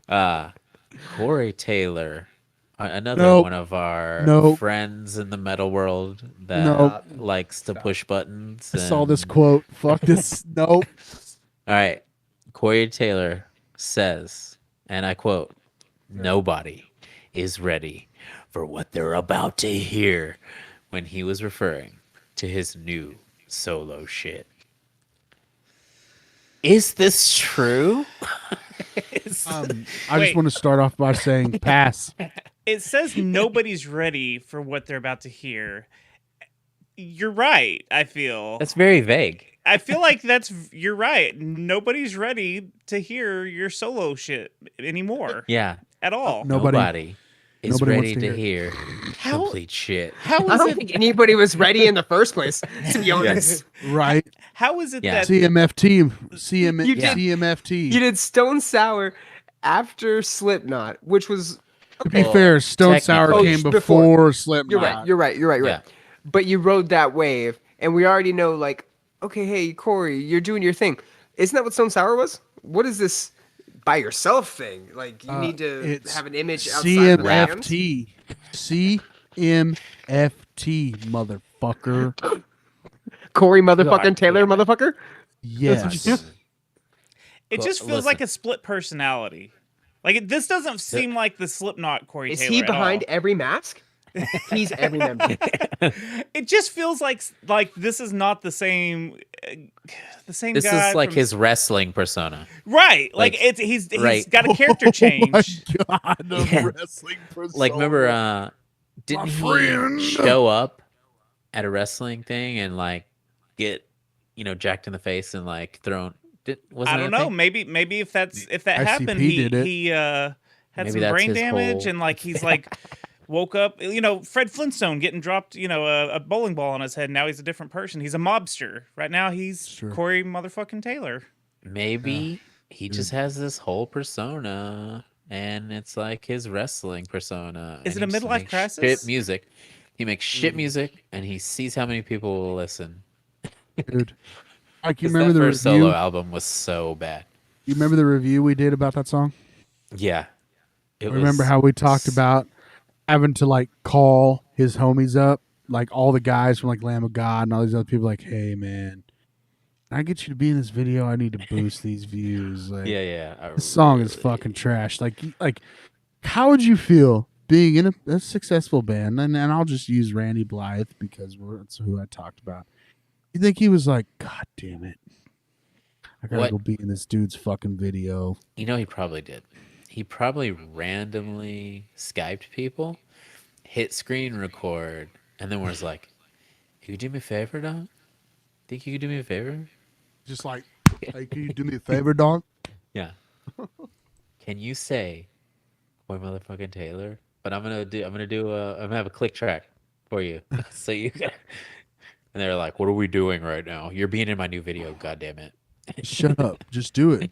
Speaker 2: videos. Corey Taylor, another
Speaker 3: Nope.
Speaker 2: one of our
Speaker 3: Nope.
Speaker 2: friends in the metal world that
Speaker 3: Nope.
Speaker 2: likes to push buttons.
Speaker 3: I saw this
Speaker 2: and-
Speaker 3: quote. Fuck this. Nope.
Speaker 2: All right. Corey Taylor says, and I quote, "Nobody is ready for what they're about to hear," when he was referring to his new solo shit. Is this true?
Speaker 3: I just
Speaker 1: Wait.
Speaker 3: want to start off by saying pass.
Speaker 1: It says nobody's ready for what they're about to hear. You're right, I feel.
Speaker 2: That's very vague.
Speaker 1: I feel like you're right. Nobody's ready to hear your solo shit anymore
Speaker 2: Yeah.
Speaker 1: at all.
Speaker 2: Nobody is
Speaker 3: nobody
Speaker 2: ready
Speaker 3: wants to
Speaker 2: to hear
Speaker 1: How-
Speaker 2: complete shit.
Speaker 1: How
Speaker 4: I
Speaker 1: is
Speaker 4: don't
Speaker 1: it?
Speaker 4: think anybody was ready in the first place, to be honest.
Speaker 3: Right?
Speaker 1: How is it
Speaker 2: Yeah.
Speaker 1: that
Speaker 3: CMFT.
Speaker 4: You did-
Speaker 3: CMFT.
Speaker 4: You did Stone Sour after Slipknot, which was
Speaker 3: To be
Speaker 2: Well,
Speaker 3: fair, Stone Sour
Speaker 2: technically-
Speaker 3: came
Speaker 4: Oh,
Speaker 3: before Slipknot.
Speaker 4: You're right.
Speaker 2: Yeah.
Speaker 4: But you rode that wave, and we already know, like, okay, hey, Corey, you're doing your thing. Isn't that what Stone Sour was? What is this by yourself thing? Like, you need to
Speaker 3: It's
Speaker 4: have an image outside of the band?
Speaker 3: CMFT. CMFT, motherfucker.
Speaker 4: Corey motherfucking
Speaker 2: God.
Speaker 4: Taylor motherfucker?
Speaker 3: Yes.
Speaker 1: it just feels
Speaker 2: Listen.
Speaker 1: like a split personality? Like this doesn't seem like the Slipknot Corey
Speaker 4: Is
Speaker 1: Taylor
Speaker 4: he
Speaker 1: at
Speaker 4: behind
Speaker 1: all.
Speaker 4: every mask? He's every member.
Speaker 1: It just feels like this is not the same.
Speaker 2: This
Speaker 1: guy.
Speaker 2: is like
Speaker 1: from-
Speaker 2: his wrestling persona.
Speaker 1: right. Like
Speaker 2: like-
Speaker 1: he's
Speaker 2: right.
Speaker 1: got a character change.
Speaker 3: Oh my god, a
Speaker 2: Yeah.
Speaker 3: wrestling persona.
Speaker 2: Like, remember, didn't
Speaker 3: friend.
Speaker 2: he show up at a wrestling thing and like get, jacked in the face and like thrown? Wasn't
Speaker 1: I don't
Speaker 2: that a
Speaker 1: know.
Speaker 2: thing?
Speaker 1: Maybe if that
Speaker 3: ICP
Speaker 1: happened,
Speaker 3: did it.
Speaker 1: he had
Speaker 2: Maybe
Speaker 1: some
Speaker 2: that's
Speaker 1: brain
Speaker 2: his
Speaker 1: damage
Speaker 2: whole-
Speaker 1: and like he's like woke up. Fred Flintstone getting dropped. A bowling ball on his head. Now he's a different person. He's a mobster. Right now he's
Speaker 3: Sure.
Speaker 1: Corey motherfucking Taylor.
Speaker 2: Maybe he just has this whole persona, and it's like his wrestling persona.
Speaker 1: Is
Speaker 2: and
Speaker 1: it a
Speaker 2: he just
Speaker 1: midlife
Speaker 2: makes
Speaker 1: crisis?
Speaker 2: Shit music. He makes shit music, and he sees how many people will listen.
Speaker 3: dude. Like, you
Speaker 2: 'Cause
Speaker 3: remember
Speaker 2: that
Speaker 3: the
Speaker 2: first
Speaker 3: review?
Speaker 2: solo album was so bad.
Speaker 3: You remember the review we did about that song?
Speaker 2: Yeah. It
Speaker 3: Remember
Speaker 2: was-
Speaker 3: how we talked about having to like call his homies up, like all the guys from like Lamb of God and all these other people, like, hey man, can I get you to be in this video? I need to boost these views. Like,
Speaker 2: Yeah.
Speaker 3: this song is fucking trash. Like, how would you feel being in a successful band? And I'll just use Randy Blythe because that's who I talked about. You think he was like, God damn it, I gotta go be in this dude's fucking video?
Speaker 2: You know, he probably did. He probably randomly Skyped people, hit screen record, and then was like, "Can you do me a favor, dog? Think you could do me a favor?"
Speaker 3: Just like, hey, can you do me a favor, dog?
Speaker 2: Yeah. Can you say, "Boy, motherfucking Taylor"? But I'm gonna have a click track for you, so you can. And they're like, "What are we doing right now? You're being in my new video. God damn it!"
Speaker 3: Shut up. Just do it.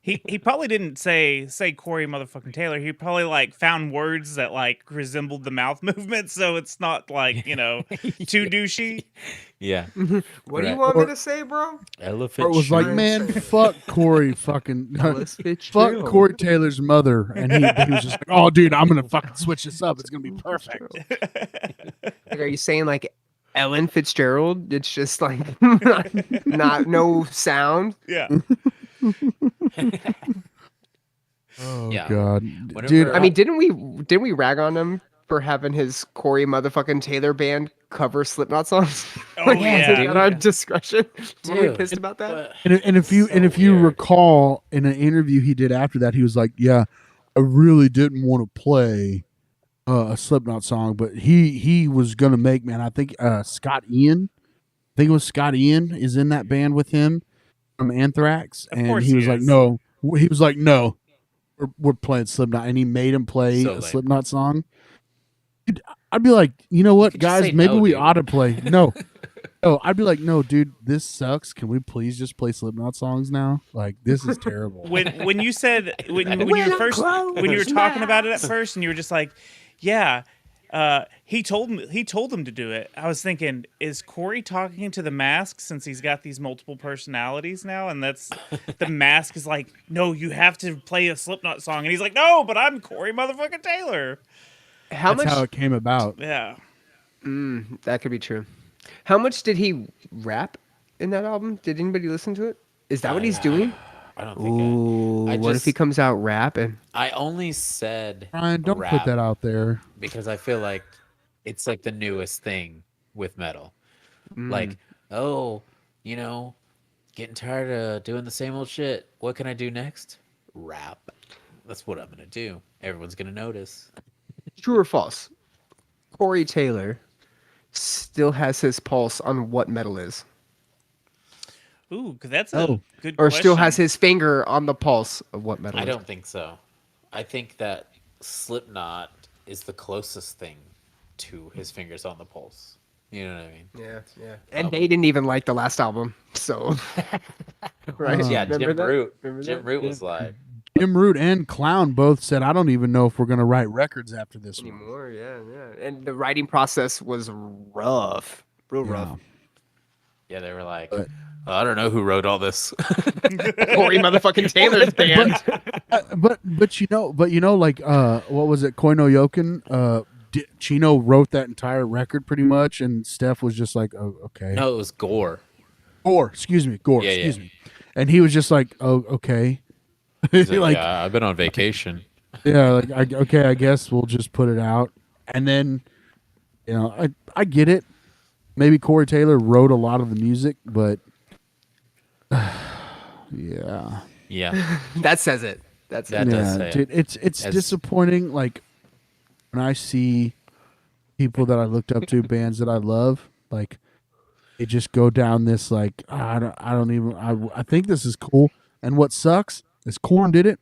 Speaker 1: He probably didn't say Corey motherfucking Taylor. He probably like found words that like resembled the mouth movement, so it's not like, you know, too douchey.
Speaker 2: Yeah.
Speaker 4: What do you want me to say, bro?
Speaker 2: Elephant.
Speaker 3: Or it was like,
Speaker 2: shrimp.
Speaker 3: man, fuck Corey fucking fuck Corey Taylor's mother. And he was just like, oh dude, I'm gonna fucking switch this up. It's gonna be perfect.
Speaker 4: Like, are you saying like Ellen Fitzgerald? It's just like not no sound.
Speaker 1: Yeah.
Speaker 3: Oh
Speaker 2: Yeah.
Speaker 3: god.
Speaker 2: Whenever
Speaker 3: Dude,
Speaker 4: I mean, didn't we rag on him for having his Corey motherfucking Taylor band cover Slipknot songs?
Speaker 1: Oh, yeah.
Speaker 4: At our discretion. Were we
Speaker 2: Dude,
Speaker 4: pissed about that?
Speaker 3: and if you
Speaker 2: weird.
Speaker 3: recall in an interview he did after that, he was like, yeah, I really didn't want to play a Slipknot song, but he was gonna make, man, I think Scott Ian, I think it was Scott Ian is in that band with him from Anthrax,
Speaker 1: Of
Speaker 3: and
Speaker 1: course
Speaker 3: he was
Speaker 1: he
Speaker 3: like,
Speaker 1: is.
Speaker 3: no, he was like, no, we're playing Slipknot, and he made him play
Speaker 2: So
Speaker 3: a
Speaker 2: lame.
Speaker 3: Slipknot song. Dude, I'd be like, you know what,
Speaker 2: could just
Speaker 3: guys,
Speaker 2: say
Speaker 3: maybe
Speaker 2: no,
Speaker 3: we
Speaker 2: dude.
Speaker 3: ought to play no. Oh, I'd be like, no, dude, this sucks. Can we please just play Slipknot songs now? Like, this is terrible.
Speaker 1: When you said when you were talking about it at first, and you were just like, yeah, he told him to do it. I was thinking, is Corey talking to the mask since he's got these multiple personalities now? And that's the mask is like, no, you have to play a Slipknot song, and he's like, no, but I'm Corey motherfucking Taylor.
Speaker 3: That's how it came about.
Speaker 1: Yeah.
Speaker 4: That could be true. How much did he rap in that album? Did anybody listen to it? Is that what he's doing?
Speaker 2: I don't think.
Speaker 4: Ooh, what if he comes out rapping?
Speaker 2: I only said
Speaker 3: Brian, don't
Speaker 2: rap
Speaker 3: put that out there.
Speaker 2: because I feel like it's like the newest thing with metal. Like, oh, you know, getting tired of doing the same old shit. What can I do next? Rap. That's what I'm gonna do. Everyone's gonna notice.
Speaker 4: True or false? Corey Taylor still has his pulse on what metal is,
Speaker 1: Ooh, 'cause that's a good
Speaker 4: or
Speaker 1: question.
Speaker 4: still has his finger on the pulse of what metal
Speaker 2: I
Speaker 4: is.
Speaker 2: don't think so. I think that Slipknot is the closest thing to his fingers on the pulse. You know what I mean?
Speaker 4: Yeah. And they didn't even like the last album, so right?
Speaker 2: Yeah,
Speaker 4: Remember
Speaker 2: Jim
Speaker 4: that?
Speaker 2: Root.
Speaker 4: Remember
Speaker 2: Jim
Speaker 4: that?
Speaker 2: Root was like,
Speaker 3: Jim Root and Clown both said, I don't even know if we're going to write records after this one.
Speaker 4: Anymore, yeah. And the writing process was rough, real rough.
Speaker 2: yeah, they were like,
Speaker 3: But-
Speaker 2: I don't know who wrote all this.
Speaker 4: Corey motherfucking Taylor's band.
Speaker 3: But you know, like what was it? Koino Yokin. Chino wrote that entire record pretty much, and Steph was just like, "Oh, okay."
Speaker 2: No, it was Gore.
Speaker 3: Gore, excuse me. And he was just like, "Oh, okay."
Speaker 2: He's like,
Speaker 3: like,
Speaker 2: yeah, I've been on vacation.
Speaker 3: yeah, like I guess we'll just put it out. And then, you know, I get it. Maybe Corey Taylor wrote a lot of the music, but yeah.
Speaker 2: Yeah,
Speaker 4: That says it. That's
Speaker 2: That
Speaker 4: it.
Speaker 2: does
Speaker 3: Yeah,
Speaker 2: say it.
Speaker 3: dude, it's
Speaker 2: As-
Speaker 3: disappointing. Like when I see people that I looked up to, bands that I love, like they just go down this like I think this is cool. And what sucks is Korn did it.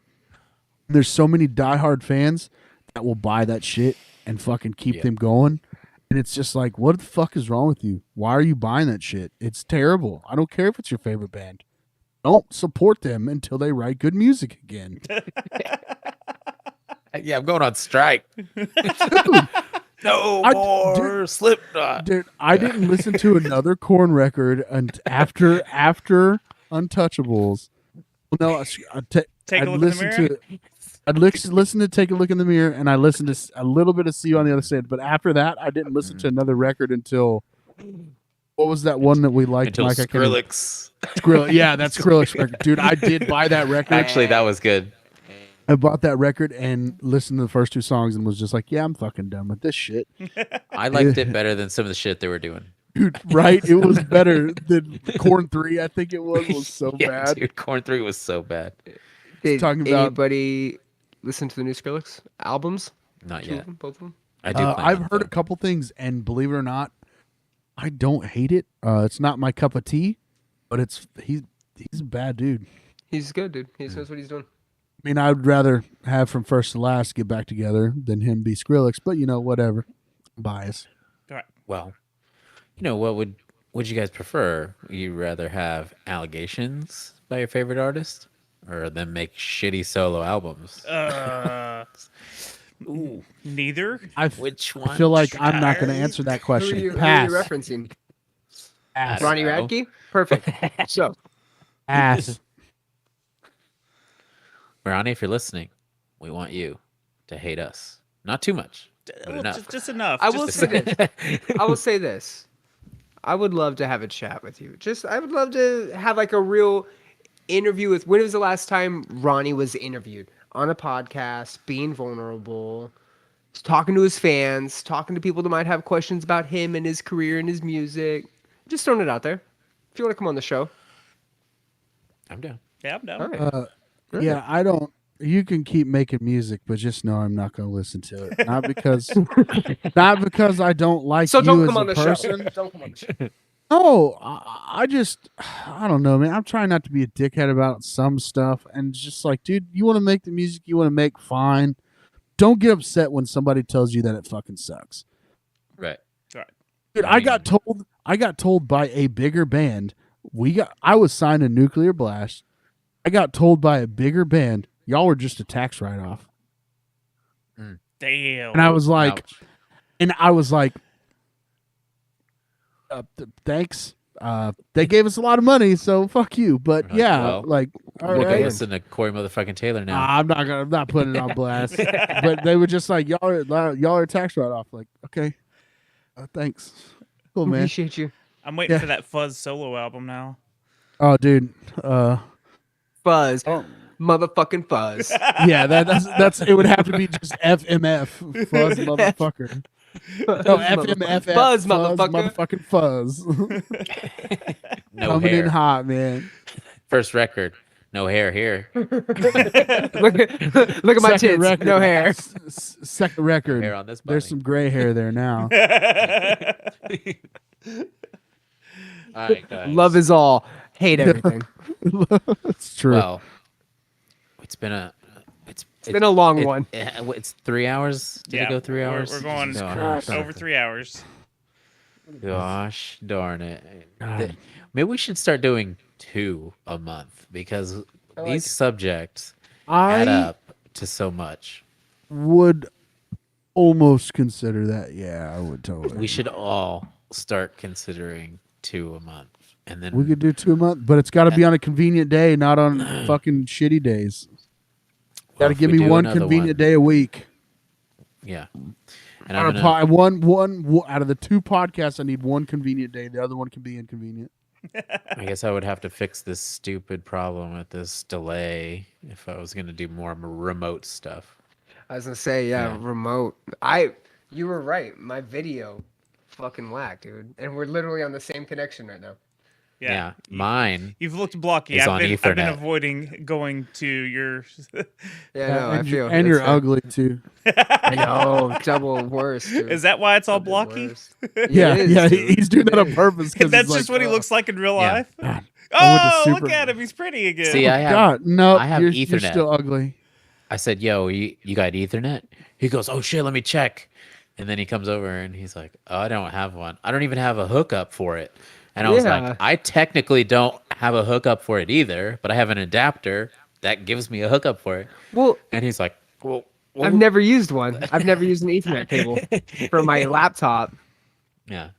Speaker 3: There's so many diehard fans that will buy that shit and fucking keep them going. And it's just like, what the fuck is wrong with you? Why are you buying that shit? It's terrible. I don't care if it's your favorite band. Don't support them until they write good music again.
Speaker 2: Yeah, I'm going on strike. No more Slipknot.
Speaker 3: Dude, I didn't listen to another Korn record after Untouchables. Well, no,
Speaker 1: Take a look in the mirror?
Speaker 3: I'd listen to Take a Look in the Mirror, and I listened to a little bit of See You on the Other Side. But after that, I didn't listen to another record until what was that one that we liked,
Speaker 2: Until
Speaker 3: Mike?
Speaker 2: Skrillex.
Speaker 3: Skrillex, yeah, that Skrillex record, dude. I did buy that record.
Speaker 2: Actually, that was good.
Speaker 3: I bought that record and listened to the first 2 songs and was just like, yeah, I'm fucking done with this shit.
Speaker 2: I liked it better than some of the shit they were doing.
Speaker 3: Dude, right? It was better than Corn 3, I think it was so
Speaker 2: Yeah,
Speaker 3: bad.
Speaker 2: dude, Corn 3 was so bad.
Speaker 4: Did
Speaker 3: talking about-
Speaker 4: anybody listen to the new Skrillex albums?
Speaker 2: Not
Speaker 4: 2 of
Speaker 2: yet.
Speaker 4: them, both of them?
Speaker 2: I do. plan
Speaker 3: I've
Speaker 2: on
Speaker 3: heard
Speaker 2: though.
Speaker 3: a couple things, and believe it or not, I don't hate it. It's not my cup of tea, but he's a bad dude.
Speaker 4: He's good, dude. He knows what he's doing.
Speaker 3: I mean, I'd rather have From First to Last get back together than him be Skrillex, but whatever. Bias.
Speaker 1: All right.
Speaker 2: Well, what would you guys prefer? Would you rather have allegations by your favorite artist, or them make shitty solo albums?
Speaker 1: Neither.
Speaker 2: Which one?
Speaker 3: I feel like I'm not going to answer that question.
Speaker 4: Who are
Speaker 3: Pass.
Speaker 4: you referencing?
Speaker 3: Pass.
Speaker 4: Ronnie
Speaker 2: know.
Speaker 4: Radke? Perfect. So,
Speaker 3: Pass.
Speaker 2: Ronnie, if you're listening, we want you to hate us. Not too much, but
Speaker 1: Well,
Speaker 2: enough.
Speaker 1: just enough.
Speaker 4: I
Speaker 1: Just
Speaker 4: will say this. I will say this. I would love to have a chat with you. I would love to have like a real interview with. When was the last time Ronnie was interviewed on a podcast, being vulnerable, talking to his fans, talking to people that might have questions about him and his career and his music? Just throwing it out there. If you want to come on the show,
Speaker 2: I'm down.
Speaker 1: Yeah, I'm down.
Speaker 4: all right.
Speaker 3: Yeah, I don't. You can keep making music, but just know I'm not going to listen to it. Not because I don't like
Speaker 4: So
Speaker 3: you
Speaker 4: don't
Speaker 3: as
Speaker 4: come
Speaker 3: a
Speaker 4: on the
Speaker 3: person.
Speaker 4: show. Don't come on the show.
Speaker 3: No, I don't know, man. I'm trying not to be a dickhead about some stuff, and it's just like, dude, you want to make the music you want to make, fine. Don't get upset when somebody tells you that it fucking sucks.
Speaker 2: Right.
Speaker 3: Dude,
Speaker 2: I
Speaker 3: I got told by a bigger band. I was signed to Nuclear Blast. I got told by a bigger band, y'all were just a tax write-off.
Speaker 1: Damn.
Speaker 3: And I was like,
Speaker 2: Ouch.
Speaker 3: Thanks. They gave us a lot of money, so fuck you. But
Speaker 2: Right,
Speaker 3: yeah,
Speaker 2: well,
Speaker 3: like, all
Speaker 2: Look
Speaker 3: right.
Speaker 2: at listen to Corey motherfucking Taylor now.
Speaker 3: I'm not putting it on blast. But they were just like, y'all are a tax write-off. Like, okay, thanks, cool, man.
Speaker 4: Appreciate you.
Speaker 1: I'm waiting
Speaker 3: Yeah.
Speaker 1: for that Fuzz solo album now.
Speaker 3: Oh, dude,
Speaker 4: Fuzz.
Speaker 3: Oh.
Speaker 4: Motherfucking fuzz.
Speaker 3: yeah, that's it. Would have to be just FMF, fuzz, motherfucker. No, FMF,
Speaker 4: Fuzz, motherfucker.
Speaker 3: motherfucking fuzz.
Speaker 2: No
Speaker 3: Coming
Speaker 2: hair.
Speaker 3: in hot, man.
Speaker 2: First record. No hair here.
Speaker 4: look at my
Speaker 3: Second
Speaker 4: tits.
Speaker 3: record.
Speaker 4: No hair.
Speaker 3: Second record.
Speaker 2: Hair on this
Speaker 3: There's
Speaker 2: bunny.
Speaker 3: some gray hair there now.
Speaker 2: All right, guys.
Speaker 4: Love is all. Hate everything.
Speaker 3: It's true.
Speaker 2: Well, it's been a
Speaker 4: It's been a long one.
Speaker 2: It's 3 hours. Did it go 3 hours?
Speaker 1: We're going
Speaker 2: Gosh,
Speaker 1: over 3 hours.
Speaker 2: Gosh darn it. Maybe we should start doing 2 a month because
Speaker 4: like
Speaker 2: these
Speaker 4: it.
Speaker 2: subjects add up to so much.
Speaker 3: Would almost consider that. Yeah, I would totally.
Speaker 2: We should all start considering 2 a month. And then
Speaker 3: We could do 2 a month, but it's got to be on a convenient day, not on fucking shitty days. Got to
Speaker 2: if
Speaker 3: give
Speaker 2: we
Speaker 3: me
Speaker 2: do
Speaker 3: one
Speaker 2: another
Speaker 3: convenient
Speaker 2: one-
Speaker 3: day a week.
Speaker 2: Yeah. And
Speaker 3: On
Speaker 2: I'm
Speaker 3: a
Speaker 2: gonna,
Speaker 3: one out of the 2 podcasts, I need one convenient day. The other one can be inconvenient.
Speaker 2: I guess I would have to fix this stupid problem with this delay if I was going to do more remote stuff.
Speaker 4: I was gonna say,
Speaker 2: Yeah.
Speaker 4: remote. You were right. My video fucking whack, dude. And we're literally on the same connection right now.
Speaker 2: Yeah. Mine.
Speaker 1: You've looked blocky.
Speaker 2: It's
Speaker 1: I've
Speaker 2: on
Speaker 1: been
Speaker 2: Ethernet.
Speaker 1: avoiding going to your.
Speaker 4: Yeah, no, I
Speaker 3: and
Speaker 4: feel.
Speaker 3: and you're
Speaker 4: it's fair.
Speaker 3: ugly too.
Speaker 4: I know, double worse. Dude.
Speaker 1: Is that why it's all
Speaker 4: Double
Speaker 1: blocky?
Speaker 4: worse.
Speaker 3: Yeah,
Speaker 4: it is,
Speaker 3: yeah.
Speaker 4: dude.
Speaker 3: He's doing that on
Speaker 4: It is.
Speaker 3: purpose because
Speaker 1: That's just what he looks like in real
Speaker 2: Yeah.
Speaker 1: life.
Speaker 3: God, I went to
Speaker 1: Oh, look
Speaker 3: Super-
Speaker 1: at him. He's pretty again.
Speaker 2: See, I have.
Speaker 3: God, no,
Speaker 2: I have
Speaker 3: you're
Speaker 2: Ethernet.
Speaker 3: still ugly.
Speaker 2: I said, "Yo, you got Ethernet?" He goes, "Oh shit, let me check." And then he comes over and he's like, "Oh, I don't have one. I don't even have a hookup for it." And I was
Speaker 4: Yeah.
Speaker 2: like, "I technically don't have a hookup for it either, but I have an adapter that gives me a hookup for it."
Speaker 4: Well,
Speaker 2: And he's like, "Well,
Speaker 4: I've never used one. I've never used an Ethernet cable for my laptop.
Speaker 2: yeah."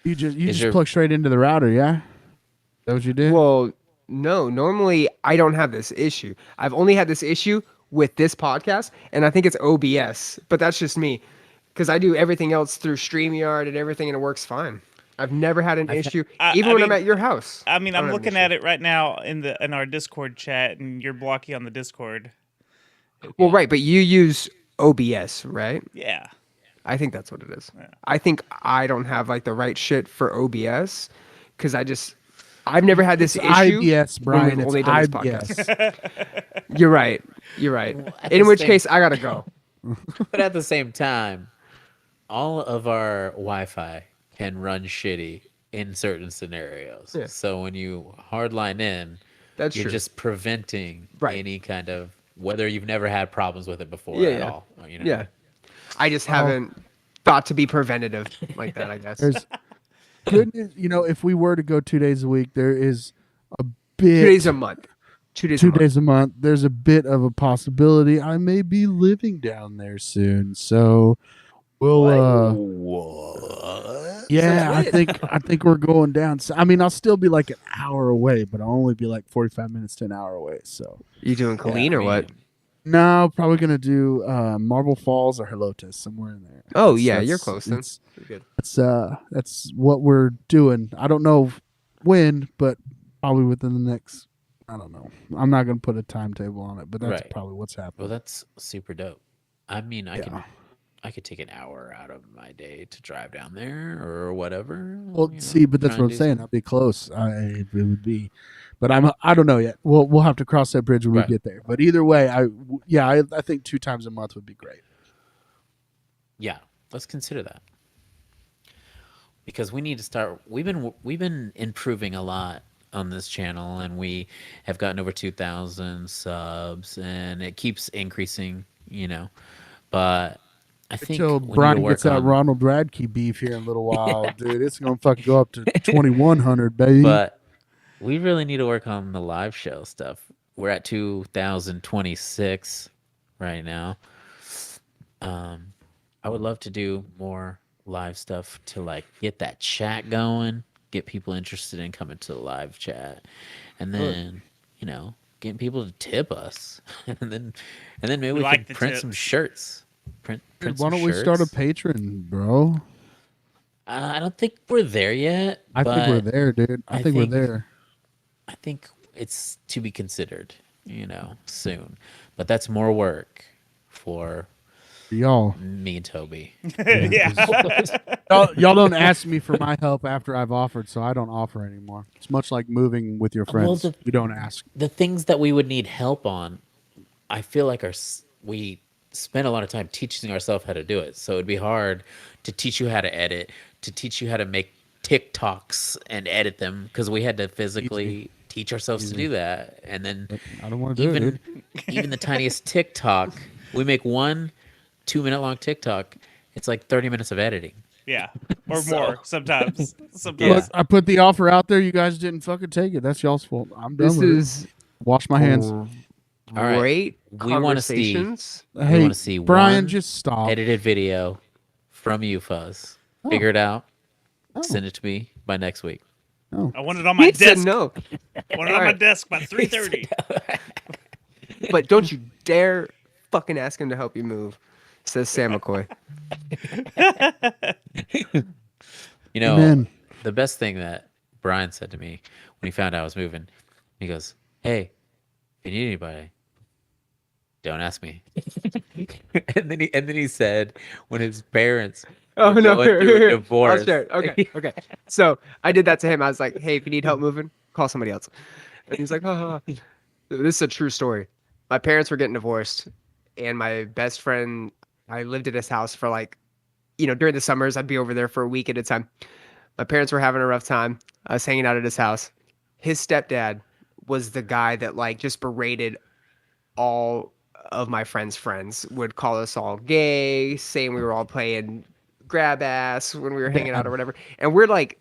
Speaker 3: You
Speaker 2: Is
Speaker 3: just
Speaker 2: your-
Speaker 3: plug straight into the router, yeah? That what you did?
Speaker 4: Well, no. Normally, I don't have this issue. I've only had this issue with this podcast, and I think it's OBS, but that's just me, because I do everything else through StreamYard and everything, and it works fine. I've never had an issue, even
Speaker 1: I
Speaker 4: when I'm
Speaker 1: mean,
Speaker 4: at your house.
Speaker 1: I mean,
Speaker 4: I don't
Speaker 1: I'm
Speaker 4: have an
Speaker 1: looking
Speaker 4: issue.
Speaker 1: at it right now in our Discord chat, and you're blocky on the Discord.
Speaker 4: Well, right, but you use OBS, right?
Speaker 1: Yeah.
Speaker 4: I think that's what it is. I think I don't have like the right shit for OBS because I've never had this
Speaker 3: It's
Speaker 4: issue.
Speaker 3: IBS, Brian.
Speaker 4: When we've
Speaker 3: It's
Speaker 4: only done this
Speaker 3: IBS.
Speaker 4: podcast. You're right. You're right.
Speaker 2: at
Speaker 4: In
Speaker 2: the
Speaker 4: which
Speaker 2: same-
Speaker 4: case, I gotta go.
Speaker 2: But at the same time, all of our Wi-Fi can run shitty in certain scenarios.
Speaker 4: Yeah.
Speaker 2: So when you hardline in,
Speaker 4: That's
Speaker 2: you're
Speaker 4: true.
Speaker 2: just preventing
Speaker 4: Right.
Speaker 2: any kind of, whether you've never had problems with it before
Speaker 4: Yeah,
Speaker 2: at
Speaker 4: yeah.
Speaker 2: all. You know?
Speaker 4: Yeah. I just haven't thought to be preventative like that, I guess.
Speaker 3: There's good news. If we were to go 2 days a week, there is a
Speaker 4: 2
Speaker 3: bit.
Speaker 4: days a month. 2 days a
Speaker 3: 2
Speaker 4: month.
Speaker 3: days a month. There's a bit of a possibility I may be living down there soon. So we'll.
Speaker 2: What?
Speaker 3: Yeah, I think we're going down. So, I mean, I'll still be like an hour away, but I'll only be like 45 minutes to an hour away. So
Speaker 4: You doing Colleen or what?
Speaker 3: no, probably gonna do Marble Falls or Helotes, somewhere in there.
Speaker 4: Oh,
Speaker 3: That's-
Speaker 4: yeah,
Speaker 3: that's-
Speaker 4: you're close then.
Speaker 3: it's-
Speaker 4: You're good.
Speaker 3: That's what we're doing. I don't know when, but probably within the next. I don't know. I'm not gonna put a timetable on it, but that's
Speaker 2: Right.
Speaker 3: probably what's
Speaker 2: Well,
Speaker 3: happening.
Speaker 2: that's super dope. I mean,
Speaker 3: Yeah.
Speaker 2: I could take an hour out of my day to drive down there or whatever.
Speaker 3: Well,
Speaker 2: you know,
Speaker 3: see, but that's
Speaker 2: try
Speaker 3: what
Speaker 2: and
Speaker 3: I'm
Speaker 2: do
Speaker 3: saying. I'll be close. It would be, but I don't know yet. We'll have to cross that bridge when
Speaker 2: Right.
Speaker 3: we get there. But either way, I think 2 times a month would be great.
Speaker 2: Yeah, let's consider that. Because we need to start. We've been improving a lot on this channel, and we have gotten over 2,000 subs, and it keeps increasing. But I think
Speaker 3: Until
Speaker 2: we need to
Speaker 3: Brian
Speaker 2: work
Speaker 3: gets that
Speaker 2: on-
Speaker 3: Ronald Radke beef here in a little while, dude, it's gonna fucking go up to 2,100, baby.
Speaker 2: But we really need to work on the live show stuff. We're at 2,026 right now. I would love to do more live stuff to like get that chat going, get people interested in coming to the live chat, and then getting people to tip us, and then maybe we
Speaker 1: like
Speaker 2: can
Speaker 1: the
Speaker 2: print some
Speaker 1: tips.
Speaker 2: shirts. Print
Speaker 3: Dude,
Speaker 2: some
Speaker 3: why don't we start a
Speaker 2: shirts.
Speaker 3: Patreon, bro?
Speaker 2: I don't think we're there yet.
Speaker 3: I think we're
Speaker 2: but
Speaker 3: there, dude. I think we're there.
Speaker 2: I think it's to be considered, soon. But that's more work for
Speaker 3: Y'all,
Speaker 2: me and Toby.
Speaker 1: Yeah.
Speaker 3: y'all don't ask me for my help after I've offered, so I don't offer anymore. It's much like moving with your
Speaker 2: Well,
Speaker 3: friends. You don't ask.
Speaker 2: The things that we would need help on, I feel like we spend a lot of time teaching ourselves how to do it. So it'd be hard to teach you how to edit, to teach you how to make TikToks and edit them, because we had to physically teach ourselves to do that. And then
Speaker 3: I don't want to do it,
Speaker 2: even
Speaker 3: dude.
Speaker 2: even the tiniest TikTok, we make 1 2-minute long TikTok. It's like 30 minutes of editing.
Speaker 1: Yeah. Or more sometimes.
Speaker 3: Look, I put the offer out there. You guys didn't fucking take it. That's y'all's fault. I'm done
Speaker 4: This
Speaker 3: with
Speaker 4: is
Speaker 3: it. Wash my hands.
Speaker 2: All right.
Speaker 4: great
Speaker 2: We wanna see-
Speaker 4: conversations.
Speaker 3: Hey,
Speaker 2: wanna see
Speaker 3: Brian,
Speaker 2: one
Speaker 3: just stop.
Speaker 2: Edited video from you, Fuzz. Figure it out. Send it to me by next week.
Speaker 1: I want it on my
Speaker 4: He said
Speaker 1: desk.
Speaker 4: no.
Speaker 1: I want it on my desk by 3:30.
Speaker 4: But don't you dare fucking ask him to help you move, says Sam McCoy.
Speaker 3: Amen.
Speaker 2: The best thing that Brian said to me when he found out I was moving, he goes, "Hey, if you need anybody, don't ask me." and then he said, when his parents
Speaker 4: Oh
Speaker 2: were
Speaker 4: no!
Speaker 2: going through a
Speaker 4: I'll
Speaker 2: divorce,
Speaker 4: share it. Okay, okay. So I did that to him. I was like, "Hey, if you need help moving, call somebody else." And he's like, "Oh, this is a true story. My parents were getting divorced, and my best friend, I lived at his house for like, during the summers, I'd be over there for a week at a time. My parents were having a rough time. I was hanging out at his house. His stepdad was the guy that like just berated all of my friends' friends, would call us all gay, saying we were all playing grab ass when we were hanging out or whatever. And we're like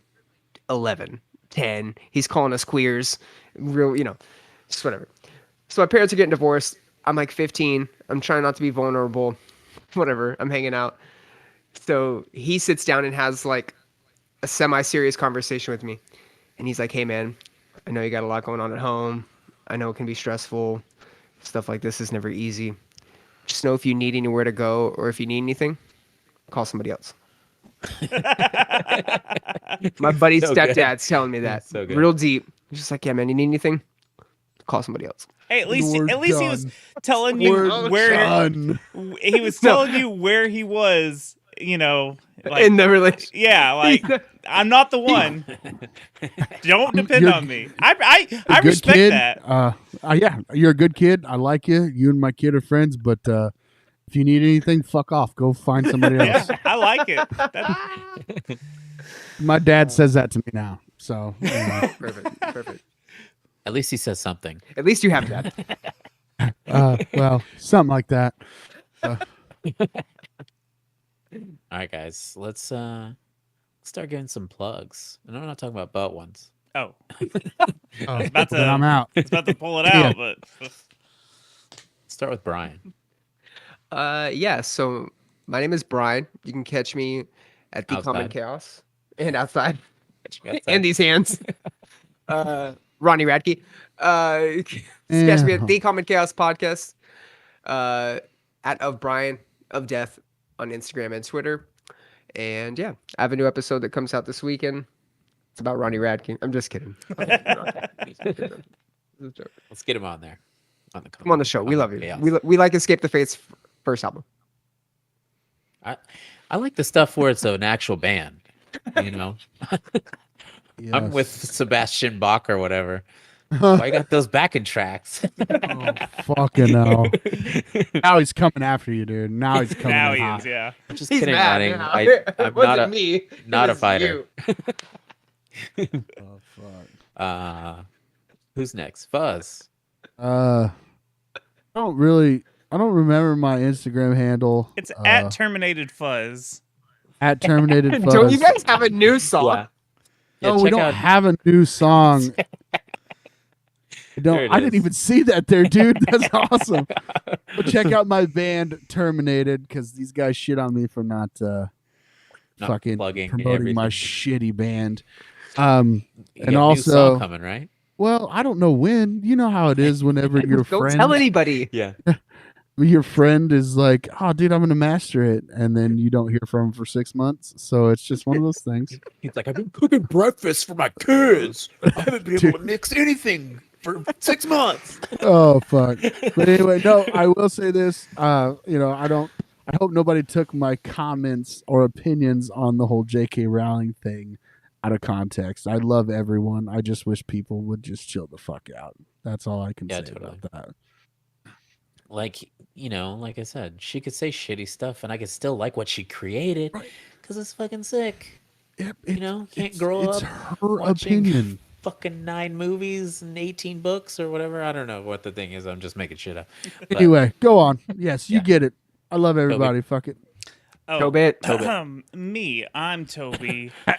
Speaker 4: 11, 10. He's calling us queers, real, just whatever. So my parents are getting divorced. I'm like 15. I'm trying not to be vulnerable. Whatever. I'm hanging out. So he sits down and has like a semi-serious conversation with me. And he's like, "Hey man, I know you got a lot going on at home. I know it can be stressful. Stuff like this is never easy. Just know if you need anywhere to go or if you need anything, call somebody else. My buddy's
Speaker 2: So good.
Speaker 4: stepdad's telling me that.
Speaker 2: So good.
Speaker 4: Real deep. He's just like, yeah, man, you need anything? Call somebody else.
Speaker 1: Hey, at least
Speaker 3: We're
Speaker 1: he was
Speaker 3: done.
Speaker 1: telling you
Speaker 3: We're
Speaker 1: where
Speaker 3: done.
Speaker 1: he was telling you where he was. You know, like
Speaker 4: In the relationship.
Speaker 1: yeah, like I'm not the one. Don't depend
Speaker 3: You're
Speaker 1: on me. I
Speaker 3: Good
Speaker 1: respect
Speaker 3: kid.
Speaker 1: that.
Speaker 3: Yeah, you're a good kid. I like you. You and my kid are friends, but if you need anything, fuck off. Go find somebody else.
Speaker 1: Yeah, I like it. That-
Speaker 3: My dad says that to me now. So you know.
Speaker 4: Perfect.
Speaker 2: At least he says something.
Speaker 4: At least you have that.
Speaker 3: Well, something like that.
Speaker 2: All right, guys, let's start getting some plugs. And I'm not talking about butt ones.
Speaker 1: oh,
Speaker 3: Oh,
Speaker 1: about to-
Speaker 3: then I'm out.
Speaker 1: it's about to pull it out, but
Speaker 2: Let's start with Brian.
Speaker 4: Yeah, so my name is Brian. You can catch me at The Common
Speaker 2: Outside.
Speaker 4: Chaos and outside.
Speaker 2: Outside.
Speaker 4: And these hands. Ronnie Radke. Catch me at The Common Chaos Podcast. At Of Brian of Death on Instagram and Twitter. And yeah, I have a new episode that comes out this weekend. It's about Ronnie Radke. I'm just kidding.
Speaker 2: Let's get him on there.
Speaker 4: Come on the show. We love you.
Speaker 2: Chaos.
Speaker 4: We like Escape the Fate's first album.
Speaker 2: I like the stuff where it's an actual band. You know, I'm
Speaker 3: Yes.
Speaker 2: with Sebastian Bach or whatever. I got those backing tracks.
Speaker 3: Oh, fucking hell. Now he's coming after you, dude. Now he's coming
Speaker 1: now
Speaker 3: in
Speaker 1: he
Speaker 3: hot.
Speaker 1: is. Yeah.
Speaker 2: I'm just
Speaker 4: He's
Speaker 2: kidding,
Speaker 4: mad
Speaker 2: Ronnie.
Speaker 4: now.
Speaker 2: I'm
Speaker 4: It
Speaker 2: not
Speaker 4: wasn't
Speaker 2: a
Speaker 4: me. It
Speaker 2: not a
Speaker 4: was
Speaker 2: fighter.
Speaker 4: you.
Speaker 3: Oh, fuck.
Speaker 2: Who's next? Fuzz.
Speaker 3: I don't remember my Instagram handle.
Speaker 1: It's at Terminated Fuzz.
Speaker 3: at Terminated Fuzz.
Speaker 4: Don't you guys have a new song?
Speaker 2: Yeah.
Speaker 3: No,
Speaker 2: check
Speaker 3: we don't
Speaker 2: out-
Speaker 3: have a new song.
Speaker 2: There it
Speaker 3: I didn't
Speaker 2: is.
Speaker 3: even see that there, dude. That's awesome. But check out my band Terminated because these guys shit on me for not fucking
Speaker 2: plugging
Speaker 3: promoting my
Speaker 2: everything.
Speaker 3: shitty band.
Speaker 2: You
Speaker 3: And
Speaker 2: got a new
Speaker 3: also-
Speaker 2: song coming, right?
Speaker 3: Well, I don't know when. You know how it is whenever your
Speaker 4: Don't
Speaker 3: friend
Speaker 4: tell anybody.
Speaker 2: Yeah.
Speaker 3: your friend is like, "Oh, dude, I'm gonna master it," and then you don't hear from him for 6 months. So it's just one of those things.
Speaker 2: He's like, I've been cooking breakfast for my kids. I haven't been able to mix anything for 6 months.
Speaker 3: Oh fuck! But anyway, no, I will say this. I hope nobody took my comments or opinions on the whole J.K. Rowling thing out of context. I love everyone. I just wish people would just chill the fuck out. That's all I can
Speaker 2: Yeah,
Speaker 3: say
Speaker 2: totally.
Speaker 3: about that.
Speaker 2: Like, like I said, she could say shitty stuff and I could still like what she created because it's fucking sick.
Speaker 3: Yep,
Speaker 2: Can't grow
Speaker 3: it's
Speaker 2: up
Speaker 3: her
Speaker 2: watching
Speaker 3: opinion.
Speaker 2: fucking 9 movies and 18 books or whatever. I don't know what the thing is. I'm just making shit up. But
Speaker 3: Anyway, go on. Yes, you
Speaker 2: Yeah.
Speaker 3: get it. I love everybody. Fuck it.
Speaker 1: Oh,
Speaker 4: Tobit.
Speaker 1: me. I'm Toby. I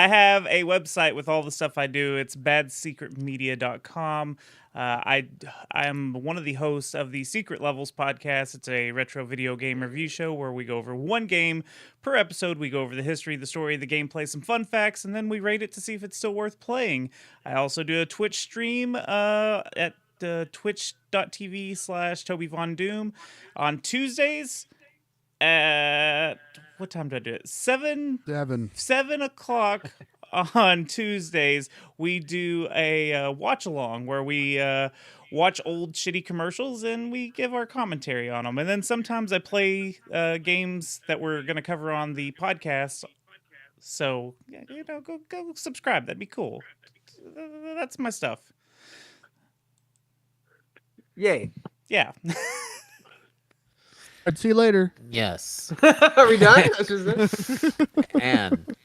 Speaker 1: have a website with all the stuff I do. It's badsecretmedia.com. I am one of the hosts of the Secret Levels podcast. It's a retro video game review show where we go over one game per episode. We go over the history, the story, the gameplay, some fun facts, and then we rate it to see if it's still worth playing. I also do a Twitch stream at twitch.tv/Toby Von Doom on Tuesdays at what time do I do it? 7 o'clock on Tuesdays. We do a watch along where we watch old shitty commercials and we give our commentary on them. And then sometimes I play games that we're going to cover on the podcast. So, go subscribe. That'd be cool. That's my stuff.
Speaker 4: Yay.
Speaker 1: Yeah.
Speaker 3: I'd see you later.
Speaker 2: yes.
Speaker 4: Are we done? That's just it?
Speaker 2: And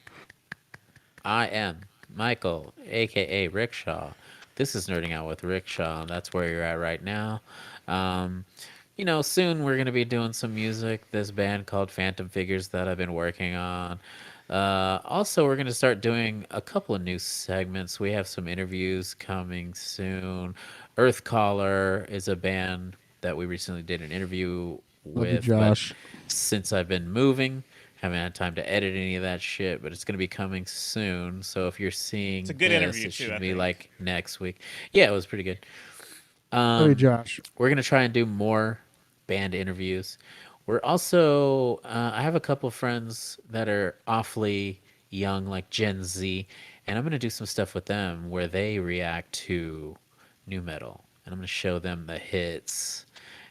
Speaker 2: I am Michael, aka Rickshaw. This is Nerding Out with Rickshaw. That's where you're at right now. Soon we're gonna be doing some music. This band called Phantom Figures that I've been working on. Also, we're gonna start doing a couple of new segments. We have some interviews coming soon. Earthcaller is a band that we recently did an interview
Speaker 3: Love you,
Speaker 2: with. but
Speaker 3: Josh.
Speaker 2: since I've been moving, haven't had time to edit any of that shit, but it's going to be coming soon. So if you're seeing
Speaker 1: It's a good
Speaker 2: this,
Speaker 1: interview,
Speaker 2: it
Speaker 1: too,
Speaker 2: should
Speaker 1: I
Speaker 2: be
Speaker 1: think.
Speaker 2: like next week. Yeah, it was pretty good.
Speaker 3: Hey, Josh.
Speaker 2: We're gonna try and do more band interviews. We're also I have a couple friends that are awfully young, like Gen Z, and I'm gonna do some stuff with them where they react to new metal, and I'm gonna show them the hits,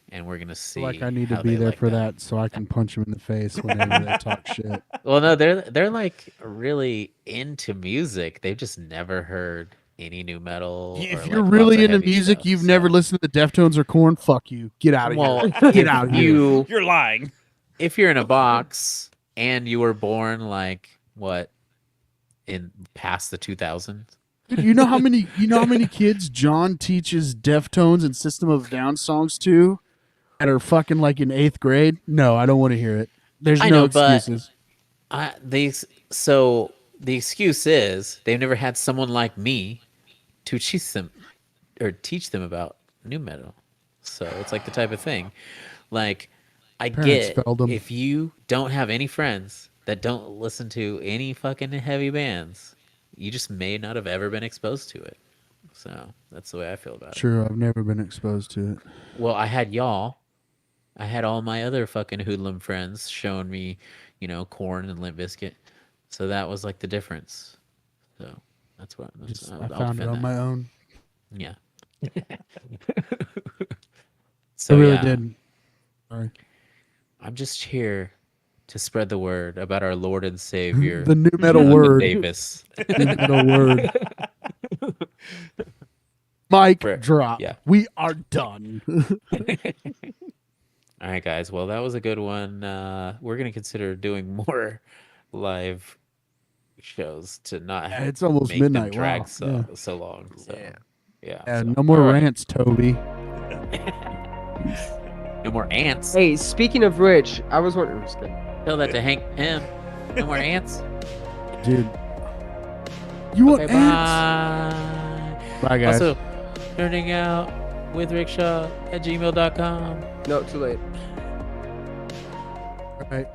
Speaker 2: and we're gonna see.
Speaker 3: Like I need
Speaker 2: how
Speaker 3: to be
Speaker 2: they
Speaker 3: there
Speaker 2: like
Speaker 3: for that so I can punch them in the face whenever they talk shit.
Speaker 2: Well, no, they're like really into music. They've just never heard any new metal.
Speaker 3: If
Speaker 2: or,
Speaker 3: you're
Speaker 2: like,
Speaker 3: really
Speaker 2: lots of
Speaker 3: into
Speaker 2: heavy
Speaker 3: music,
Speaker 2: stuff,
Speaker 3: you've
Speaker 2: so.
Speaker 3: never listened to the Deftones or Korn. Fuck you. Get out of
Speaker 2: Well,
Speaker 3: here. Get out of here.
Speaker 1: You're lying.
Speaker 2: If you're in a box and you were born like what in past the 2000s.
Speaker 3: Dude, you know how many kids John teaches Deftones and System of a Down songs to that are fucking like in 8th grade? No, I don't want to hear it. There's
Speaker 2: I
Speaker 3: no
Speaker 2: know, but
Speaker 3: excuses.
Speaker 2: So the excuse is they've never had someone like me to teach them about new metal. So it's like the type of thing. Like I
Speaker 3: Parents
Speaker 2: get
Speaker 3: failed 'em.
Speaker 2: if you don't have any friends that don't listen to any fucking heavy bands, you just may not have ever been exposed to it. So that's the way I feel about it.
Speaker 3: True, I've never been exposed to it.
Speaker 2: Well, I had y'all. I had all my other fucking hoodlum friends showing me, Korn and Limp Bizkit. So that was like the difference. So that's what
Speaker 3: I found it on my own.
Speaker 2: Yeah.
Speaker 3: I
Speaker 2: So
Speaker 3: really
Speaker 2: yeah,
Speaker 3: did. Sorry.
Speaker 2: I'm just here to spread the word about our Lord and Savior,
Speaker 3: The new metal
Speaker 2: Jonathan
Speaker 3: word.
Speaker 2: Davis.
Speaker 3: New metal word. Mic drop.
Speaker 2: Yeah.
Speaker 3: We are done.
Speaker 2: All right, guys. Well, that was a good one. We're gonna consider doing more live shows to not have
Speaker 3: It's almost
Speaker 2: make them
Speaker 3: midnight.
Speaker 2: drag
Speaker 3: Wow.
Speaker 2: so long. So, yeah.
Speaker 3: Yeah,
Speaker 2: so,
Speaker 3: no more
Speaker 2: all right.
Speaker 3: rants, Toby.
Speaker 2: No more ants.
Speaker 4: Hey, speaking of which, I was wondering. Just kidding.
Speaker 2: Tell that to Hank M. No more ants.
Speaker 3: Dude. You want
Speaker 2: Okay,
Speaker 3: ants?
Speaker 2: bye.
Speaker 3: Bye, guys.
Speaker 2: Also, turning out with rickshaw@gmail.com.
Speaker 4: No, too late.
Speaker 3: All right.